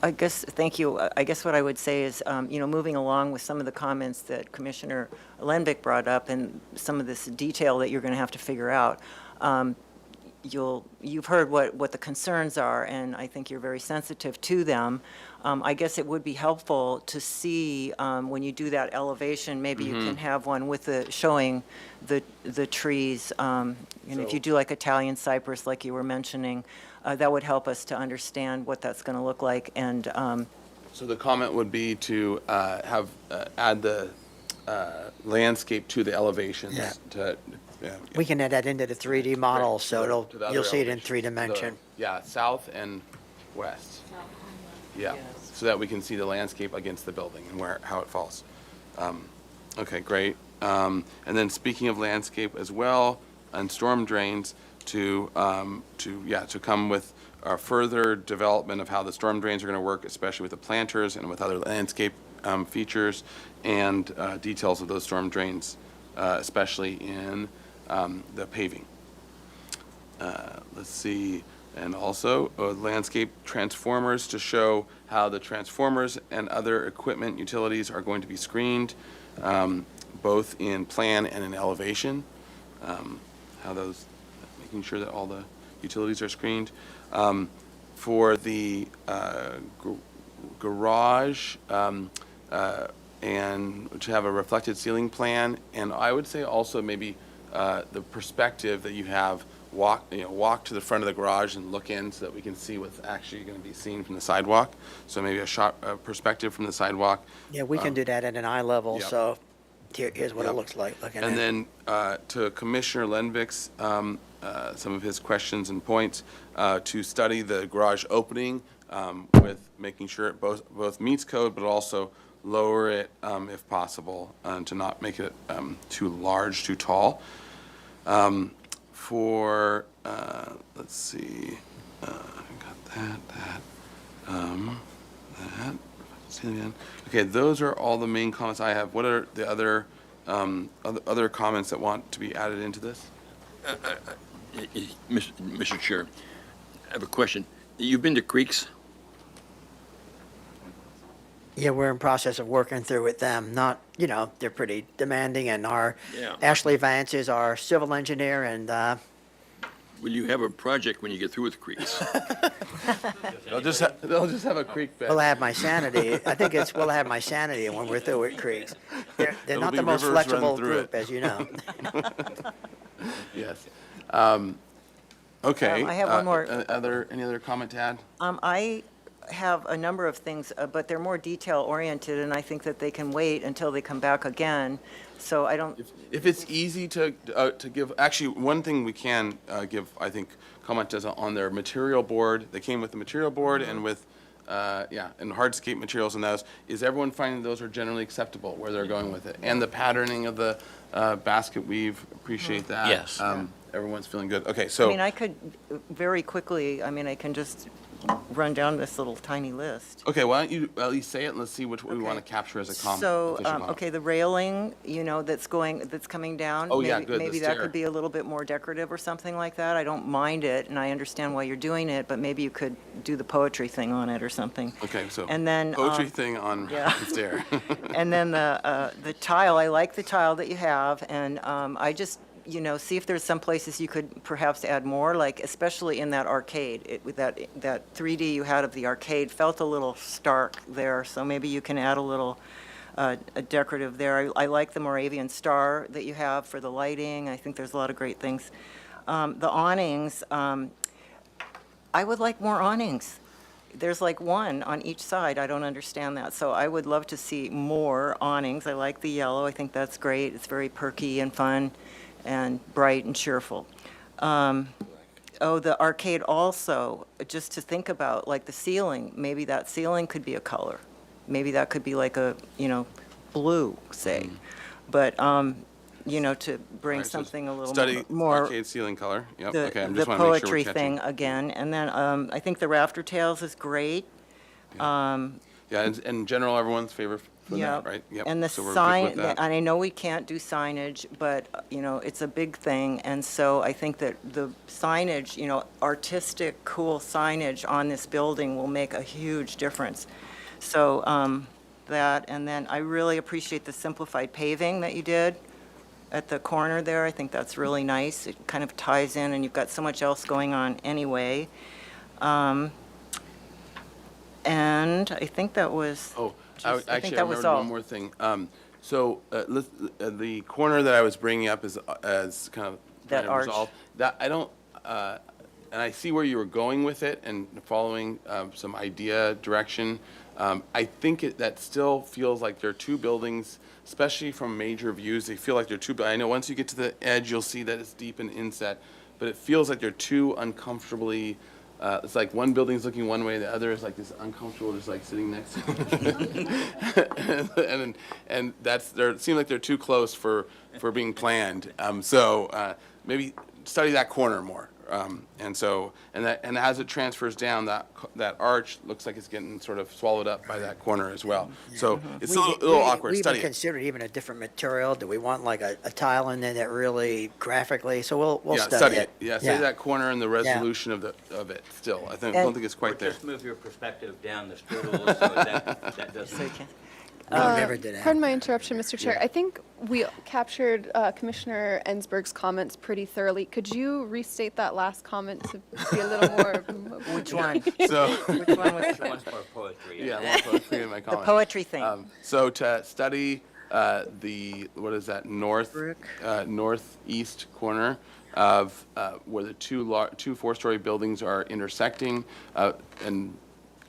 I guess, thank you. I guess what I would say is, moving along with some of the comments that Commissioner Lenvik brought up and some of this detail that you're going to have to figure out, you've heard what the concerns are, and I think you're very sensitive to them. I guess it would be helpful to see when you do that elevation, maybe you can have one with showing the trees. If you do like Italian cypress, like you were mentioning, that would help us to understand what that's going to look like. And so the comment would be to add the landscape to the elevations. We can add that into the 3D model, so you'll see it in 3D. Yeah, south and west. Yeah, so that we can see the landscape against the building and how it falls. Okay, great. And then speaking of landscape as well, and storm drains, to come with further development of how the storm drains are going to work, especially with the planters and with other landscape features and details of those storm drains, especially in the paving. Let's see. And also landscape transformers to show how the transformers and other equipment utilities are going to be screened, both in plan and in elevation. Making sure that all the utilities are screened. For the garage, and to have a reflected ceiling plan, and I would say also maybe the perspective that you have. Walk to the front of the garage and look in so that we can see what's actually going to be seen from the sidewalk. So maybe a perspective from the sidewalk. Yeah, we can do that at an eye level. Yep. So here's what it looks like. And then to Commissioner Lenvik's, some of his questions and points, to study the garage opening with making sure it both meets code, but also lower it if possible, to not make it too large, too tall. Let's see, got that. Okay, those are all the main comments I have. What are the other comments that want to be added into this? Mr. Chair, I have a question. You've been to Creeks? Yeah, we're in process of working through with them. Not, they're pretty demanding, and Yeah. Ashley Vance is our civil engineer, and Will you have a project when you get through with Creeks? They'll just have a creek bed. we'll have my sanity. I think we'll have my sanity when we're through with Creeks. They're There'll not be the most rivers run flexible through group, it. as you know. Yes. Okay. I have one more. Any other comment to add? I have a number of things, but they're more detail-oriented, and I think that they can wait until they come back again. So I don't. If it's easy to give, actually, one thing we can give, I think, comment is on their material board. They came with the material board and with, and hardscape materials and those. Is everyone finding those are generally acceptable where they're going with it? And the patterning of the basket weave, appreciate that. Yes. Everyone's feeling good. Okay, so. I could very quickly, I can just run down this little tiny list. Okay, why don't you at least say it and let's see which one we want to capture as a comment. So, official comment. okay, the railing, that's coming down. Oh, yeah, good, the Maybe that stair. could be a little bit more decorative or something like that. I don't mind it, and I understand why you're doing it, but maybe you could do the poetry thing on it or something. Okay, so And then, poetry thing on yeah. the stair. And then the tile, I like the tile that you have, and I just, see if there's some places you could perhaps add more, like especially in that arcade. With that 3D you had of the arcade felt a little stark there, so maybe you can add a little a decorative there. I like the Moravian star that you have for the lighting. I think there's a lot of great things. The awnings, I would like more awnings. There's like one on each side. I don't understand that. So I would love to see more awnings. I like the yellow. I think that's great. It's very perky and fun and bright and cheerful. The arcade also, just to think about, like the ceiling, maybe that ceiling could be a color. Maybe that could be like a, blue, say. But to bring Right, so something a little study more. arcade ceiling color. Yep. The, Okay. I the just want to make sure poetry we're catching. thing again. And then I think the rafter tails is great. Yeah, and in general, everyone's favorite for Yeah, that, right? Yep. and the So we're good sign, with that. and I know we can't do signage, but, it's a big thing, and so I think that the signage, artistic, cool signage on this building will make a huge difference. So, that, and then I really appreciate the simplified paving that you did at the corner there. I think that's really nice. It kind of ties in, and you've got so much else going on anyway. And I think that was. Oh, I think actually, I that was remembered all. one more thing. The corner that I was bringing up is as kind of That trying to arch. resolve. That I don't, and I see where you were going with it and following some idea direction. I think that still feels like there are two buildings, especially from major views. They feel like they're two. I know once you get to the edge, you'll see that it's deep and inset, but it feels like they're two uncomfortably. It's like one building's looking one way, the other is like this uncomfortable, just like sitting next to it. and it seems like they're too close for being planned. So maybe study that corner more. And as it transfers down, that arch looks like it's getting sort of swallowed up by that corner as well. So it's a little awkward. We Study even it. considered even a different material. Do we want like a tile in there that really graphically, so we'll Yeah, study it. Yeah, study that corner and the resolution of it still. I don't think it's quite there. Just move your perspective down the strudel so that doesn't. We never did that. Pardon my interruption, Mr. Chair. I think we captured Commissioner Ensberg's comments pretty thoroughly. Could you restate that last comment to be a little more? Which one? So, Which one was One's more poetry. yeah, more poetry in my the comment. poetry thing? So to study what is that, northeast corner of where the two four-story buildings are intersecting,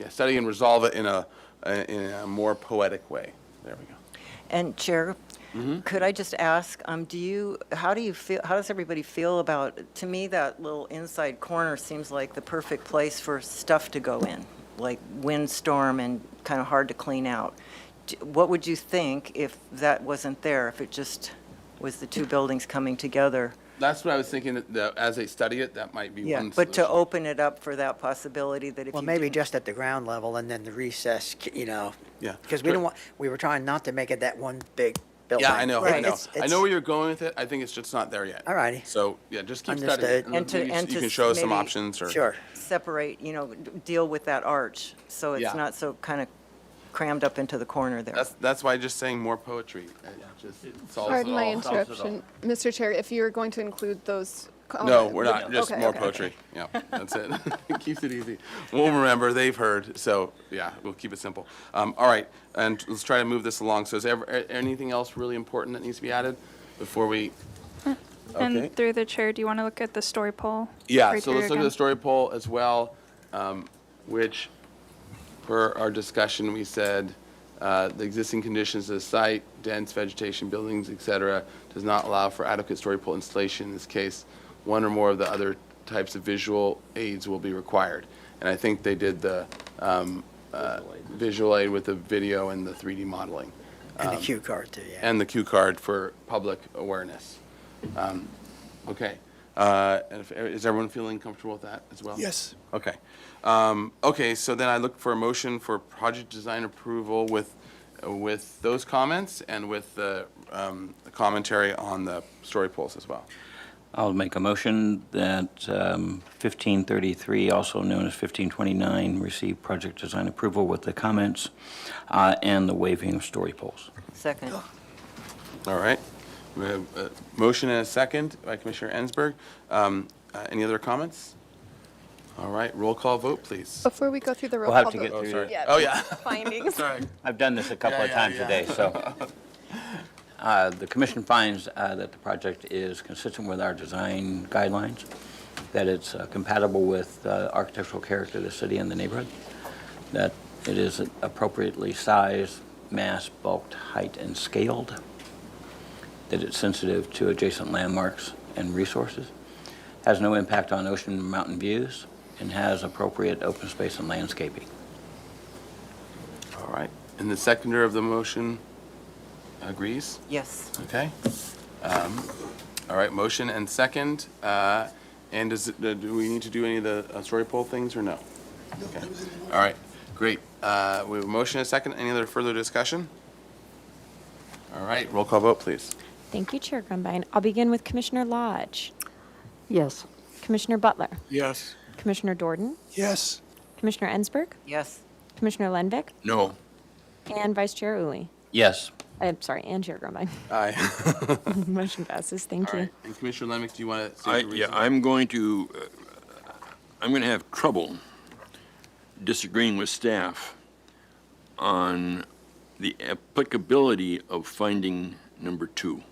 study and resolve it in a more poetic way. There we go. And Chair, could I just ask, how do you feel, how does everybody feel about, to me, that little inside corner seems like the perfect place for stuff to go in, like windstorm and kind of hard to clean out. What would you think if that wasn't there, if it just was the two buildings coming together? That's what I was thinking, that as they study it, that might be Yeah, one but to solution. open it up for that possibility that if Well, you maybe didn't- just at the ground level and then the recess, Yeah. because we were trying not to make it that one big building. Yeah, I know, I Right. know. I It's- know where you're going with it. I think it's just not there yet. All righty. So, yeah, just keep Understood. studying. it, And to- maybe and you to can show us some maybe- options or. Sure. separate, deal with that arch, so it's Yeah. not so kind of crammed up into the corner there. That's why just saying more poetry. Just solves Pardon it my all. interruption, Mr. Chair. If you're going to include those. No, we're not. Just Okay, more okay. poetry. Yeah, that's it. Keeps it easy. We'll remember. They've heard. So yeah, we'll keep it simple. All right, and let's try to move this along. So is there anything else really important that needs to be added before we? Okay. And through the chair, do you want to look at the story poll? Yeah. right So through let's look at again? the story poll as well, which, per our discussion, we said the existing conditions of the site, dense vegetation, buildings, et cetera, does not allow for adequate story pole installation. In this case, one or more of the other types of visual aids will be required. And I think they did the visual aid with the video and the 3D modeling. And the cue card too, yeah. And the cue card for public awareness. Okay. And is everyone feeling comfortable with that as well? Yes. Okay. Okay, so then I look for a motion for project design approval with those comments and with the commentary on the story poles as well. I'll make a motion that 1533, also known as 1529, receive project design approval with the comments and the waiving of story poles. Second. All right. We have a motion and a second by Commissioner Ensberg. Any other comments? All right, roll call vote, please. Before we go through the roll We'll have call to get vote- through sorry. Yeah, Oh, yeah. Findings. Sorry. I've done this a couple of times today, so. The commission finds that the project is consistent with our design guidelines, that it's compatible with architectural character of the city and the neighborhood, that it is appropriately sized, mass, bulked, height, and scaled, that it's sensitive to adjacent landmarks and resources, has no impact on ocean and mountain views, and has appropriate open space and landscaping. All right. And the seconder of the motion agrees? Yes. Okay. All right, motion and second. And do we need to do any of the story poll things or no? Okay. All right, great. We have a motion and a second. Any other further discussion? All right, roll call vote, please. Thank you, Chair Grumbine. I'll begin with Commissioner Lodge, Yes. Commissioner Butler, Yes. Commissioner Dordan, Yes. Commissioner Ensberg, Yes. Commissioner Lenvik, No. and Vice Chair Uli. Yes. I'm sorry, and Chair Grumbine. Aye. Motion passes. Thank All you. right, and Commissioner Lemick, do you want to say your reason? I'm going to have trouble disagreeing with staff on the applicability of finding number 2.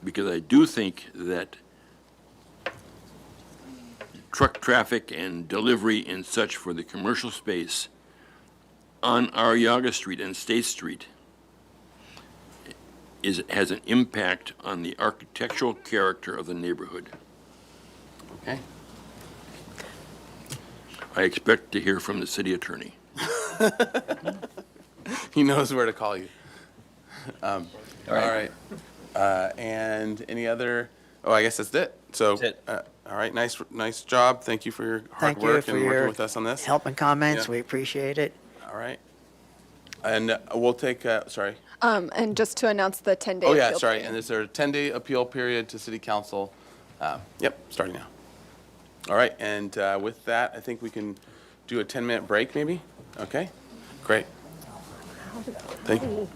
Because I do think that truck traffic and delivery and such for the commercial space on Arriaga Street and State Street has an impact on the architectural character of the neighborhood. Okay. I expect to hear from the city attorney. He knows where to call you. All right. And any other, I guess that's it. So, That's it. all right, nice job. Thank you for your hard Thank you work for and working your with us on this. help and comments. Yeah. We appreciate it. All right. And we'll take, sorry. And just to announce the 10-day Oh, yeah, appeal sorry. period. And is there a 10-day appeal period to city council? Yep, starting now. All right, and with that, I think we can do a 10-minute break maybe? Okay, great. Thank you.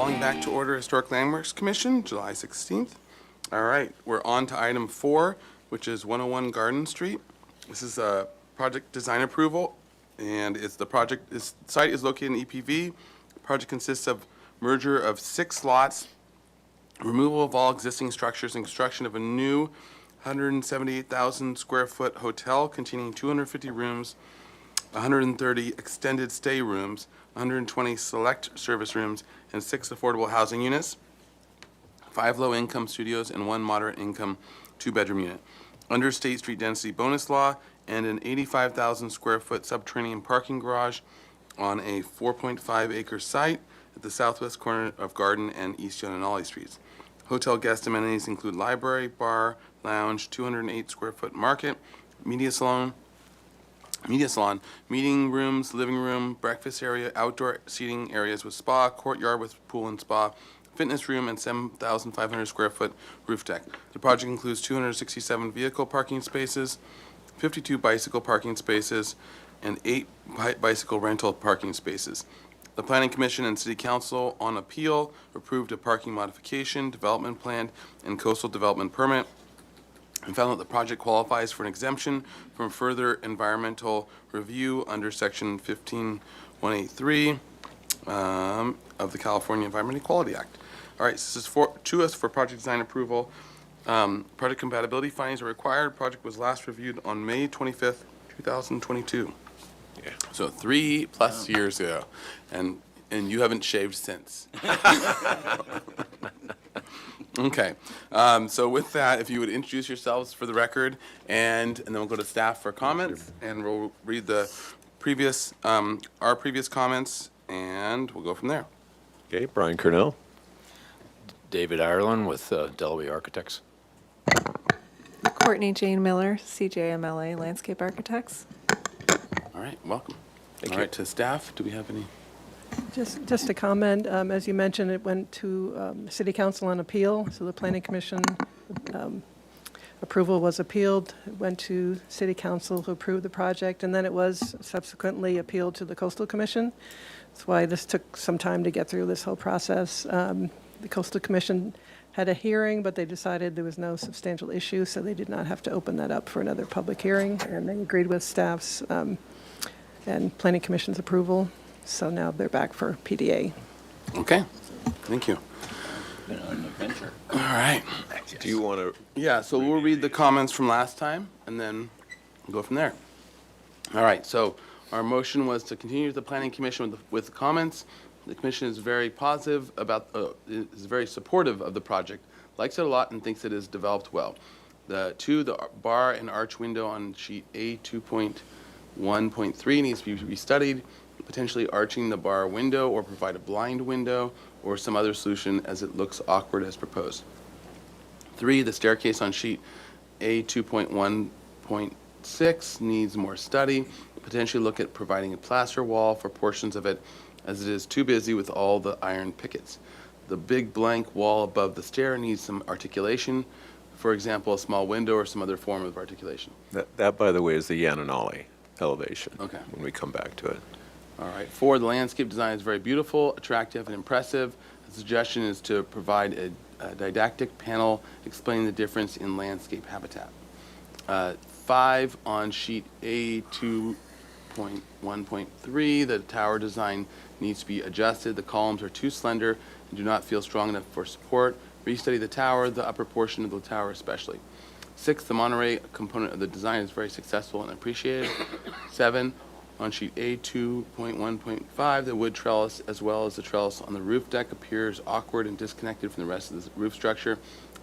Calling back to order Historic Landmarks Commission, July 16th. All right, we're on to item 4, which is 101 Garden Street. This is a project design approval, and site is located in EPV. Project consists of merger of 6 lots, removal of all existing structures, and construction of a new 178,000 square foot hotel containing 250 rooms, 130 extended stay rooms, 120 select service rooms, and 6 affordable housing units, 5 low-income studios, and 1 moderate-income 2-bedroom unit, under State Street density bonus law, and an 85,000 square foot subterranean parking garage on a 4.5-acre site at the southwest corner of Garden and East Yonanali Streets. Hotel guest amenities include library, bar, lounge, 208 square foot market, media salon, meeting rooms, living room, breakfast area, outdoor seating areas with spa, courtyard with pool and spa, fitness room, and 7,500 square foot roof deck. The project includes 267 vehicle parking spaces, 52 bicycle parking spaces, and 8 bicycle rental parking spaces. The Planning Commission and City Council on appeal approved a parking modification, development plan, and coastal development permit, and found that the project qualifies for an exemption from further environmental review under Section 15183 of the California Environmental Quality Act. All right, this is to us for project design approval. Project compatibility findings are required. Project was last reviewed on May 25th, 2022. Yeah. So 3+ years ago, and you haven't shaved since. Okay, so with that, if you would introduce yourselves for the record, and then we'll go to staff for comments, and we'll read the previous, our previous comments, and we'll go from there. Okay, Brian Cornell. David Ireland with Delaware Architects. Courtney Jane Miller, CJMLA Landscape Architects. All right, welcome. Thank All you. right, to staff, do we have any? Just a comment, as you mentioned, it went to City Council on appeal, so the Planning Commission approval was appealed, it went to City Council who approved the project, and then it was subsequently appealed to the Coastal Commission. That's why this took some time to get through this whole process. The Coastal Commission had a hearing, but they decided there was no substantial issue, so they did not have to open that up for another public hearing, and they agreed with staff's and Planning Commission's approval. So now they're back for PDA. Okay, thank you. Been on an adventure. All right. Do you want to? Yeah, so we'll read the comments from last time, and then we'll go from there. All right, so our motion was to continue the Planning Commission with comments. The Commission is very positive about, is very supportive of the project, likes it a lot, and thinks it is developed well. The bar and arch window on sheet A2.1.3 needs to be restudied, potentially arching the bar window or provide a blind window or some other solution as it looks awkward as proposed. 3, the staircase on sheet A2.1.6 needs more study, potentially look at providing a plaster wall for portions of it as it is too busy with all the iron pickets. The big blank wall above the stair needs some articulation, for example, a small window or some other form of articulation. That by the way, is the Yananali elevation. Okay. When we come back to it. All right. 4, the landscape design is very beautiful, attractive, and impressive. The suggestion is to provide a didactic panel explaining the difference in landscape habitat. 5, on sheet A2.1.3, the tower design needs to be adjusted. The columns are too slender and do not feel strong enough for support. Restudy the tower, the upper portion of the tower especially. 6, the Monterey component of the design is very successful and appreciated. 7, on sheet A2.1.5, the wood trellis as well as the trellis on the roof deck appears awkward and disconnected from the rest of the roof structure.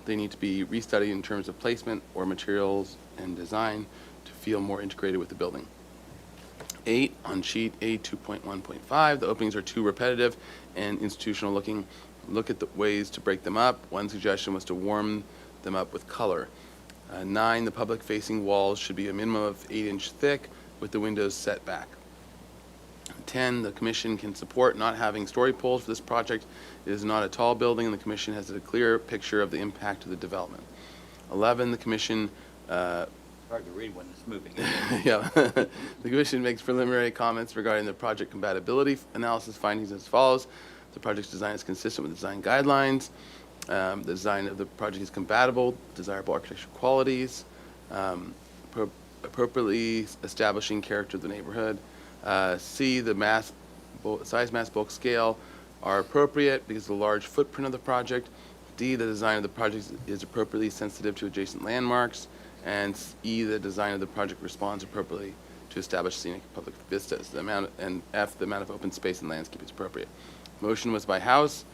They need to be restudied in terms of placement or materials and design to feel more integrated with the building. 8, on sheet A2.1.5, the openings are too repetitive and institutional looking. Look at the ways to break them up. One suggestion was to warm them up with color. 9, the public-facing walls should be a minimum of 8-inch thick with the windows set back. 10, the Commission can support not having story poles for this project. It is not a tall building, and the Commission has a clear picture of the impact of the development. 11, the Commission Hard to read when it's moving. yeah. The Commission makes preliminary comments regarding the project compatibility analysis findings as follows. the project's design is consistent with design guidelines, the design of the project is compatible, desirable architectural qualities, appropriately establishing character of the neighborhood. C, the size, mass, bulk, scale are appropriate because of the large footprint of the project. D, the design of the project is appropriately sensitive to adjacent landmarks. And E, the design of the project responds appropriately to establish scenic public vistas. And F, the amount of open space and landscape is appropriate. Motion was by House.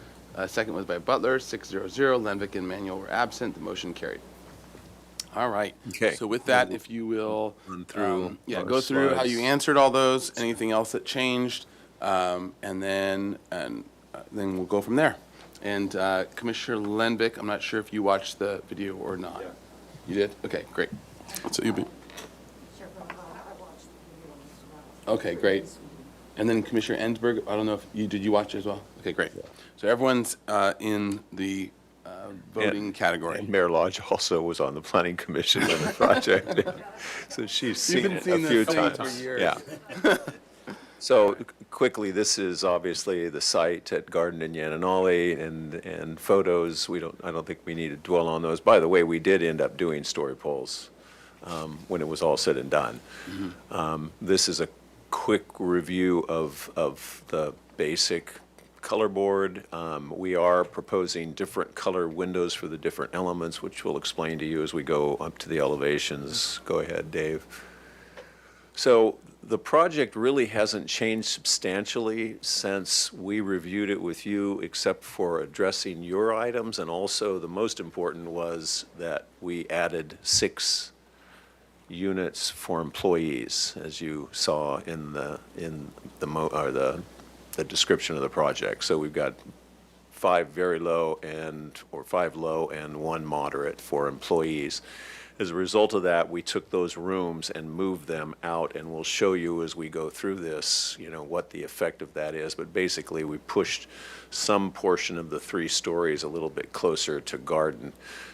Second was by Butler. 6-0-0. Lenvick and Manuel were absent. The motion carried. All right. Okay. So with that, if you will Run through our go through how you slides. answered all those, anything else that changed, and then we'll go from there. And Commissioner Lenvick, I'm not sure if you watched the video or not. Yeah. You did? Okay, great. So you'll be. Okay, great. And then Commissioner Ensberg, I don't know if did you watch it as well? Okay, great. So everyone's in the voting category. And Mayor Lodge also was on the planning commission on the project. So she's seen it a few times. Yeah. So quickly, this is obviously the site at Garden and Yananali, and photos. I don't think we need to dwell on those. By the way, we did end up doing story polls when it was all said and done. Mm-hmm. This is a quick review of the basic color board. We are proposing different color windows for the different elements, which we'll explain to you as we go up to the elevations. Go ahead, Dave. So the project really hasn't changed substantially since we reviewed it with you, except for addressing your items, and also the most important was that we added 6 units for employees, as you saw in the description of the project. So we've got 5 very low or 5 low and 1 moderate for employees. As a result of that, we took those rooms and moved them out, and we'll show you as we go through this, what the effect of that is. But basically, we pushed some portion of the 3 stories a little bit closer to Garden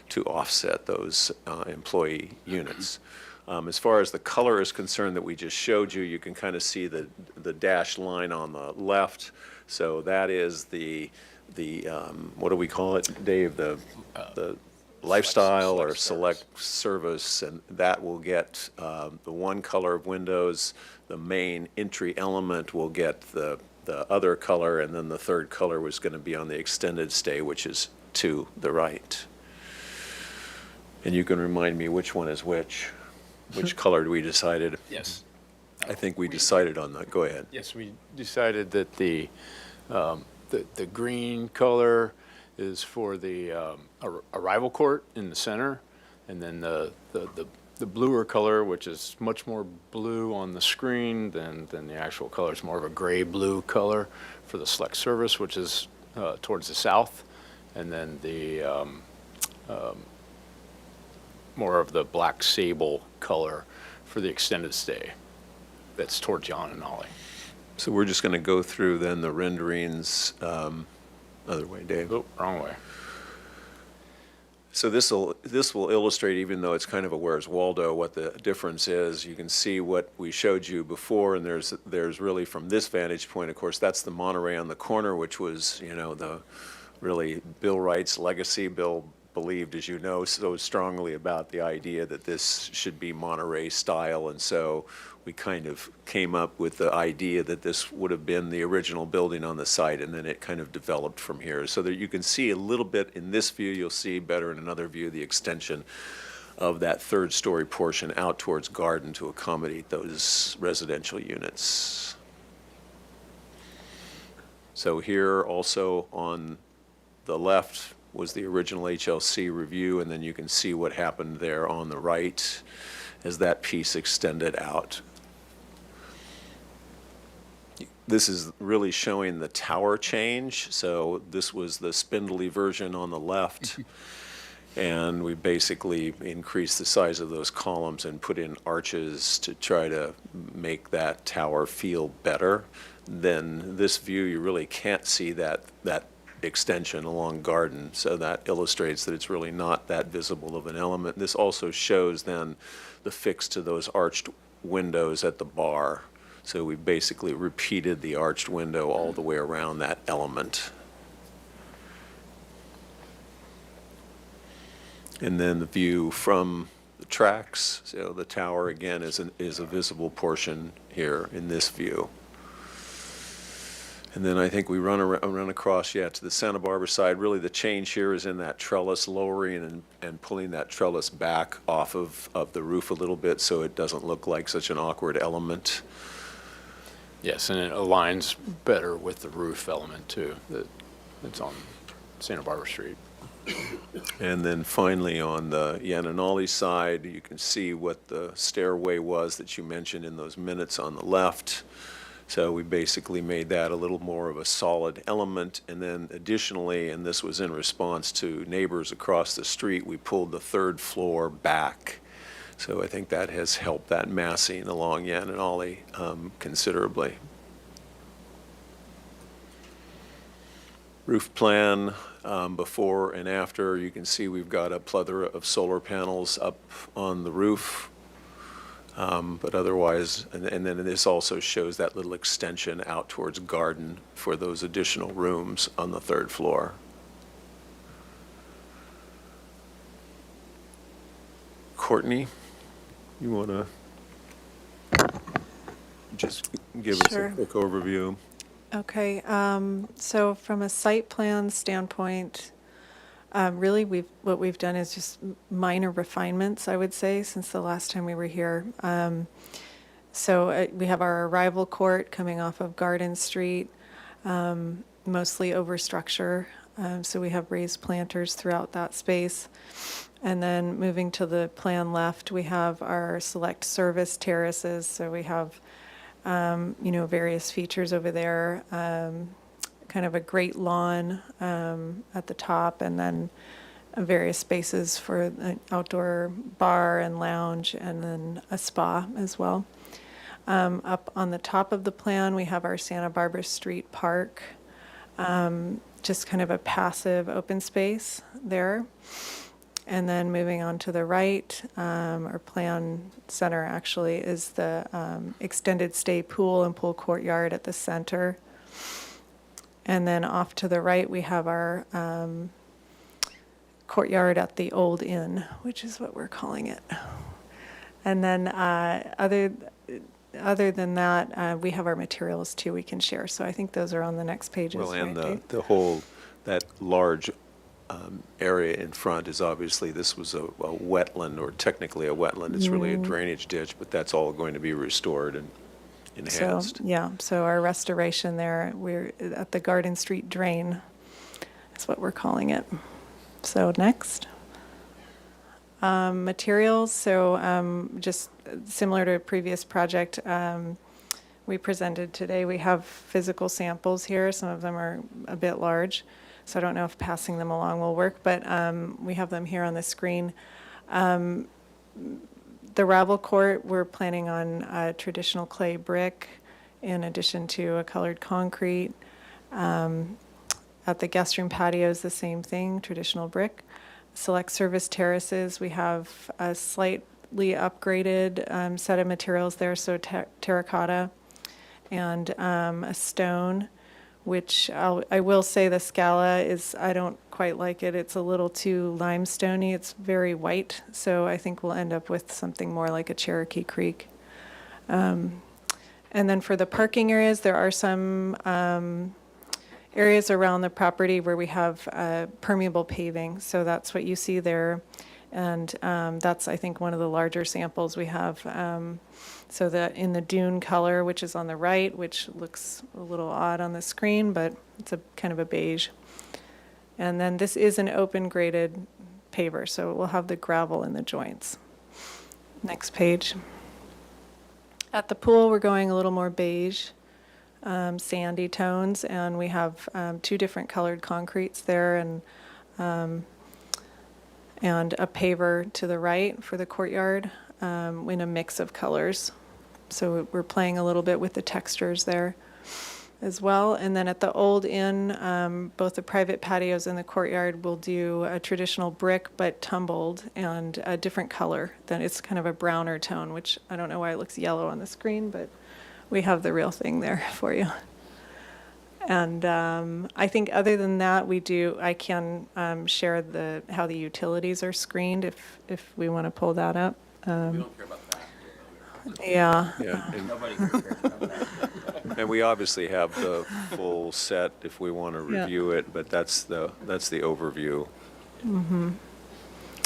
to offset those employee units. As far as the color is concerned that we just showed you, you can kind of see the dashed line on the left. So that is the what do we call it, Dave? The lifestyle or select service, and that will get the 1 color of windows. The main entry element will get the other color, and then the 3rd color was going to be on the extended stay, which is to the right. And you can remind me which one is which. Which color we decided? Yes. I think we decided on that. Go ahead. Yes, we decided that the green color is for the arrival court in the center, and then the bluer color, which is much more blue on the screen than the actual color. It's more of a gray-blue color for the select service, which is towards the south, and then the more of the black sable color for the extended stay. That's towards John and Ollie. So we're just going to go through then the renderings. Other way, Dave. Oh, wrong way. So this will illustrate, even though it's kind of a Where's Waldo, what the difference is. You can see what we showed you before, and there's really, from this vantage point, of course, that's the Monterey on the corner, which was, the really Bill Wright's legacy. Bill believed, as you know, so strongly about the idea that this should be Monterey style, and so we kind of came up with the idea that this would have been the original building on the site, and then it kind of developed from here. So that you can see a little bit in this view, you'll see better in another view the extension of that 3rd story portion out towards Garden to accommodate those residential units. So here also on the left was the original HLC review, and then you can see what happened there on the right as that piece extended out. This is really showing the tower change. So this was the spindly version on the left, and we basically increased the size of those columns and put in arches to try to make that tower feel better. Then this view, you really can't see that extension along Garden, so that illustrates that it's really not that visible of an element. This also shows then the fix to those arched windows at the bar. So we basically repeated the arched window all the way around that element. And then the view from the tracks, so the tower again is a visible portion here in this view. And then I think we run across, to the Santa Barbara side. Really the change here is in that trellis, lowering and pulling that trellis back off of the roof a little bit so it doesn't look like such an awkward element. Yes, and it aligns better with the roof element too, that's on Santa Barbara Street. And then finally on the Yananali side, you can see what the stairway was that you mentioned in those minutes on the left. So we basically made that a little more of a solid element. And then additionally, and this was in response to neighbors across the street, we pulled the third floor back. So I think that has helped that massing along Yananali considerably. Roof plan, before and after, you can see we've got a plethora of solar panels up on the roof. But otherwise, and then this also shows that little extension out towards garden for those additional rooms on the third floor. Courtney, you want to just give us Sure. a quick overview? Okay, so from a site plan standpoint, really what we've done is just minor refinements, I would say, since the last time we were here. So we have our arrival court coming off of Garden Street, mostly over structure. So we have raised planters throughout that space. And then moving to the plan left, we have our select service terraces. So we have various features over there, kind of a great lawn at the top, and then various spaces for an outdoor bar and lounge, and then a spa as well. Up on the top of the plan, we have our Santa Barbara Street Park, just kind of a passive open space there. And then moving on to the right, our plan center actually is the extended stay pool and pool courtyard at the center. And then off to the right, we have our courtyard at the Old Inn, which is what we're calling it. And then other than that, we have our materials too we can share. So I think those are on the next pages. Well, and right, the whole, that large area in front is obviously, this was a wetland, or technically a wetland. It's really a drainage ditch, but that's all going to be restored and enhanced. So our restoration there, we're at the Garden Street Drain, is what we're calling it. So next. Materials, so just similar to a previous project we presented today, we have physical samples here. Some of them are a bit large, so I don't know if passing them along will work, but we have them here on the screen. The Ravel Court, we're planning on traditional clay brick in addition to a colored concrete. At the guest room patios, the same thing, traditional brick. Select service terraces, we have a slightly upgraded set of materials there, so terracotta and a stone, which I will say the Scala is, I don't quite like it. It's a little too limestoney. It's very white, so I think we'll end up with something more like a Cherokee Creek. And then for the parking areas, there are some areas around the property where we have permeable paving. So that's what you see there. And that's, I think, one of the larger samples we have. So that in the dune color, which is on the right, which looks a little odd on the screen, but it's a kind of a beige. And then this is an open graded paver, so we'll have the gravel in the joints. Next page. At the pool, we're going a little more beige, sandy tones, and we have two different colored concretes there, and a paver to the right for the courtyard in a mix of colors. So we're playing a little bit with the textures there as well. And then at the Old Inn, both the private patios and the courtyard will do a traditional brick but tumbled and a different color. Then it's kind of a browner tone, which I don't know why it looks yellow on the screen, but we have the real thing there for you. And I think other than that, I can share how the utilities are screened if we want to pull that up. We don't care about that. Yeah. Yeah, and- Nobody here cares about that. And we obviously have the full set if we want to Yeah. review it, but that's the overview. Mm-hmm.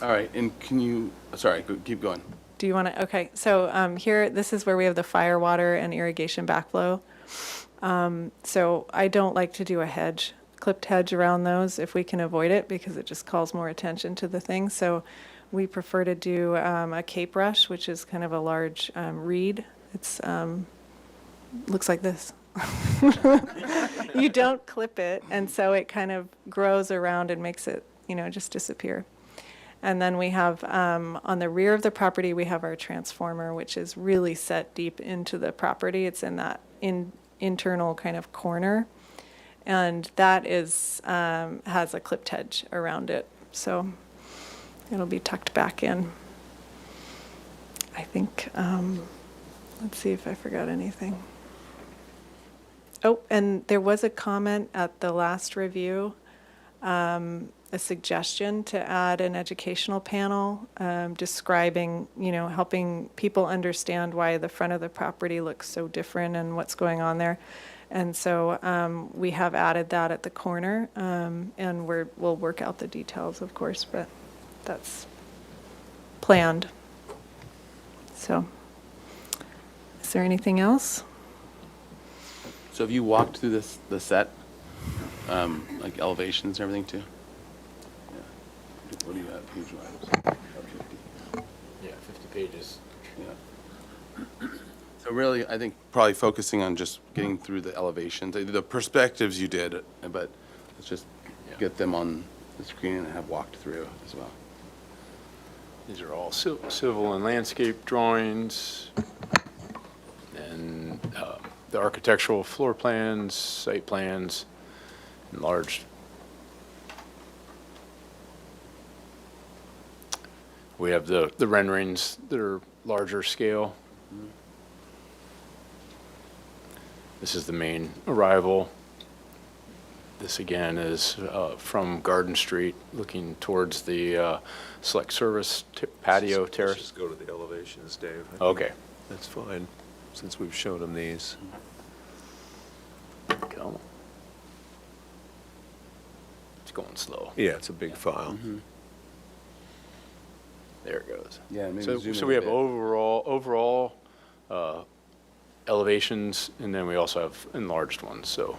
All right, and can you, sorry, keep going. Do you want to, okay, so here, this is where we have the fire, water, and irrigation backflow. So I don't like to do a clipped hedge around those if we can avoid it, because it just calls more attention to the thing. So we prefer to do a cape rush, which is kind of a large reed. It's looks like this. You don't clip it, and so it kind of grows around and makes it, just disappear. And then we have, on the rear of the property, we have our transformer, which is really set deep into the property. It's in that internal kind of corner. And that is, has a clipped hedge around it. So it'll be tucked back in. I think, let's see if I forgot anything. Oh, and there was a comment at the last review, a suggestion to add an educational panel describing, helping people understand why the front of the property looks so different and what's going on there. And so we have added that at the corner, and we'll work out the details, of course, but that's planned. So, is there anything else? So have you walked through the set, like elevations and everything too? Yeah. What do you have, page wise? 50. Yeah, 50 pages. Yeah. So really, I think probably focusing on just getting through the elevations, the perspectives you did, but let's just get them on the screen and have walked through as well. These are all civil and landscape drawings, and the architectural floor plans, site plans, enlarged. We have the renderings that are larger scale. This is the main arrival. This again is from Garden Street, looking towards the select service patio terrace. Let's just go to the elevations, Dave. I think Okay. That's fine, since we've shown them these. Come on. It's going slow. Yeah, it's a big file. Mm-hmm. There it goes. Yeah, maybe So, zoom so in we a have bit. overall elevations, and then we also have enlarged ones. So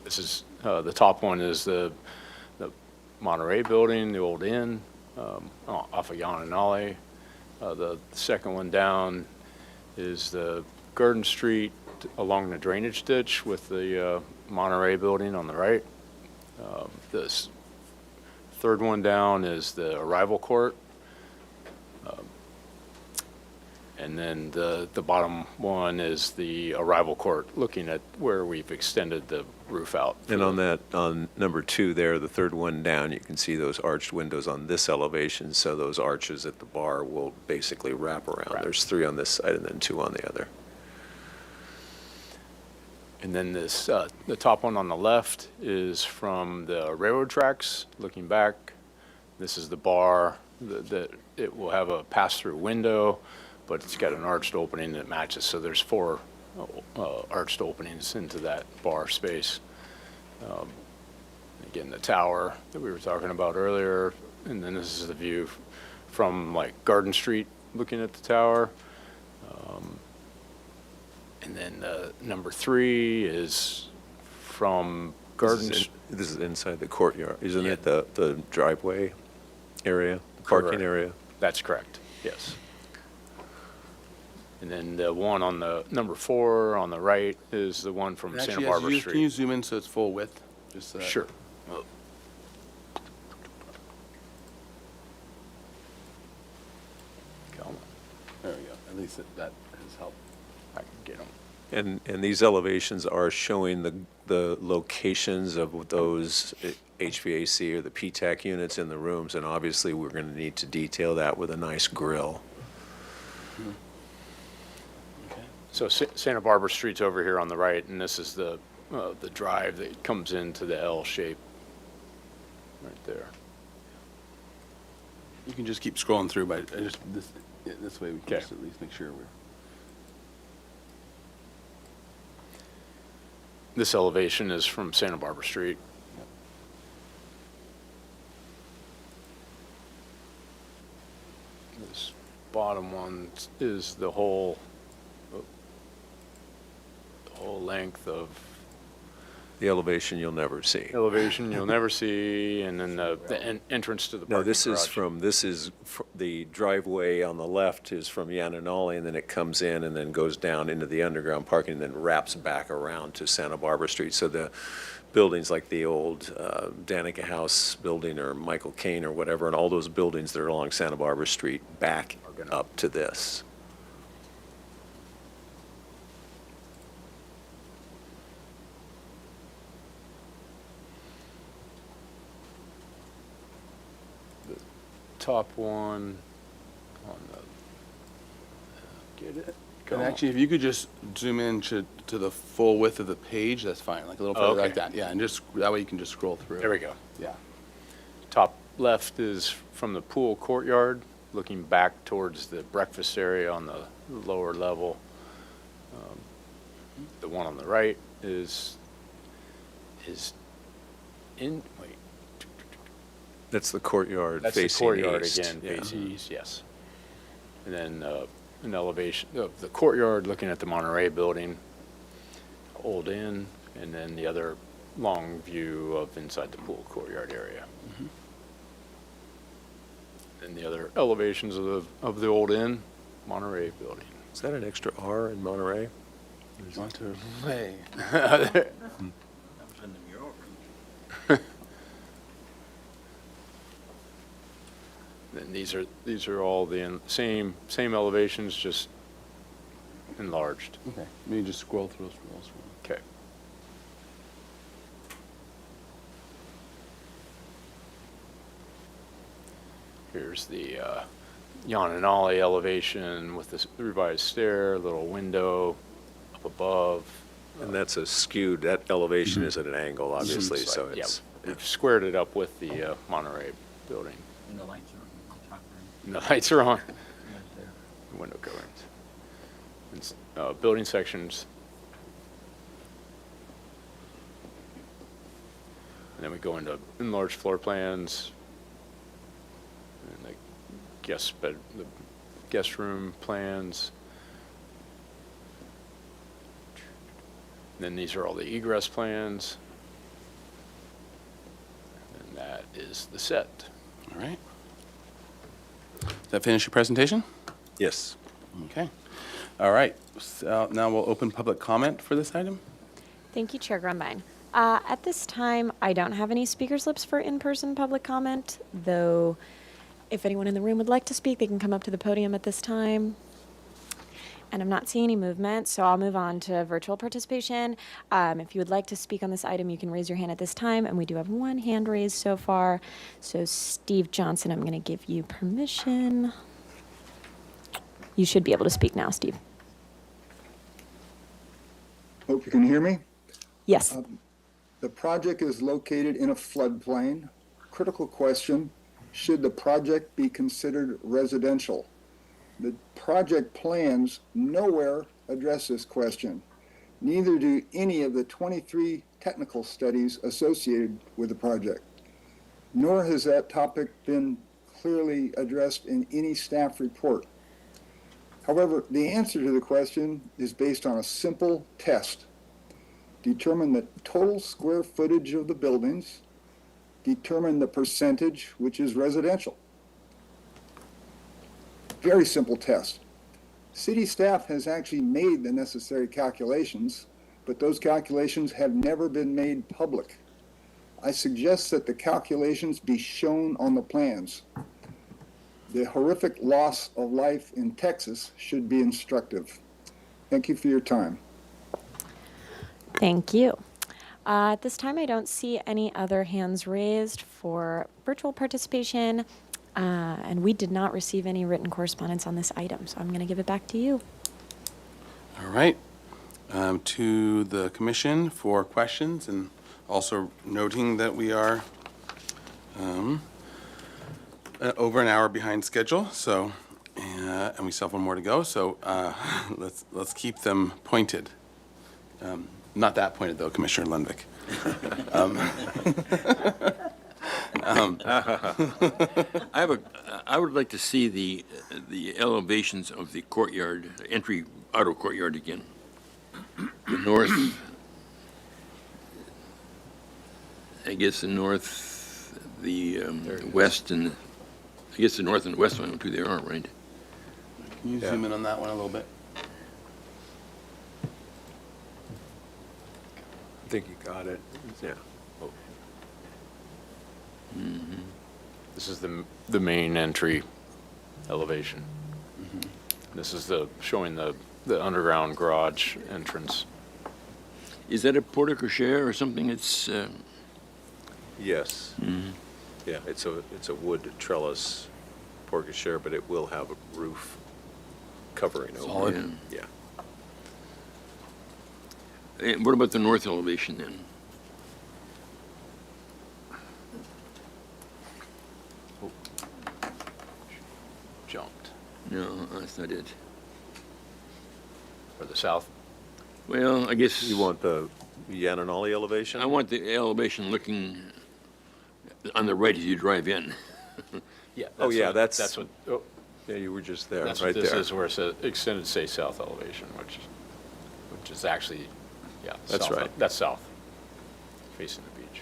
this is the top one is the Monterey building, the old inn off of Yananale. The second one down is the Garden Street along the drainage ditch with the Monterey building on the right. This third one down is the arrival court. And then the bottom one is the arrival court, looking at where we've extended the roof out. And on number 2 there, the third one down, you can see those arched windows on this elevation, so those arches at the bar will basically wrap around. There's 3 on this side and then 2 on the other. And then this, the top one on the left is from the railroad tracks, looking back. This is the bar, it will have a pass-through window, but it's got an arched opening that matches. So there's 4 arched openings into that bar space. Again, the tower that we were talking about earlier, and then this is the view from like Garden Street, looking at the tower. And then number 3 is from Garden. This is inside the courtyard, isn't it? The driveway area, the parking area. That's correct. Yes. And then the one on the number 4 on the right is the one from Santa Actually, Barbara can Street. you zoom in so it's full width? Just Sure. Oh. Come on. There we go. At least that has helped. I can get them. And these elevations are showing the locations of those HVAC or the PTAC units in the rooms, and obviously we're going to need to detail that with a nice grill. So Santa Barbara Street's over here on the right, and this is the drive that comes into the L shape right there. You can just keep scrolling through, but this way we can just at least make sure we're. This elevation is from Santa Barbara Street. This bottom one is the whole length of The elevation you'll never see. elevation you'll never see, and then the entrance to the No, parking this is garage. the driveway on the left is from Yananali, and then it comes in and then goes down into the underground parking and then wraps back around to Santa Barbara Street. So the buildings like the old Danica House building or Michael Caine or whatever, and all those buildings that are along Santa Barbara Street back up to this. Top one on the, get it? And actually, if you could just zoom in to the full width of the page, that's fine, like a little further like Okay. that. Yeah, and just, that way you can just scroll through. There we go. Yeah. Top left is from the pool courtyard, looking back towards the breakfast area on the lower level. The one on the right is in, wait, That's the courtyard that's the facing courtyard east. again, Yeah. facing east, yes. And then an elevation of the courtyard looking at the Monterey building, Old Inn, and then the other long view of inside the pool courtyard area. And the other elevations of the Old Inn, Monterey building. Is that an extra R in Monterey? Monterey. And these are all the same elevations, just enlarged. Okay, maybe just scroll through. Okay. Here's the Yananali elevation with the revised stair, little window up above. And that's a skewed, that elevation is at an angle, obviously, It's so like- it's. Yeah, we've squared it up with the Monterey building. And the lights are on the top right. And the lights are on. Right there. The window coverings. And building sections. And then we go into enlarged floor plans. And the guest room plans. And then these are all the egress plans. And that is the set. All right. Does that finish your presentation? Yes. Okay. All right. So now we'll open public comment for this item. Thank you, Chair Grumbine. At this time, I don't have any speaker slips for in-person public comment, though if anyone in the room would like to speak, they can come up to the podium at this time. And I'm not seeing any movement, so I'll move on to virtual participation. If you would like to speak on this item, you can raise your hand at this time, and we do have one hand raised so far. So Steve Johnson, I'm going to give you permission. You should be able to speak now, Steve. Hope you can hear me. Yes. The project is located in a floodplain. Critical question, should the project be considered residential? The project plans nowhere address this question. Neither do any of the 23 technical studies associated with the project. Nor has that topic been clearly addressed in any staff report. However, the answer to the question is based on a simple test. Determine the total square footage of the buildings, determine the percentage which is residential. Very simple test. City staff has actually made the necessary calculations, but those calculations have never been made public. I suggest that the calculations be shown on the plans. The horrific loss of life in Texas should be instructive. Thank you for your time. Thank you. At this time, I don't see any other hands raised for virtual participation, and we did not receive any written correspondence on this item, so I'm going to give it back to you. All right. To the commission for questions, and also noting that we are over an hour behind schedule, so and we still have one more to go. So let's keep them pointed. Not that pointed though, Commissioner Lundvik. I would like to see the elevations of the courtyard, entry auto courtyard again. The north, I guess the north, the west, and I guess the north and west one, too, they are, right? Can you zoom in on that one a little bit? I think you got it. Yeah. Oh. This is the main entry elevation. This is showing the underground garage entrance. Is that a porte cochere or something? It's Yes. Yeah, it's a wood trellis porte cochere, but it will have a roof covering over Solid. it. Yeah. What about the north elevation then? Jumped. No, that's not it. Or the south. Well, I guess You want the Yananali elevation? I want the elevation looking on the right as you drive in. Yeah. Oh, yeah, that's. That's what. Oh, yeah, you were just there, That's right what this there. is, where it says extended stay south elevation, which is actually, yeah. That's south. right. That's south, facing the beach.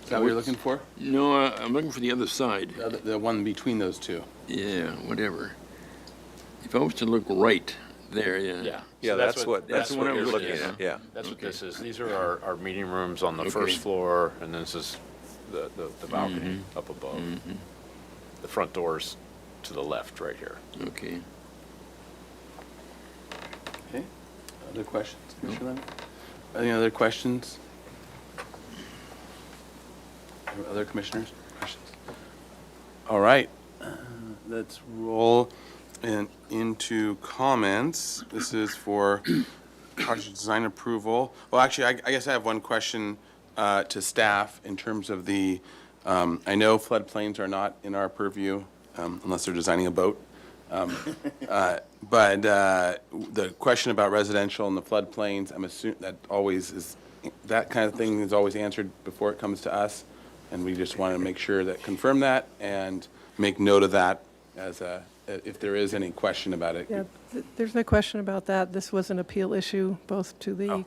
Is that what you're looking for? No, I'm looking for the other side. The one between those two. Yeah, whatever. If I was to look right there, yeah. Yeah. Yeah, So that's what that's what I'm you're looking looking at, at, yeah. That's what Okay. this is. These are our meeting rooms on the Okay. first floor, and this is the balcony up above. The front door's to the left, right here. Okay. Okay. Other questions, Commissioner Leonard? Any other questions? Other commissioners? Questions? All right. Let's roll into comments. This is for project design approval. Well, actually, I guess I have one question to staff in terms of the, I know floodplains are not in our purview unless they're designing a boat. But the question about residential and the floodplains, I'm assuming that always is, that kind of thing is always answered before it comes to us. And we just want to make sure that, confirm that and make note of that as if there is any question about it. Yeah, there's no question about that. This was an appeal issue both to the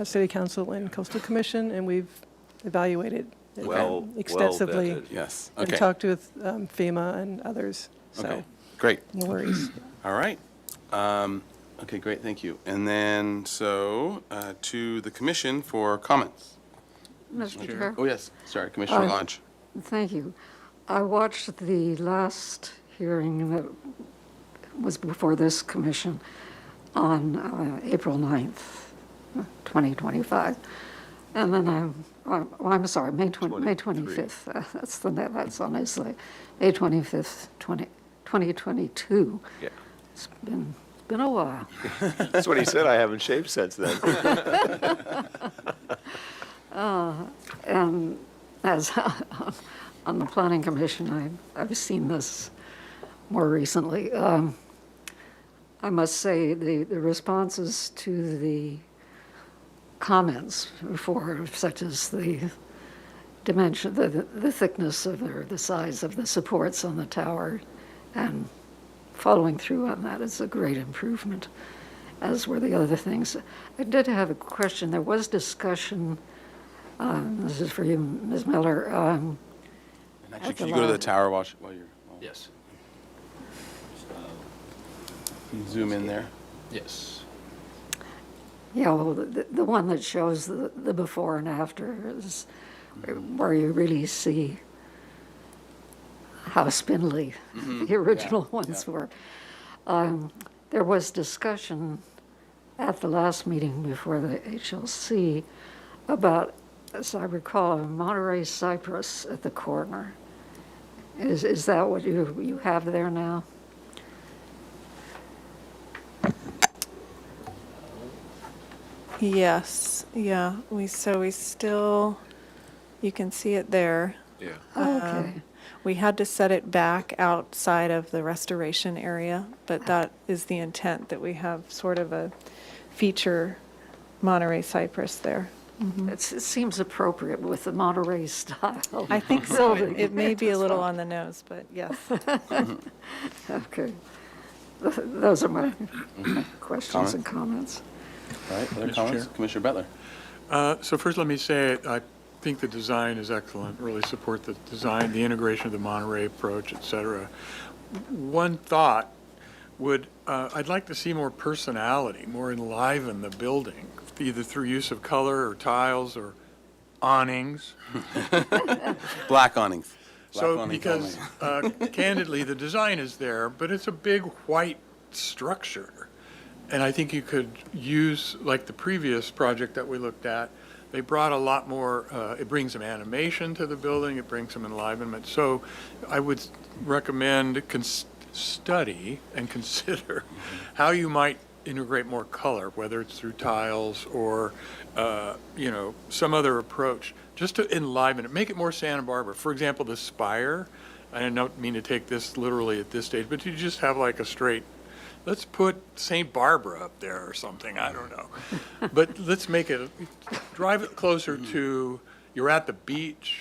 City Council and Coastal Commission, and we've evaluated it Well extensively. vetted. Yes, And okay. talked with FEMA and others, so Okay, great. no worries. All right. Okay, great, thank you. And then, so, to the commission for comments. Mr. Chair? Oh, yes, sorry, Commissioner Lodge. Thank you. I watched the last hearing that was before this commission on April 9th, 2025. And then I'm sorry, May 25th. That's honestly, May 25th, 2022. Yeah. It's been a while. That's what he said. I haven't shaved since then. And as on the Planning Commission, I've seen this more recently. I must say the responses to the comments before, such as the dimension, the thickness of or the size of the supports on the tower, and following through on that is a great improvement, as were the other things. I did have a question. There was discussion. This is for you, Ms. Miller. And actually, could you go to the tower while you're, Yes. can you zoom in there? Yes. Yeah, well, the one that shows the before and after is where you really see how spindly the original ones were. There was discussion at the last meeting before the HLC about, as I recall, a Monterey cypress at the corner. Is that what you have there now? Yes, yeah, we still, you can see it there. Yeah. Oh, okay. We had to set it back outside of the restoration area, but that is the intent, that we have sort of a feature Monterey cypress there. It seems appropriate with the Monterey style. I think so. It may be a little on the nose, but yes. Okay. Those are my questions and comments. All right, other Mr. comments? Chair. Commissioner Butler. So first, let me say, I think the design is excellent, really support the design, the integration of the Monterey approach, et cetera. One thought would, I'd like to see more personality, more enliven the building, either through use of color or tiles or awnings. Black awnings. Black So, awnings because candidly, the design is there, but it's a big white structure. And I think you could use, like the previous project that we looked at, they brought a lot more, it brings some animation to the building, it brings some enlivenment. So I would recommend study and consider how you might integrate more color, whether it's through tiles or, some other approach, just to enliven it, make it more Santa Barbara. For example, the spire, I don't mean to take this literally at this stage, but you just have like a straight, let's put St. Barbara up there or something, I don't know. But let's make it, drive it closer to, you're at the beach,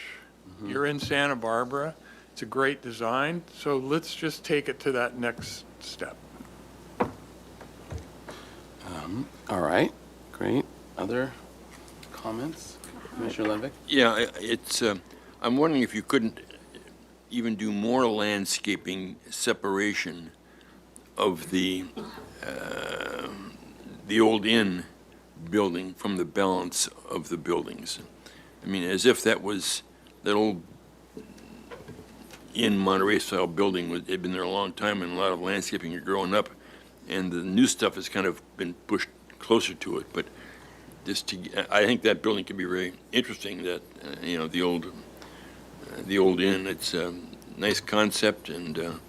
you're in Santa Barbara, it's a great design, so let's just take it to that next step. All right, great. Other comments? Commissioner Lenvick? Yeah, I'm wondering if you couldn't even do more landscaping separation of the old inn building from the balance of the buildings. I mean, as if that old inn Monterey style building had been there a long time, and a lot of landscaping had grown up, and the new stuff has kind of been pushed closer to it. But I think that building could be very interesting. That the old inn. It's a nice concept, and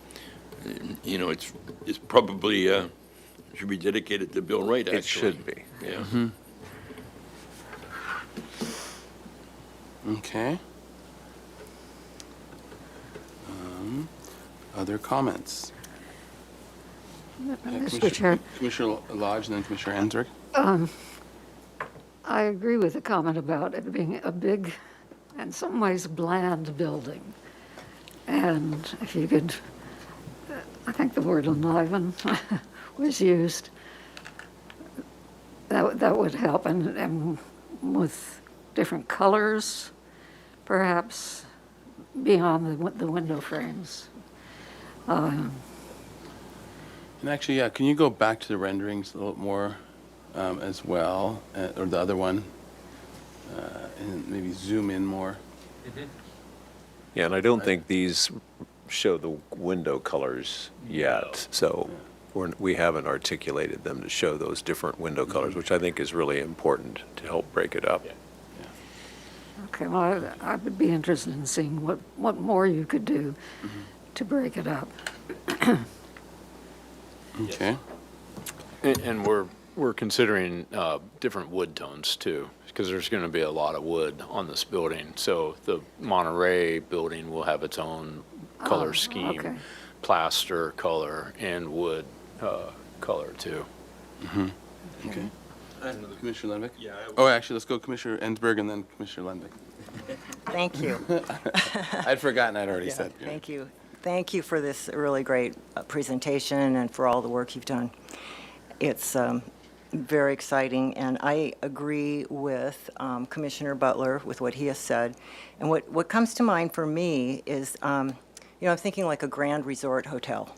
it's probably should be dedicated to Bill Wright. Actually, It should be. Yeah. Okay. Other comments? Mr. Chair. Commissioner Lodge and then Commissioner Hansberg. I agree with the comment about it being a big, in some ways, bland building. And if you could, I think the word enliven was used, that would help. And with different colors, perhaps, beyond the window frames. And actually, yeah, can you go back to the renderings a little more as well, or the other one, and maybe zoom in more? Yeah, and I don't think these show the window colors yet, so we haven't articulated them to show those different window colors, which I think is really important to help break it up. Okay, well, I would be interested in seeing what more you could do to break it up. Okay. And we're considering different wood tones too, because there's going to be a lot of wood on this building. So the Monterey building will have its own color scheme, okay. plaster color, and wood color too. Okay. Commissioner Lenvick? Yeah. Oh, actually, let's go Commissioner Ensberg and then Commissioner Lenvick. Thank you. I'd forgotten I'd already Yeah, said. Thank you. Thank you for this really great presentation and for all the work you've done. It's very exciting, and I agree with Commissioner Butler with what he has said. And what comes to mind for me is, I'm thinking like a Grand Resort hotel,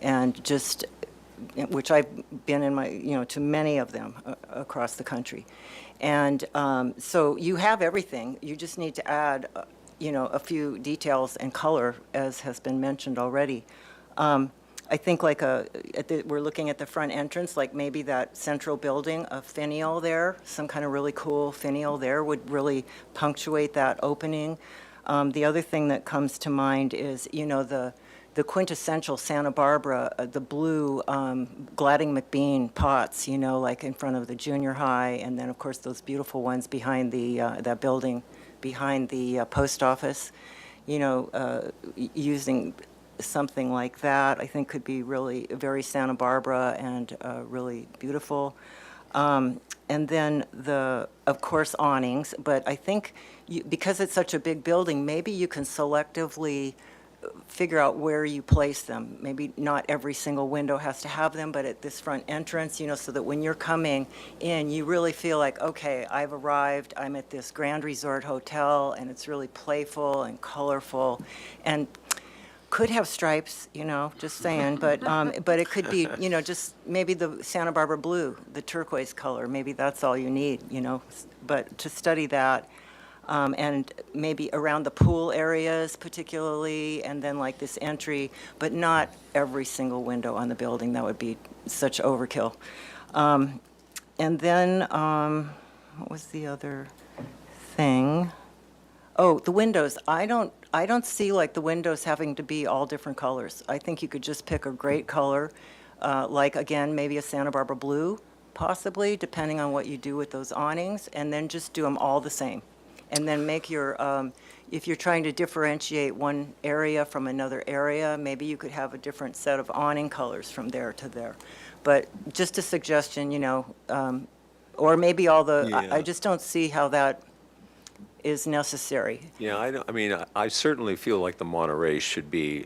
and just, which I've been in to many of them across the country. And so you have everything. You just need to add, a few details and color, as has been mentioned already. I think like we're looking at the front entrance, like maybe that central building, a finial there, some kind of really cool finial there would really punctuate that opening. The other thing that comes to mind is, the the quintessential Santa Barbara, the blue Gladding McBean pots, you know, like in front of the junior high, and then of course those beautiful ones behind the that building behind the post office, you know, using something like that, I think could be really very Santa Barbara and really beautiful. And then of course, awnings, but I think because it's such a big building, maybe you can selectively figure out where you place them. Maybe not every single window has to have them, but at this front entrance, you know, so that when you're coming in, you really feel like, okay, I've arrived, I'm at this Grand Resort Hotel, and it's really playful and colorful, and could have stripes, you know, just saying, but it could be, you know, just maybe the Santa Barbara blue, the turquoise color, maybe that's all you need, you know, but to study that. And maybe around the pool areas particularly, and then like this entry, but not every single window on the building. That would be such overkill. And then, what was the other thing? Oh, the windows. I don't see like the windows having to be all different colors. I think you could just pick a great color, like again, maybe a Santa Barbara blue, possibly, depending on what you do with those awnings, and then just do them all the same. And then make your, if you're trying to differentiate one area from another area, maybe you could have a different set of awning colors from there to there. But just a suggestion, you know, or maybe all the, I just don't see how that is necessary. Yeah, I certainly feel like the Monterey should be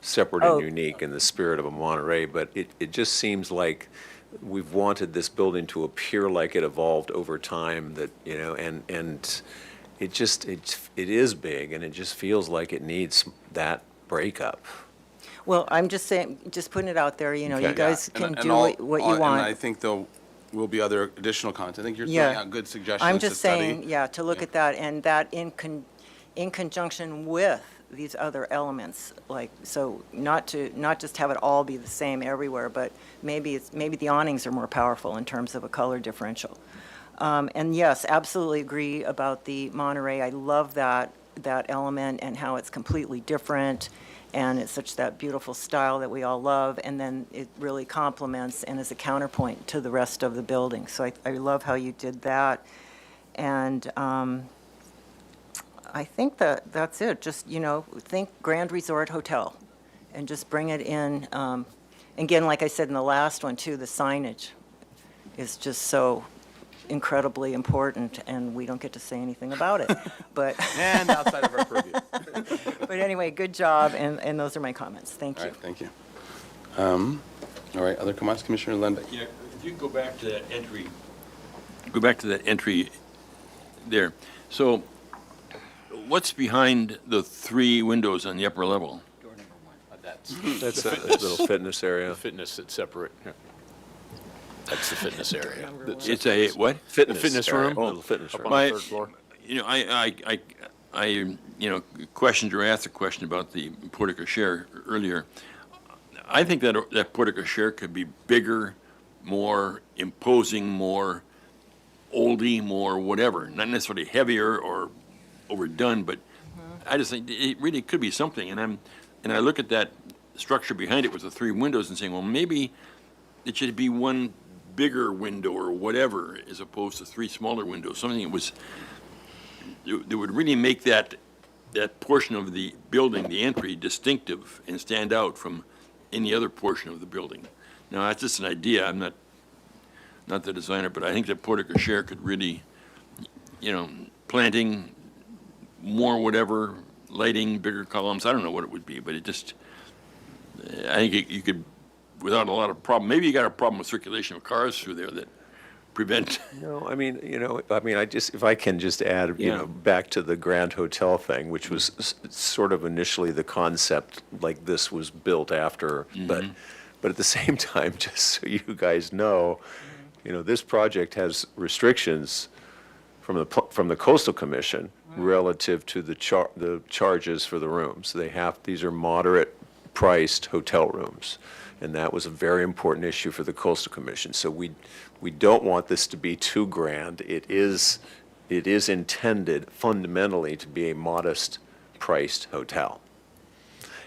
separate and unique in the spirit of a Monterey, but it just seems like we've wanted this building to appear like it evolved over time, that, you know, and it is big, and it just feels like it needs that breakup. Well, I'm just saying, just putting it out there, you know, Okay. you guys Yeah, can and do all- what you all- want. And I think there will be other additional content. I think you're Yeah. throwing out good suggestions I'm to just study. saying, yeah, to look at that, and that in conjunction with these other elements, like, so not just have it all be the same everywhere, but maybe the awnings are more powerful in terms of a color differential. And yes, absolutely agree about the Monterey. I love that element and how it's completely different, and it's such that beautiful style that we all love, and then it really complements and is a counterpoint to the rest of the building. So I love how you did that. And I think that's it. Just, you know, think Grand Resort Hotel and just bring it in. Again, like I said in the last one too, the signage is just so incredibly important, and we don't get to say anything about it. But And outside of our purview. but anyway, good job, and those are my comments. Thank you. All right, thank you. All right, other comments, Commissioner Lundbeck? Yeah, if you go back to that entry there. So what's behind the 3 windows on the upper level? That's a little fitness area. The fitness that's separate. Yeah. That's the fitness area. It's a what? Fitness The fitness area. room? Oh, little fitness Up room. on the 3rd floor. You know, I you know, questioned or asked a question about the porte cochere earlier. I think that porte cochere could be bigger, more imposing, more oldie, more whatever. Not necessarily heavier or overdone, but I just think it really could be something. And I look at that structure behind it with the 3 windows and saying, well, maybe it should be one bigger window or whatever, as opposed to 3 smaller windows. Something that would really make that portion of the building, the entry, distinctive and stand out from any other portion of the building. Now, that's just an idea. I'm not the designer, but I think that porte cochere could really, you know, planting, more whatever, lighting, bigger columns. I don't know what it would be, but it just, I think you could, without a lot of problem. Maybe you got a problem with circulation of cars through there that prevent. No, I just, if I can just add, you know, back to the Grand Hotel thing, which was sort of initially the concept, like this was built after, but at the same time, just so you guys know, you know, this project has restrictions from the Coastal Commission relative to the charges for the rooms. These are moderate priced hotel rooms. And that was a very important issue for the Coastal Commission. So we don't want this to be too grand. It is intended fundamentally to be a modest priced hotel.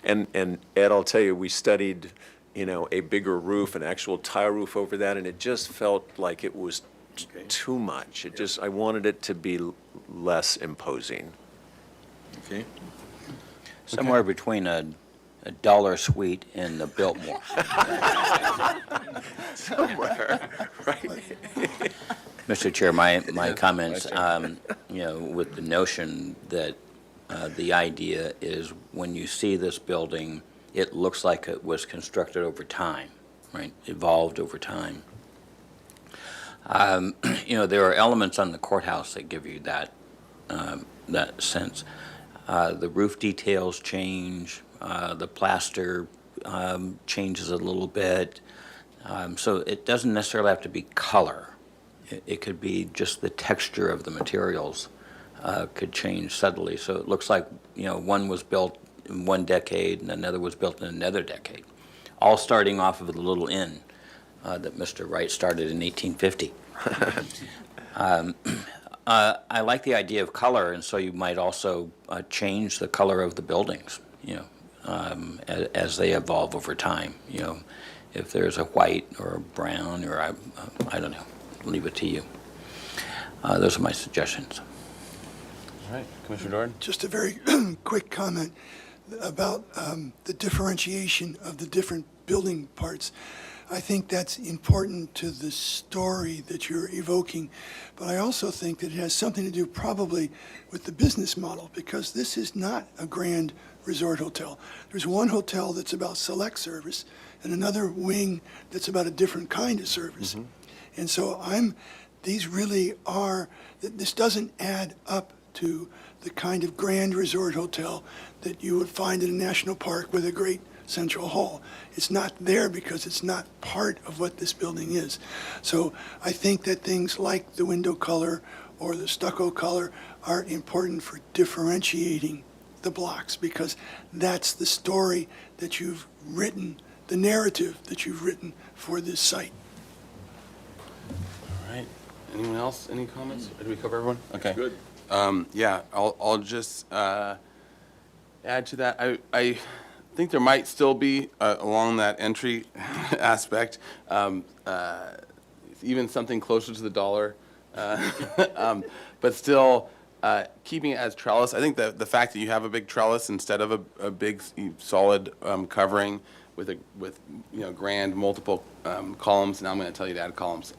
And Ed, I'll tell you, we studied, a bigger roof, an actual tile roof over that, and it just felt like it was too much. I wanted it to be less imposing. Okay. Somewhere between a dollar suite and the Biltmore. Somewhere, right? Mr. Chair, my comments, with the notion that the idea is when you see this building, it looks like it was constructed over time, right? Evolved over time. There are elements on the courthouse that give you that sense. The roof details change, the plaster changes a little bit. So it doesn't necessarily have to be color. It could be just the texture of the materials could change subtly. So it looks like, one was built in one decade and another was built in another decade, all starting off of the little inn that Mr. Wright started in 1850. I like the idea of color, and so you might also change the color of the buildings, as they evolve over time. If there's a white or a brown or I don't know, leave it to you. Those are my suggestions. All right, Commissioner Doran? Just a very quick comment about the differentiation of the different building parts. I think that's important to the story that you're evoking, but I also think that it has something to do probably with the business model, because this is not a grand resort hotel. There's one hotel that's about select service and another wing that's about a different kind of service. Mm-hmm. And so these really are, this doesn't add up to the kind of grand resort hotel that you would find in a national park with a great central hall. It's not there because it's not part of what this building is. So I think that things like the window color or the stucco color are important for differentiating the blocks, because that's the story that you've written, the narrative that you've written for this site. All right. Anyone else? Any comments? Or did we cover everyone? Okay. Good. Yeah, I'll just add to that. I think there might still be along that entry aspect, even something closer to the dollar, but still keeping it as trellis. I think the fact that you have a big trellis instead of a big solid covering with grand multiple columns. Now I'm going to tell you to add columns,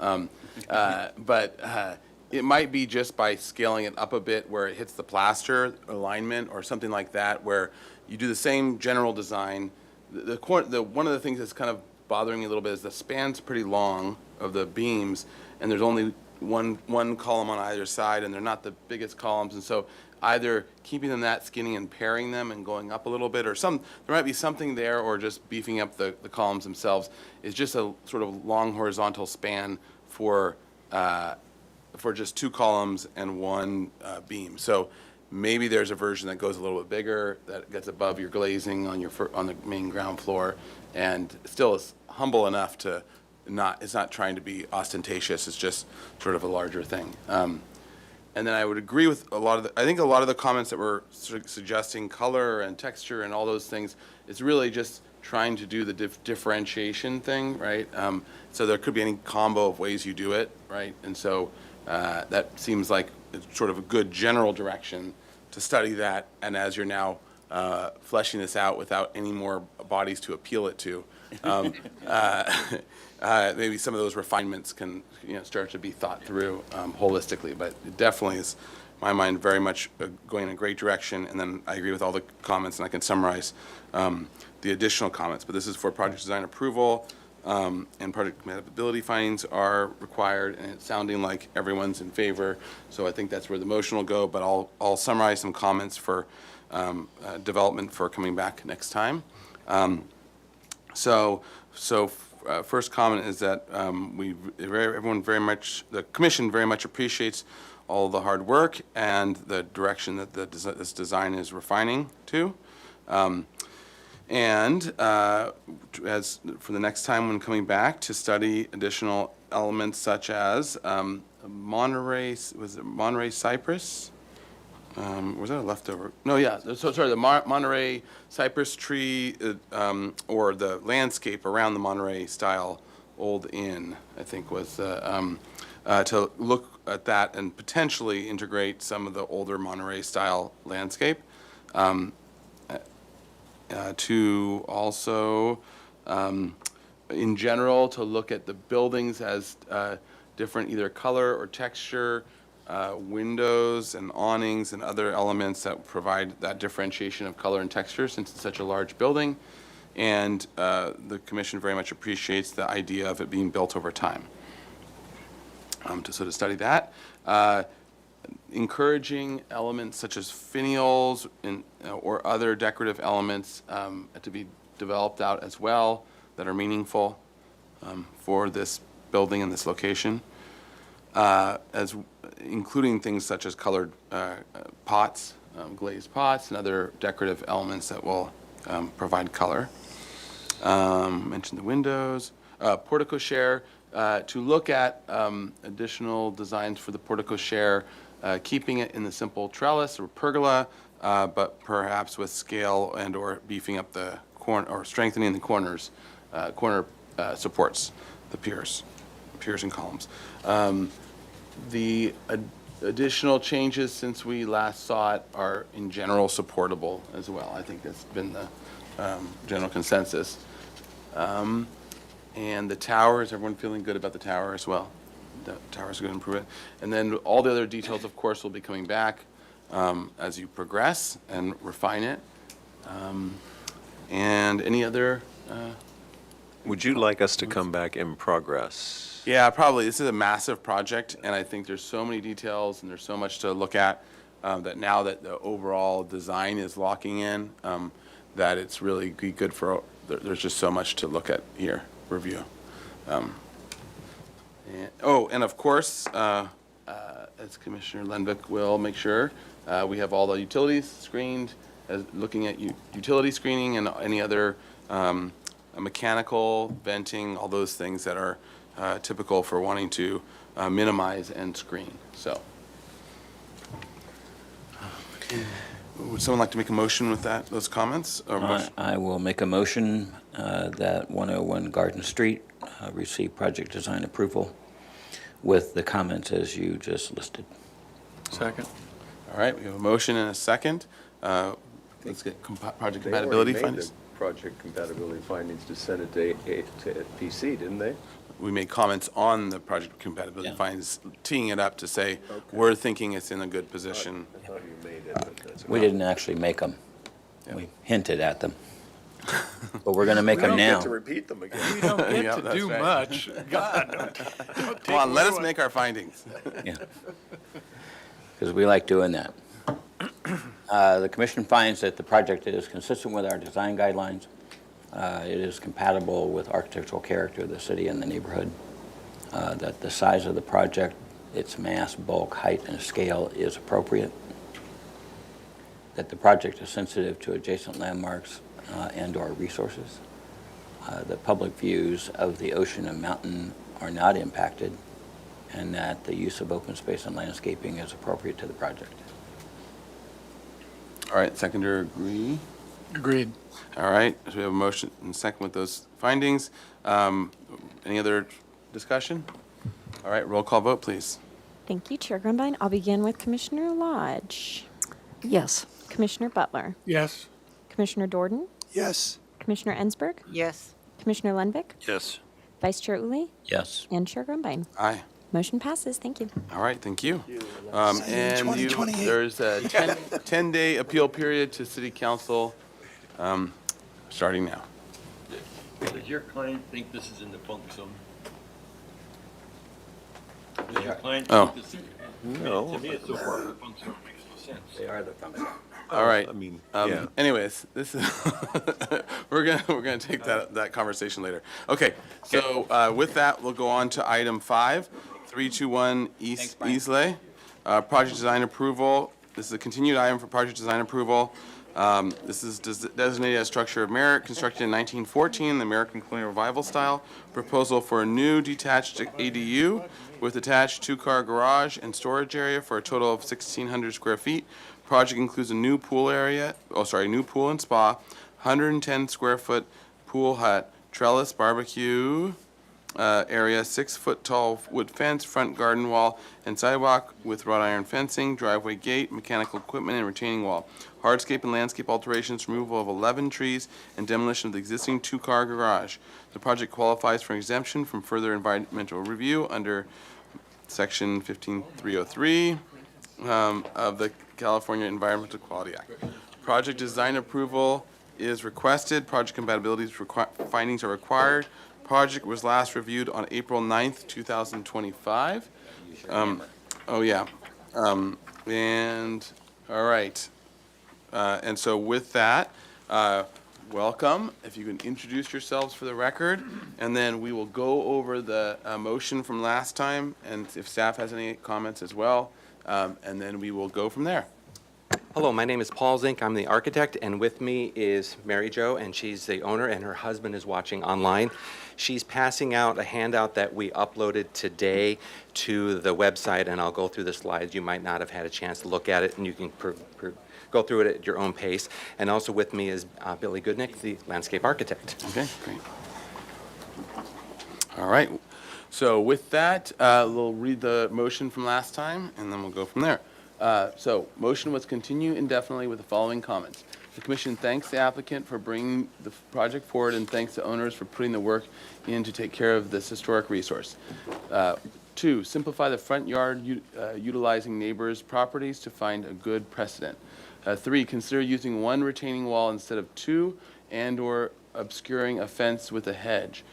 but it might be just by scaling it up a bit where it hits the plaster alignment or something like that, where you do the same general design. One of the things that's kind of bothering me a little bit is the span's pretty long of the beams, and there's only one column on either side, and they're not the biggest columns. And so either keeping them that skinny and pairing them and going up a little bit, or there might be something there, or just beefing up the columns themselves is just a sort of long horizontal span for just two columns and one beam. So maybe there's a version that goes a little bit bigger, that gets above your glazing on the main ground floor, and still is humble enough to it's not trying to be ostentatious. It's just sort of a larger thing. And then I would agree with a lot of the comments that were suggesting color and texture and all those things. It's really just trying to do the differentiation thing, right? So there could be any combo of ways you do it, right? And so that seems like it's sort of a good general direction to study that. And as you're now fleshing this out without any more bodies to appeal it to, maybe some of those refinements can start to be thought through holistically. But it definitely is, in my mind, very much going in a great direction. And then I agree with all the comments, and I can summarize the additional comments. But this is for project design approval, and project compatibility findings are required, and it's sounding like everyone's in favor. So I think that's where the motion will go. But I'll summarize some comments for development for coming back next time. First comment is that the commission very much appreciates all the hard work and the direction that this design is refining to. As for the next time when coming back to study additional elements such as Monterey Cypress? Was that a leftover? No, yeah, so sorry, the Monterey cypress tree, or the landscape around the Monterey style old inn, I think was, to look at that and potentially integrate some of the older Monterey style landscape. To also, in general, to look at the buildings as different either color or texture, windows and awnings and other elements that provide that differentiation of color and texture since it's such a large building. And the commission very much appreciates the idea of it being built over time. To sort of study that. Encouraging elements such as finials or other decorative elements to be developed out as well that are meaningful for this building and this location, as including things such as colored pots, glazed pots, and other decorative elements that will provide color. Mentioned the windows, portico share, to look at additional designs for the portico share, keeping it in the simple trellis or pergola, but perhaps with scale and or beefing up the corner or strengthening the corners, corner supports, the piers and columns. The additional changes since we last saw it are in general supportable as well. I think that's been the general consensus. And the tower, is everyone feeling good about the tower as well? The tower's a good improvement. And then all the other details, of course, will be coming back as you progress and refine it. And any other? Would you like us to come back in progress? Yeah, probably. This is a massive project, and I think there's so many details and there's so much to look at that now that the overall design is locking in, that it's really good for, there's just so much to look at here, review. And of course, as Commissioner Lenvik will make sure, we have all the utilities screened, looking at utility screening and any other mechanical, venting, all those things that are typical for wanting to minimize and screen. So, would someone like to make a motion with that, those comments? Or I will make a motion that 101 Garden Street receive project design approval with the comments as you just listed. Second. All right, we have a motion and a second. Let's get project compatibility findings. Project compatibility findings to send it to PC, didn't they? We made comments on the project compatibility findings, teeing it up to say, we're thinking it's in a good position. I thought you made it, but that's okay. We didn't actually make them. We hinted at them. But we're going to make them We now. don't get to repeat them again. We don't get Yeah, to that's do right. much. God, don't Come on, let us make our findings. Yeah. Because we like doing that. The commission finds that the project is consistent with our design guidelines. It is compatible with architectural character of the city and the neighborhood. That the size of the project, its mass, bulk, height, and scale is appropriate. That the project is sensitive to adjacent landmarks and/or resources. The public views of the ocean and mountain are not impacted, and that the use of open space and landscaping is appropriate to the project. All right, seconder agree? Agreed. All right, so we have a motion and second with those findings. Any other discussion? All right, roll call vote, please. Thank you, Chair Grumbine. I'll begin with Commissioner Lodge. Yes. Commissioner Butler. Yes. Commissioner Dorden. Yes. Commissioner Ensberg. Yes. Commissioner Lenvik. Yes. Vice Chair Uli. Yes. And Chair Grumbine. Aye. Motion passes. Thank you. All right, thank you. See you And in 2028. there's a 10-day appeal period to City Council, starting now. Does your client think this is in the funk zone? Does your client Oh. think this is? No. To me, it's so far from the funk zone, it makes no sense. They are the function. All right. I mean, Anyways, this is we're gonna take that conversation later. Okay. So with that, we'll go on to item 5, 321 East Easley, project design approval. This is a continued item for project design approval. This is designated as structure of merit, constructed in 1914, the American Colonial Revival style. Proposal for a new detached ADU with attached 2-car garage and storage area for a total of 1,600 square feet. Project includes a new pool new pool and spa, 110 square foot pool hut, trellis barbecue area, 6-foot tall wood fence, front garden wall, and sidewalk with wrought iron fencing, driveway gate, mechanical equipment, and retaining wall. Hardscape and landscape alterations, removal of 11 trees, and demolition of the existing 2-car garage. The project qualifies for exemption from further environmental review under Section 15303 of the California Environmental Quality Act. Project design approval is requested. Project compatibility findings are required. Project was last reviewed on April 9th, 2025. Oh, yeah. And, all right. And so with that, welcome. If you can introduce yourselves for the record, and then we will go over the motion from last time, and if staff has any comments as well, and then we will go from there. Hello, my name is Paul Zink. I'm the architect, and with me is Mary Jo, and she's the owner, and her husband is watching online. She's passing out a handout that we uploaded today to the website, and I'll go through the slides. You might not have had a chance to look at it, and you can go through it at your own pace. And also with me is Billy Goodnick, the landscape architect. Okay, great. All right. So with that, we'll read the motion from last time, and then we'll go from there. So, motion was continue indefinitely with the following comments. The Commission thanks the applicant for bringing the project forward and thanks the owners for putting the work in to take care of this historic resource. 2, simplify the front yard utilizing neighbors' properties to find a good precedent. 3, consider using 1 retaining wall instead of 2 and/or obscuring a fence with a hedge.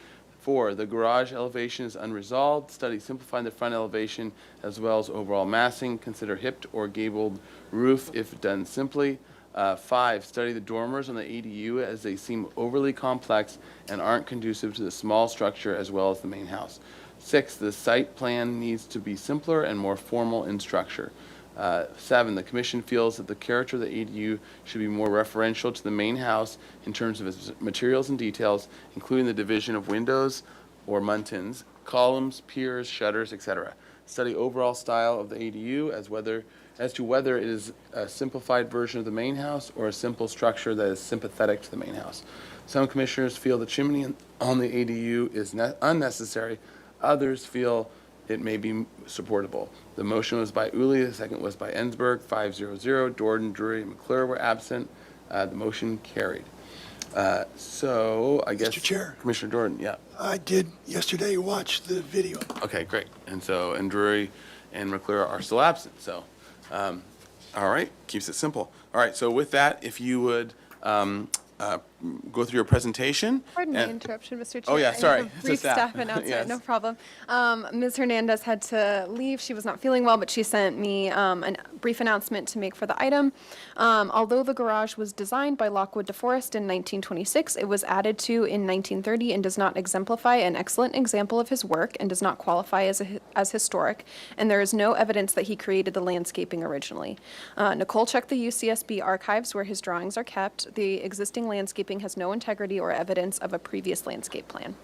4, the garage elevation is unresolved. Study simplifying the front elevation as well as overall massing. Consider hipped or gabled roof if done simply. 5, study the dormers on the ADU as they seem overly complex and aren't conducive to the small structure as well as the main house. 6, the site plan needs to be simpler and more formal in structure. 7, the Commission feels that the character of the ADU should be more referential to the main house in terms of its materials and details, including the division of windows or muntins, columns, piers, shutters, etc. Study overall style of the ADU as to whether it is a simplified version of the main house or a simple structure that is sympathetic to the main house. Some commissioners feel the chimney on the ADU is unnecessary. Others feel it may be supportable. The motion was by Uli, the second was by Ensberg, 5-0-0. Jordan, Drury, and McClure were absent. The motion carried. So I guess, Mr. Chair. Commissioner Jordan, yeah. I did yesterday watch the video. Okay, great. And Drury and McClure are still absent. So, all right, keeps it simple. All right, so with that, if you would go through your presentation. Pardon my interruption, Mr. Chair. Oh, yeah, sorry. I have a brief staff announcement, Yes. no problem. Ms. Hernandez had to leave. She was not feeling well, but she sent me a brief announcement to make for the item. Although the garage was designed by Lockwood DeForest in 1926, it was added to in 1930 and does not exemplify an excellent example of his work and does not qualify as historic, and there is no evidence that he created the landscaping originally. Nicole checked the UCSB archives where his drawings are kept. The existing landscaping has no integrity or evidence of a previous landscape plan.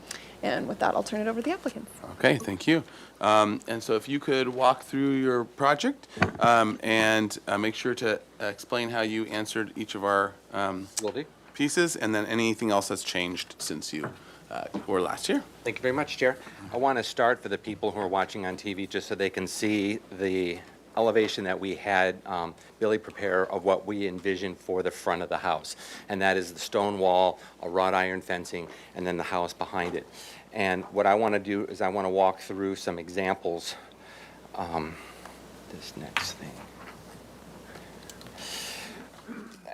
And with that, I'll turn it over to the applicant. Okay, thank you. And so if you could walk through your project and make sure to explain how you answered each of our pieces, and then anything else that's changed since you were last year. Thank you very much, Chair. I want to start for the people who are watching on TV just so they can see the elevation that we had Billy prepare of what we envisioned for the front of the house. And that is the stone wall, a wrought iron fencing, and then the house behind it. And what I want to do is I want to walk through some examples. This next thing.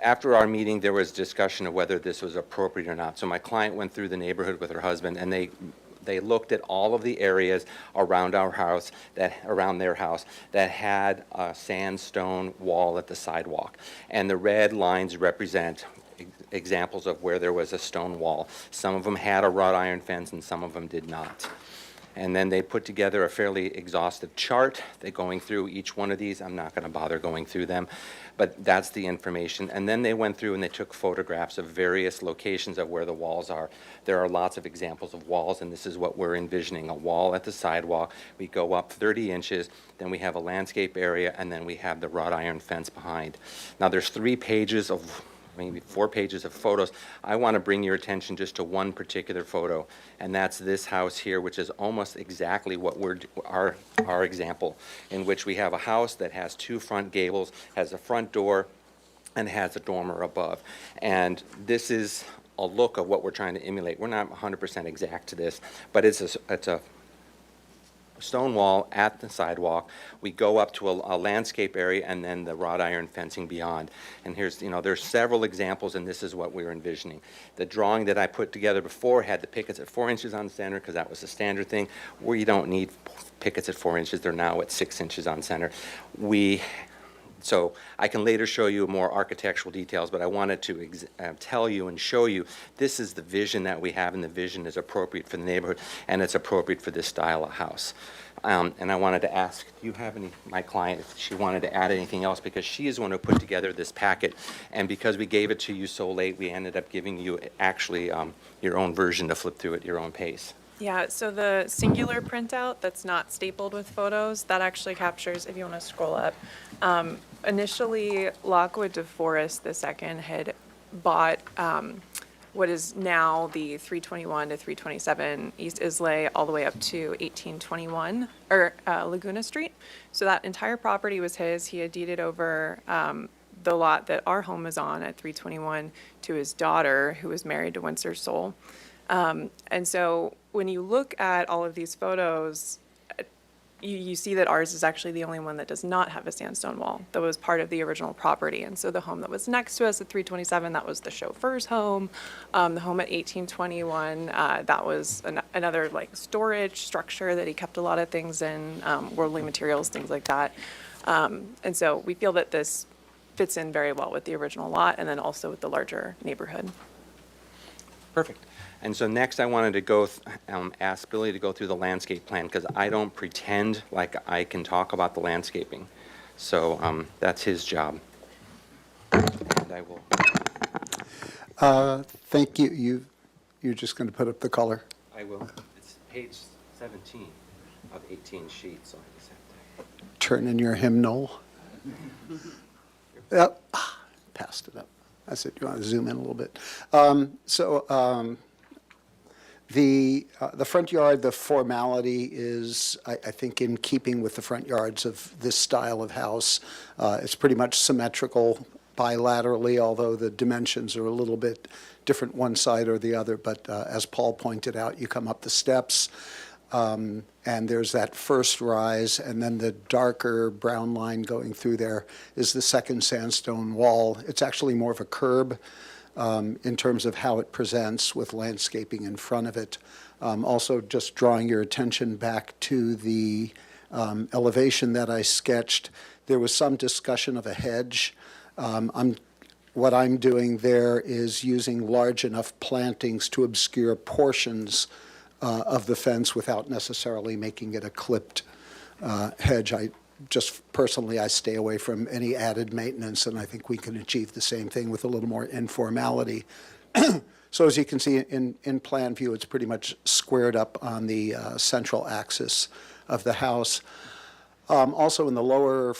After our meeting, there was discussion of whether this was appropriate or not. So my client went through the neighborhood with her husband, and they looked at all of the areas around our house, around their house, that had a sandstone wall at the sidewalk. And the red lines represent examples of where there was a stone wall. Some of them had a wrought iron fence and some of them did not. And then they put together a fairly exhaustive chart. They're going through each one of these. I'm not going to bother going through them, but that's the information. And then they went through and they took photographs of various locations of where the walls are. There are lots of examples of walls, and this is what we're envisioning: a wall at the sidewalk. We go up 30 inches, then we have a landscape area, and then we have the wrought iron fence behind. Now, there's 3 pages of, maybe 4 pages of photos. I want to bring your attention just to one particular photo, and that's this house here, which is almost exactly what our example, in which we have a house that has 2 front gables, has a front door, and has a dormer above. And this is a look of what we're trying to emulate. We're not 100% exact to this, but it's a stone wall at the sidewalk. We go up to a landscape area, and then the wrought iron fencing beyond. And here's, there's several examples, and this is what we were envisioning. The drawing that I put together before had the pickets at 4 inches on center, because that was the standard thing. We don't need pickets at 4 inches. They're now at 6 inches on center. So I can later show you more architectural details, but I wanted to tell you and show you this is the vision that we have, and the vision is appropriate for the neighborhood, and it's appropriate for this style of house. And I wanted to ask, do you have my client, if she wanted to add anything else, because she is the one who put together this packet, and because we gave it to you so late, we ended up giving you actually your own version to flip through at your own pace. Yeah, so the singular printout that's not stapled with photos, that actually captures, if you want to scroll up. Initially, Lockwood DeForest II had bought what is now the 321 to 327 East Islay all the way up to 1821, or Laguna Street. So that entire property was his. He had deeded over the lot that our home is on at 321 to his daughter, who was married to Winsor Soul. And so when you look at all of these photos, you see that ours is actually the only one that does not have a sandstone wall. That was part of the original property. And so the home that was next to us at 327, that was the chauffeur's home. The home at 1821, that was another like storage structure that he kept a lot of things in, worldly materials, things like that. And so we feel that this fits in very well with the original lot, and then also with the larger neighborhood. Perfect. And so next I wanted to go ask Billy to go through the landscape plan, because I don't pretend like I can talk about the landscaping. So that's his job. And I will. Thank you. You're just going to put up the color? I will. It's page 17 of 18 sheets. So I just have to Turn in your hymnal. Yep. Passed it up. I said, you want to zoom in a little bit. The front yard, the formality is, I think, in keeping with the front yards of this style of house. It's pretty much symmetrical bilaterally, although the dimensions are a little bit different one side or the other. But as Paul pointed out, you come up the steps, and there's that first rise, and then the darker brown line going through there is the second sandstone wall. It's actually more of a curb in terms of how it presents with landscaping in front of it. Also, just drawing your attention back to the elevation that I sketched, there was some discussion of a hedge. What I'm doing there is using large enough plantings to obscure portions of the fence without necessarily making it a clipped hedge. Personally, I stay away from any added maintenance, and I think we can achieve the same thing with a little more informality. So as you can see in plan view, it's pretty much squared up on the central axis of the house. Also in the lower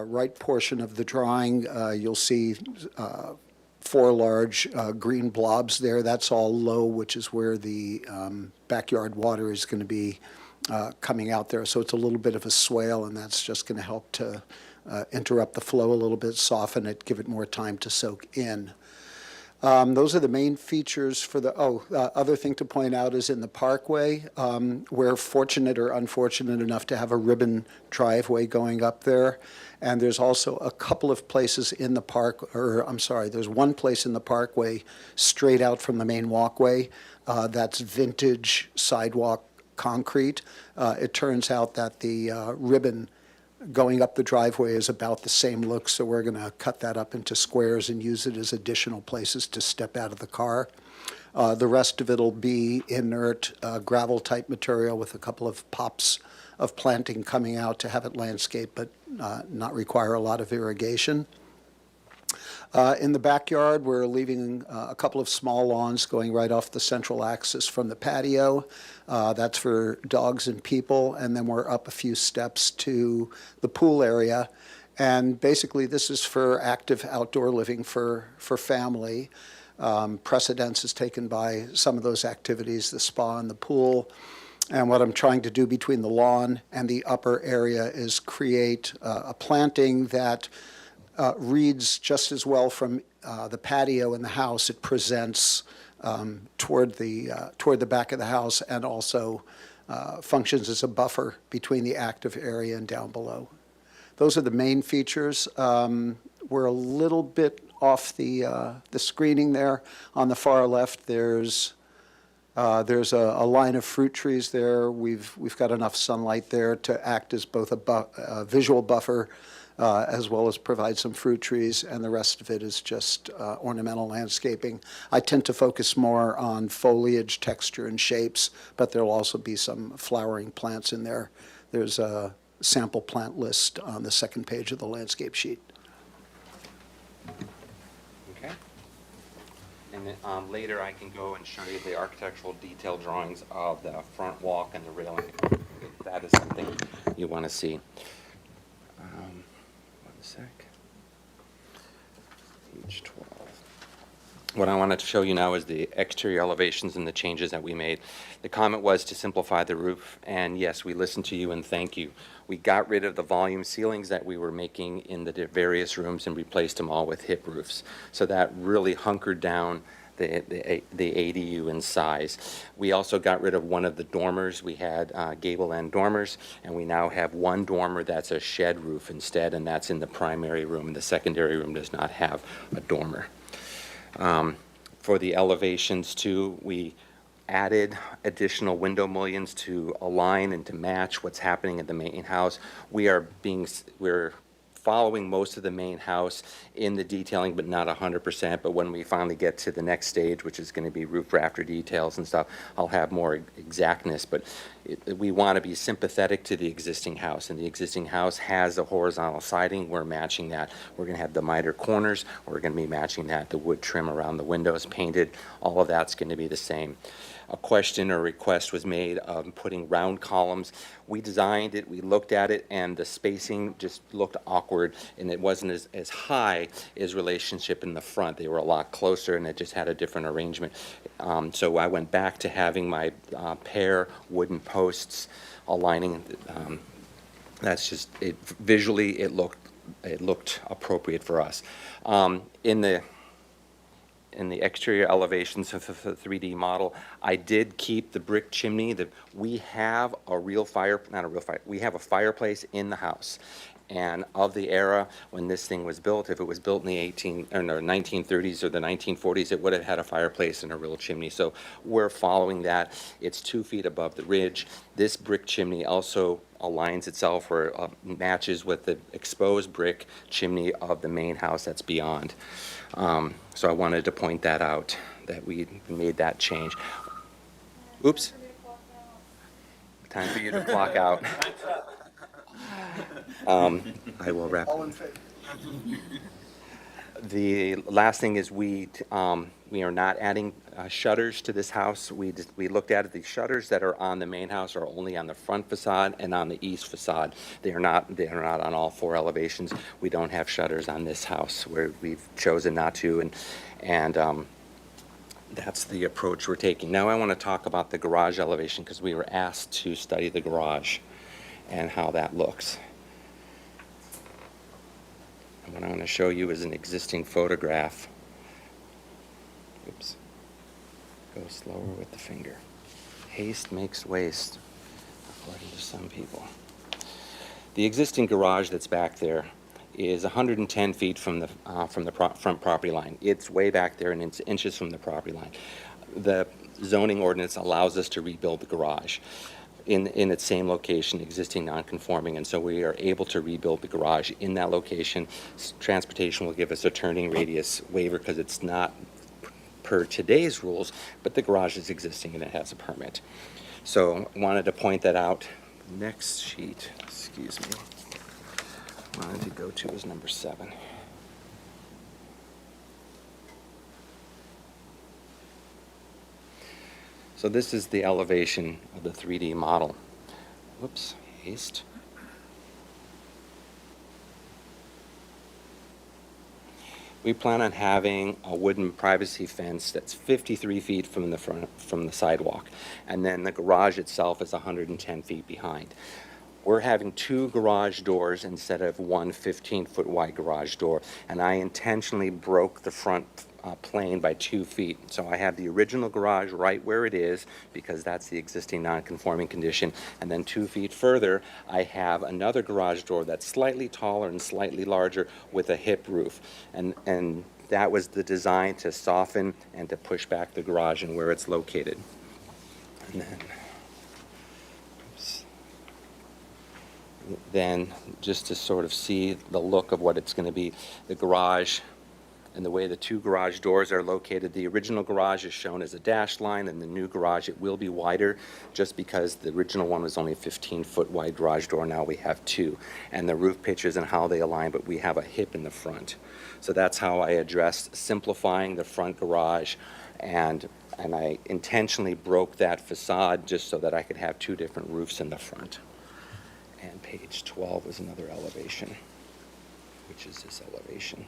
right portion of the drawing, you'll see 4 large green blobs there. That's all low, which is where the backyard water is going to be coming out there. So it's a little bit of a swale, and that's just going to help to interrupt the flow a little bit, soften it, give it more time to soak in. Those are the main features for the, other thing to point out is in the parkway, we're fortunate or unfortunate enough to have a ribbon driveway going up there. And there's also a couple of places in the there's one place in the parkway straight out from the main walkway that's vintage sidewalk concrete. It turns out that the ribbon going up the driveway is about the same look, so we're going to cut that up into squares and use it as additional places to step out of the car. The rest of it will be inert gravel-type material with a couple of pops of planting coming out to have it landscape, but not require a lot of irrigation. In the backyard, we're leaving a couple of small lawns going right off the central axis from the patio. That's for dogs and people, and then we're up a few steps to the pool area. And basically, this is for active outdoor living for family. Precedence is taken by some of those activities, the spa and the pool. And what I'm trying to do between the lawn and the upper area is create a planting that reads just as well from the patio in the house. It presents toward the back of the house, and also functions as a buffer between the active area and down below. Those are the main features. We're a little bit off the screening there. On the far left, there's a line of fruit trees there. We've got enough sunlight there to act as both a visual buffer as well as provide some fruit trees, and the rest of it is just ornamental landscaping. I tend to focus more on foliage, texture, and shapes, but there'll also be some flowering plants in there. There's a sample plant list on the second page of the landscape sheet. Okay. And then later I can go and show you the architectural detail drawings of the front walk and the railing, if that is something you want to see. One sec. Page 12. What I wanted to show you now is the exterior elevations and the changes that we made. The comment was to simplify the roof, and yes, we listened to you and thank you. We got rid of the volume ceilings that we were making in the various rooms and replaced them all with hip roofs. So that really hunkered down the ADU in size. We also got rid of one of the dormers. We had gable end dormers, and we now have one dormer that's a shed roof instead, and that's in the primary room. The secondary room does not have a dormer. For the elevations too, we added additional window mullions to align and to match what's happening at the main house. We're following most of the main house in the detailing, but not 100%. But when we finally get to the next stage, which is going to be roof rafter details and stuff, I'll have more exactness. But we want to be sympathetic to the existing house, and the existing house has a horizontal siding. We're matching that. We're going to have the miter corners. We're going to be matching that. The wood trim around the windows painted. All of that's going to be the same. A question or request was made of putting round columns. We designed it, we looked at it, and the spacing just looked awkward, and it wasn't as high as relationship in the front. They were a lot closer, and it just had a different arrangement. So I went back to having my pair wooden posts aligning. That's just it. Visually, it looked appropriate for us. In the exterior elevations of the 3D model, I did keep the brick chimney. We have a real we have a fireplace in the house. And of the era when this thing was built, if it was built in the 1930s or the 1940s, it would have had a fireplace and a real chimney. So we're following that. It's 2 feet above the ridge. This brick chimney also aligns itself or matches with the exposed brick chimney of the main house that's beyond. So I wanted to point that out, that we made that change. Oops. Time for you to clock out. I will wrap. All in favor? The last thing is we are not adding shutters to this house. We looked at it. The shutters that are on the main house are only on the front facade and on the east facade. They are not on all 4 elevations. We don't have shutters on this house, where we've chosen not to, and that's the approach we're taking. Now I want to talk about the garage elevation, because we were asked to study the garage and how that looks. And what I'm going to show you is an existing photograph. Oops. Go slower with the finger. Haste makes waste, according to some people. The existing garage that's back there is 110 feet from the front property line. It's way back there, and it's inches from the property line. The zoning ordinance allows us to rebuild the garage in its same location, existing non-conforming, and so we are able to rebuild the garage in that location. Transportation will give us a turning radius waiver, because it's not per today's rules, but the garage is existing and it has a permit. So I wanted to point that out. Next sheet, excuse me, wanted to go to is number 7. So this is the elevation of the 3D model. Whoops, haste. We plan on having a wooden privacy fence that's 53 feet from the front, from the sidewalk, and then the garage itself is 110 feet behind. We're having 2 garage doors instead of one 15-foot wide garage door, and I intentionally broke the front plane by 2 feet. So I have the original garage right where it is because that's the existing non-conforming condition, and then 2 feet further I have another garage door that's slightly taller and slightly larger with a hip roof, and that was the design to soften and to push back the garage and where it's located. And then just to sort of see the look of what it's going to be, the garage and the way the 2 garage doors are located. The original garage is shown as a dashed line, and the new garage, it will be wider just because the original one was only a 15-foot wide garage door. Now we have 2. And the roof pitches and how they align, but we have a hip in the front. So that's how I addressed simplifying the front garage, and I intentionally broke that facade just so that I could have 2 different roofs in the front. And page 12 is another elevation, which is this elevation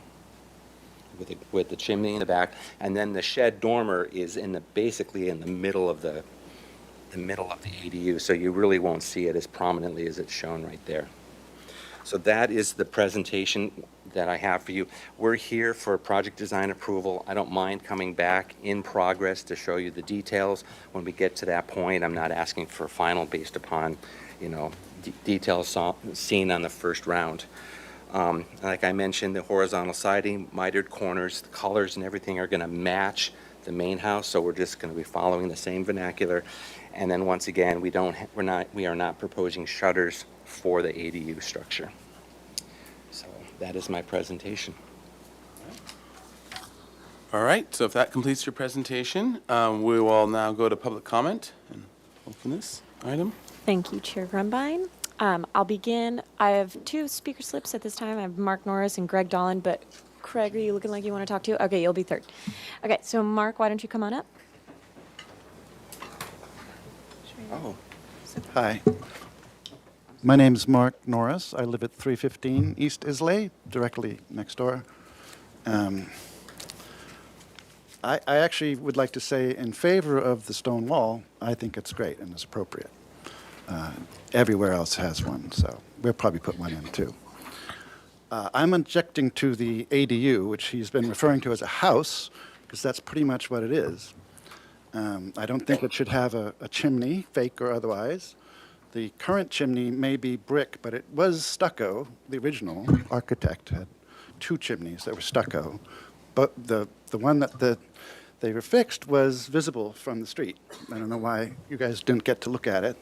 with the chimney in the back, and then the shed dormer is basically in the middle of the ADU, so you really won't see it as prominently as it's shown right there. So that is the presentation that I have for you. We're here for project design approval. I don't mind coming back in progress to show you the details when we get to that point. I'm not asking for a final based upon, details seen on the first round. Like I mentioned, the horizontal siding, mitered corners, the colors and everything are going to match the main house, so we're just going to be following the same vernacular. And then once again, we are not proposing shutters for the ADU structure. So that is my presentation. All right, so if that completes your presentation, we will now go to public comment and open this item. Thank you, Chair Grumbine. I'll begin. I have 2 speaker slips at this time. I have Mark Norris and Greg Dolan, but Craig, are you looking like you want to talk too? Okay, you'll be third. Okay, so Mark, why don't you come on up? Oh. Hi. My name's Mark Norris. I live at 315 East Islay, directly next door. I actually would like to say in favor of the stone wall. I think it's great and it's appropriate. Everywhere else has one, so we'll probably put one in too. I'm objecting to the ADU, which he's been referring to as a house, because that's pretty much what it is. I don't think it should have a chimney, fake or otherwise. The current chimney may be brick, but it was stucco. The original architect had 2 chimneys that were stucco, but the one that they were fixed was visible from the street. I don't know why you guys didn't get to look at it.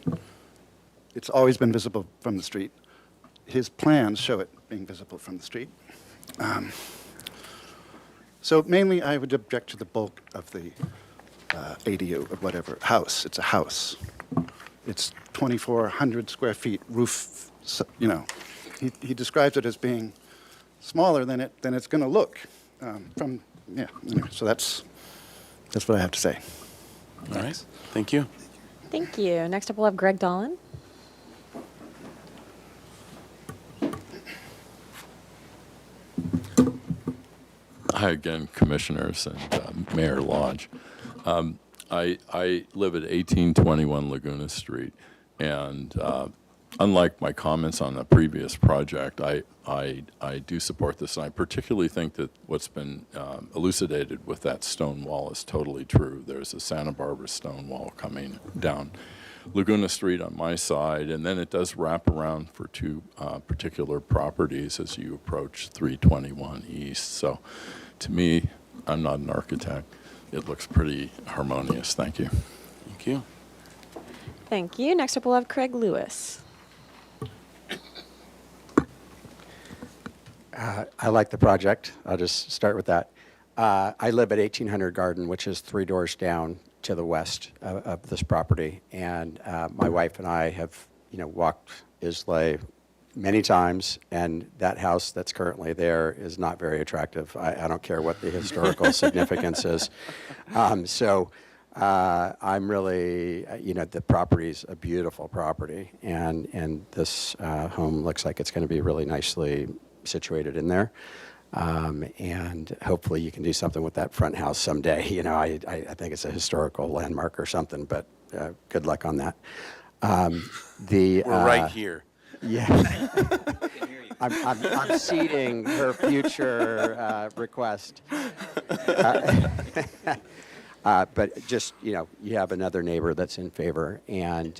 It's always been visible from the street. His plans show it being visible from the street. So mainly I would object to the bulk of the ADU or whatever, house. It's a house. It's 2,400 square feet roof, He describes it as being smaller than it's going to look. Anyway, so that's what I have to say. All right, thank you. Thank you. Next up, we'll have Greg Dolan. Hi again, Commissioners and Mayor Lodge. I live at 1821 Laguna Street, and unlike my comments on the previous project, I do support this, and I particularly think that what's been elucidated with that stone wall is totally true. There's a Santa Barbara stone wall coming down Laguna Street on my side, and then it does wrap around for 2 particular properties as you approach 321 East. So to me, I'm not an architect. It looks pretty harmonious. Thank you. Thank you. Thank you. Next up, we'll have Craig Lewis. I like the project. I'll just start with that. I live at 1800 Garden, which is 3 doors down to the west of this property. And my wife and I have, walked Islay many times, and that house that's currently there is not very attractive. I don't care what the historical significance is. So I'm really, the property's a beautiful property, and this home looks like it's going to be really nicely situated in there. And hopefully you can do something with that front house someday. I think it's a historical landmark or something, but good luck on that. We're right here. Yeah. I'm seeding her future request. But just, you have another neighbor that's in favor. And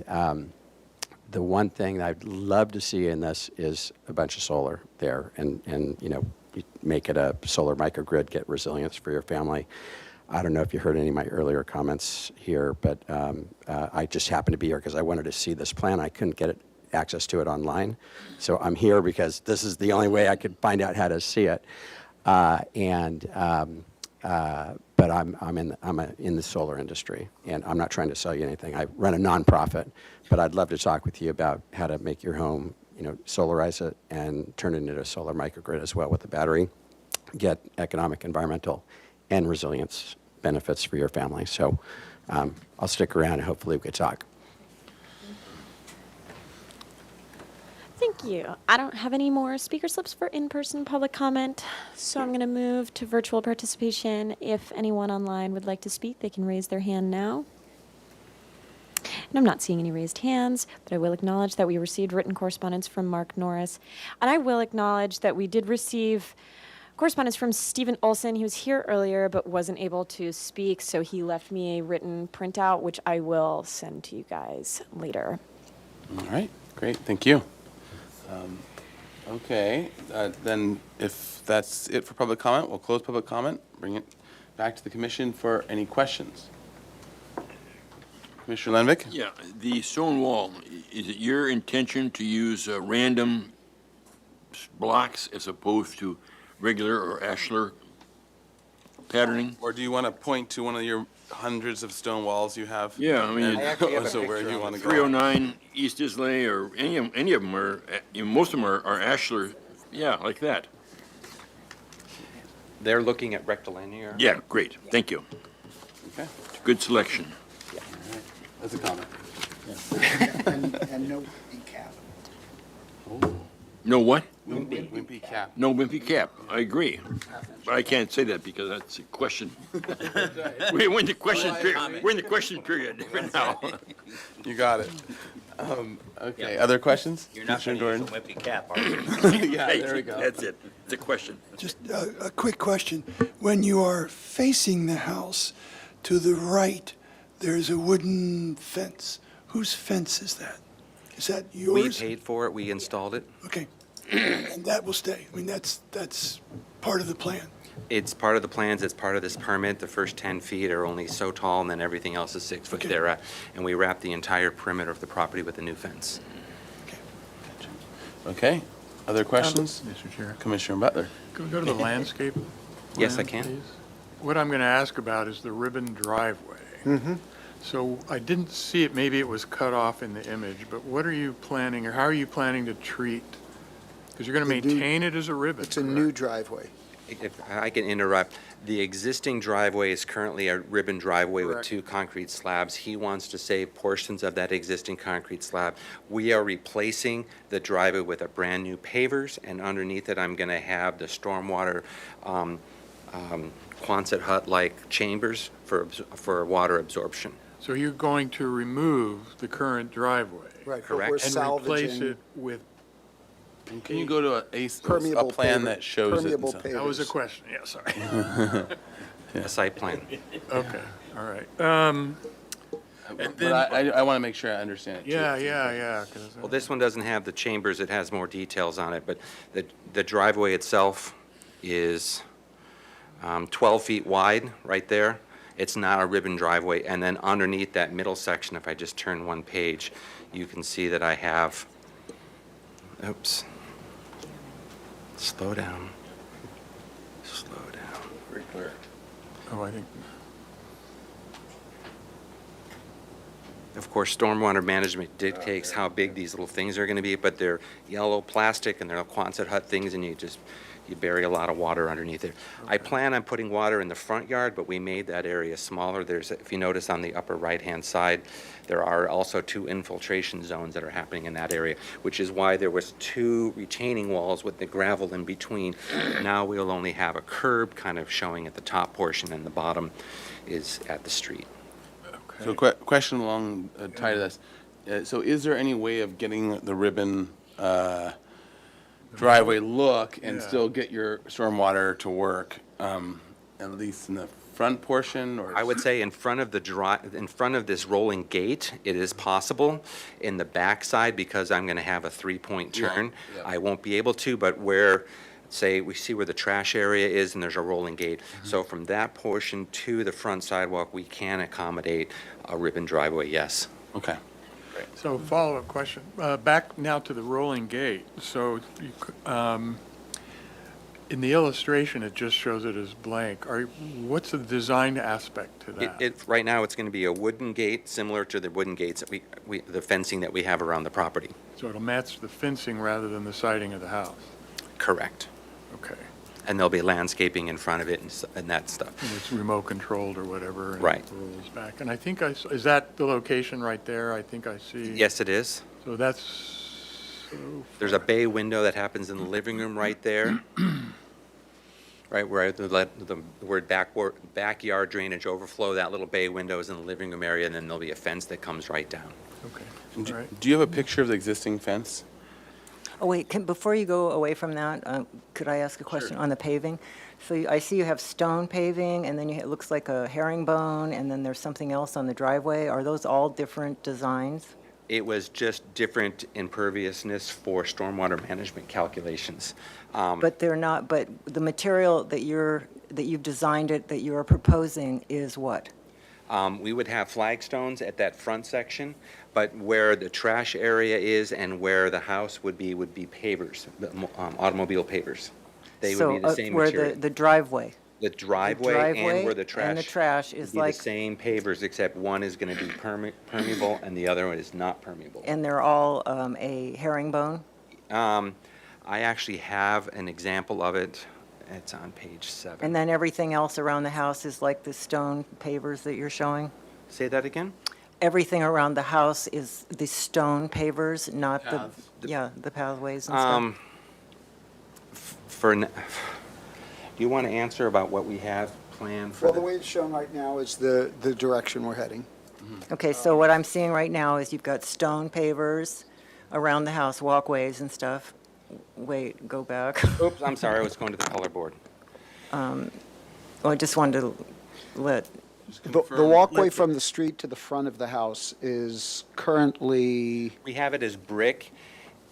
the one thing I'd love to see in this is a bunch of solar there. And you make it a solar microgrid, get resilience for your family. I don't know if you heard any of my earlier comments here, but I just happened to be here because I wanted to see this plan. I couldn't get access to it online. So I'm here because this is the only way I could find out how to see it. But I'm in the solar industry, and I'm not trying to sell you anything. I run a nonprofit, but I'd love to talk with you about how to make your home, solarize it and turn it into a solar microgrid as well with the battery, get economic, environmental, and resilience benefits for your family. So I'll stick around and hopefully we could talk. Thank you. I don't have any more speaker slips for in-person public comment, so I'm going to move to virtual participation. If anyone online would like to speak, they can raise their hand now. And I'm not seeing any raised hands, but I will acknowledge that we received written correspondence from Mark Norris. And I will acknowledge that we did receive correspondence from Stephen Olson. He was here earlier but wasn't able to speak, so he left me a written printout, which I will send to you guys later. All right, great, thank you. Okay, then if that's it for public comment, we'll close public comment, bring it back to the commission for any questions. Commissioner Lenvik? Yeah, the stone wall, is it your intention to use random blocks as opposed to regular or ashlar patterning? Or do you want to point to one of your hundreds of stone walls you have? Yeah, I mean, So where you want to go? 309 East Islay, or any of them are, most of them are ashlar, yeah, like that. They're looking at rectilinear. Yeah, great, thank you. Okay. It's a good selection. That's a comment. And no cap. No what? Wimpy cap. No wimpy cap, I agree. But I can't say that because that's a question. We're in the question period. We're in the question period right now. You got it. Okay, other questions? You're not going Commissioner to use a wimpy cap, are you? Yeah, there we go. That's it. It's a question. Just a quick question. When you are facing the house, to the right, there's a wooden fence. Whose fence is that? Is that We yours? paid for it, we installed it. Okay. And that will stay. I mean, that's part of the plan. It's part of the plans, it's part of this permit. The first 10 feet are only so tall, and then everything else is 6 foot Okay. there. And we wrap the entire perimeter of the property with a new fence. Okay, other questions? Mr. Chair. Commissioner Butler? Can we go to the landscape? Yes, I plan, can. please? What I'm going to ask about is the ribbon driveway. So I didn't see it, maybe it was cut off in the image, but what are you planning, or how are you planning to treat? Because you're going to maintain it as a ribbon. It's a new driveway. If I can interrupt, the existing driveway is currently a ribbon driveway with Correct. 2 concrete slabs. He wants to save portions of that existing concrete slab. We are replacing the driveway with a brand-new pavers, and underneath it, I'm going to have the stormwater Quonset hut-like chambers for water absorption. So you're going to remove the current driveway? Right, but Correct. we're And replace salvaging it with, And can you go to a permeable plan paver- that shows it? permeable and so- that was a pavers. question, yeah, sorry. A site plan. Okay, all right. And But then, I want to make sure I understand it. too. yeah. Well, this one doesn't have the chambers, it has more details on it, but the driveway itself is 12 feet wide right there. It's not a ribbon driveway. And then underneath that middle section, if I just turn one page, you can see that I have, oops, slow down. very clear. Oh, I think, Of course, stormwater management dictates how big these little things are going to be, but they're yellow plastic and they're Quonset hut things, and you bury a lot of water underneath it. I plan on putting water in the front yard, but we made that area smaller. If you notice on the upper right-hand side, there are also 2 infiltration zones that are happening in that area, which is why there was 2 retaining walls with the gravel in between. Now we'll only have a curb kind of showing at the top portion, and the bottom is at the street. So question along tied to this. So is there any way of getting the ribbon driveway look and still get your stormwater to work, at least in the front portion? Or I would say in front of this rolling gate, it is possible. In the backside, because I'm going to have a 3-point turn, I won't be able to, but where, say, we see where the trash area is and there's a rolling gate. So from that portion to the front sidewalk, we can accommodate a ribbon driveway, yes. Okay. so follow-up question. Back now to the rolling gate. So in the illustration, it just shows it as blank. What's the design aspect to that? Right now, it's going to be a wooden gate, similar to the wooden gates that the fencing that we have around the property. So it'll match the fencing rather than the siding of the house? Correct. Okay. And there'll be landscaping in front of it and that stuff. And it's remote controlled or whatever. And Right. it rolls back. And I think is that the location right there? I think I see. Yes, it is. So that's. There's a bay window that happens in the living room right there. Right where the word backyard drainage overflow, that little bay window is in the living room area, and then there'll be a fence that comes right down. Okay. All right. Do you have a picture of the existing fence? Oh, wait, before you go away from that, could I ask a question on the paving? So I see you have stone paving, and then it looks like a herringbone, and then there's something else on the driveway. Are those all different designs? It was just different imperviousness for stormwater management calculations. But they're not, but the material that you've designed it, that you are proposing is what? We would have flagstones at that front section, but where the trash area is and where the house would be pavers, automobile pavers. They would be the same material. Where the driveway? The driveway and where the trash. And the trash is would be like. the same pavers, except one is going to be permeable and the other one is not permeable. And they're all a herringbone? I actually have an example of it. It's on page 7. And then everything else around the house is like the stone pavers that you're showing? Say that again? Everything around the house is the stone pavers, not Paths. the pathways and stuff? Do you want to answer about what we have planned for Well, the way it's shown right now is the direction we're heading. Okay, so what I'm seeing right now is you've got stone pavers around the house, walkways and stuff. Wait, go back. Oops, I'm sorry, I was going to the color board. Well, I just wanted to let, The walkway from the street to the front of the house is currently, We have it as brick,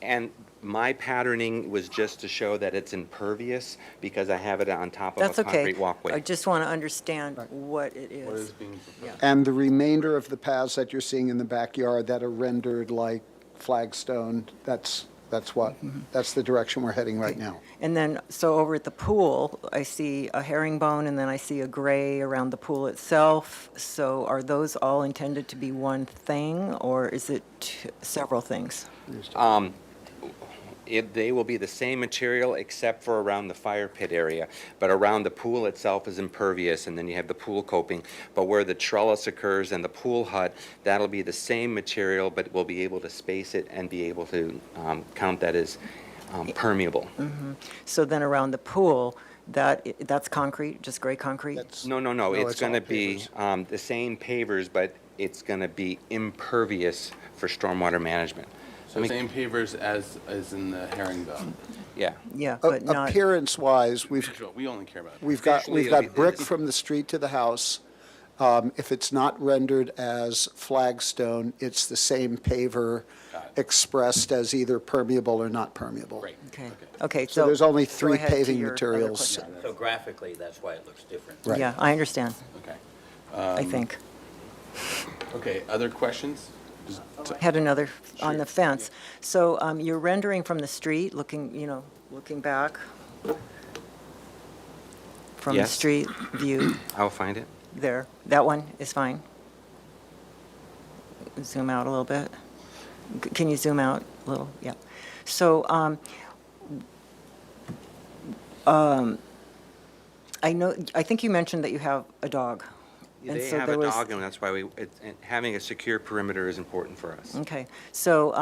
and my patterning was just to show that it's impervious because I have it on top of that's a okay. concrete walkway. I just want to understand what it is. What is being proposed? and the remainder of the paths that you're seeing in the backyard that are rendered like flagstone, that's the direction we're heading right now. And then, so over at the pool, I see a herringbone, and then I see a gray around the pool itself. So are those all intended to be one thing, or is it several things? They will be the same material except for around the fire pit area, but around the pool itself is impervious, and then you have the pool coping. But where the trellis occurs and the pool hut, that'll be the same material, but we'll be able to space it and be able to count that as permeable. So then around the pool, that's concrete, just gray concrete? No, it's it's going to all be the same pavers, but it's going to be impervious for stormwater management. So same pavers as in the herringbone. Yeah. Yeah, but not, Appearance-wise, We only care about. we've got Visually, it'll be brick this. from the street to the house. If it's not rendered as flagstone, it's the same paver expressed as either permeable or not permeable. Right. okay, So there's only go 3 ahead to paving your other materials. question. So graphically, that's why it looks different. Right. Yeah, I understand, Okay. I think. Okay, other questions? Had another on the fence. So you're rendering from the street, looking back from the Yes. street view I'll find it. there. That one is fine. Zoom out a little bit. Can you zoom out a little? Yeah. So, I think you mentioned that you have a dog. And They so have there a was- dog, and that's why having a secure perimeter is important for us. Okay, so,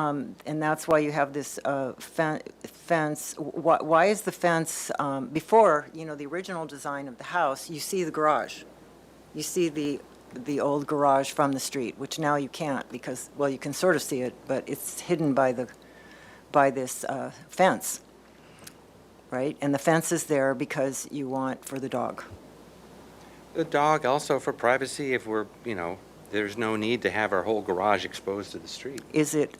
and that's why you have this fence. Why is the fence, before, the original design of the house, you see the garage. You see the old garage from the street, which now you can't because, well, you can sort of see it, but it's hidden by this fence, right? And the fence is there because you want for the dog. The dog also for privacy, if we're, there's no need to have our whole garage exposed to the street. Is it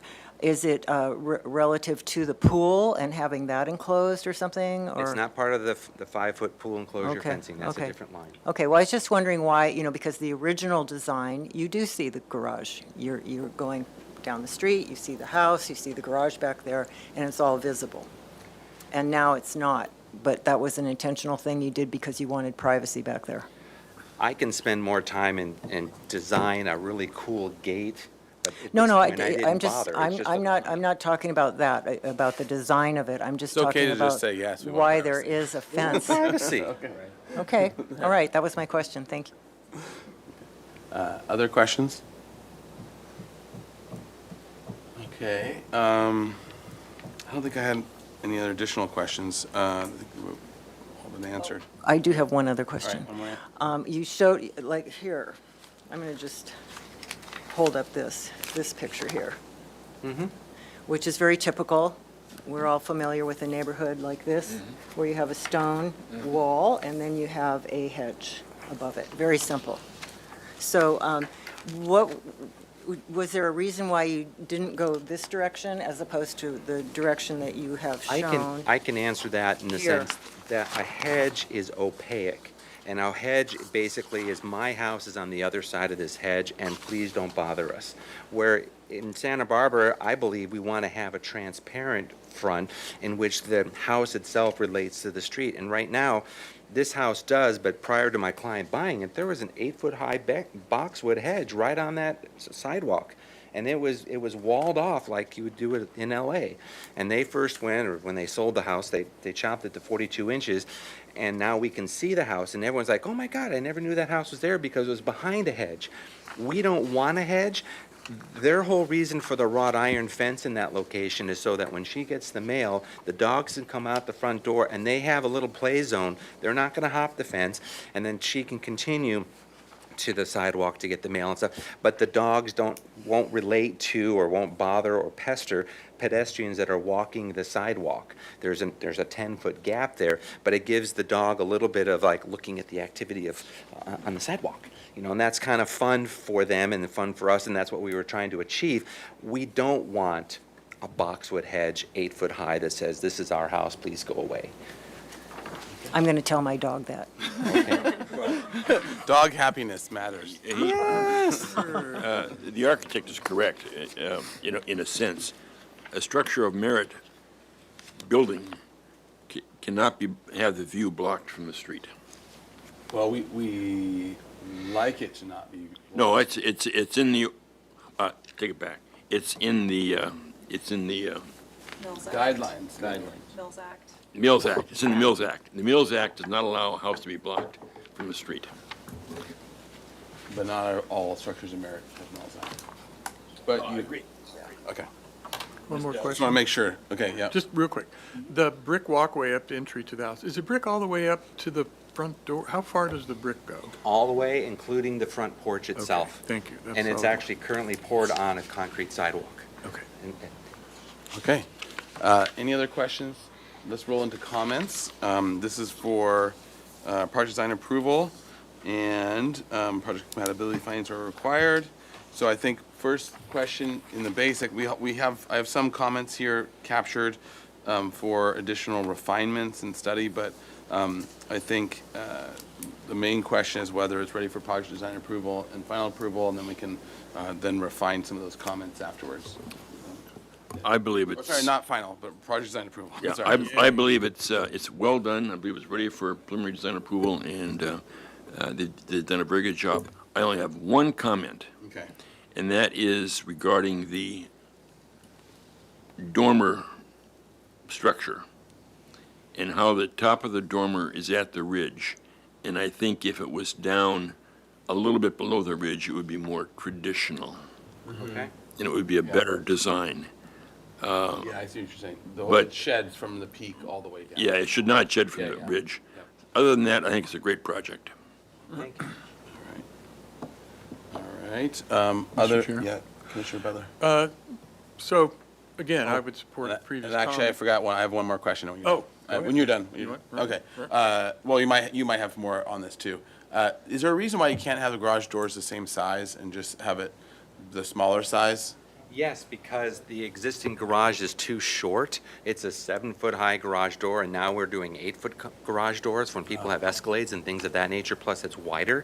relative to the pool and having that enclosed or something? Or? It's not part of the 5-foot pool enclosure Okay, fencing. That's a okay. different line. Okay, well, I was just wondering why, because the original design, you do see the garage. You're going down the street, you see the house, you see the garage back there, and it's all visible. And now it's not, but that was an intentional thing you did because you wanted privacy back there. I can spend more time and design a really cool gate. But at No, this no, point, I didn't bother. It's just a I'm not talking about that, about the design of it. I'm just It's okay talking to about just say, yes, we want why there privacy. is a fence. Privacy. Okay, all right, that was my question, thank you. Other questions? Okay. I don't think I had any other additional questions. I think we've all been answered. I do have one other All question. right, one more. You showed, like here, I'm going to just hold up this picture here, which is very typical. We're all familiar with a neighborhood like this, where you have a stone wall and then you have a hedge above it. Very simple. So was there a reason why you didn't go this direction as opposed to the direction that you have shown? I can answer that in the Here. sense that a hedge is opaque. And our hedge basically is my house is on the other side of this hedge, and please don't bother us. Where in Santa Barbara, I believe we want to have a transparent front in which the house itself relates to the street. And right now, this house does, but prior to my client buying it, there was an 8-foot-high boxwood hedge right on that sidewalk. And it was walled off like you would do it in LA. And they first went, or when they sold the house, they chopped it to 42 inches. And now we can see the house. And everyone's like, oh my God, I never knew that house was there because it was behind a hedge. We don't want a hedge. Their whole reason for the wrought iron fence in that location is so that when she gets the mail, the dogs can come out the front door and they have a little play zone. They're not going to hop the fence. And then she can continue to the sidewalk to get the mail and stuff, but the dogs won't relate to or won't bother or pester pedestrians that are walking the sidewalk. There's a 10-foot gap there, but it gives the dog a little bit of like looking at the activity of on the sidewalk, and that's kind of fun for them and fun for us, and that's what we were trying to achieve. We don't want a boxwood hedge 8 foot high that says, "This is our house, please go away." I'm going to tell my dog that. Dog happiness matters. The architect is correct, in a sense. A structure of merit building cannot have the view blocked from the street. Well, we like it to not be. No, it's in the, take it back. It's in the Guidelines. Mills Act. Mills Act. It's in the Mills Act. The Mills Act does not allow a house to be blocked from the street. But not all structures of merit have Mills Act. But I you agree. Okay. One more Just question. want to make sure. Okay, yeah. Just real quick. The brick walkway up to entry to the house, is the brick all the way up to the front door? How far does the brick go? All the way, including the front porch itself. Okay, thank you. That's And it's all. actually currently poured on a concrete sidewalk. Okay. Okay. Any other questions? Let's roll into comments. This is for project design approval, and project compatibility findings are required. So I think first question in the basic, I have some comments here captured for additional refinements and study, but I think the main question is whether it's ready for project design approval and final approval, and then we can then refine some of those comments afterwards. I believe Oh, it's. sorry, not final, but project design approval. Yeah, Sorry. I believe it's well done. I believe it's ready for preliminary design approval, and they've done a very good job. I only have one comment, Okay. and that is regarding the dormer structure and how the top of the dormer is at the ridge. And I think if it was down a little bit below the ridge, it would be more traditional, Okay. and it would be a better design. Yeah, I see what you're saying. The whole But- sheds from the peak all the way down. Yeah, it should not shed from Yeah, the yeah. ridge. Other than that, I think it's a great project. Thank you. All right. Other, Chair? yeah, Commissioner Butler. So, again, I would support previous And actually, I comment. forgot one. I have one more question. When you're Oh, done. go ahead. When you're done. You want- Okay. right. Well, you might have more on this too. Is there a reason why you can't have the garage doors the same size and just have it the smaller size? Yes, because the existing garage is too short. It's a 7-foot-high garage door, and now we're doing 8-foot garage doors when people have Escalades and things of that nature, plus it's wider.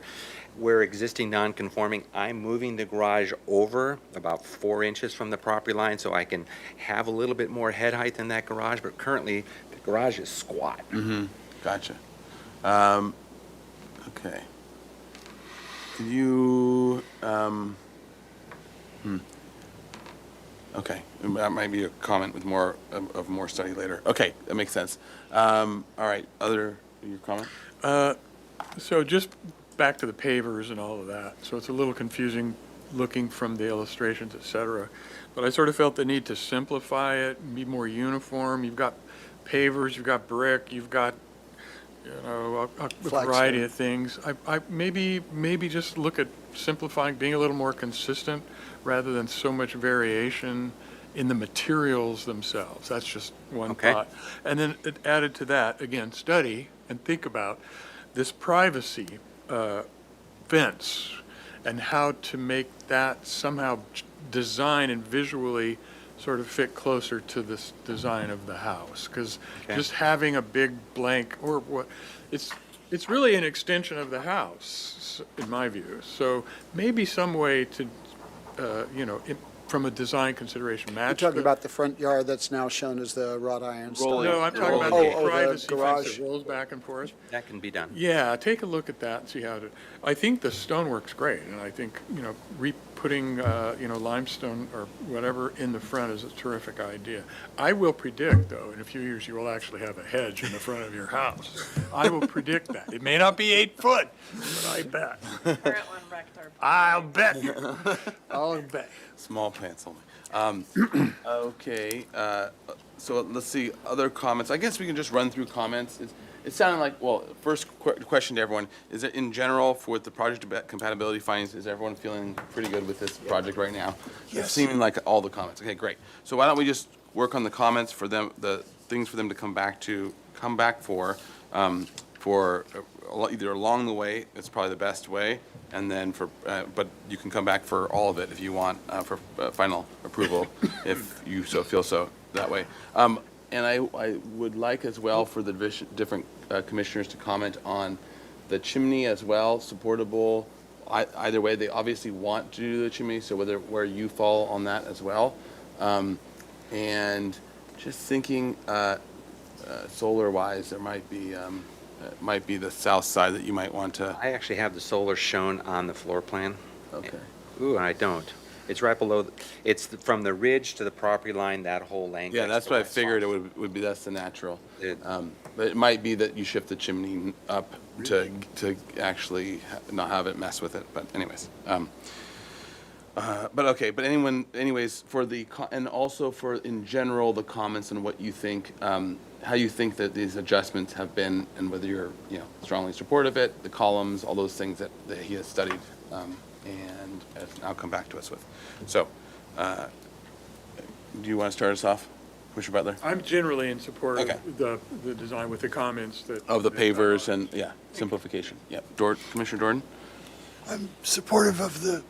We're existing non-conforming. I'm moving the garage over about 4 inches from the property line so I can have a little bit more head height in that garage, but currently the garage is squat. Mm-hmm. Gotcha. Okay. Could you, okay, that might be a comment with more, of more study later. Okay, that makes sense. All right, your comment? So just back to the pavers and all of that. So it's a little confusing looking from the illustrations, et cetera. But I sort of felt the need to simplify it and be more uniform. You've got pavers, you've got brick, you've got, a variety of things. I maybe just look at simplifying, being a little more consistent rather than so much variation in the materials themselves. That's just one thought. And then it added to that, again, study and think about this privacy fence and how to make that somehow design and visually sort of fit closer to this design of the house. Because just having a big blank, or what, it's really an extension of the house, in my view. So maybe some way to, from a design consideration, You're match. talking about the front yard that's now shown as the wrought iron style? No, I'm talking about Oh, the the privacy fence garage. that rolls back and forth. That can be done. Yeah, take a look at that and see how to, I think the stonework's great, and I think, putting limestone or whatever in the front is a terrific idea. I will predict, though, in a few years, you will actually have a hedge in the front of your house. I will predict that. It may not be 8 foot, but I bet. I'll bet. I'll bet. Small plants only. Okay, so let's see, other comments. I guess we can just run through comments. It sounded like, well, first question to everyone, is it in general for the project compatibility findings, is everyone feeling pretty good with this project right now? Yes. It's seeming like all the comments. Okay, great. So why don't we just work on the comments for them, the things for them to come back for either along the way, it's probably the best way, and then but you can come back for all of it if you want, for final approval, if you feel so that way. And I would like as well for the different commissioners to comment on the chimney as well, supportable. Either way, they obviously want to do the chimney, so where you fall on that as well. And just thinking solar-wise, there might be the south side that you might want to. I actually have the solar shown on the floor plan. Okay. Ooh, I don't. It's right below, it's from the ridge to the property line, that whole length. Yeah, that's what I figured it would be. That's the natural. But it might be that you shift the chimney up to actually not have it mess with it. But anyways, but okay. But anyways, and also for in general the comments and what you think, how you think that these adjustments have been, and whether you're strongly supportive of it, the columns, all those things that he has studied, and I'll come back to us with. So, do you want to start us off, Commissioner Butler? I'm generally in support of the design with the comments that. Of the pavers and, simplification. Yeah. Commissioner Jordan? I'm supportive of the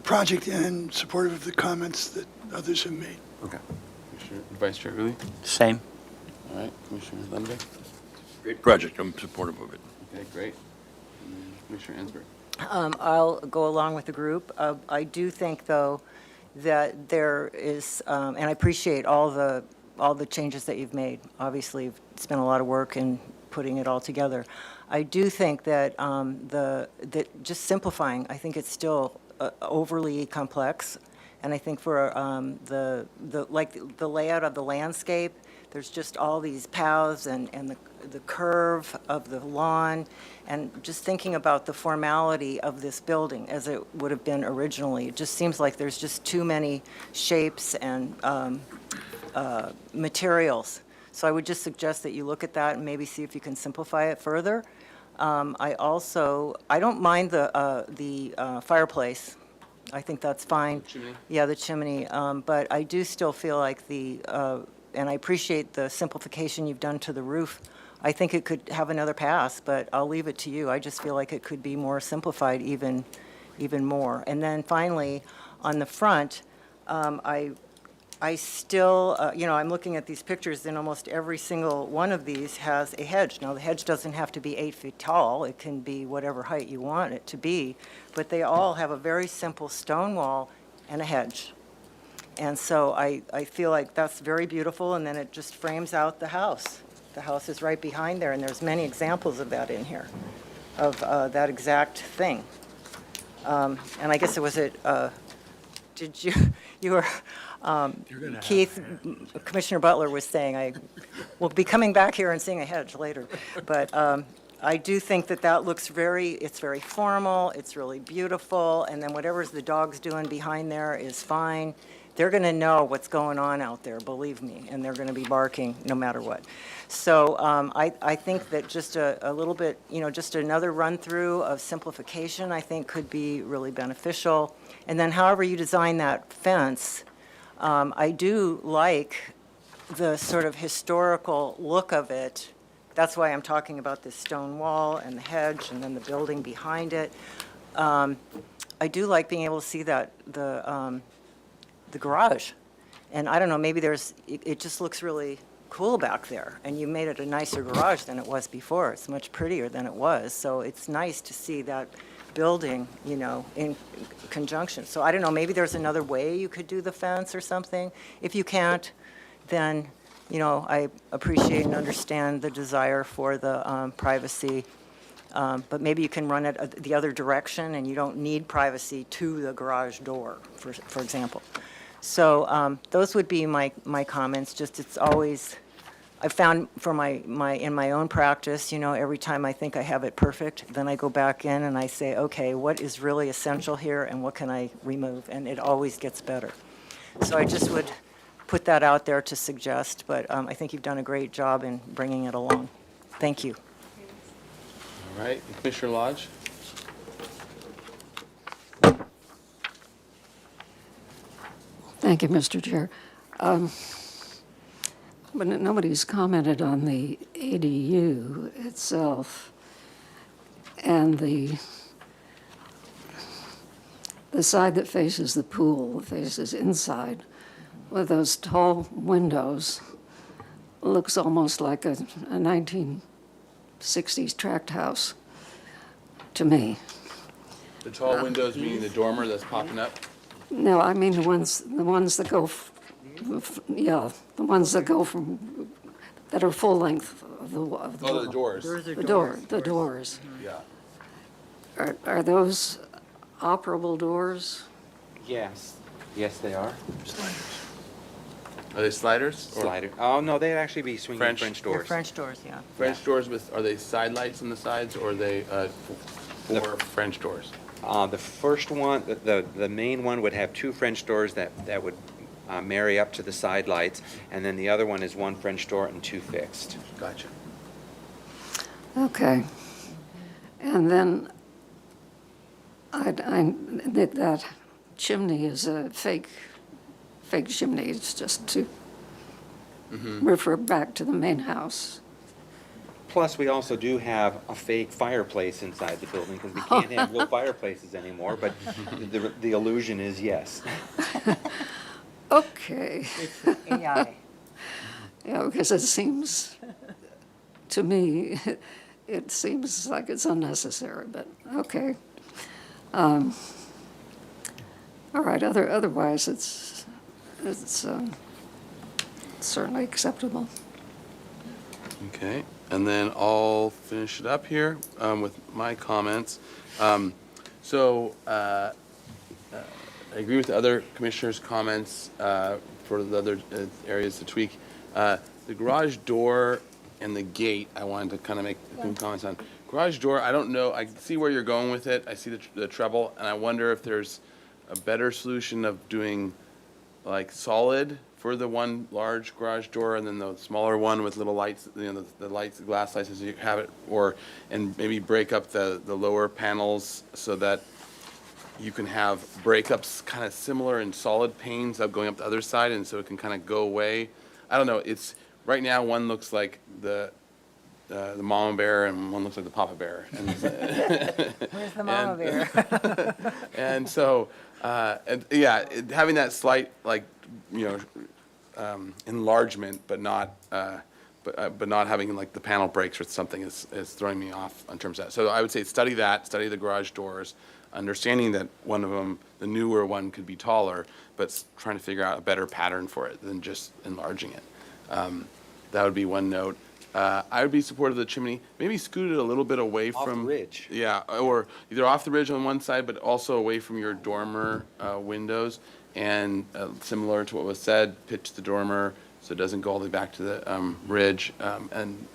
project and supportive of the comments that others have made. Okay. Vice Chair Uli? Same. All right. Commissioner Lundberg? Great project. I'm supportive of it. Okay, great. And Commissioner Ensberg? I'll go along with the group. I do think, though, that there is, and I appreciate all the changes that you've made. Obviously, you've spent a lot of work in putting it all together. I do think that that just simplifying, I think it's still overly complex. And I think for the layout of the landscape, there's just all these paths and the curve of the lawn, and just thinking about the formality of this building as it would have been originally. It just seems like there's just too many shapes and materials. So I would just suggest that you look at that and maybe see if you can simplify it further. I don't mind the fireplace. I think that's fine. The chimney? Yeah, the chimney. But I do still feel like and I appreciate the simplification you've done to the roof. I think it could have another pass, but I'll leave it to you. I just feel like it could be more simplified even more. And then finally, on the front, I still, I'm looking at these pictures, and almost every single one of these has a hedge. Now, the hedge doesn't have to be 8 feet tall. It can be whatever height you want it to be, but they all have a very simple stone wall and a hedge. And so I feel like that's very beautiful, and then it just frames out the house. The house is right behind there, and there's many examples of that in here, of that exact thing. And I guess it was Keith, Commissioner Butler was saying, I will be coming back here and seeing a hedge later. But I do think that looks it's very formal, it's really beautiful, and then whatever's the dog's doing behind there is fine. They're going to know what's going on out there, believe me, and they're going to be barking no matter what. So I think that just a little bit, just another run-through of simplification, I think, could be really beneficial. And then however you design that fence, I do like the sort of historical look of it. That's why I'm talking about this stone wall and the hedge and then the building behind it. I do like being able to see that the garage. And I don't know, maybe it just looks really cool back there. And you made it a nicer garage than it was before. It's much prettier than it was. So it's nice to see that building, in conjunction. So I don't know, maybe there's another way you could do the fence or something. If you can't, then, I appreciate and understand the desire for the privacy. But maybe you can run it the other direction and you don't need privacy to the garage door, for example. So those would be my comments. Just it's always, I found in my own practice, every time I think I have it perfect, then I go back in and I say, okay, what is really essential here and what can I remove? And it always gets better. So I just would put that out there to suggest, but I think you've done a great job in bringing it along. Thank you. All right, Commissioner Lodge? Thank you, Mr. Chair. But nobody's commented on the ADU itself and the side that faces the pool, faces inside, with those tall windows. Looks almost like a 1960s tract house to me. The tall windows meaning the dormer that's popping up? No, I mean the ones that go, the ones that go from, that are full length of the the doors. The doors. Yeah. Are those operable doors? Yes. Yes, they are. Are they sliders? or- Slider. Oh, no, they'd actually be swinging French? French They're doors. French doors, yeah. French doors are they side lights on the sides or are they four French doors? The first one, the main one would have 2 French doors that would marry up to the side lights, and then the other one is 1 French door and 2 fixed. Gotcha. Okay. And then that chimney is a fake chimney. It's just to refer back to the main house. Plus, we also do have a fake fireplace inside the building because we can't have real fireplaces anymore, but the illusion is yes. Okay. It's AI. Yeah, because it seems, to me, it seems like it's unnecessary, but okay. All right, otherwise, it's certainly acceptable. Okay, and then I'll finish it up here with my comments. I agree with the other commissioners' comments for the other areas to tweak. The garage door and the gate, I wanted to kind of make some comments on. Garage door, I don't know, I see where you're going with it. I see the treble, and I wonder if there's a better solution of doing like solid for the one large garage door and then the smaller one with little lights, the lights, the glass lights as you have it, and maybe break up the lower panels so that you can have breakups kind of similar in solid panes of going up the other side, and so it can kind of go away. I don't know, it's, right now one looks like the mama bear and one looks like the papa bear. And Where's the mama bear? And so, having that slight, like, enlargement, but not having like the panel breaks or something is throwing me off in terms of that. So I would say study the garage doors, understanding that one of them, the newer one, could be taller, but trying to figure out a better pattern for it than just enlarging it. That would be one note. I would be supportive of the chimney, maybe scoot it a little bit away from. Off the ridge. Yeah, or either off the ridge on one side, but also away from your dormer windows. And similar to what was said, pitch the dormer so it doesn't go all the way back to the ridge. And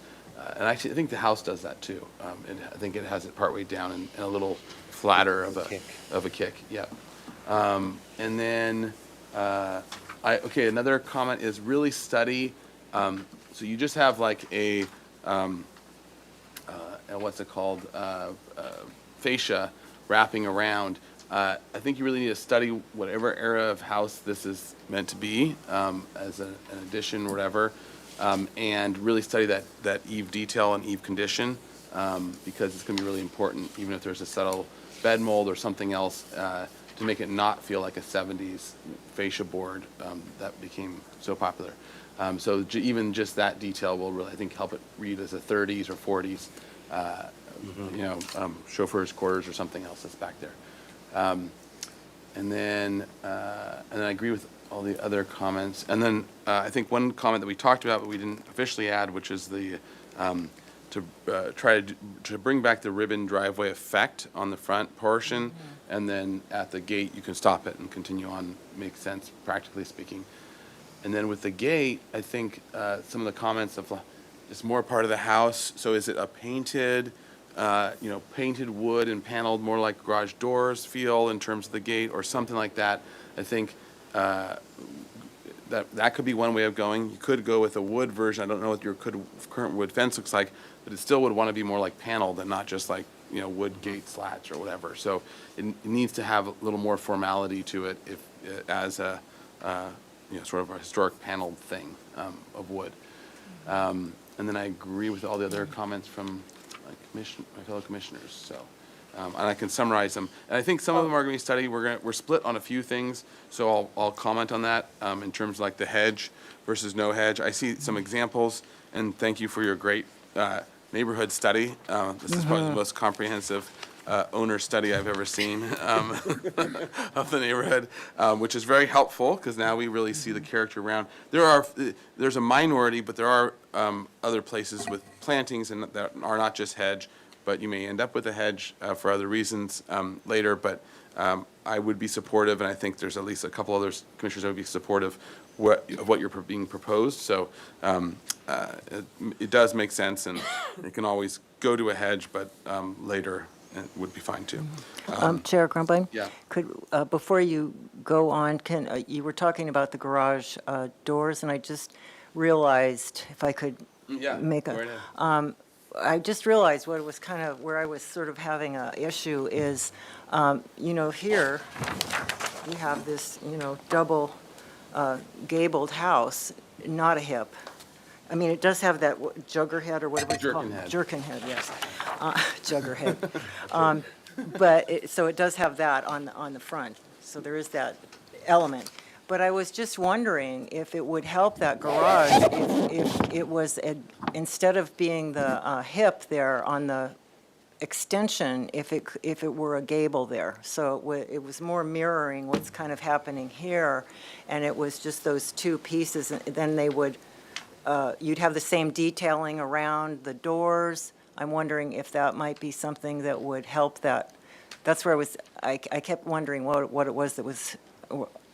actually, I think the house does that too. I think it has it partway down and a little flatter of a kick. Yeah. And then, another comment is really study. So you just have like a, what's it called, fascia wrapping around. I think you really need to study whatever era of house this is meant to be as an addition or whatever, and really study that eave detail and eave condition because it's going to be really important, even if there's a subtle bed mold or something else, to make it not feel like a 70s fascia board that became so popular. So even just that detail will really, I think, help it read as a 30s or 40s, chauffeur's quarters or something else that's back there. And then I agree with all the other comments. And then I think one comment that we talked about but we didn't officially add, which is the try to bring back the ribbon driveway effect on the front portion, and then at the gate you can stop it and continue on. Makes sense, practically speaking. And then with the gate, I think some of the comments of it's more part of the house. So is it a painted, painted wood and paneled more like garage doors feel in terms of the gate or something like that? I think that could be one way of going. You could go with a wood version. I don't know what your current wood fence looks like, but it still would want to be more like paneled and not just like wood gate slats or whatever. So it needs to have a little more formality to it as a sort of a historic paneled thing of wood. And then I agree with all the other comments from my fellow commissioners. So, and I can summarize them. And I think some of them are going to be studied. We're split on a few things, so I'll comment on that in terms of like the hedge versus no hedge. I see some examples, and thank you for your great neighborhood study. This is probably the most comprehensive owner study I've ever seen of the neighborhood, which is very helpful because now we really see the character around. There's a minority, but there are other places with plantings and that are not just hedge, but you may end up with a hedge for other reasons later. But I would be supportive, and I think there's at least a couple other commissioners that would be supportive of what you're being proposed. So it does make sense, and it can always go to a hedge, but later it would be fine too. Chair Grumbling? Yeah. Could, before you go on, you were talking about the garage doors, and I just realized, if I could make go a, right ahead. I just realized what was kind of, where I was sort of having a issue is, here, we have this, double gabled house, not a hip. I mean, it does have that jugger head or whatever it's called. Jerkin head, yes. Jugger head. So it does have that on the front. So there is that element. But I was just wondering if it would help that garage if it was, instead of being the hip there on the extension if it were a gable there. So it was more mirroring what's kind of happening here, and it was just those two pieces, and then they would, you'd have the same detailing around the doors. I'm wondering if that might be something that would help that. That's where I kept wondering what it was that was,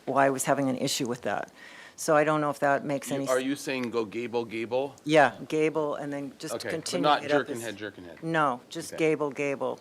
why I was having an issue with that. So I don't know if that makes any. Are you saying go gable? Yeah, gable, and then just Okay, continue. but not it up jerkin as- head. No, just Okay. gable.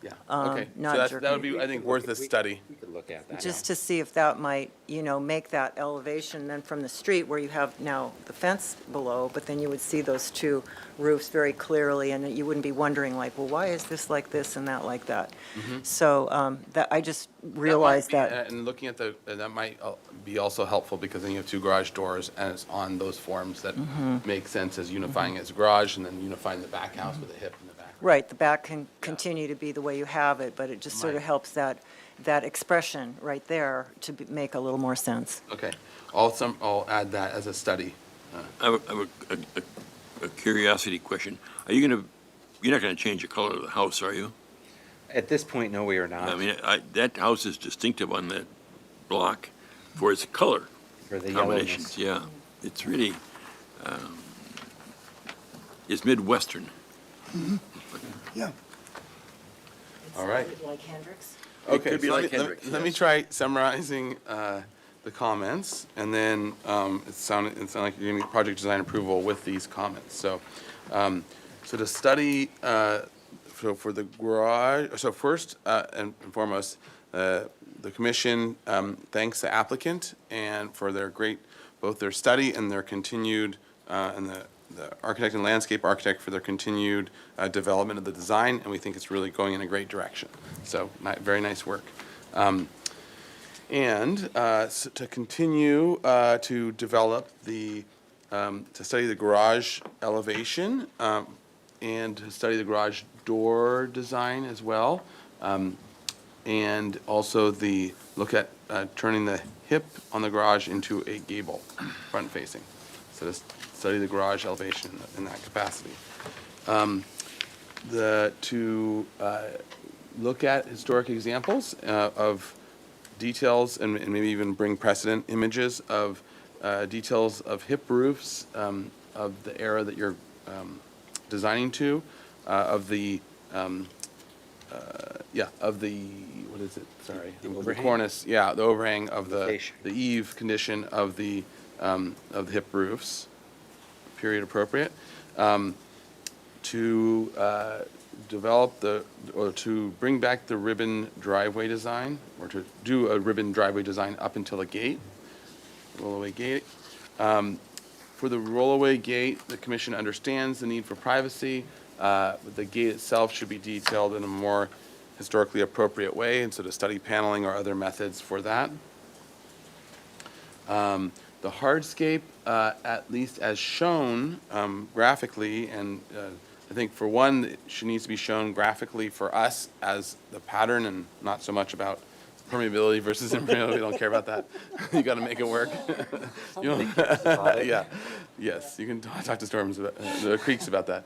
Yeah, Um, okay. So not that would be, I think, worth a study. We could look at that. Just to see if that might, make that elevation then from the street where you have now the fence below, but then you would see those two roofs very clearly, and you wouldn't be wondering like, well, why is this like this and that like that? So that, I just realized that. And looking at that might be also helpful, because then you have two garage doors, and it's on those forms that make sense as unifying as a garage, and then unifying the back house with a hip in the back. Right, the back can continue to be the way you have it, but it just sort of helps that expression right there to make a little more sense. Okay, I'll add that as a study. I have a curiosity question. You're not going to change the color of the house, are you? At this point, no, we are not. I mean, that house is distinctive on that block for its color For the combinations. Yeah, it's really, it's Midwestern. Yeah. All right. Like Hendrix? Okay, could be so like let Hendrix, me yes. try summarizing the comments, and then it sounded like you're going to get project design approval with these comments. So, so to study, so for the garage, so first and foremost, the commission thanks the applicant and for their both their study and their continued, and the architect and landscape architect for their continued development of the design, and we think it's really going in a great direction. So, very nice work. So to continue to develop to study the garage elevation, and to study the garage door design as well, and also look at turning the hip on the garage into a gable, front facing. So to study the garage elevation in that capacity. To look at historic examples of details, and maybe even bring precedent images of details of hip roofs of the era that you're designing to, of the what is it? Sorry, the cornice. Yeah, the overhang of the eave condition of the hip roofs, period appropriate, to develop or to bring back the ribbon driveway design, or to do a ribbon driveway design up until a gate, rollaway gate. For the rollaway gate, the commission understands the need for privacy, but the gate itself should be detailed in a more historically appropriate way, and so to study paneling or other methods for that. The hardscape, at least as shown graphically, and I think for one, it needs to be shown graphically for us as the pattern, and not so much about permeability versus impermeability. We don't care about that. You got to make it work. Yeah. Yes, you can talk to Storms about the Creeks about that.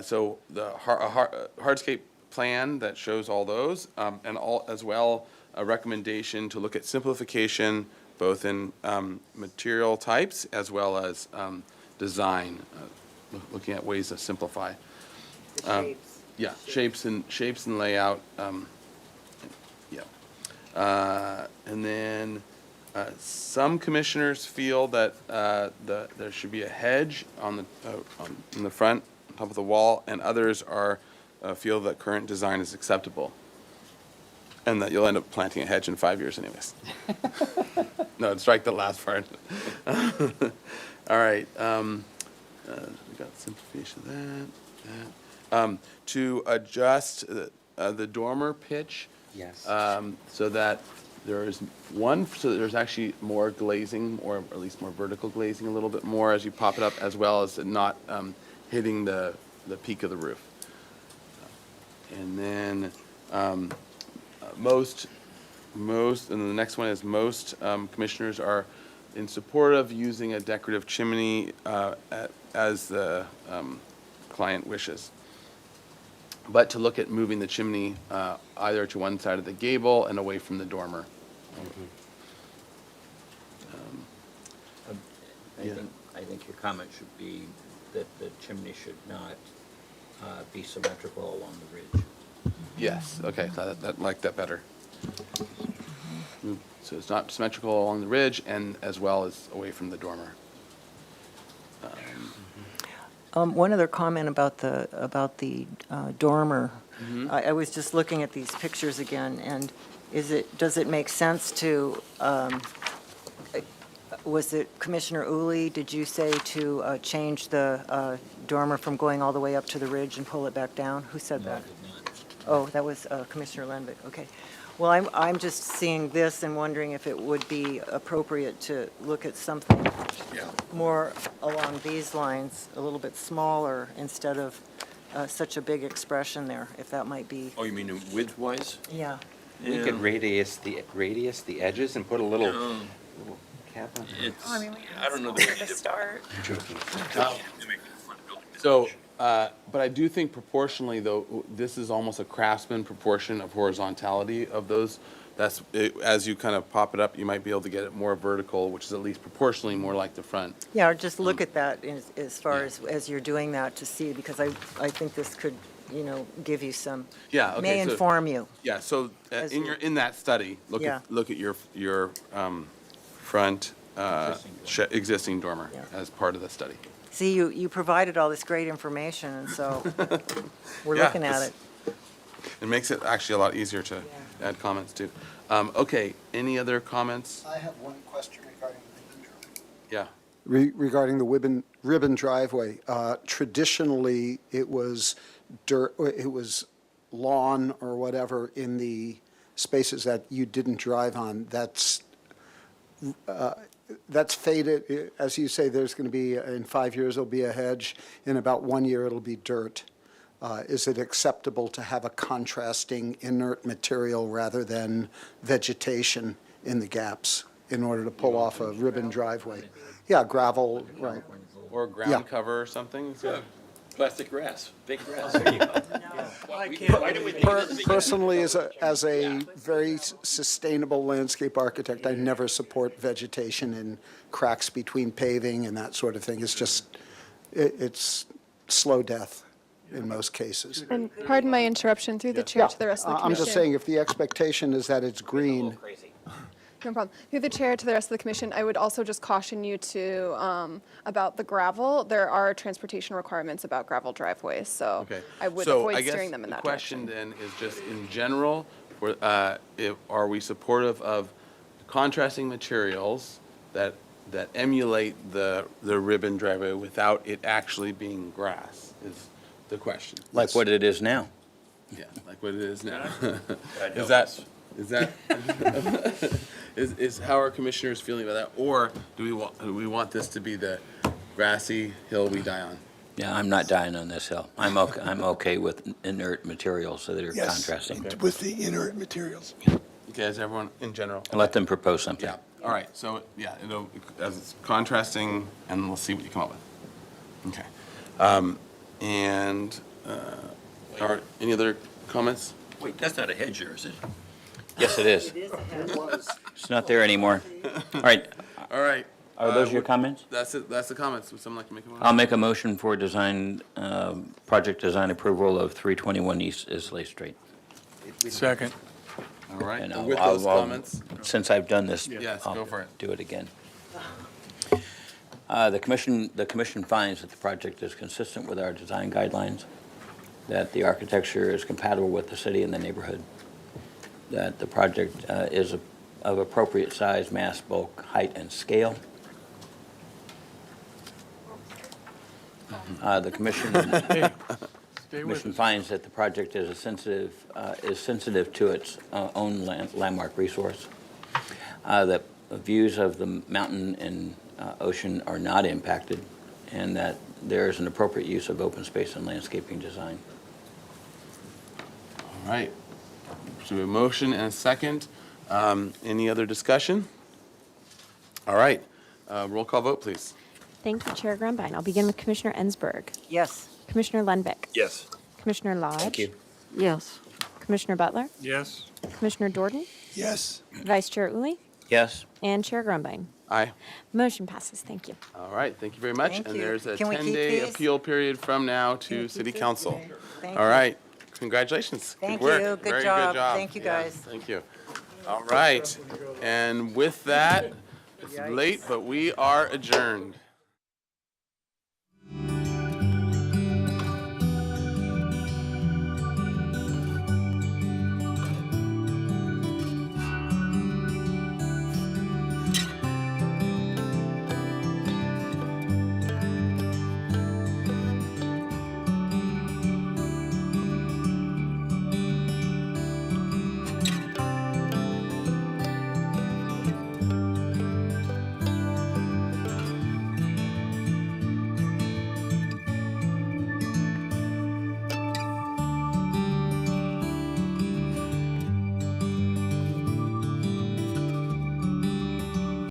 So the hardscape plan that shows all those, and as well a recommendation to look at simplification, both in material types as well as design, looking at ways to simplify. Shapes. Yeah, shapes and layout. And then some commissioners feel that there should be a hedge in the front, on top of the wall, and others feel that current design is acceptable, and that you'll end up planting a hedge in 5 years anyways. No, strike the last part. All right. We got simplification of that. To adjust the dormer pitch. Yes. So that there's actually more glazing, or at least more vertical glazing a little bit more as you pop it up, as well as it not hitting the peak of the roof. And then most, and the next one is most commissioners are in support of using a decorative chimney as the client wishes. but to look at moving the chimney either to one side of the gable and away from the dormer. I think your comment should be that the chimney should not be symmetrical along the ridge. Yes, okay, so I like that better. So it's not symmetrical along the ridge and as well as away from the dormer. One other comment about the dormer. I was just looking at these pictures again, and does it make sense to, was it Commissioner Uli, did you say to change the dormer from going all the way up to the ridge and pull it back down? Who said that? Oh, that was Commissioner Lenvick, okay. Well, I'm just seeing this and wondering if it would be appropriate to look at something more along these lines, a little bit smaller, instead of such a big expression there, if that might be. Oh, you mean width-wise? Yeah. We could radius the edges and put a little cap on. I don't know the way to start. So, but I do think proportionally, though, this is almost a Craftsman proportion of horizontality of those. That's, as you kind of pop it up, you might be able to get it more vertical, which is at least proportionally more like the front. Yeah, or just look at that as far as you're doing that to see, because I think this could, give you some, Yeah, okay. may so- inform you. Yeah, so As in that study, look Yeah. at your front existing dormer as part of the study. See, you provided all this great information, and so we're Yeah, looking at it. It makes it actually a lot easier to add comments to. Okay, any other comments? I have one question regarding the ribbon driveway. Yeah. Regarding the ribbon driveway, traditionally, it was dirt, it was lawn or whatever in the spaces that you didn't drive on. That's faded. As you say, there's going to be, in 5 years, there'll be a hedge. In about 1 year, it'll be dirt. Is it acceptable to have a contrasting inert material rather than vegetation in the gaps in order to pull off a ribbon driveway? Yeah, gravel, right. Or ground Yeah. cover or something? So- Plastic grass, fake grass. Personally, as a very sustainable landscape architect, I never support vegetation in cracks between paving and that sort of thing. It's just, it's slow death in most cases. And pardon my interruption through the chair to the rest of the I'm commission. just saying, if the expectation is that it's green, No problem. Through the chair to the rest of the commission, I would also just caution you to, about the gravel. There are transportation requirements about gravel driveways, so Okay. I would So avoid I guess steering them in that the question direction. then is just in general, are we supportive of contrasting materials that emulate the ribbon driveway without it actually being grass, is the question. Like what it is now. Yeah, like what it is now. That Is how are commissioners feeling about that? Or do we want this to be the grassy hill we die on? Yeah, I'm not dying on this hill. I'm okay with inert materials that are Yes, contrasting. with the inert materials. Okay, is everyone in general? Let them propose something. Yeah, all right, so, yeah, as it's contrasting, and we'll see what you come up with. Okay. Any other comments? Wait, that's not a hedge there, is it? Yes, it is. It's not there anymore. All right. All right. Are those your comments? That's it, that's the comments. Would someone like to make a motion? I'll make a motion for project design approval of 321 East Islay Street. Second. All right, And and with those comments? Since I've done this, Yes, I'll go for it. do it again. The commission finds that the project is consistent with our design guidelines, that the architecture is compatible with the city and the neighborhood, that the project is of appropriate size, mass, bulk, height, and scale. The commission finds that the project is sensitive to its own landmark resource, that views of the mountain and ocean are not impacted, and that there is an appropriate use of open space and landscaping design. All right. So we have a motion and a second. Any other discussion? All right. Roll call vote, please. Thank you, Chair Grumbine. I'll begin with Commissioner Ensberg. Yes. Commissioner Lenvick. Yes. Commissioner Lodge. Thank you. Yes. Commissioner Butler. Yes. Commissioner Jordan. Yes. Vice Chair Uli. Yes. And Chair Grumbine. Aye. Motion passes. Thank you. All right, thank you very much. Thank And you. there's a Can we keep 10-day these? appeal period from now to Can we City keep these? Council. Thank All you. right, congratulations. Thank Good work. you. Good Very job. good job. Thank you, Yeah, guys. Thank you. All right, and with that, it's late, but we are adjourned.